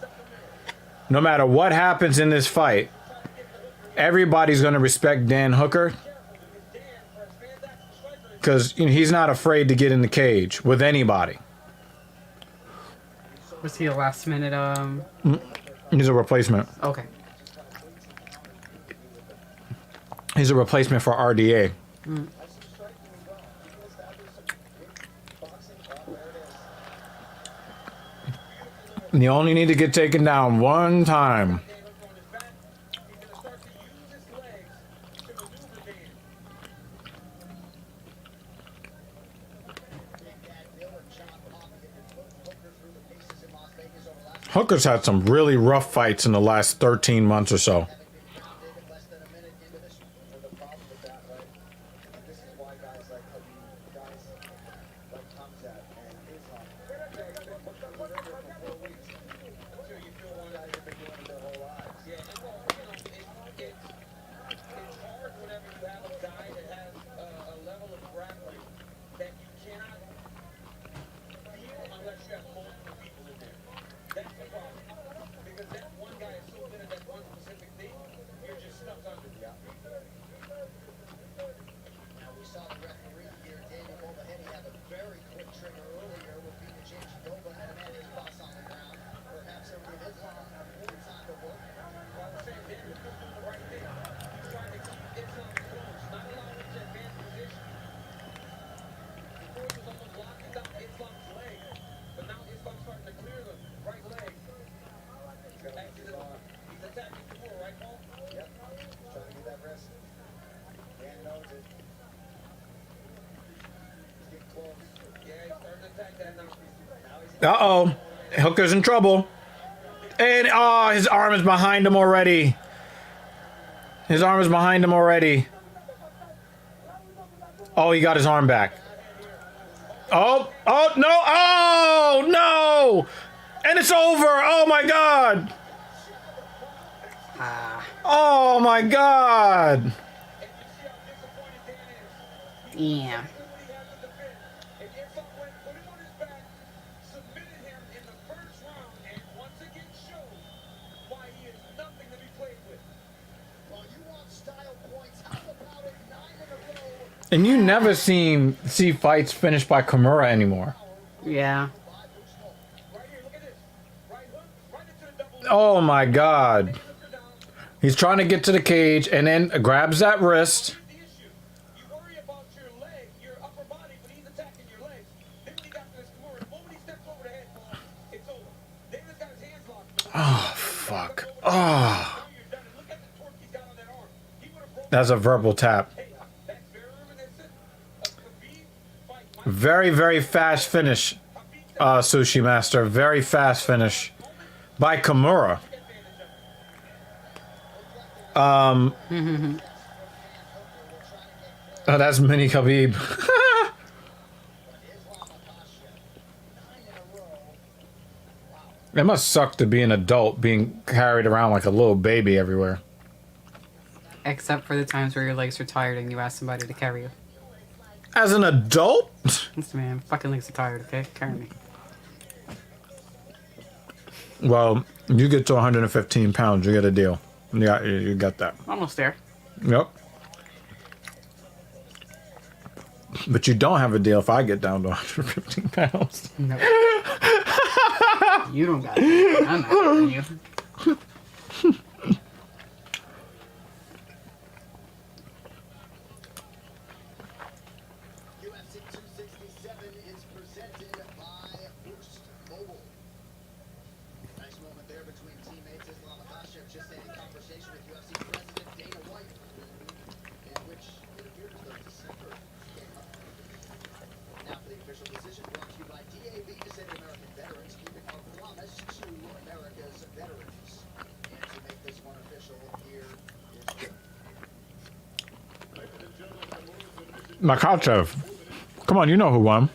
No matter what happens in this fight, everybody's going to respect Dan Hooker because he's not afraid to get in the cage with anybody. Was he a last minute? He's a replacement. Okay. He's a replacement for RDA. And you only need to get taken down one time. Hooker's had some really rough fights in the last 13 months or so. less than a minute into this one. The problem with that, right? And this is why guys like guys like Kamzat and Islam, they've been there for 4 weeks. Until you feel one guy has been doing it their whole lives. Yeah, and well, it's hard whenever you have a guy that has a level of grappling that you cannot feel unless you have multiple people in there. That's the problem. Because that one guy is so good at that one specific thing, you're just stuck under. Now we saw the referee here, Daniel Mulvaney, have a very quick trigger earlier with beating James Doba and man his boss on the ground. Perhaps he'll give Islam more time to work. Well, I'm saying Daniel's still doing the right thing. He's trying to keep Islam close, not allowing him to advance position. Before he was almost locking down Islam's leg, but now Islam's starting to clear the right leg. He's attacking Kimura, right, Paul? Yep, trying to get that rest. Dan knows it. He's getting close. Yeah, he's starting to attack that now. Uh-oh. Hooker's in trouble. And, his arm is behind him already. His arm is behind him already. Oh, he got his arm back. Oh, no. Oh, no. And it's over. Oh, my God. Oh, my God. Yeah. And Islam went, put him on his back, submitted him in the first round, and once again showed why he is nothing to be played with. Well, you want style points. How about it? 9 in a row. And you never see fights finished by Kimura anymore. Yeah. Right here, look at this. Right hook, right into the double. Oh, my God. Hooker down. He's trying to get to the cage and then grabs that wrist. The issue. You worry about your leg, your upper body, but he's attacking your legs. Then when he got to this Kimura, the moment he steps over the head, Paul, it's over. Davis got his hands locked. Oh, fuck. Oh. Now you're done. And look at the torque he's got on that arm. That's a verbal tap. That's very reminiscent of Khabib fight Mike Very, very fast finish, Sushi Master. Very fast finish by Kimura. Oh, that's mini Khabib. It must suck to be an adult being carried around like a little baby everywhere. Except for the times where your legs are tired and you ask somebody to carry you. As an adult? Listen, man, fucking legs are tired, okay? Carry me. Well, you get to 115 pounds, you get a deal. Yeah, you got that. Almost there. Yep. But you don't have a deal if I get down to 115 pounds. No. You don't got it. I'm not telling you. UFC 267 is presented by Boost Mobile. Nice moment there between teammates. Islam Makhachev just had a conversation with UFC President Dana White, in which it appears though December came up. Now for the official decision brought to you by DAB, Disabled American Veterans, keeping our promise to America's veterans. And to make this one official, here is your Makachev. Come on, you know who won.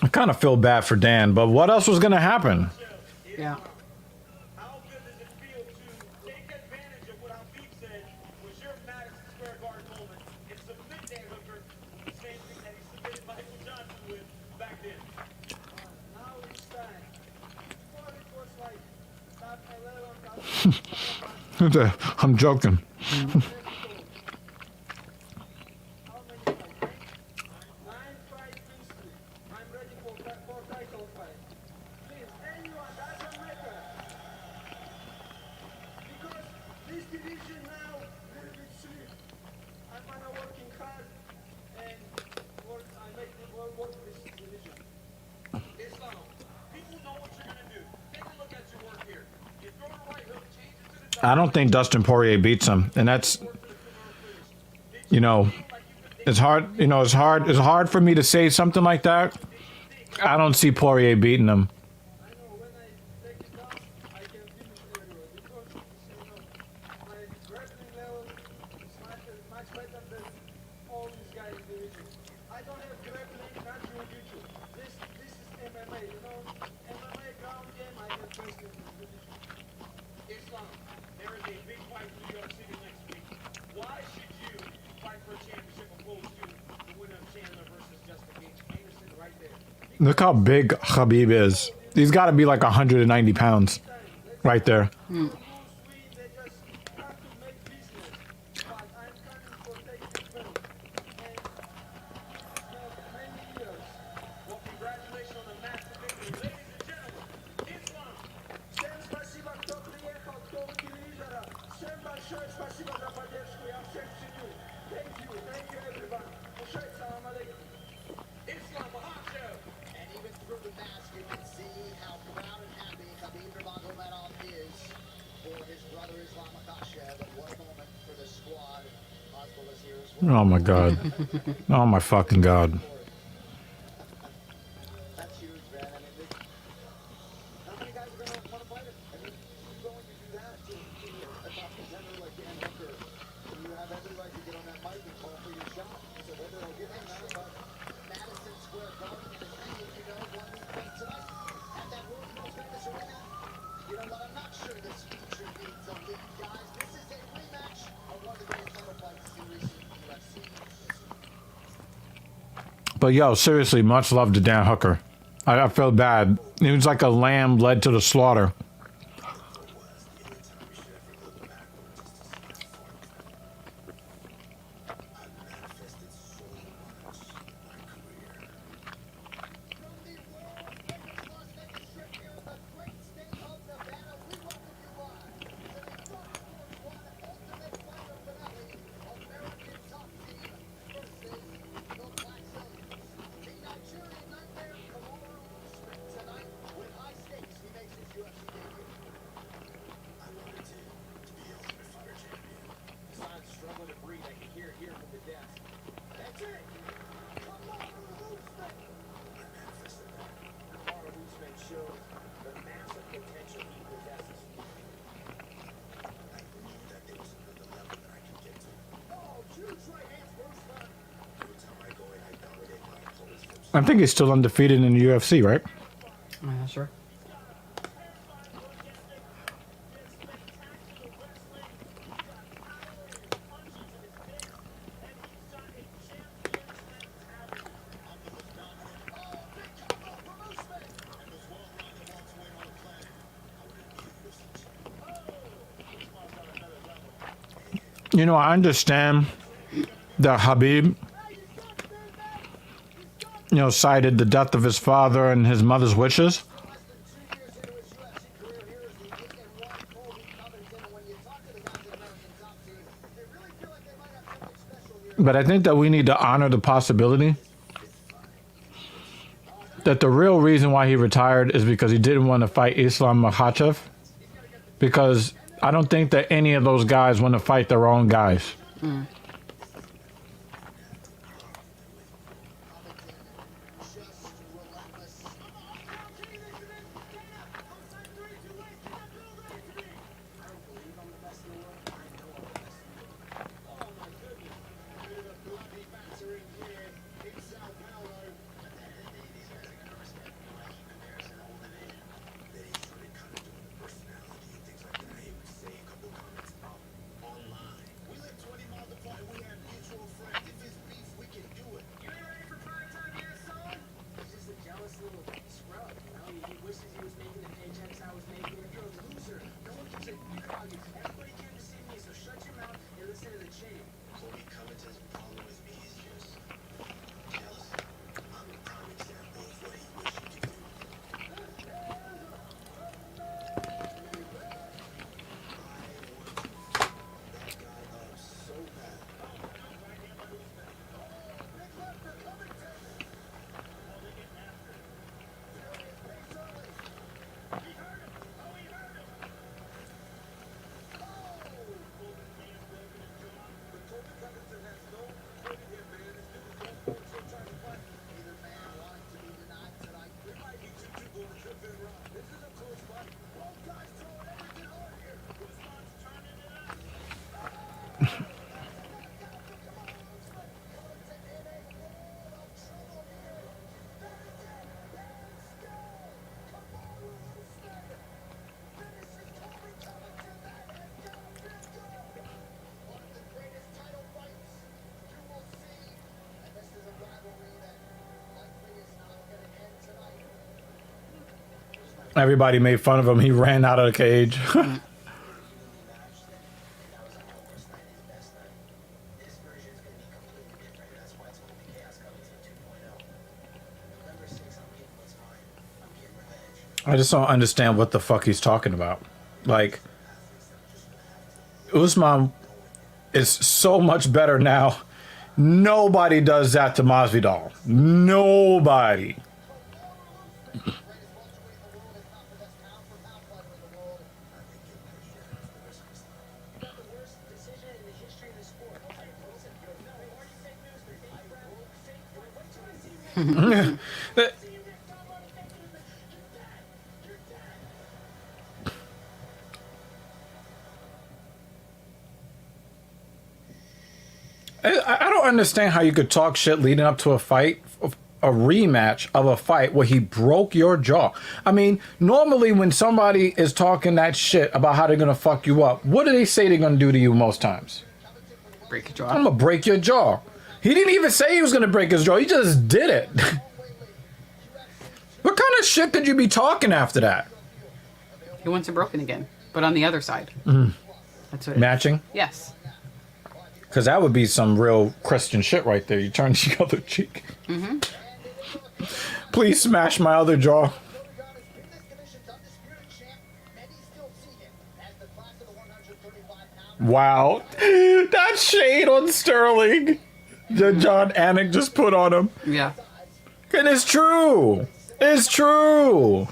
I kind of feel bad for Dan, but what else was going to happen? Yeah. How good does it feel to take advantage of what Habib said was your Madison Square Garden moment and submit Dan Hooker, the same thing that he submitted Michael Johnson with back then? Now it's time. Before it was like top 11, top I'm joking. How many fights? 9 fights history. I'm ready for title fight. Please, anyone, doesn't matter. Because this division now, little bit sleep. I'm kinda working hard and I make it work this division. Islam, people know what you're gonna do. Take a look at your work here. You throw the right hook, change it to the I don't think Dustin Poirier beats him, and that's, you know, it's hard. You know, it's hard for me to say something like that. I don't see Poirier beating him. I know when I take it down, I can finish everywhere because my grappling level is much better than all these guys in the division. I don't have grappling, not jiu-jitsu. This is MMA, you know. MMA ground game, I have best in this division. Islam, there is a big fight in New York City next week. Why should you fight for a championship opposed to the winner of Chandler versus Justin Gaethje? Anderson right there. Look how big Khabib is. He's got to be like 190 pounds right there. They just have to make business. But I'm coming for taking belt. And many years. Well, congratulations on the massive victory. Ladies and gentlemen, Islam. Всем спасибо, кто приехал, кто у телевизора. Всем большое спасибо за поддержку. Я всех ценю. Thank you everyone. Кушать, салам алейкум. Islam Makhachev. And even through the mask, you can see how proud and happy Khabib Nurmagomedov is for his brother Islam Makhachev. What a moment for the squad. Oswald is here as well. Oh my god. Oh my fucking god. That's huge, man. I mean, how many guys are going to want to fight him? I mean, you're going to do that to a top contender like Dan Hooker. You have every right to get on that mic and call for your shot. So whether it'll get him out of Madison Square Garden, and as many of you know, 1 week from tonight at that world's most famous arena. You know what? I'm not sure this feature needs a lead, guys. This is a rematch of one of the greatest title fights in recent UFC history. But yo, seriously, much love to Dan Hooker. I feel bad. He was like a lamb led to the slaughter. From the world famous Las Vegas Strip here in the great state of Nevada, we welcome you live to the Fox Sports 1 Ultimate Fighter finale, American Top Team I think he's still undefeated in the UFC, right? I'm not sure. You know, I understand that Habib, you know, cited the death of his father and his mother's wishes. But I think that we need to honor the possibility that the real reason why he retired is because he didn't want to fight Islam Makhachev. Because I don't think that any of those guys want to fight their own guys. Everybody made fun of him. He ran out of the cage. I just don't understand what the fuck he's talking about. Like, Usman is so much better now. Nobody does that to Masvidal. Nobody. I don't understand how you could talk shit leading up to a fight, a rematch of a fight where he broke your jaw. I mean, normally when somebody is talking that shit about how they're going to fuck you up, what do they say they're going to do to you most times? Break your jaw. I'm going to break your jaw. He didn't even say he was going to break his jaw. He just did it. What kind of shit could you be talking after that? He wants it broken again, but on the other side. That's what it Matching? is. Yes. Because that would be some real Christian shit right there. You turn the other cheek. Please smash my other jaw. Wow. That shade on Sterling that John Anik just put on him. Yeah. And it's true. It's true.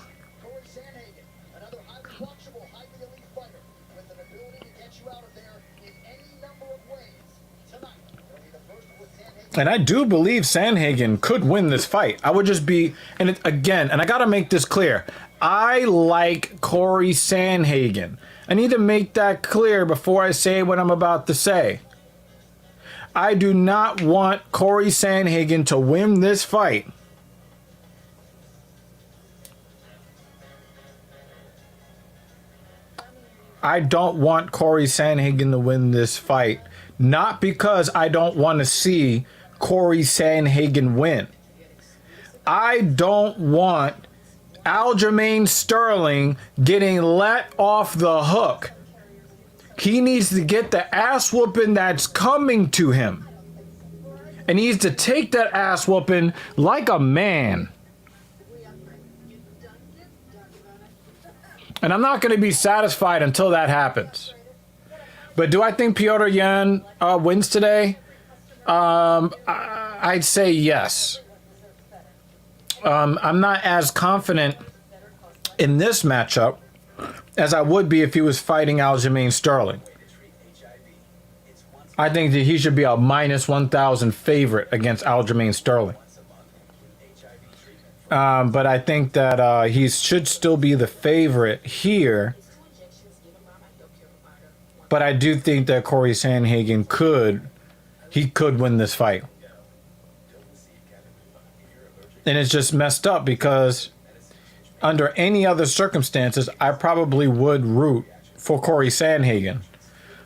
And I do believe Sandhagen could win this fight. I would just be, and it, again, and I got to make this clear. I like Corey Sandhagen. I need to make that clear before I say what I'm about to say. I do not want Corey Sandhagen to win this fight. I don't want Corey Sandhagen to win this fight. Not because I don't want to see Corey Sandhagen win. I don't want Aljamain Sterling getting let off the hook. He needs to get the ass whooping that's coming to him. And he needs to take that ass whooping like a man. And I'm not going to be satisfied until that happens. But do I think Petr Yan wins today? I'd say yes. I'm not as confident in this matchup as I would be if he was fighting Aljamain Sterling. I think that he should be a minus 1,000 favorite against Aljamain Sterling. But I think that he should still be the favorite here. But I do think that Corey Sandhagen could win this fight. And it's just messed up because under any other circumstances, I probably would root for Corey Sandhagen.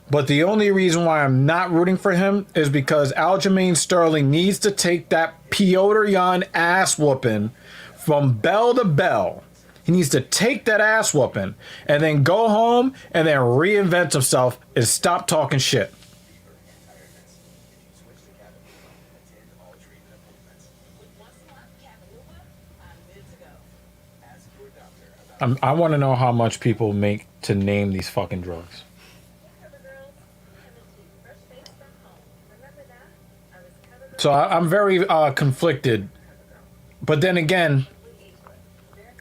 But the only reason why I'm not rooting for him is because Aljamain Sterling needs to take that Petr Yan ass whooping from bell to bell. He needs to take that ass whooping and then go home and then reinvent himself and stop talking shit. I want to know how much people make to name these fucking drugs. So I'm very conflicted. But then again,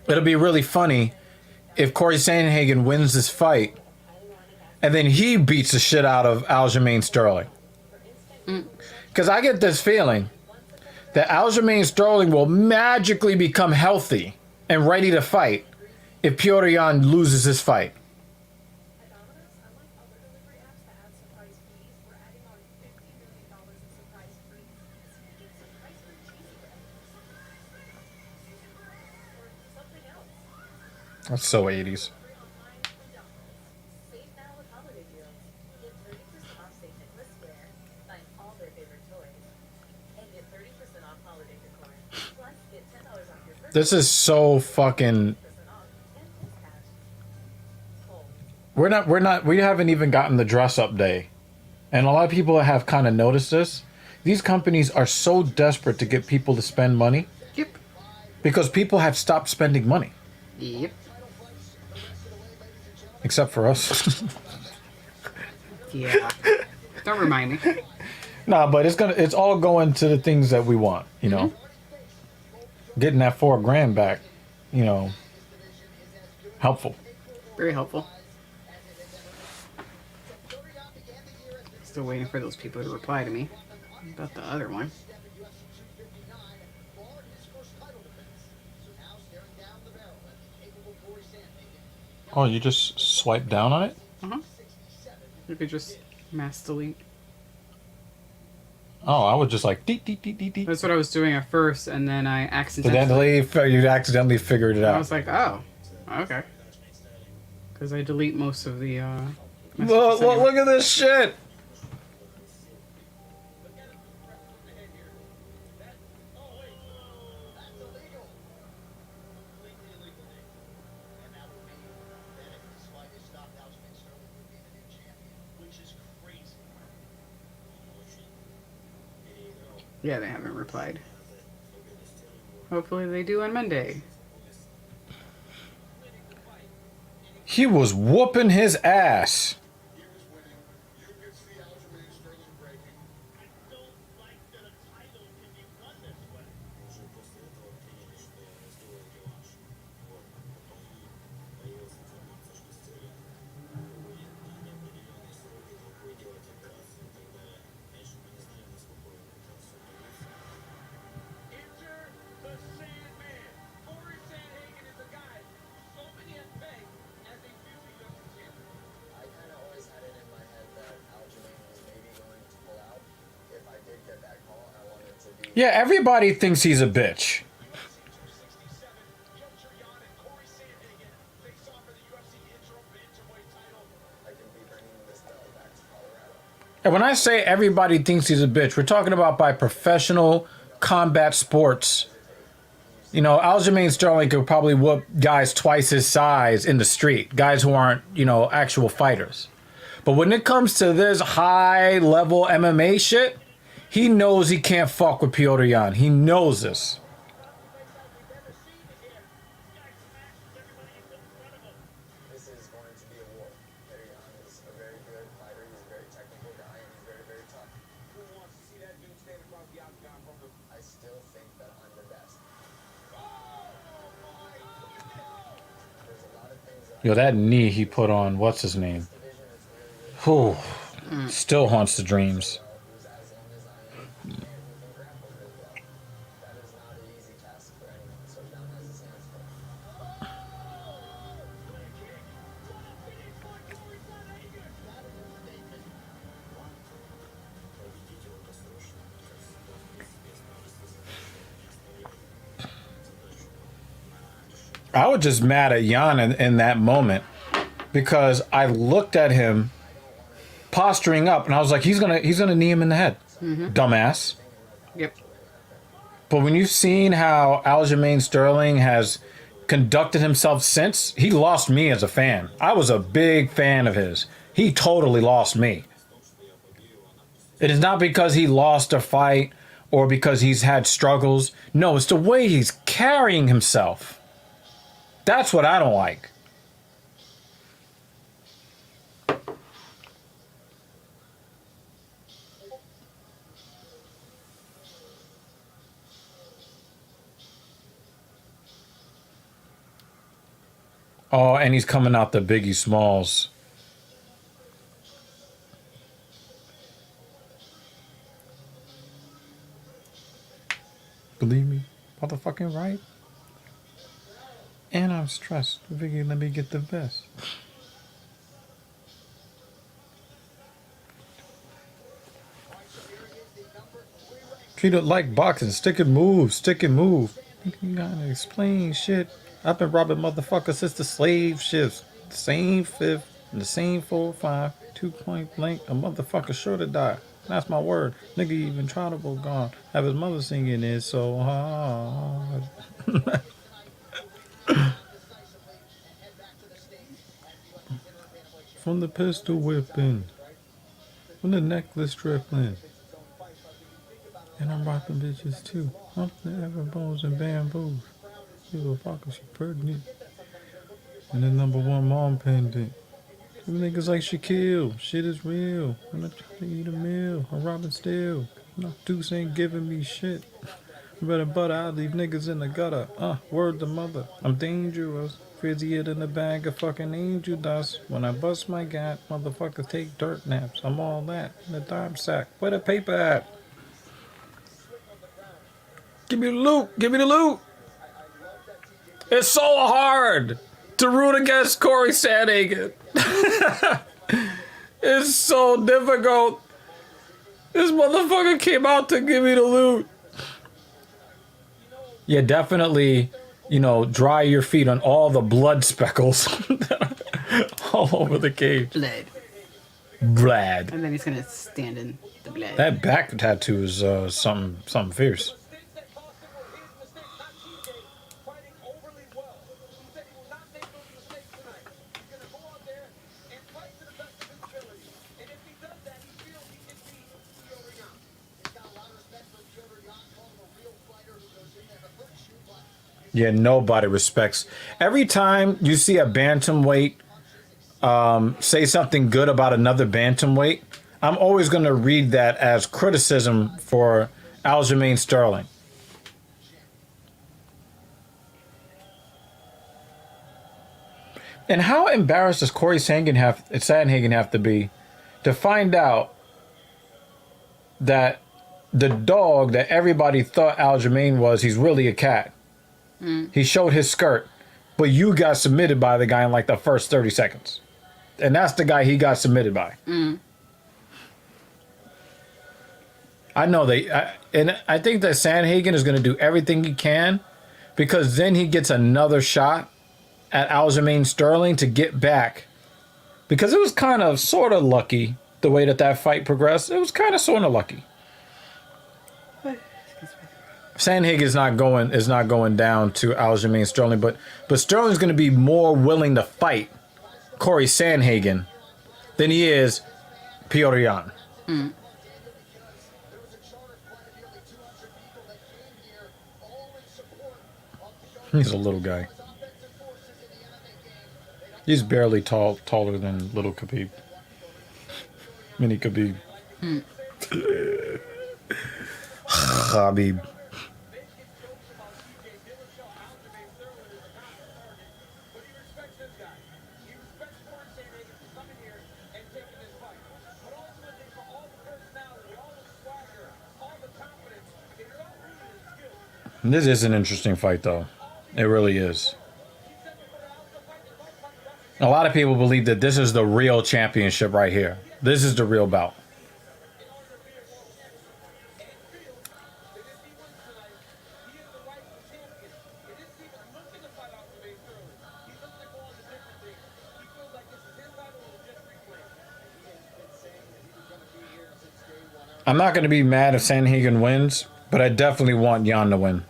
it'll be really funny if Corey Sandhagen wins this fight and then he beats the shit out of Aljamain Sterling. Because I get this feeling that Aljamain Sterling will magically become healthy and ready to fight if Petr Yan loses this fight. That's so 80s. This is so fucking... We haven't even gotten the dress up day. And a lot of people have kind of noticed this. These companies are so desperate to get people to spend money. Yep. Because people have stopped spending money. Yep. Except for us. Yeah. Don't remind me. Nah, but it's all going to the things that we want, you know. Getting that $4,000 back, you know, helpful. Very helpful. Still waiting for those people to reply to me about the other one. Oh, you just swipe down on it? You could just mass delete. Oh, I was just like, dee, dee, dee, dee, dee. That's what I was doing at first, and then I accidentally... You accidentally figured it I out. was like, oh, okay. Because I delete most of the... Look at this shit! Yeah, they haven't replied. Hopefully they do on Monday. He was whooping his ass. Yeah, everybody thinks he's a bitch. And when I say everybody thinks he's a bitch, we're talking about by professional combat sports. You know, Aljamain Sterling could probably whoop guys twice his size in the street, guys who aren't, you know, actual fighters. But when it comes to this high-level MMA shit, he knows he can't fuck with Petr Yan. He knows this. This is going to be a war. Petr Yan is a very good fighter. He's a very technical guy, and he's very, very tough. Who wants to see that dude stand across the octagon from him? I still think that I'm the best. There's a lot of things that Yo, that knee he put on, what's his name? Whew. Still haunts the dreams. who's as long as I am, and who can grapple really well. That is not an easy task for anyone, so Yan has his hands full. I was just mad at Jan in that moment because I looked at him posturing up and I was like, he's gonna knee him in the head, dumbass. Yep. But when you've seen how Aljamain Sterling has conducted himself since, he lost me as a fan. I was a big fan of his. He totally lost me. It is not because he lost a fight or because he's had struggles. No, it's the way he's carrying himself. That's what I don't like. Oh, and he's coming out the Biggie Smalls. Believe me, motherfucking right. And I'm stressed. Biggie, let me get the best. Treat it like boxing. Stick and move. Stick and move. You gotta explain shit. I've been robbing motherfuckers since the slave shifts. The same fifth, the same 4-5, 2-point blank. A motherfucker sure to die. That's my word. Nigga even tried to go gone. Have his mother singing it so hard. From the pistol whipping. From the necklace stripping. And I'm rocking bitches too. Hump the ever bones and bamboos. Give a fuck if she pregnant. And the #1 mom pendant. Them niggas like Shaquille. Shit is real. When I try to eat a meal, I'm robbing still. No, Deuce ain't giving me shit. Bread and butter, I leave niggas in the gutter. Word to mother. I'm dangerous. Frizzier than a bag of fucking angel dust. When I bust my gat, motherfuckers take dirt naps. I'm all that in a dime sack. Where the paper at? Give me the loot. Give me the loot. It's so hard to root against Corey Sandhagen. It's so difficult. This motherfucker came out to give me the loot. Yeah, definitely, dry your feet on all the blood speckles all over the cage. Blood. And then he's gonna stand in the blood. That back tattoo is something fierce. Mistakes that cost him were his mistakes, not TJ fighting overly well. He said he will not make those mistakes tonight. He's going to go out there and fight to the best of his ability. And if he does that, he feels he can beat Petr Yan. He's got a lot of respect for Petr Yan, called him a real fighter who goes in there to hurt you, but Yeah, nobody respects. Every time you see a bantamweight say something good about another bantamweight, I'm always going to read that as criticism for Aljamain Sterling. And how embarrassed does Corey Sandhagen have to be to find out that the dog that everybody thought Aljamain was, he's really a cat. He showed his skirt, but you got submitted by the guy in like the first 30 seconds. And that's the guy he got submitted by. I know and I think that Sandhagen is going to do everything he can, because then he gets another shot at Aljamain Sterling to get back, because it was kind of sort of lucky the way that that fight progressed. It was kind of sort of lucky. Sandhagen is not going down to Aljamain Sterling, but Sterling's going to be more willing to fight Corey Sandhagen than he is Petr Yan. Mm. He's a little guy. He's barely taller than little Khabib. Mini Khabib. Mm. Khabib. This is an interesting fight, though. It really is. A lot of people believe that this is the real championship right here. This is the real bout. I'm not going to be mad if Sandhagen wins, but I definitely want Yan to win.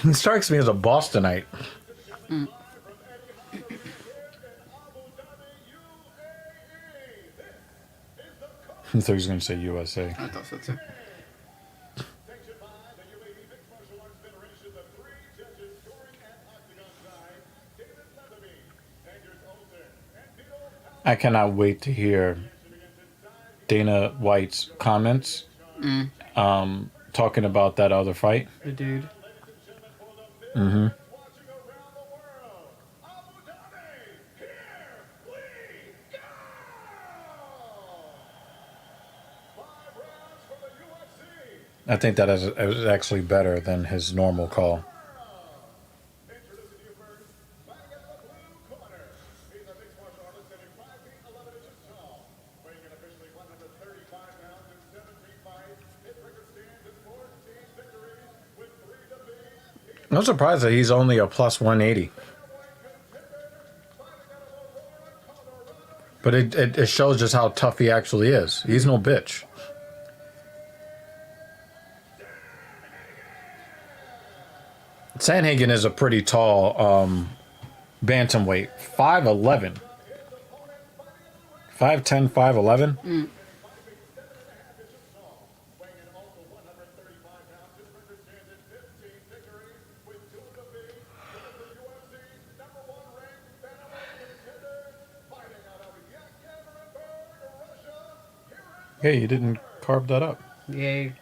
He strikes me as a Bostonite. Mm. I thought he was going to say USA. I thought so too. I cannot wait to hear Dana White's comments talking about that other fight. The dude. Mm-hmm. I think that is actually better than his normal call. I'm surprised that he's only a plus 180. But it shows just how tough he actually is. He's no bitch. Sandhagen is a pretty tall bantamweight. 5'11". 5'10", 5'11". Mm. Hey, you didn't carve that up. Yay.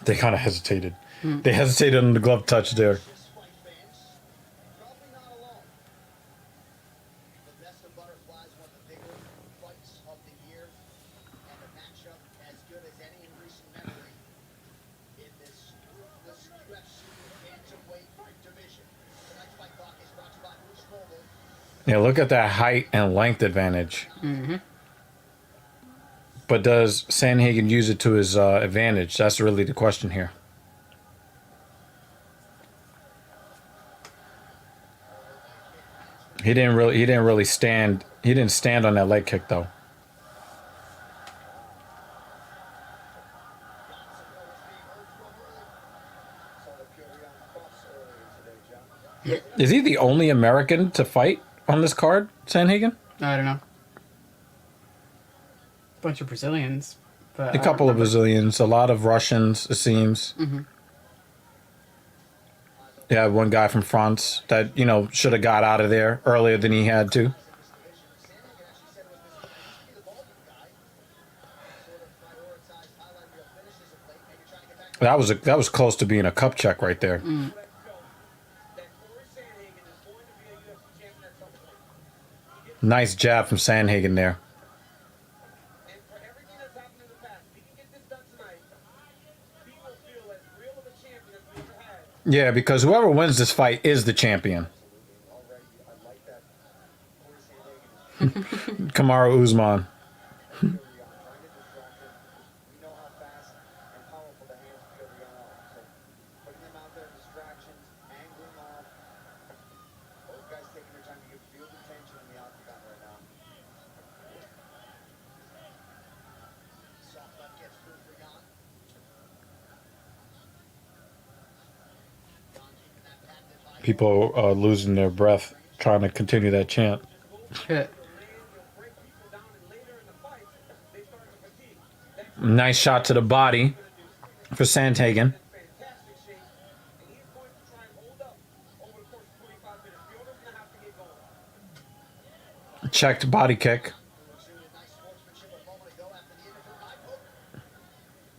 They kind of hesitated. They hesitated on the glove touch there. Yeah, look at that height and length advantage. But does Sandhagen use it to his advantage? That's really the question here. He didn't really stand. He didn't stand on that leg kick though. Is he the only American to fight on this card, Sandhagen? I don't know. Bunch of Brazilians. But A couple of Brazilians, a lot of Russians, it seems. Yeah, one guy from France that, should have got out of there earlier than he had to. That was close to being a cup check right there. Nice jab from Sandhagen there. And for everything that's happened in the past, if he can get this done tonight, he will feel as real of a champion as we ever had. Yeah, because whoever wins this fight is the champion. Kamaru Usman. We know how fast and powerful the hands of Petr Yan are. So putting them out there, distractions, angling off. Both guys taking their time to get field attention in the octagon right now. Soft left gets through for Yan. Yan keeping that patented high. People are losing their breath trying to continue that chant. Nice shot to the body for Sandhagen. Checked body kick.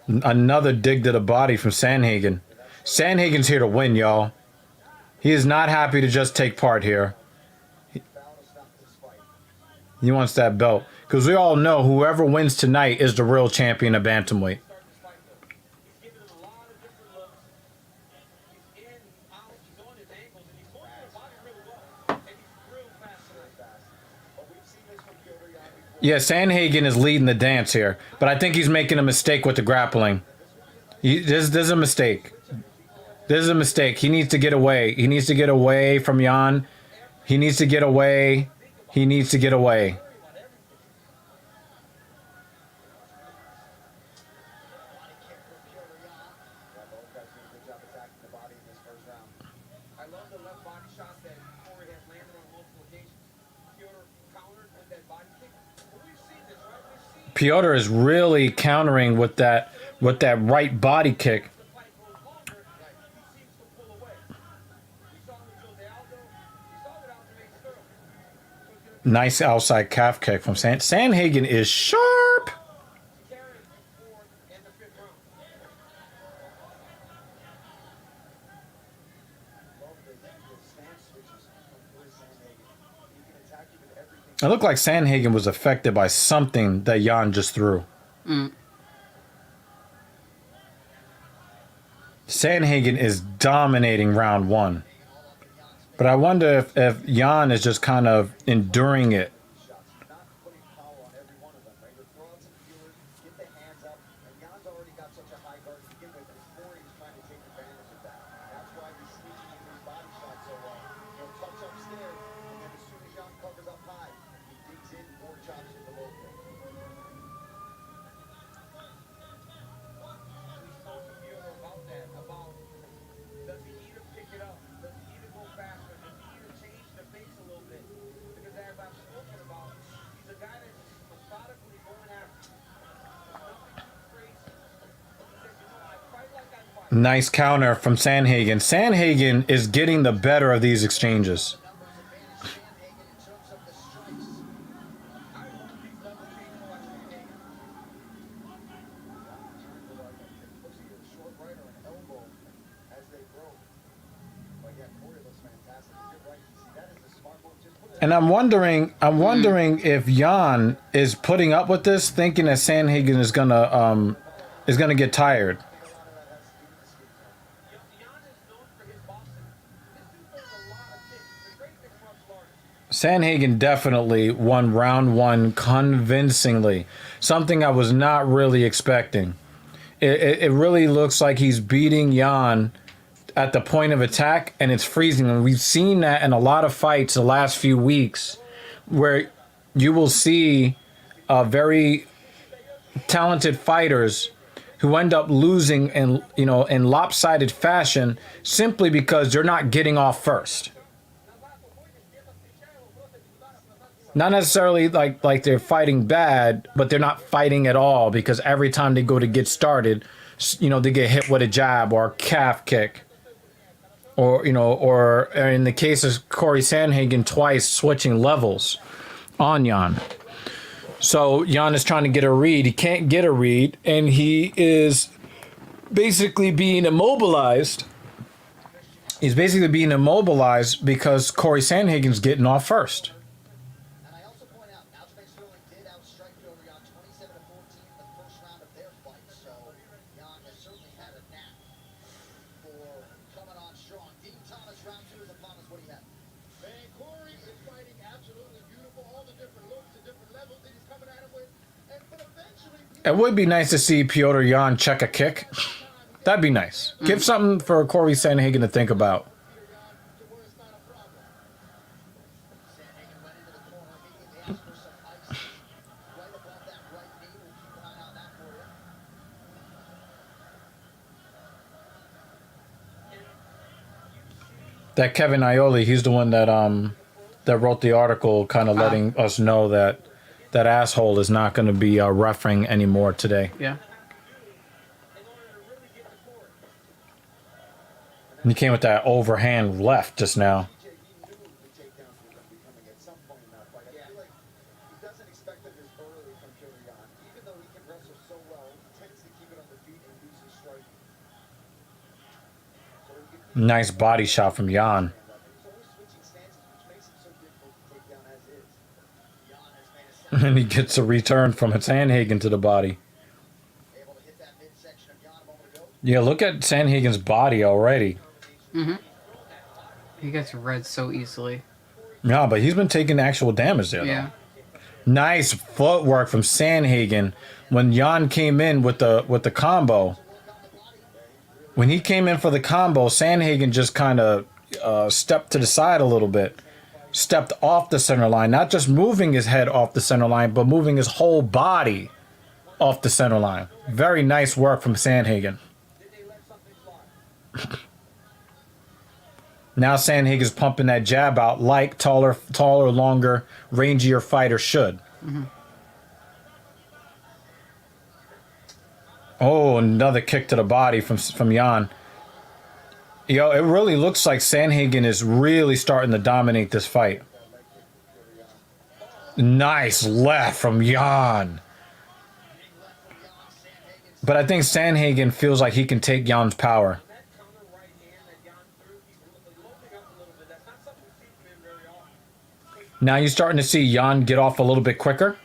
Another dig to the body from Sandhagen. Sandhagen's here to win, y'all. He is not happy to just take part here. He wants that belt. Because we all know whoever wins tonight is the real champion of bantamweight. Yeah, Sandhagen is leading the dance here. But I think he's making a mistake with the grappling. There's a mistake. There's a mistake. He needs to get away. He needs to get away from Yan. He needs to get away. He needs to get away. I love the left body shot that Corey has landed on multiple occasions. Petr countered with that body kick. But we've seen this, right? We've seen Piotr is really countering with that right body kick. the fight goes longer, he seems to pull away. We saw with Jose Aldo. We saw with Aljamain Sterling. So it's going to Nice outside calf kick from Sandhagen is sharp. carry him in the fourth and the fifth round. It looked like Sandhagen was affected by something that Yan just threw. Sandhagen is dominating round one. But I wonder if Yan is just kind of enduring it. Not putting power on every one of them, right? They're throwing some feelers, get the hands up, and Jan's already got such a high guard to begin with, and Corey is trying to take advantage of that. That's why he's switching into his body shot so well. He'll touch upstairs, and then as soon as Jan covers up high, he digs in, four chops in the low kick. We spoke to Petr about that, about does he either pick it up, does he either go faster, does he either change the pace a little bit? Because as I've spoken about, he's a guy that's methodically going after you. Nothing too crazy. He says, I fight like I fight. Nice counter from Sandhagen. Sandhagen is getting the better of these exchanges. And I'm wondering if Yan is putting up with this, thinking that Sandhagen is gonna get tired. Jan is known for his boxing. This dude throws a lot of kicks. He's a great mixed martial artist. Sandhagen definitely won round 1 convincingly. Something I was not really expecting. It really looks like he's beating Jan at the point of attack, and it's freezing. And we've seen that in a lot of fights the last few weeks, where you will see very talented fighters who end up losing in lopsided fashion simply because they're not getting off first. Not necessarily like they're fighting bad, but they're not fighting at all because every time they go to get started, they get hit with a jab or a calf kick. Or in the case of Corey Sandhagen, twice switching levels on Jan. So Jan is trying to get a read. He can't get a read, and he is basically being immobilized. He's basically being immobilized because Corey Sandhagen's getting off first. And I also point out, Aljamain Sterling did outstrike Petr Yan 27-14 in the first round of their fight. So Yan has certainly had a knack for coming on strong. Dean Thomas, round 2 is upon us. What do you have? Man, Corey is fighting absolutely beautiful. All the different looks and different levels that he's coming at him with. But eventually, It would be nice to see Petr Yan check a kick. That'd be nice. Give something for Corey Sandhagen to think about. to where it's not a problem. Sandhagen went into the corner, immediately asked for some ice right above that right knee. We'll keep an eye on that for you. That Kevin Aioli, he's the one that wrote the article, kind of letting us know that asshole is not going to be refereeing anymore today. Yeah. He came with that overhand left just now. JD knew the takedowns were going to be coming at some point in that fight. I feel like he doesn't expect it this early from Petr Yan. Even though he can wrestle so well, he tends to keep it on the feet and use his striking. So Nice body shot from Jan. he's always switching stances, which makes him so difficult to take down as is. Yan has made a And he gets a return from Sandhagen to the body. able to hit that midsection of Yan a moment ago. Yeah, look at Sandhagen's body already. He gets red so easily. Yeah, but he's been taking actual damage there, though. Yeah. Nice footwork from Sandhagen when Jan came in with the combo. When he came in for the combo, Sandhagen just kind of stepped to the side a little bit. Stepped off the center line. Not just moving his head off the center line, but moving his whole body off the center line. Very nice work from Sandhagen. Now Sandhagen's pumping that jab out like taller, longer, rangier fighters should. Oh, another kick to the body from Jan. Yo, it really looks like Sandhagen is really starting to dominate this fight. Nice left from Jan. But I think Sandhagen feels like he can take Jan's power. Now you're starting to see Jan get off a little bit quicker.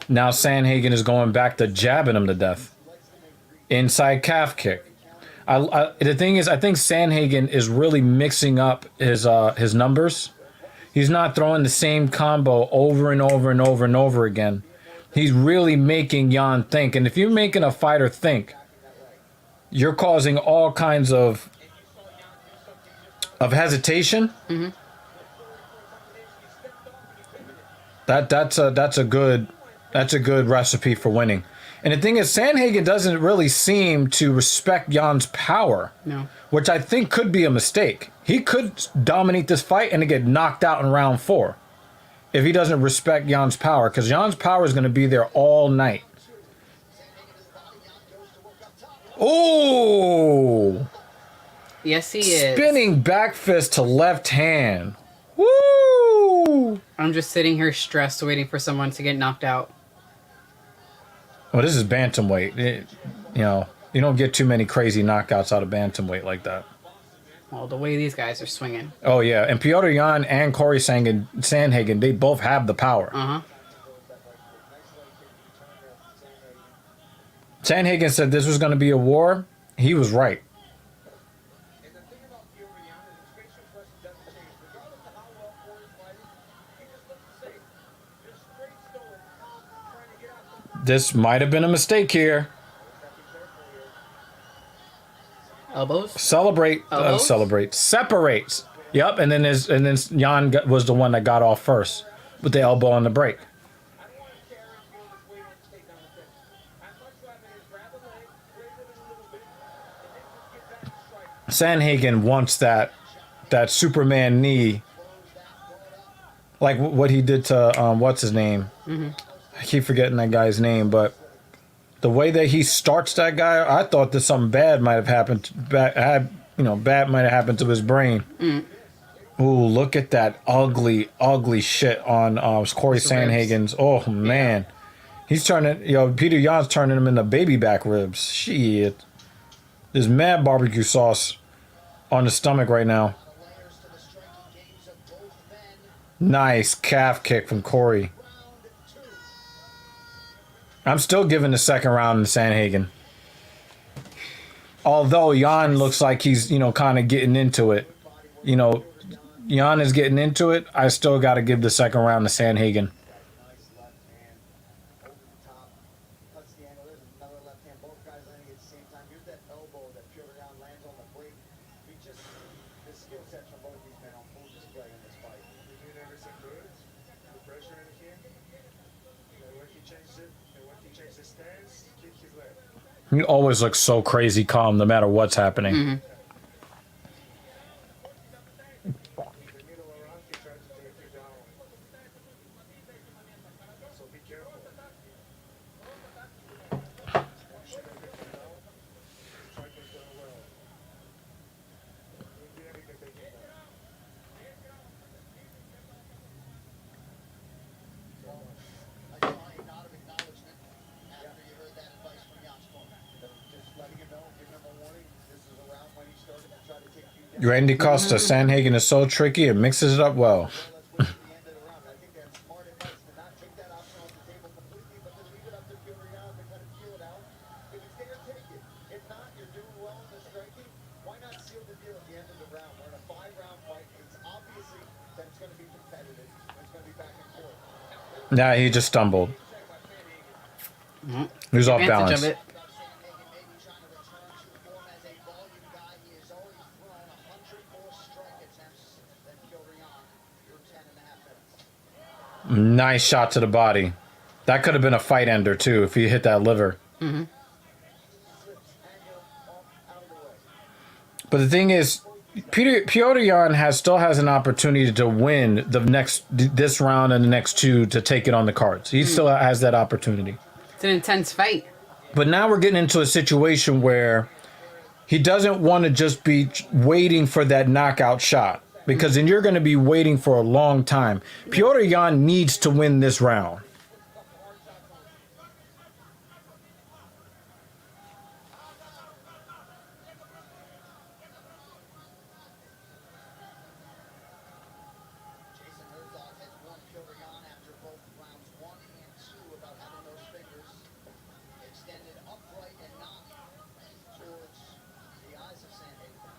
Now Sandhagen is going back to jabbing him to death. Inside calf kick. The thing is, I think Sandhagen is really mixing up his numbers. He's not throwing the same combo over and over and over and over again. He's really making Jan think. And if you're making a fighter think, you're causing all kinds of hesitation. That's a good recipe for winning. And the thing is, Sandhagen doesn't really seem to respect Jan's power. No. Which I think could be a mistake. He could dominate this fight and get knocked out in round 4 if he doesn't respect Jan's power, because Jan's power is going to be there all night. Oh! Yes, he is. Spinning back fist to left hand. Woo! I'm just sitting here stressed, waiting for someone to get knocked out. Well, this is bantamweight. You don't get too many crazy knockouts out of bantamweight like that. Well, the way these guys are swinging. Oh, yeah. And Petr Yan and Corey Sandhagen, they both have the power. Sandhagen said this was going to be a war. He was right. This might have been a mistake here. Elbows. Celebrate. Elbows? Celebrate. Separates. Yep. And then Jan was the one that got off first with the elbow on the break. I don't want to carry and feel this weight on the takedown attempt. I'd much rather him grab a leg, wiggle it a little bit, and then just get back to strike. Sanhagen wants that Superman knee, like what he did to what's his name? I keep forgetting that guy's name, but the way that he starts that guy, I thought that something bad might have happened. Bad might have happened to his brain. Ooh, look at that ugly shit on Corey Sanhagen's. Oh man, he's turning. Peter Yan's turning him into baby back ribs. Shit, there's mad barbecue sauce on the stomach right now. Layers to the striking games of both men. Nice calf kick from Corey. Round 2. I'm still giving the second round to Sanhagen. Although Jan looks like he's, kind of getting into it. Jan is getting into it. I still got to give the second round to Sanhagen. Nice left hand over the top. Cuts the angle. There's another left hand. Both guys landing at the same time. Here's that elbow that Purion lands on the break. The skill sets from both these men on full display in this fight. Did you notice some good? The pressure in here? When he changed it, and when he changed his stance, he kicked his leg. He always looks so crazy calm no matter what's happening. The middle around, he tried to take you down. So be careful. Striker's going well. In the end, he can take it down. A giant nod of acknowledgement after you heard that advice from Jan's corner. Just letting him know, giving him a warning. This is around when he started to try to take you down. Randy Costa, Sanhagen is so tricky, it mixes it up well. Let's wait to the end of the round. I think that's smart advice to not take that option off the table completely, but to leave it up to Purion to kind of feel it out. If it's there, take it. If not, you're doing well in the striking. Why not seal the deal at the end of the round? We're in a 5-round fight. It's obviously that it's going to be competitive. It's going to be back and forth. Nah, he just stumbled. He was off Advantage balance. of it. Sanhagen may be trying to return to form as a volume guy. He has already thrown 100 more strike attempts than Purion through 10 and a half minutes. Nice shot to the body. That could have been a fight ender too if he hit that liver. Slips angle off out of the way. But the thing is, Piotr Jan still has an opportunity to win this round and the next two to take it on the cards. He still has that opportunity. It's an intense fight. But now we're getting into a situation where he doesn't want to just be waiting for that knockout shot, because then you're going to be waiting for a long time. Piotr Jan needs to win this round. Jason Herzog has won Purion after both rounds 1 and 2 about having those fingers extended upright and not towards the eyes of Sanhagen.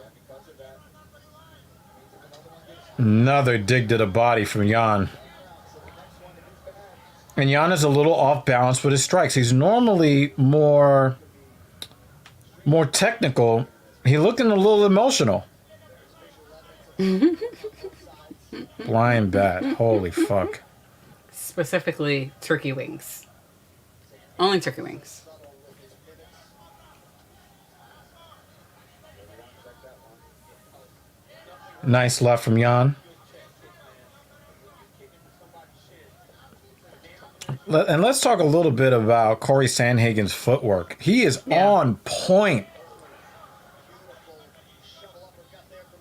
And because of that, means if another one gets Another dig to the body from Jan. so the next one, if it's bad, And Jan is a little off balance with his strikes. He's normally more technical. He looking a little emotional. Blind bat. Holy fuck. Specifically, turkey wings. Only turkey wings. subtle with his pivots. Nice left from Jan. And let's talk a little bit about Corey Sanhagen's footwork. He is Yeah. on point. Shovel uppercut there from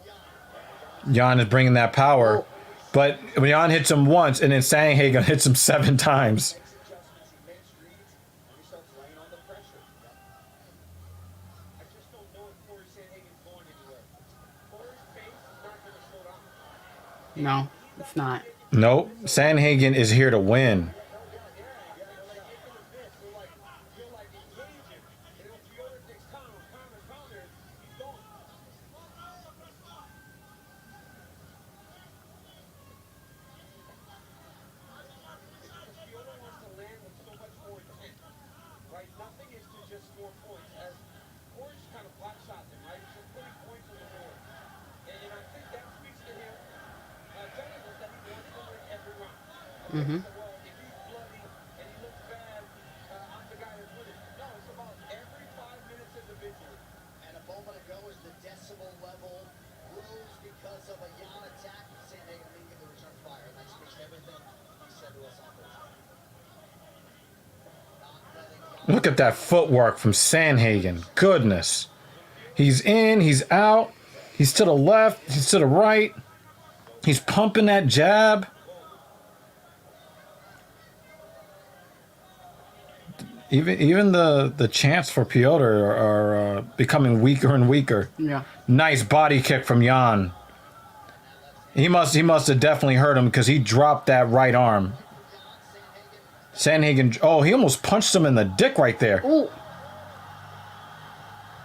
Jan. Jan is bringing that power. But Jan hits him once, and then Sanhagen hits him 7 times. Makes adjustments, he makes reads, and he starts laying on the pressure. I just don't know if Corey Sanhagen's going anywhere. Corey's pace is not going to slow down. No, it's not. Nope. Sanhagen is here to win. You're like engage him. And if Piotr takes counter, he's gone. Mm-hmm. Well, if he's bloody and he looks bad, I'm the guy that's winning. No, it's about every 5 minutes individually. And a moment ago, as the decibel level rose because of a Jan attack, Sandhagen immediately returned fire. And that speaks to everything he said to us on Thursday. Not letting Jan Look at that footwork from Sandhagen. Goodness. He's in, he's out, he's to the left, he's to the right. He's pumping that jab. Even the chants for Piotr are becoming weaker and weaker. Yeah. Nice body kick from Jan. He must have definitely hurt him because he dropped that right arm. Sandhagen, oh, he almost punched him in the dick right there. Ooh.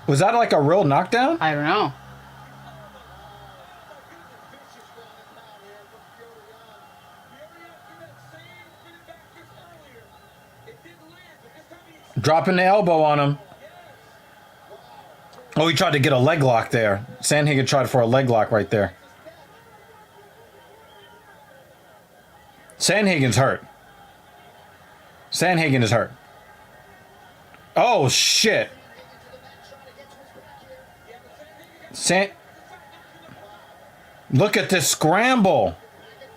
Was that like a real knockdown? I don't know. Dropping the elbow on him. Oh, he tried to get a leg lock there. Sandhagen tried for a leg lock right there. Sandhagen's hurt. Sandhagen is hurt. Oh, shit. Look at this scramble.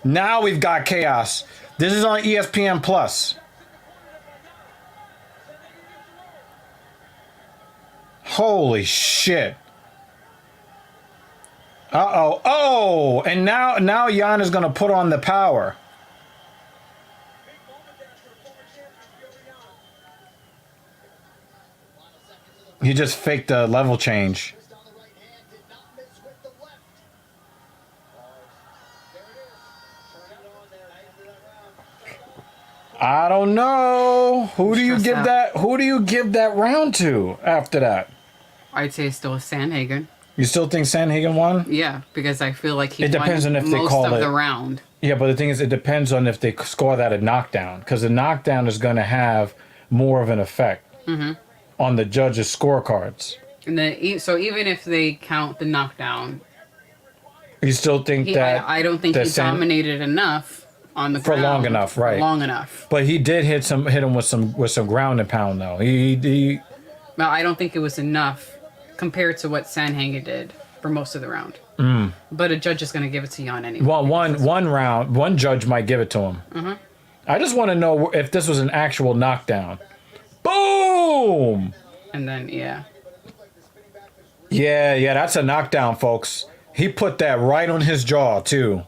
Now we've got chaos. This is on ESPN Plus. Holy shit. Uh-oh. Oh, and now Jan is going to put on the power. He just faked the level change. on the right hand, did not miss with the left. There it is. Turn it on there. End of that round. I don't know. Who do you Stressed give out. that? Who do you give that round to after that? I'd say still Sandhagen. You still think Sandhagen won? Yeah, because I feel like he It depends won on if they most call of it- the round. Yeah, but the thing is, it depends on if they score that a knockdown, because the knockdown is going to have more of an effect on the judges' scorecards. And then, so even if they count the knockdown, You still think that? I don't think that he dominated enough on the For ground. long enough, right. Long enough. But he did hit him with some ground and pound though. He But I don't think it was enough compared to what Sandhagen did for most of the round. But a judge is going to give it to Jan anyway. well one round one judge might give it to him. I just want to know if this was an actual knockdown. Boom! And then, yeah. Yeah, that's a knockdown, folks. He put that right on his jaw too.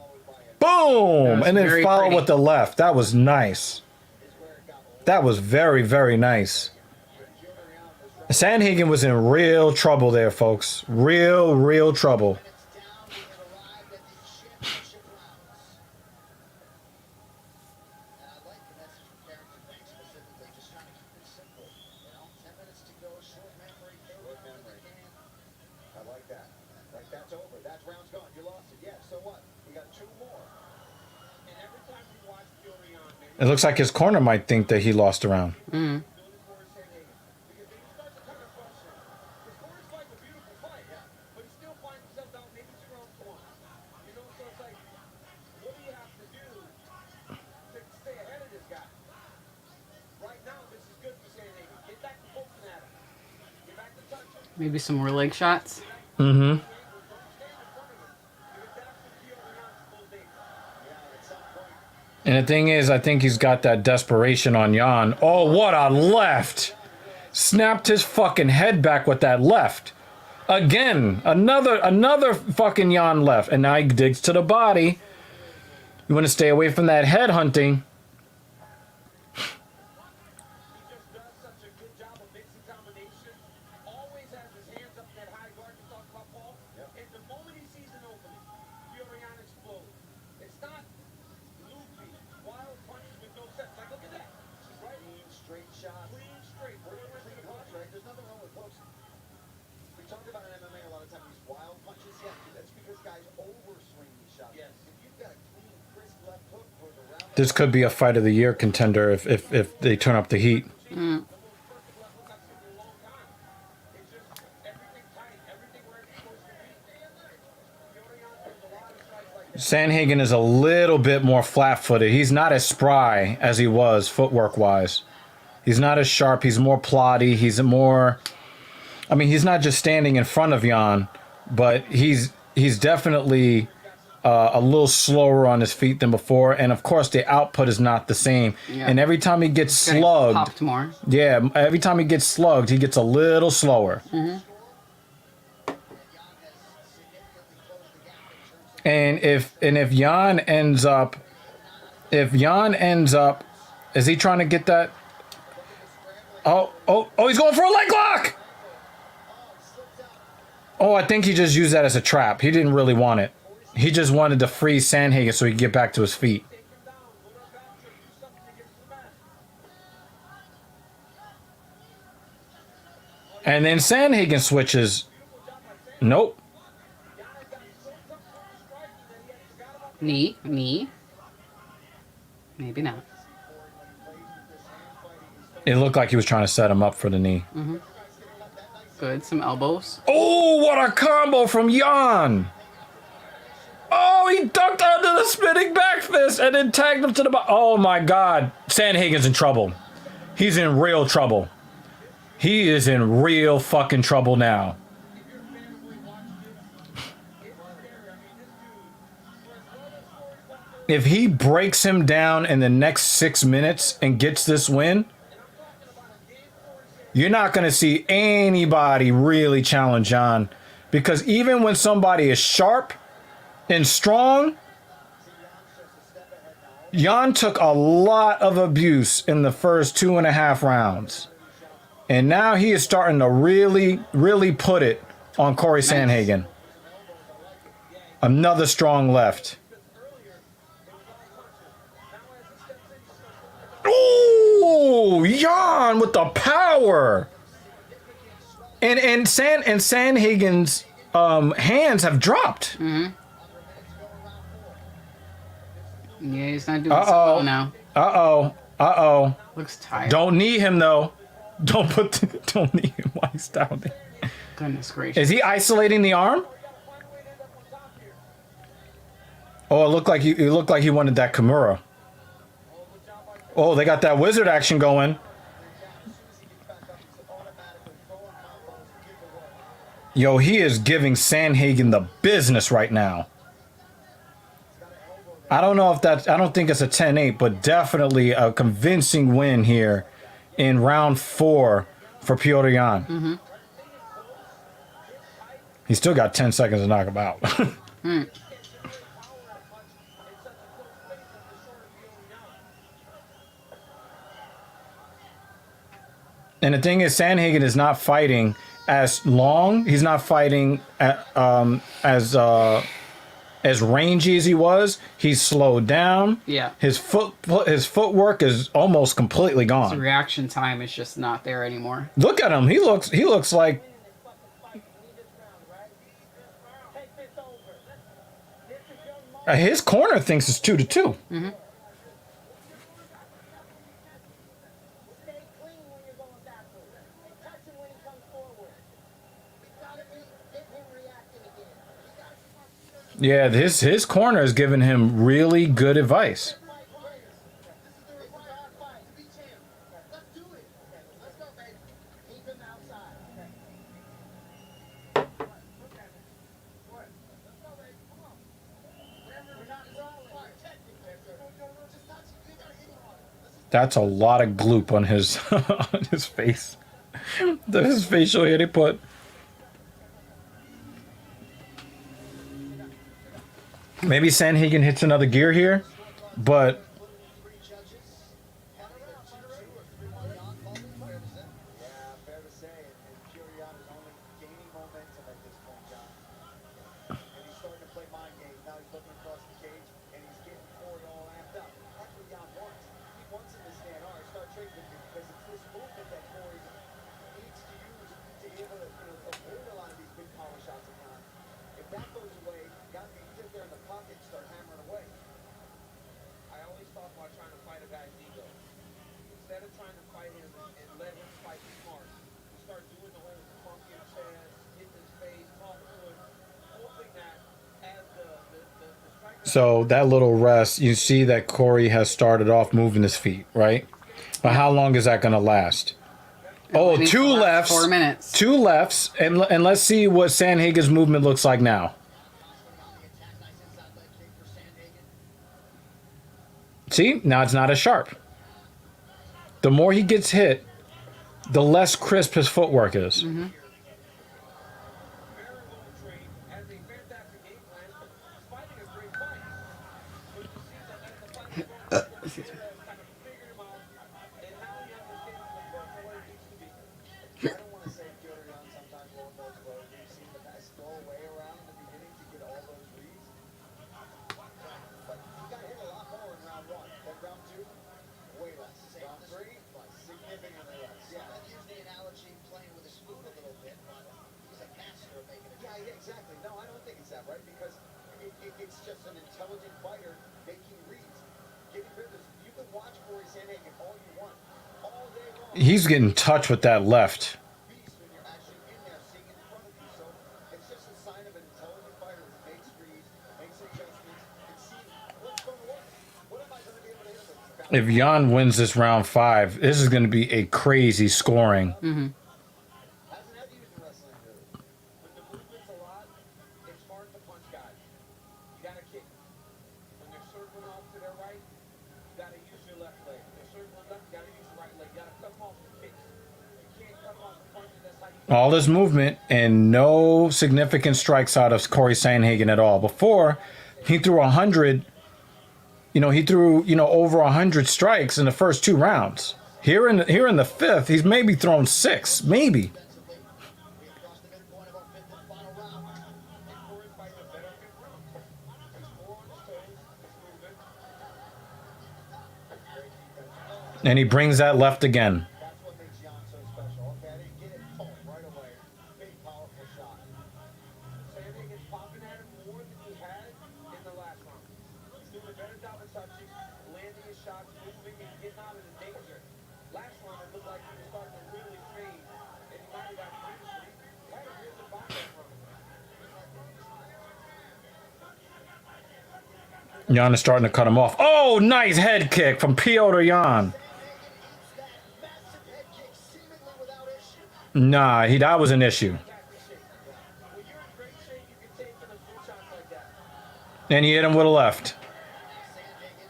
Boom! was And then very followed pretty. with the left. That was nice. That was very, very nice. Sandhagen was in real trouble there, folks. Real trouble. Down and arrived at the championship rounds. And I like the message from Carrington Banks specifically, just trying to keep it simple. 10 minutes to go, short memory, short memory. I like that. Like, that's over. That round's gone. You lost it. Yeah, so what? We got 2 more. And every time you watch Fury on, man, It looks like his corner might think that he lost a round. doing it for Sandhagen. Because then he starts to kind of question. His corners fight a beautiful fight, but he still finds himself down maybe 2 rounds to 1. You know, so it's like, what do you have to do to stay ahead of this guy? Right now, this is good for Sandhagen. Get back to poking at him. Get back to touching. Maybe some more leg shots. Mm-hmm. And the thing is, I think he's got that desperation on Jan. Oh, what a left! Snapped his fucking head back with that left. Again, another fucking Jan left. And now he digs to the body. You want to stay away from that head hunting. He just does such a good job of mixing combinations. Always has his hands up in that high guard you talked about, Paul. And the moment he sees an opening, Fury on explodes. It's not loopy, wild punches with no sense. Like, look at that. Right? Clean, straight shots. Clean, straight. We're going to Clean hooks, right? There's nothing wrong with hooks. We talk about in MMA a lot of times these wild punches. Yeah, that's because guys overswing these shots. Yes. If you've got a clean, crisp left hook for the round, This could be a fight of the year contender if they turn up the heat. It's just everything tight, everything where it's supposed to be. Fury on throws a lot of strikes like Sandhagen is a little bit more flat-footed. He's not as spry as he was footwork-wise. He's not as sharp. He's more plotty. He's more... I mean, he's not just standing in front of Jan, but he's definitely a little slower on his feet than before. And, of course, the output is not the same. Yeah. And every time he gets Getting slugged... popped more. Yeah, every time he gets slugged, he gets a little slower. Mm-hmm. And if Jan ends up, is he trying to get that? Oh, he's going for a leg lock. Oh, I think he just used that as a trap. He didn't really want it. He just wanted to freeze Sandhagen so he could get back to his feet. And then Sandhagen switches. Nope. Knee. Maybe not. It looked like he was trying to set him up for the knee. Mm-hmm. Good. Some elbows. Oh, what a combo from Jan! Oh, he ducked under the spinning back fist and then tagged him to the bottom. Oh my God. Sandhagen's in trouble. He's in real trouble. He is in real fucking trouble now. If he breaks him down in the next 6 minutes and gets this win, you're not going to see anybody really challenge Jan. Because even when somebody is sharp and strong, Jan took a lot of abuse in the first 2.5 rounds. And now he is starting to really, really put it on Corey Sandhagen. Another strong left. Ooh, Jan with the power. And Sandhagen's hands have dropped. Mm-hmm. Yeah, he's not doing so well now. Uh-oh. Looks tired. Don't knee him though. Don't knee him while he's down there. Goodness gracious. Is he isolating the arm? Oh, it looked like he wanted that Kimura. Oh, they got that wizard action going. Yo, he is giving Sandhagen the business right now. I don't think it's a 10-8, but definitely a convincing win here in round 4 for Petr Yan. Mm-hmm. He's still got 10 seconds to knock him out. Mm. And the thing is, Sandhagen is not fighting as long. He's not fighting as rangy as he was. He's slowed down. Yeah. His footwork is almost completely His gone. reaction time is just not there anymore. Look at him. He looks like his corner thinks it's 2-2. Mm-hmm. Stay clean when you're going backwards. And touch him when he comes forward. We gotta get him reacting again. Yeah, his corner is giving him really good advice. Let's do it. Let's go, baby. Keep him outside. That's a lot of gloop on his on his face. His facial hair they put. Maybe Sandhagen hits another gear here, but Yeah, fair to say. And Petr is only gaining momentum at this point, John. And he's starting to play mind games. Now he's looking across the cage, and he's getting Corey all amped up. That's what Jan wants. He wants him to stand. All right, start trading with me, because it's this movement that Corey needs to use to be able to, avoid a lot of these big power shots of Jan. If that goes away, Jan can sit there in the pocket and start hammering away. I always talk about trying to fight a guy's ego. Instead of trying to fight him and let him fight smart, you start doing the whole funky chest, hitting his face, talking to him, hoping that as the striker So that little rest, you see that Corey has started off moving his feet, right? But how long is that going to last? Oh, It needs two to last lefts. 4 minutes. Two lefts, and let's see what Sandhagen's movement looks like now. See, now it's not as sharp. The more he gets hit, the less crisp his footwork is. Very well trained, has a fantastic game plan. He's fighting a great fight. But you see that as the fight is going, Excuse me. kind of figured him out, and now he understands where it needs to be. I don't want to say Piotr Jan sometimes won't go slow. We've seen the best go away around in the beginning to get all those reads. But he got hit a lot more in round one. Then round two, way less. Round three, significantly less. Yeah, I've used the analogy playing with a spoon a little bit, but he's a master of making it. Yeah, exactly. No, I don't think it's that, right? Because it's just an intelligent fighter making reads. Getting rid of this. You can watch Corey Sandhagen all you want, all day long. He's getting touched with that left. Beast when you're actually in there seeing it in front of you. So it's just a sign of an intelligent fighter who makes reads, makes adjustments, and sees what's going to work. What am I going to be able to hit with? If Jan wins this round 5, this is going to be a crazy scoring. Hasn't had to use the wrestling really. When the movement's a lot, it's hard to punch guys. You gotta kick. When they're circling off to their right, you gotta use your left leg. When they're circling left, you gotta use your right leg. You gotta cut them off with kicks. You can't cut them off with punches. That's how you All this movement and no significant strikes out of Corey Sandhagen at all. Before, he threw 100, he threw, over 100 strikes in the first 2 rounds. Here in the 5th, he's maybe thrown 6, maybe. Across the midpoint of our fifth and final round. and Corey's fighting a better fifth round. He's more on his toes. He's moving. And he brings that left again. That's what makes Jan so special. Okay, I didn't get it. Boom, right away. Big, powerful shot. Sandhagen's popping at him more than he had in the last round. He's doing a better job of touching, landing his shots, moving, and getting out of the danger. Last round, it looked like he was starting to really fade, and he might have got finished, but he had a real good boxing run. Jan is starting to cut him off. Oh, nice head kick from Piotr Jan. That massive head kick seemingly without issue. Nah, that was an issue. When you're in great shape, you can take in a few shots like that. And he hit him with a left. Sandhagen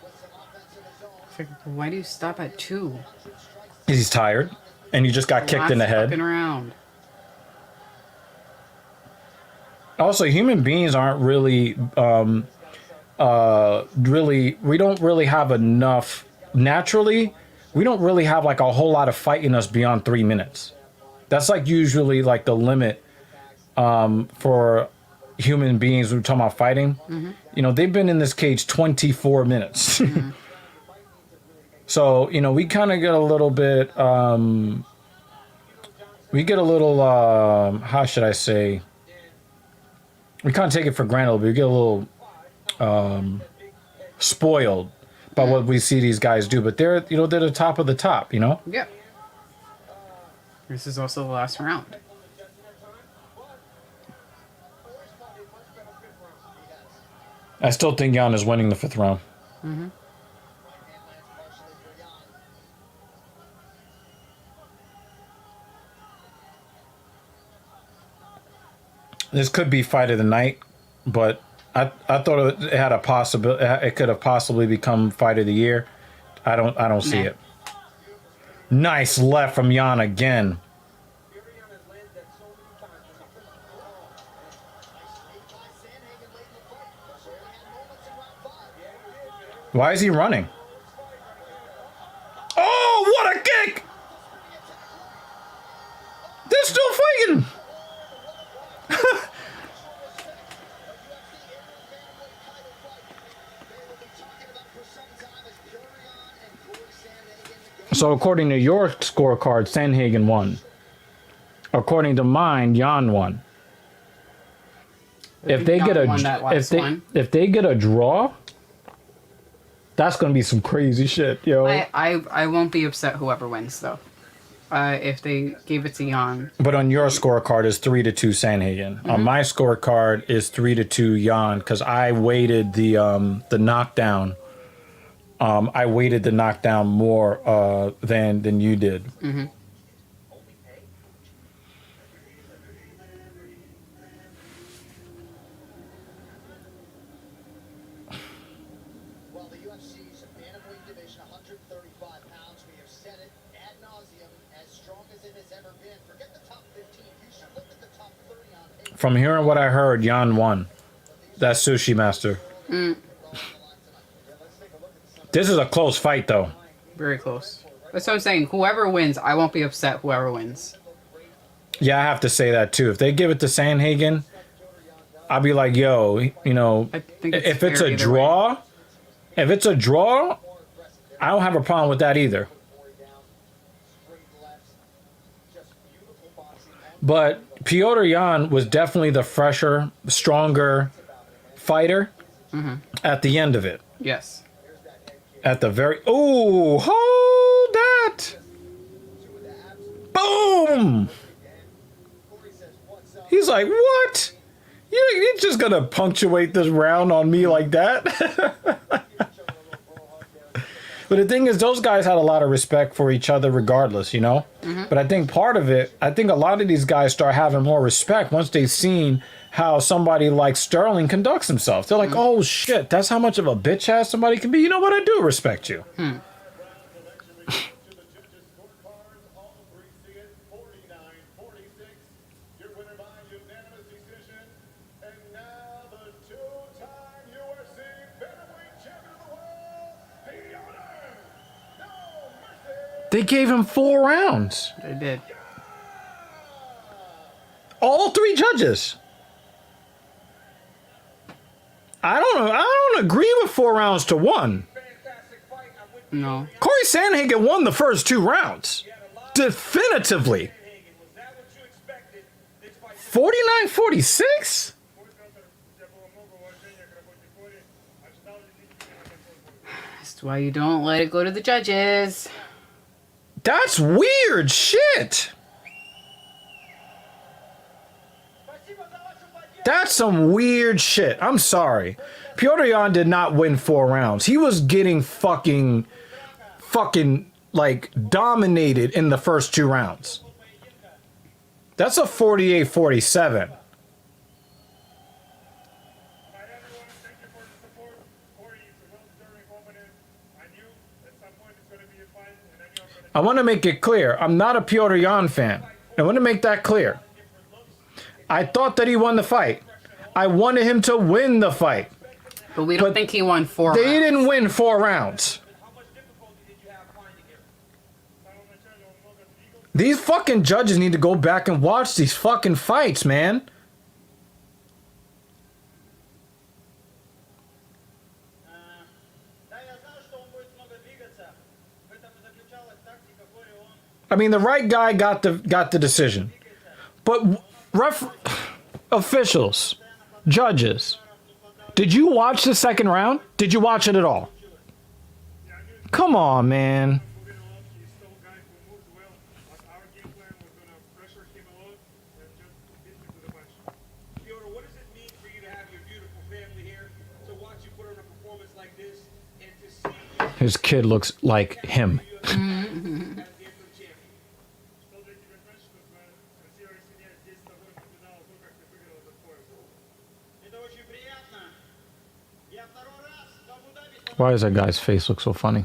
with some offense of his own. Why do you stop at 2? He's tired. And he just got kicked in the Last head. fucking round. Also, human beings aren't really, we don't really have enough, naturally, we don't really have like a whole lot of fight in us beyond 3 minutes. That's like usually like the limit for human beings when we're talking about fighting. They've been in this cage 24 minutes. So, we kind of get a little bit, how should I say, we can't take it for granted, but we get a little spoiled by what we see these guys do. But they're the top of the top, Yeah. This is also the last round. I still think Jan is winning the 5th round. Right hand lands partially for Jan. This could be fight of the night, but I thought it had a possibility. It could have possibly become fight of the year. I don't see Nah. it. Nice left from Jan again. Furion has landed that so many times. Nice sneak by Sandhagen late in the fight. Certainly had moments in round 5. Why is he running? Oh, what a kick! They're still fighting. So according to your scorecard, Sandhagen won. According to mine, Jan won. If they get Jan won that last one. if they get a draw, that's gonna be some crazy shit, yo. I won't be upset whoever wins though. if they gave it to Jan. But on your scorecard is 3-2 Sanhagen. On my scorecard is 3-2 Jan because I weighted the knockdown. I weighted the knockdown more than you did. Well, the UFC's bantamweight division, 135 pounds. We have said it ad nauseum, as strong as it has ever been. Forget the top 15. You should look at the top 30 on paper. From hearing what I heard, Jan won. That's Sushi Master. This is a close fight, though. Very close. That's what I'm saying. Whoever wins, I won't be upset. Whoever wins. Yeah, I have to say that too. If they give it to Sanhagen, I'll be like, yo, you know, I think if it's fair a either draw, if it's a draw, I don't have a problem with that either. But Piotr Jan was definitely the fresher, stronger fighter at the end of it. Yes. At the very... Oh, hold that! Boom! He's like, what? You're just gonna punctuate this round on me like that? But the thing is, those guys had a lot of respect for each other regardless, you know? But I think part of it, I think a lot of these guys start having more respect once they've seen how somebody like Sterling conducts himself. They're like, oh shit, that's how much of a bitch ass somebody can be. You know what? I do respect you. Your winner by unanimous decision, and now the two-time UFC bantamweight champion of the world, Piotr No Mercy. They gave him 4 rounds. They did. All 3 judges. I don't agree with 4 rounds to 1. Fantastic fight. I went No. Corey Sandhagen won the first 2 rounds. Definitively. Was that what you expected? This fight 49-46? That's why you don't let it go to the judges. That's weird shit. That's some weird shit. I'm sorry. Piotr Jan did not win 4 rounds. He was getting fucking like dominated in the first 2 rounds. That's a 48-47. I want to make it clear. I'm not a Piotr Jan fan. I want to make that clear. I thought that he won the fight. I wanted him to win the fight. But we don't But think he won 4 They rounds. didn't win 4 rounds. How much difficulty did you have finding him? These fucking judges need to go back and watch these fucking fights, man. I mean, the right guy got the decision. But officials, judges, did you watch the second round? Did you watch it at all? Come on, man. Piotr, what does it mean for you to have your beautiful family here, to watch you put on a performance like this, and to see His kid looks like him. as the interim champion? Why does that guy's face look so funny?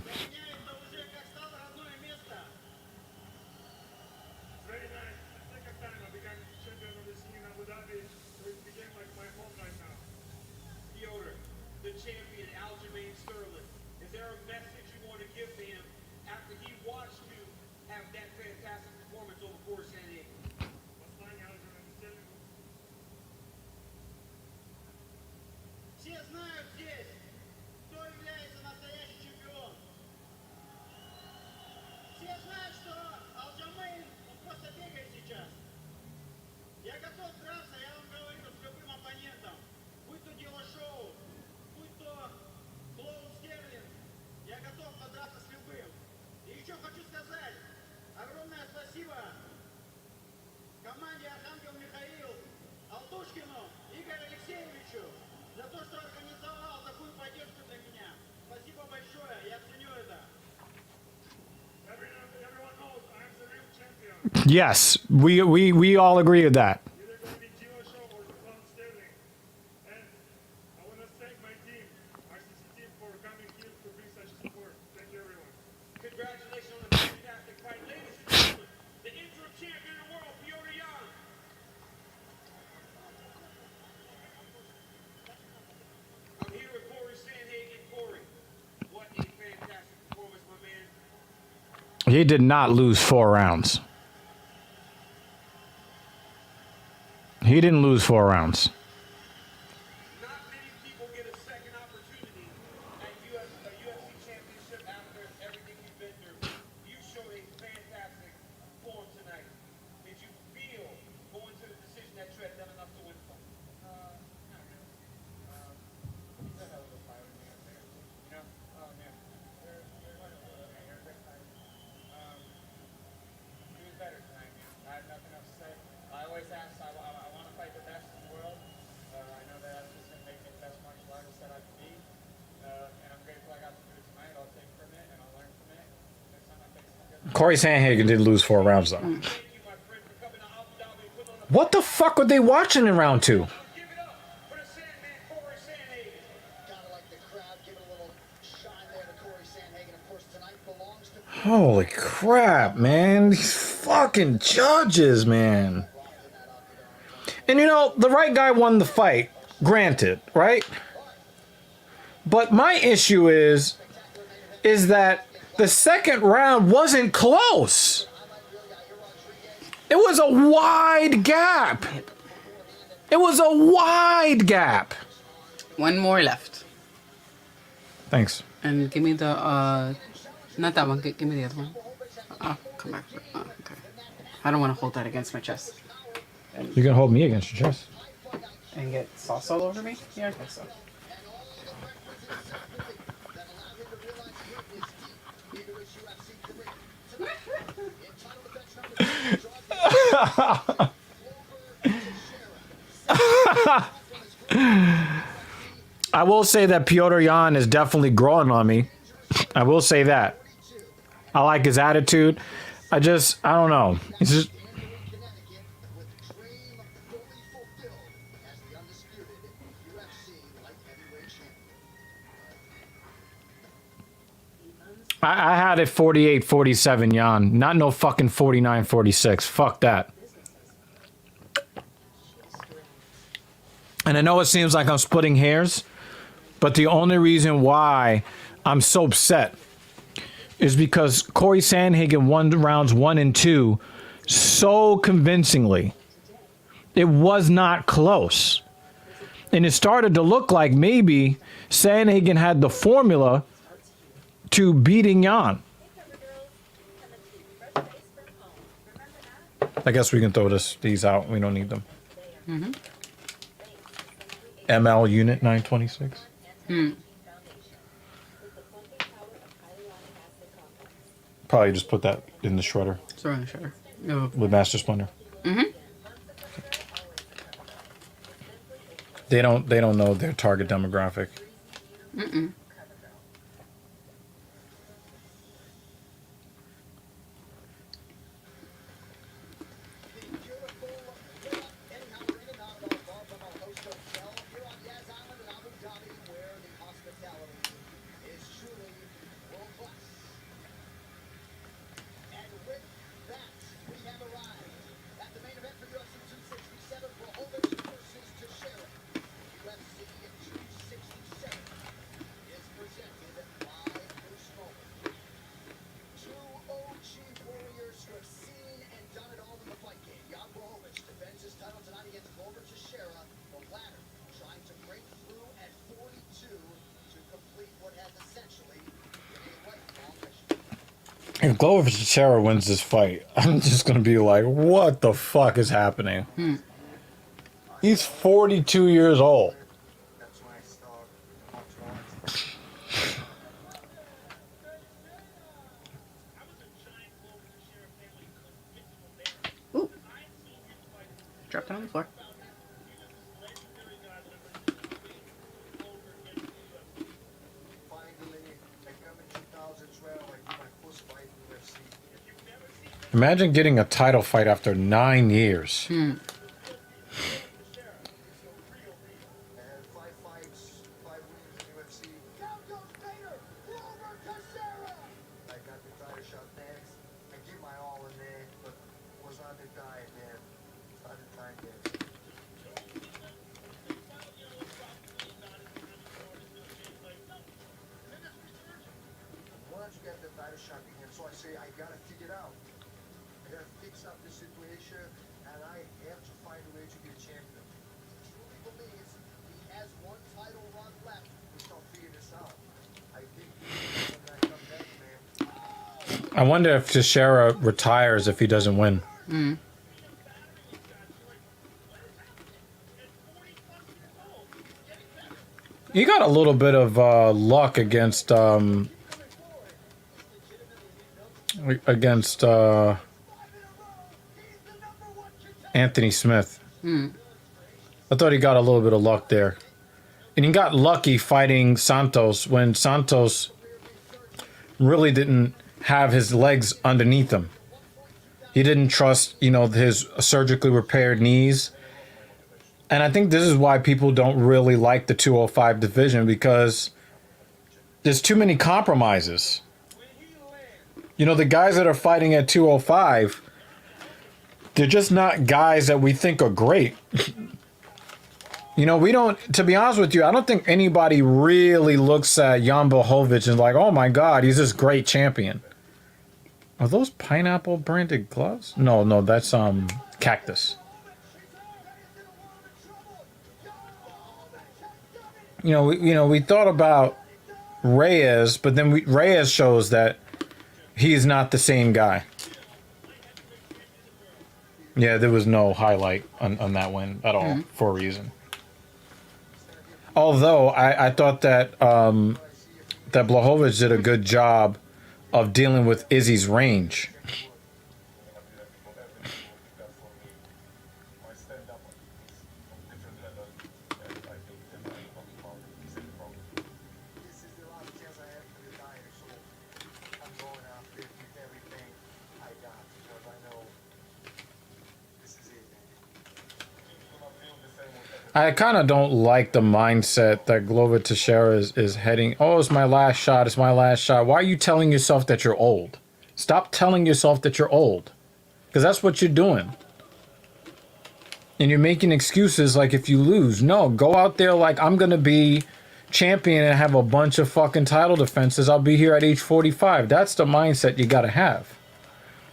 Piotr, the champion, Aljamain Sterling. Is there a message you want to give to him after he watched you have that fantastic performance over Corey Sandhagen? Все знают здесь, кто является настоящий чемпион. Все знают, что Алджамейн, он просто бегает сейчас. Я готов драться, я вам говорю, с любым оппонентом. Будь то дело шоу, будь то клоун Стерлинг, я готов подраться с любым. И еще хочу сказать огромное спасибо Yes, we all agree with that. Either going to be Gio Show or Clown Sterling. And I want to thank my team, RCC team, for coming here to bring such support. Thank you, everyone. Congratulations on the fantastic fight. Ladies and gentlemen, the interim champion of the world, Piotr Jan. I'm here with Corey Sandhagen. Corey, what a fantastic performance, my man. He did not lose 4 rounds. He didn't lose 4 rounds. Not many people get a second opportunity at UFC championship after everything you've been through. You showed a fantastic form tonight. Did you feel going to the decision that you had done enough to win the fight? Not really. He's a hell of a fighter, man. You know? Oh, man. You're one of those, man. You're a great fighter. He was better tonight, man. I have nothing else to say. I always ask, I want to fight the best in the world. I know that that's just going to make me the best martial artist that I can be. And I'm grateful I got to do it tonight. I'll take from it and I'll learn from it. Next time I face something different. Corey Sandhagen did lose 4 rounds though. Thank you, my friend, for coming to Abu Dhabi and putting on the What the fuck were they watching in round 2? Give it up for the Sandman, Corey Sandhagen. Gotta like the crowd giving a little shine there to Corey Sandhagen. Of course, tonight belongs to Holy crap, man. These fucking judges, man. And you know, the right guy won the fight, granted, right? But my issue is that the second round wasn't close. It was a wide gap. It was a wide gap. One more left. Thanks. And give me the, not that one. Give me the other one. Oh, come back. Oh, okay. I don't want to hold that against my chest. You're gonna hold me against your chest. And get sauce all over me? Yeah, I think so. I will say that Piotr Jan is definitely growing on me. I will say that. I like his attitude. I don't know. It's just, I had it 48-47 Jan. Not no fucking 49-46. Fuck that. And I know it seems like I'm splitting hairs, but the only reason why I'm so upset is because Corey Sandhagen won rounds 1 and 2 so convincingly. It was not close. And it started to look like maybe Sandhagen had the formula to beating Jan. I guess we can throw these out. We don't need them. Mm-hmm. ML unit 926. Probably just put that in the shredder Throw in the shredder. No. with Master Splendor. Mm-hmm. They don't know their target demographic. Mm-mm. If Glover Teixeira wins this fight, I'm just going to be like, what the fuck is happening? He's 42 years old. That's when I started martial arts. Ooh. Dropped it on the floor. Finally, I come in 2012, I do my first fight in UFC. Imagine getting a title fight after 9 years. And 5 fights, 5 wins in UFC. Down goes Bader. Over Teixeira. I got the title shot next. I give my all in there, but was on the diet, man. On the time there. Once you get the title shot again, so I say I gotta figure it out. I gotta fix up the situation, and I have to find a way to be a champion. Truly believes he has one title run left. We shall figure this out. I think he's gonna come back, man. I wonder if Teixeira retires if he doesn't win. He got a little bit of luck against Anthony Smith. I thought he got a little bit of luck there. And he got lucky fighting Santos when Santos really didn't have his legs underneath him. He didn't trust, his surgically repaired knees. And I think this is why people don't really like the 205 division, because there's too many compromises. The guys that are fighting at 205, they're just not guys that we think are great. We don't, to be honest with you, I don't think anybody really looks at Jan Blachowicz and like, oh my God, he's this great champion. Are those pineapple branded gloves? No, that's cactus. We thought about Reyes, but then Reyes shows that he's not the same guy. Yeah, there was no highlight on that win at all for a reason. Although I thought that that Blachowicz did a good job of dealing with Izzy's range. This is the last chance I have to retire, so I'm going after it with everything I got, because I know this is it, man. I kind of don't like the mindset that Glover Teixeira is heading. Oh, it's my last shot. It's my last shot. Why are you telling yourself that you're old? Stop telling yourself that you're old. Because that's what you're doing. And you're making excuses like if you lose. No, go out there like I'm going to be champion and have a bunch of fucking title defenses. I'll be here at age 45. That's the mindset you got to have.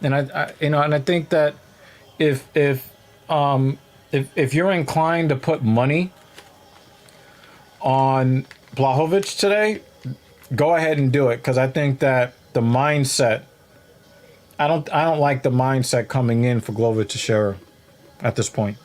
And I think that if you're inclined to put money on Blachowicz today, go ahead and do it, because I think that the mindset, I don't like the mindset coming in for Glover Teixeira at this point.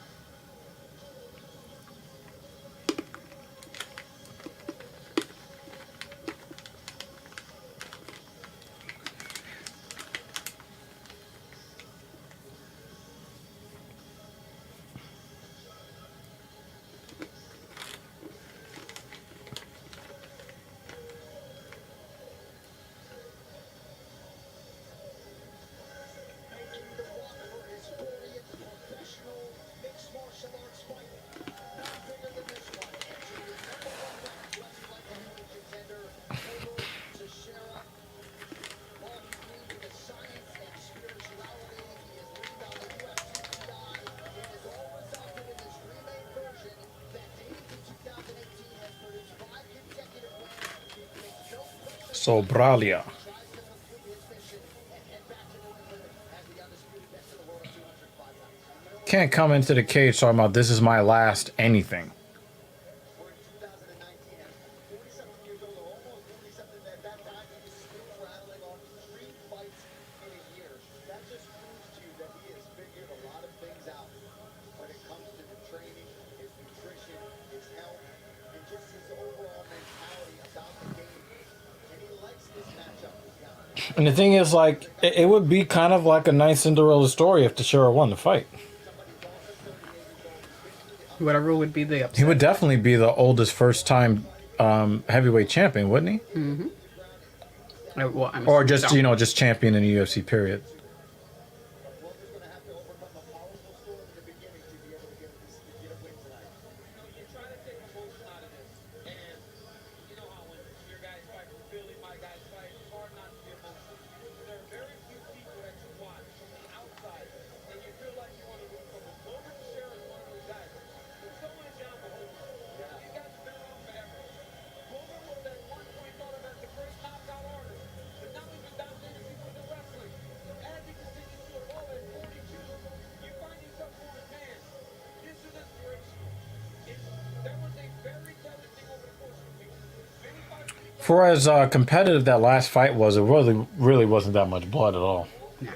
Making the walk for his 40th professional mixed martial arts fight. None bigger than this one. Entering the number 1 ranked wrestling heavyweight contender, Glover Teixeira. All he's leaned into science and spirituality. He has leaned on the UFC PI. It has all resulted in this remake version that dating to 2018 has produced 5 consecutive wins. He takes no pressure. Sobralia. Tries to complete his mission and head back to New England as the undisputed best in the world at 205 pounds. Can't come into the cage talking about this is my last anything. We're in 2019 and 47 years old, or almost 47 at that time, he was still rattling on 3 fights in a year. That just proves to you that he has figured a lot of things out when it comes to the training, his nutrition, his health, and just his overall mentality about the game. And he likes this matchup with Jan. And the thing is, like, it would be kind of like a nice Cinderella story if Teixeira won the fight. Whatever would be the upset. He would definitely be the oldest first-time heavyweight champion, wouldn't he? Well, I'm Or just, so- just champion in the UFC, period. For as competitive that last fight was, it really wasn't that much blood at all. It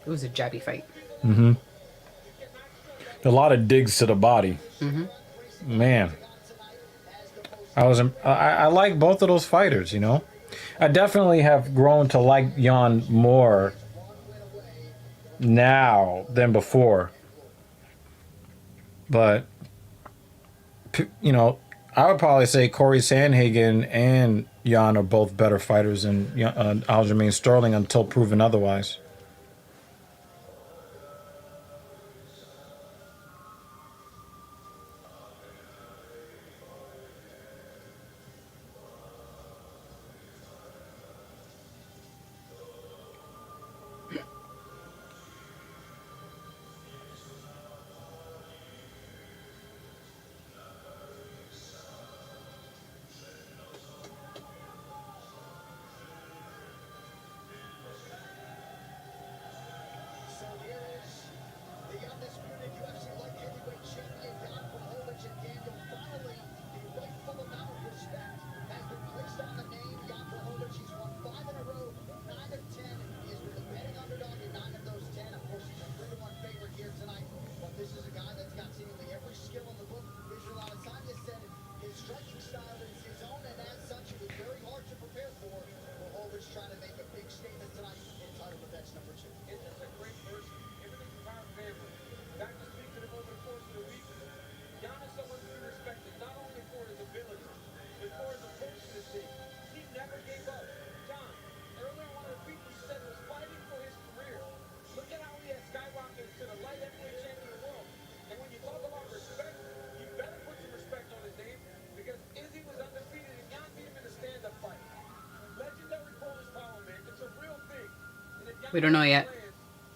was a jabby fight. A lot of digs to the body. Man, I like both of those fighters. You know, I definitely have grown to like Jan more now than before. But you know, I would probably say Corey Sandhagen and Jan are both better fighters than Aljamain Sterling until proven otherwise. So here is the undisputed UFC light heavyweight champion Jan Blachowicz, and Daniel, finally, the rightful amount of respect has been placed on the name Jan Blachowicz. He's won 5 in a row, 9 of 10. He has been the betting underdog in 9 of those 10. Of course, he's a 3-1 favorite here tonight, but this is a guy that's got seemingly every skill in the book. Israel Adesanya said his striking style is his own, and as such, it was very hard to prepare for. Blachowicz trying to make a big statement tonight in title defense number 2. It's just a great person. Everything's about family. Got to speak to him over the course of the week. Jan is someone to be respected, not only for his ability, but for his approach to the thing. He never gave up. John, earlier one of the people he said was fighting for his career. Look at how he has skyrocketed to the light heavyweight champion of the world. And when you talk about respect, you better put some respect on his name, because Izzy was undefeated and Jan beat him in a stand-up fight. Legendary Polish power, man. It's a real thing. And if Jan We don't know yet.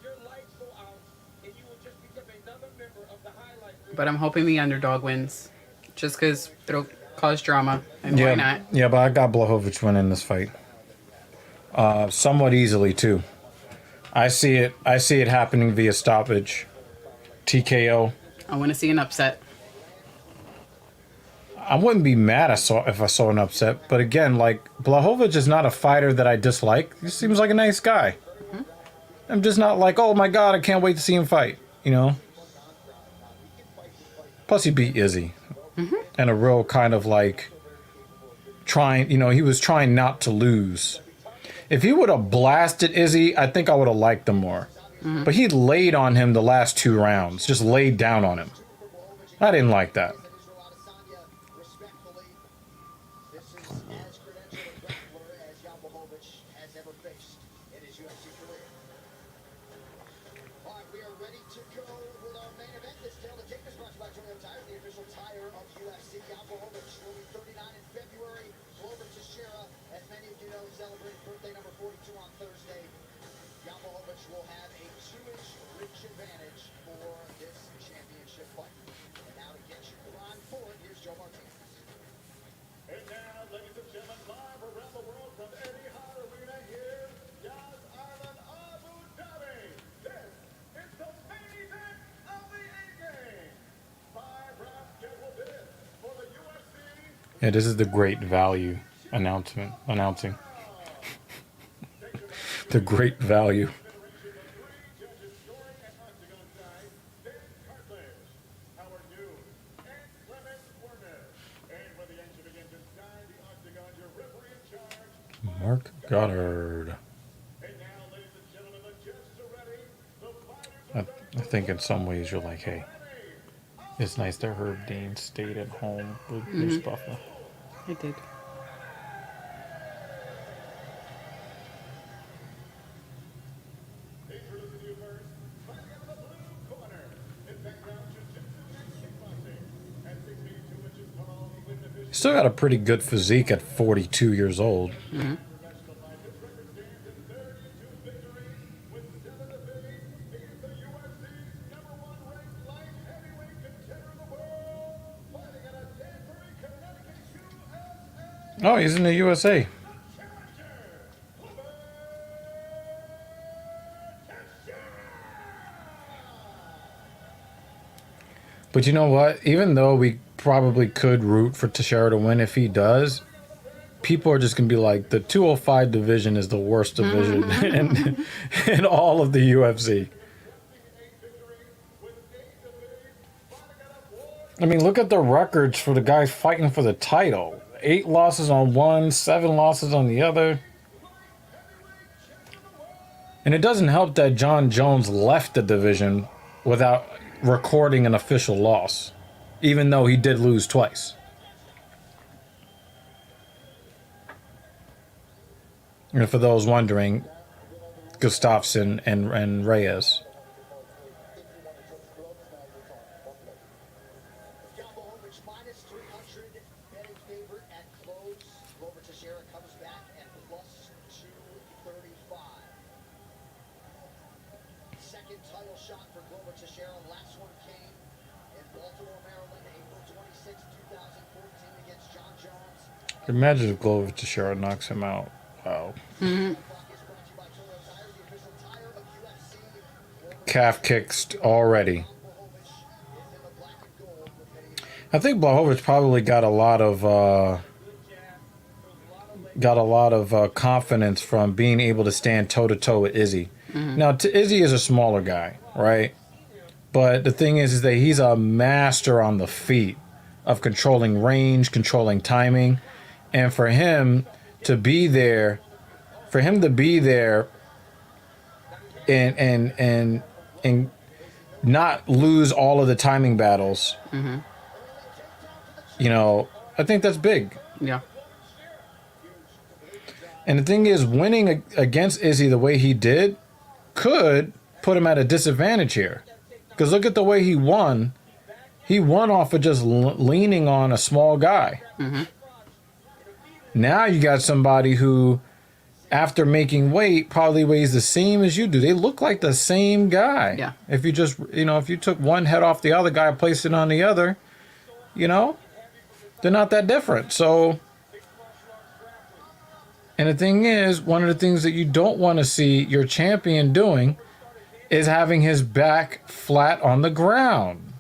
your lights go out and you will just become another member of the highlight reel. But I'm hoping the underdog wins. Just because it'll cause drama. And why not? Yeah, but I got Blachowicz winning this fight. Somewhat easily too. I see it happening via stoppage. TKO. I want to see an upset. I wouldn't be mad if I saw an upset, but again, like, Blachowicz is not a fighter that I dislike. He seems like a nice guy. I'm just not like, oh my god, I can't wait to see him fight, you know? Plus he beat Izzy. And a real kind of like trying, you know, he was trying not to lose. If he would have blasted Izzy, I think I would have liked him more. But he laid on him the last 2 rounds, just laid down on him. I didn't like that. Israel Adesanya, respectfully, this is as credentialed a grappler as Jan Blachowicz has ever faced in his UFC career. All right, we are ready to go with our main event. This tale to take is brought to you by Toyota Tires, the official tire of UFC. Jan Blachowicz will be 39 in February. Glover Teixeira, as many of you know, celebrating birthday number 42 on Thursday. Jan Blachowicz will have a 2-inch reach advantage for this championship fight. And now to get you primed for it, here's Joe Martinez. And now, ladies and gentlemen, live around the world from Etihad Arena here, Yas Island, Abu Dhabi. This is the main event of the A-Game. 5 rounds scheduled in for the UFC. Yeah, this is the great value announcing. The great value. Federation of 3 judges scoring at Octagon side, Dave Cartledge, Howard Noon, and Clement Werner. And when the action begins inside the Octagon, your referee in charge, Mark Goddard. And now, ladies and gentlemen, the judges are ready. The fighters are I think in some ways you're like, hey, it's nice that Herb Dean stayed at home with Bruce Buffer. I did. introducing you first, fighting out of the blue corner. In background, jiu-jitsu and kickboxing. At 6 feet 2 inches tall, he wins the He's still got a pretty good physique at 42 years old. professional fight. His record stands in 32 victories with 7 defeats. He is the UFC's #1 ranked light heavyweight contender in the world. Fighting out of Danbury, Connecticut, USA. Oh, he's in the USA. But you know what? Even though we probably could root for Teixeira to win if he does. People are just going to be like, the 205 division is the worst division in all of the UFC. I mean, look at the records for the guys fighting for the title. 8 losses on one, 7 losses on the other. And it doesn't help that John Jones left the division without recording an official loss, even though he did lose twice. And for those wondering, Gustafsson and Reyes. Blachowicz minus 300, betting favorite at close. Glover Teixeira comes back at plus 235. Second title shot for Glover Teixeira. Last one came in Baltimore, Maryland, April 26, 2014 against John Jones. Imagine if Glover Teixeira knocks him out. Wow. Clock is brought to you by Toro Tire, the official tire of UFC. Calf kicks already. Blachowicz is in the black and gold with Eddie. I think Blachowicz probably got a lot of confidence from being able to stand toe to toe with Izzy. Now, Izzy is a smaller guy, right? But the thing is that he's a master on the feet of controlling range, controlling timing, and for him to be there, and not lose all of the timing battles. You know, I think that's big. Yeah. And the thing is, winning against Izzy the way he did could put him at a disadvantage here. Because look at the way he won. He won off of just leaning on a small guy. Now you got somebody who, after making weight, probably weighs the same as you do. They look like the same guy. Yeah. If you just, if you took one head off the other guy, placed it on the other, they're not that different. So, and the thing is, one of the things that you don't want to see your champion doing is having his back flat on the ground.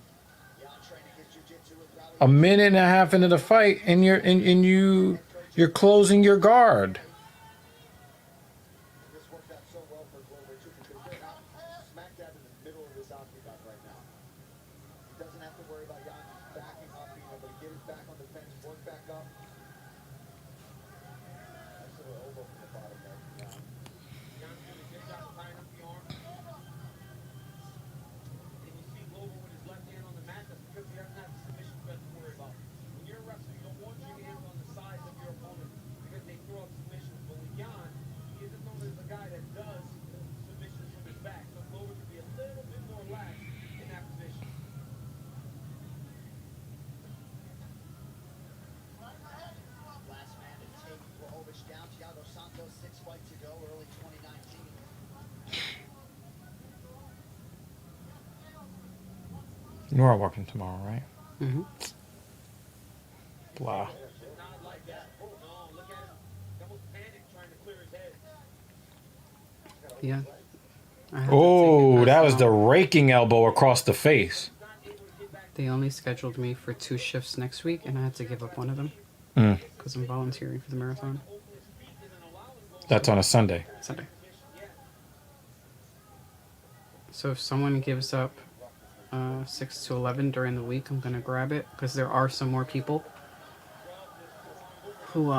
A minute and a half into the fight, and you're closing your guard. This worked out so well for Glover too because they're not smack dab in the middle of this octagon right now. He doesn't have to worry about Yankees backing up, being able to get his back on the fence, work back up. Nice little elbow from the bottom there. Yeah. John's doing a good job tying up the arm. And you see Glover with his left hand on the mat. That's because he doesn't have the submission threat to worry about. When you're a wrestler, you don't want your hands on the sides of your opponent because they throw up submissions. But with Jan, he isn't known as a guy that does submissions from his back. So Glover can be a little bit more lax in that position. Last man to take Blachowicz down. Thiago Santos, 6 fights to go, early 2019. You are working tomorrow, right? Blah. Not like that. Oh, no, look at him. He almost panicked trying to clear his head. Yeah. I had to take Oh, it that was the myself. raking elbow across the face. They only scheduled me for 2 shifts next week, and I had to give up one of them because I'm volunteering for the marathon That's on a Sunday. Sunday. So if someone gives up 6 to 11 during the week, I'm gonna grab it because there are some more people who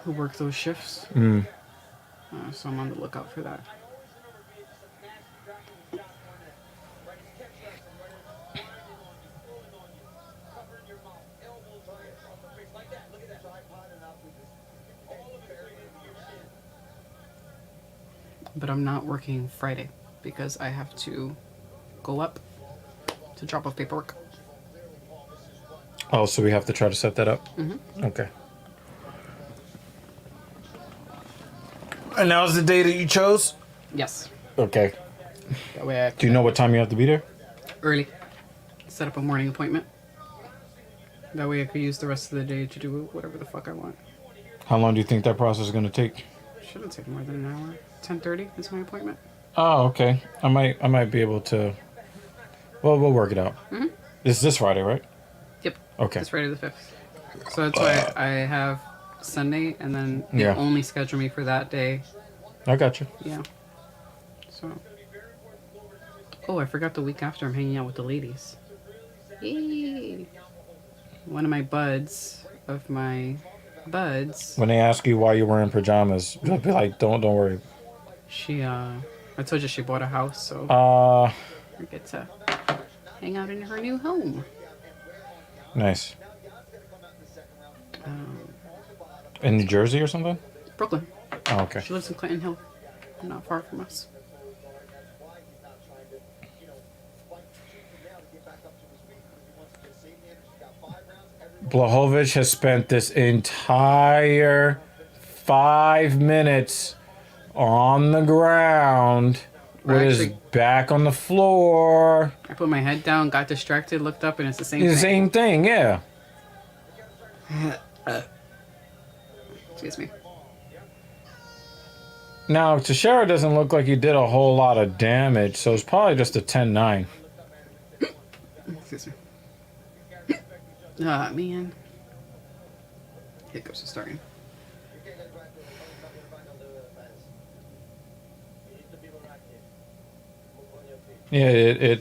work those shifts. So I'm on the lookout for that. But I'm not working Friday because I have to go up to drop off paperwork. Oh, so we have to try to set that up? Okay. And now's the day that you chose? Yes. Okay. That way I Do you know what time you have to be there? early set up a morning appointment. That way I could use the rest of the day to do whatever the fuck I want. How long do you think that process is going to take? Shouldn't take more than an hour. 10:30 is my appointment. Oh, okay. I might be able to. Well, we'll work it out. It's this Friday, right? Yep. Okay. It's Friday the 5th. So that's why I have Sunday, and then they Yeah. only schedule me for that day. I got you. Yeah. So. Oh, I forgot the week after I'm hanging out with the ladies. Yay! One of my buds When they ask you why you're wearing pajamas, you'll be like, don't worry. she I told you she bought a house, so Uh, I get to hang out in her new home. nice. Um, In New Jersey or something? Brooklyn. Oh, okay. She lives in Clinton Hill, not far from us. Blachowicz has spent this entire 5 minutes on the ground with his Actually- back on the floor. I put my head down, got distracted, looked up, and it's the same The thing. same thing, yeah. Excuse me. Now, Teixeira doesn't look like he did a whole lot of damage, so it's probably just a 10-9. Excuse me. Ah, man. Hiccups are starting. Yeah,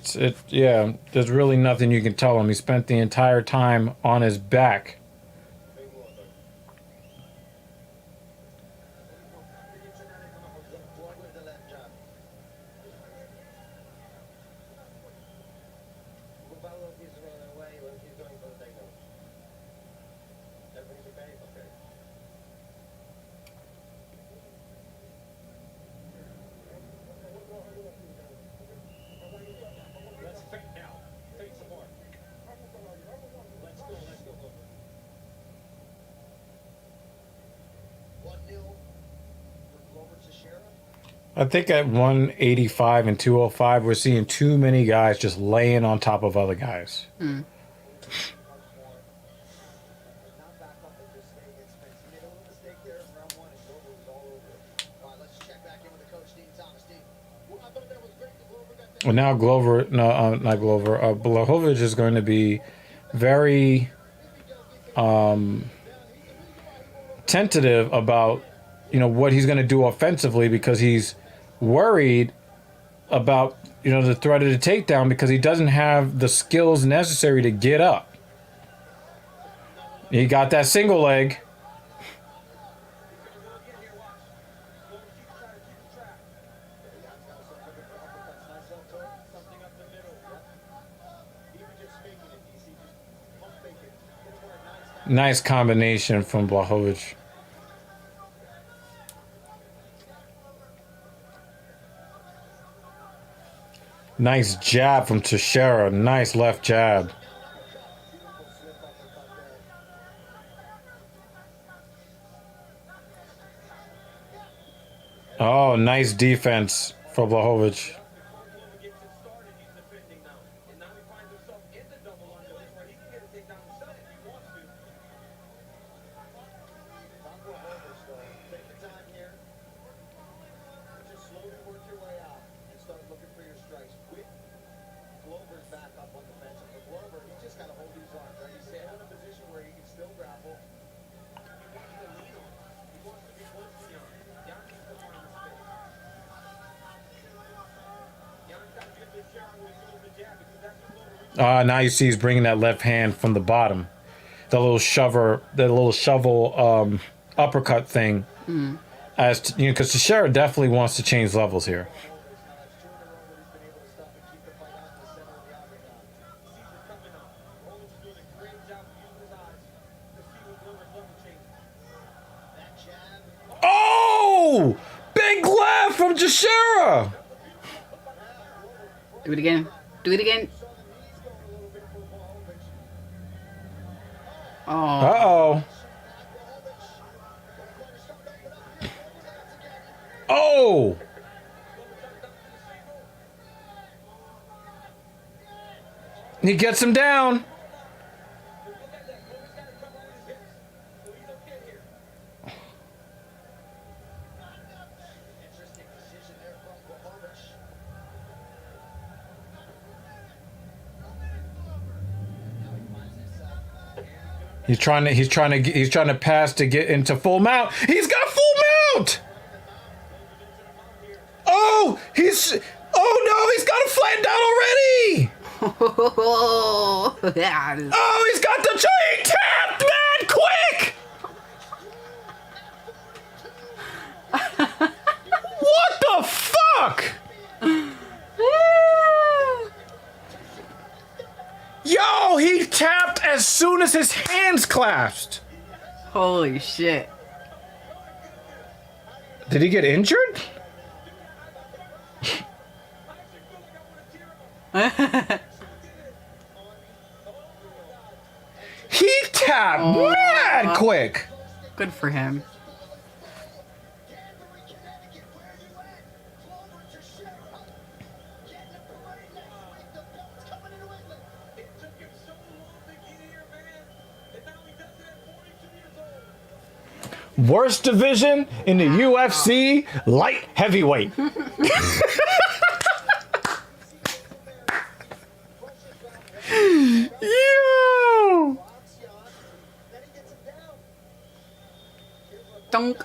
yeah, there's really nothing you can tell him. He spent the entire time on his back. Let's fake now. Fake some more. Let's go, let's go. 1-0 for Glover Teixeira. I think at 185 and 205, we're seeing too many guys just laying on top of other guys. Hmm. Not back up and just stay against Spence. He made a little mistake there in round 1, and Glover was all over it. All right, let's check back in with the coach, Dean Thomas. Dean. Well, I thought that was great. The Glover got that. Well, now Glover, no, not Glover, Blachowicz is going to be very tentative about, what he's going to do offensively because he's worried about, the threat of the takedown because he doesn't have the skills necessary to get up. He got that single leg. Something up the middle. Even just faking it, DC. Just pump fake it. It's for a nice Nice combination from Blachowicz. Nice jab from Teixeira. Nice left jab. Oh, nice defense for Blachowicz. Glover gets it started, he's defending now. And now he finds himself in the double underneath where he can get a takedown himself if he wants to. Not for Glover's, though. Take your time here. Just slowly work your way out and start looking for your strikes. With Glover's back up on the fence. And for Glover, he's just got to hold these arms, right? He's still in a position where he can still grapple. He wants to lean on him. He wants to be close to him. Jan needs to find his space. Jan's got to get this shot when he throws the jab because that's what Glover reaches. Now you see he's bringing that left hand from the bottom. The little shovel uppercut thing. As because Teixeira definitely wants to change levels here. Now that's 2 in a row that he's been able to stop and keep the fight out in the center of the octagon. Sees it coming up. Rollins is doing a great job of using his eyes to see when Glover's level changes. That jab. Oh! Big left from Teixeira! Do it again. Do it again. Oh. Uh-oh. Oh! He gets him down. Interesting decision there from Blachowicz. Now he finds himself He's trying to pass to get into full mount. He's got full mount. Oh, no, he's got a flat down already. Yeah. Oh, he's got the chain tapped, man, quick. What the fuck? Yo, he tapped as soon as his hands clasped. Holy shit. Did he get injured? He tapped mad quick. Good for him. Danbury, Connecticut, where you at? Clover, Teixeira. Getting a parade next week. The belt's coming to New England. It took him so long to get here, man. And now he does it at 42 years old. Worst division in the UFC, light heavyweight. Yo! Then he gets him down. Dunk.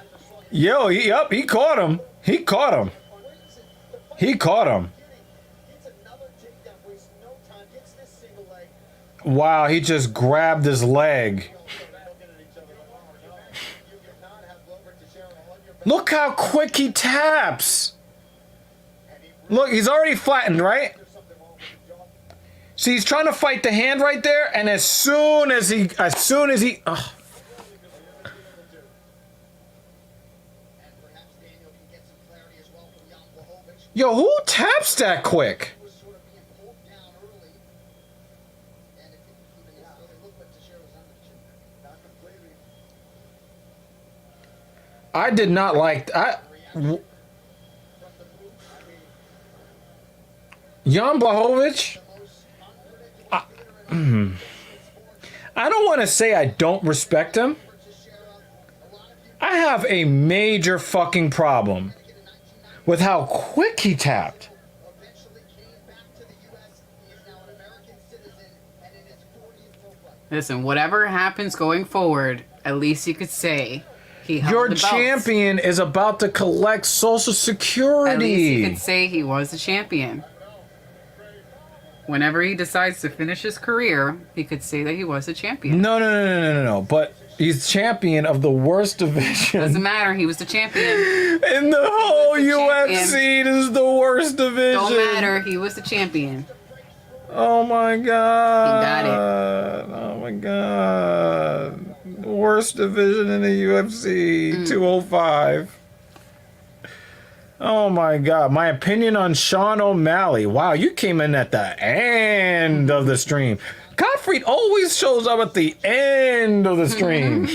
Yo, he caught him. He caught him. He caught him. Gets another takedown, wastes no time. Gets this single leg. Wow, he just grabbed his leg. Look how quick he taps. Look, he's already flattened, right? See, he's trying to fight the hand right there, and as soon as he, ugh. And perhaps Daniel can get some clarity as well from Jan Blachowicz. Yo, who taps that quick? Was sort of being pulled down early. And if even if look what Teixeira was under. Not completely. I did not like. Jan Blachowicz. I don't want to say I don't respect him. I have a major fucking problem with how quick he tapped. Eventually came back to the U.S. He is now an American citizen and in his 40th pro fight. Listen, whatever happens going forward, at least you could say he held Your the belts. champion is about to collect Social Security. At least you could say he was the champion. Whenever he decides to finish his career, he could say that he was the champion. No. But he's champion of the worst division. Doesn't matter. He was the champion. In the whole the UFC, this is the worst division. Don't matter. He was the champion. Oh my god. He got it. Oh my god. Worst division in the UFC, 205. Oh my god. My opinion on Sean O'Malley. Wow, you came in at the end of the stream. Gottfried always shows up at the end of the stream.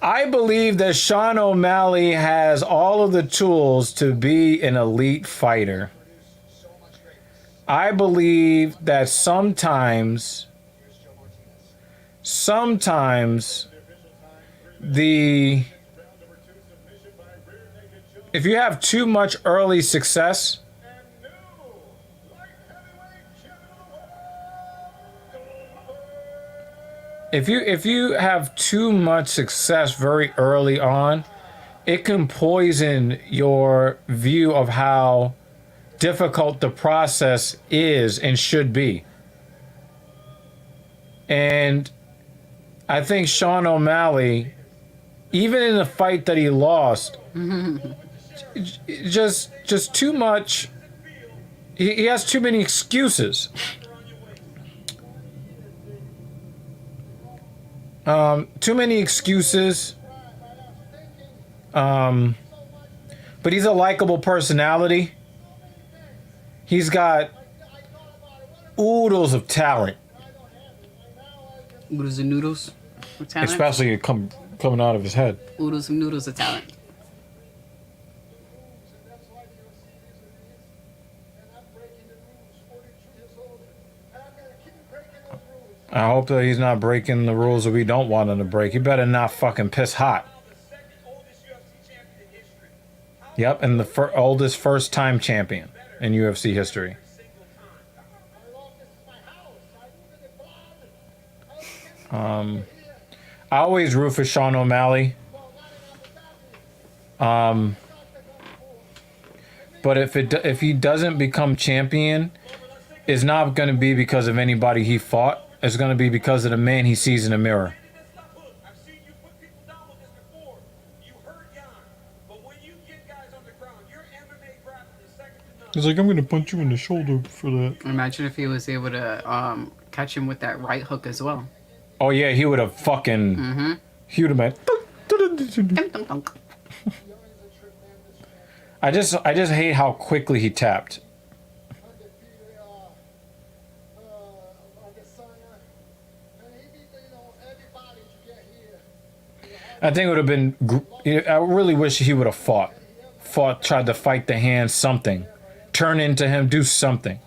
I believe that Sean O'Malley has all of the tools to be an elite fighter. I believe that sometimes if you have too much early success, if you have too much success very early on, it can poison your view of how difficult the process is and should be. And I think Sean O'Malley, even in the fight that he lost, just too much. He has too many excuses. Too many excuses. But he's a likable personality. He's got oodles of talent. Oodles and noodles of talent. Especially coming out of his head. Oodles and noodles of talent. I hope that he's not breaking the rules that we don't want him to break. He better not fucking piss hot. Yep, and the oldest first-time champion in UFC history. I always root for Sean O'Malley. But if he doesn't become champion, it's not going to be because of anybody he fought. It's going to be because of the man he sees in the mirror. I've seen you put people down with this before. You hurt Jan, but when you get guys on the ground, your MMA grappling is second to none. He's like, I'm going to punch you in the shoulder for that. Imagine if he was able to catch him with that right hook as well. Oh, yeah, he would have fucking... He would have been... I just hate how quickly he tapped. I think it would have been... I really wish he would have fought. Tried to fight the hand, something. Turn into him, do something.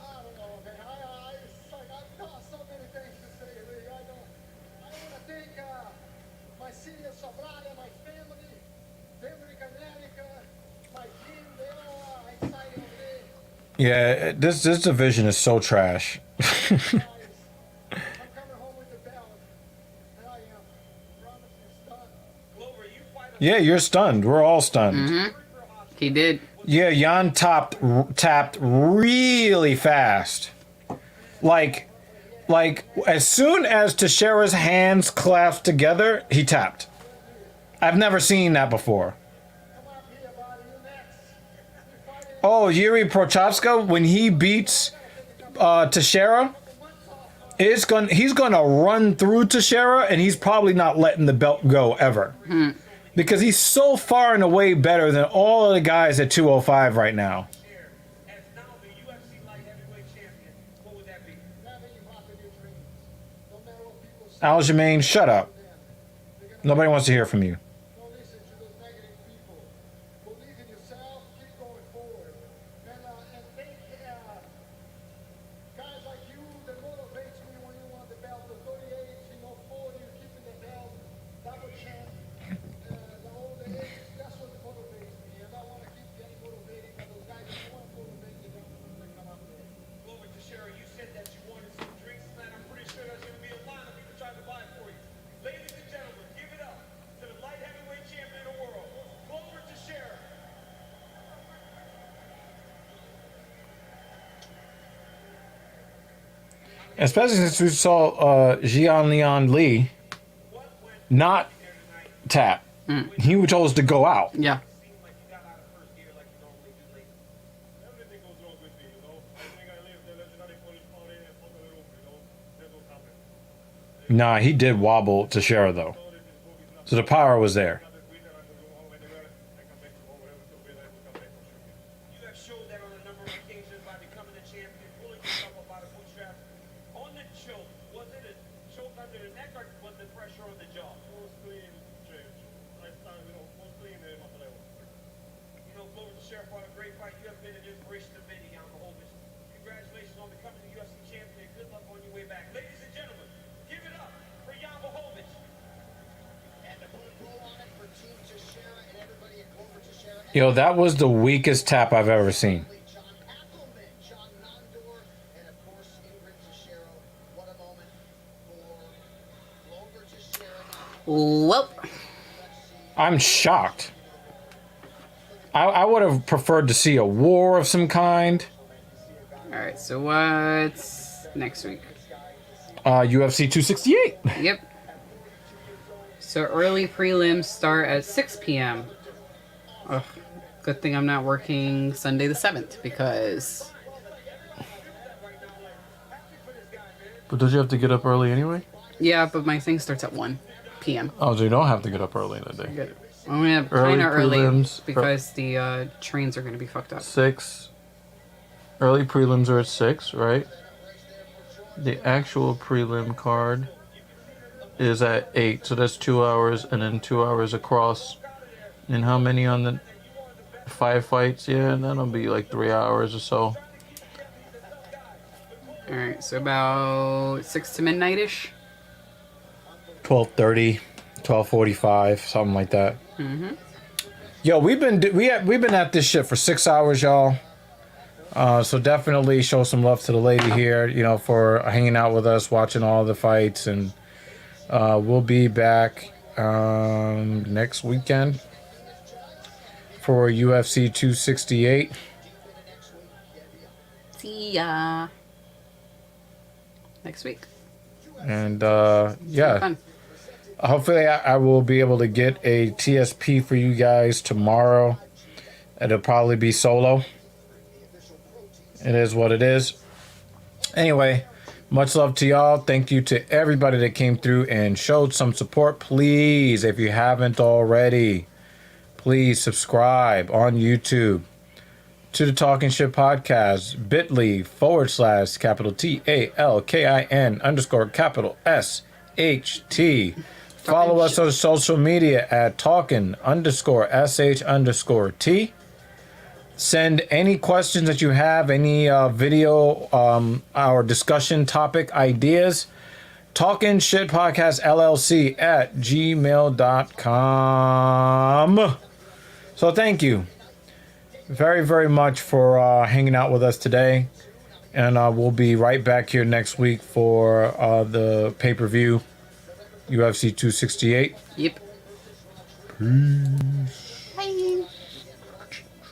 Yeah, this division is so trash. Yeah, you're stunned. We're all stunned. He did. Yeah, Jan tapped really fast. Like as soon as Teixeira's hands clasped together, he tapped. I've never seen that before. Oh, Yuri Prochazka, when he beats Teixeira, he's gonna run through Teixeira, and he's probably not letting the belt go ever. Because he's so far and away better than all of the guys at 205 right now. As now the UFC light heavyweight champion, what would that be? Aljamain, shut up. Nobody wants to hear from you. Glover Teixeira, you said that you wanted some drinks, man. I'm pretty sure there's going to be a line of people trying to buy it for you. Ladies and gentlemen, give it up to the light heavyweight champion of the world, Glover Teixeira. Especially since we saw Jian Leon Lee not tap. He chose to go out. Yeah. Seemed like you got out of first gear like you normally do lately. Everything goes wrong with me, you know. I think I live the legendary Polish Pauline and fuck the room, you know. That's what happened. Nah, he did wobble Teixeira though. So the power was there. You have showed that on a number of occasions by becoming a champion, pulling yourself up out of bootstraps. On the choke, was it a choke under the neck or was the pressure on the jaw? You know, Glover Teixeira fought a great fight. You have been an inspiration to many, Jan Blachowicz. Congratulations on becoming the UFC champion. Good luck on your way back. Ladies and gentlemen, give it up for Jan Blachowicz. And to put a bow on it for Team Teixeira and everybody at Glover Teixeira. Yo, that was the weakest tap I've ever seen. John Ackelman, John Nandor, and of course Ingrid Teixeira. What a moment for Glover Teixeira. Well, I'm shocked. I would have preferred to see a war of some kind. all right. So what's next week? UFC 268. Yep. So early prelims start at 6 p.m. Ugh, good thing I'm not working Sunday the 7th because But don't you have to get up early anyway? yeah, but my thing starts at 1 p.m. Oh, so you don't have to get up early in the day. Good. I'm gonna Early kind of early prelims, because the trains are gonna be fucked up. 6. Early prelims are at 6, right? The actual prelim card is at 8, so that's 2 hours, and then 2 hours across. And how many on the 5 fights? Yeah, that'll be like 3 hours or so. All right, so about 6 to midnight ish. 12:30, 12:45, something like that. Yo, we've been at this shit for 6 hours, y'all. So definitely show some love to the lady here, you know, for hanging out with us, watching all the fights, and We'll be back next weekend for UFC 268. See ya next week. And Yeah. Fun. hopefully I will be able to get a TSP for you guys tomorrow. It'll probably be solo. It is what it is. Anyway, much love to y'all. Thank you to everybody that came through and showed some support. Please, if you haven't already, please subscribe on YouTube to the Talking Shit Podcast, bit.ly/TALKIN_SHT. Follow us on social media at talking_SH_T. Send any questions that you have, any video, our discussion topic ideas, Talking Shit Podcast LLC at gmail.com. So thank you very, very much for hanging out with us today. And we'll be right back here next week for the pay-per-view UFC 268. Yep. Peace.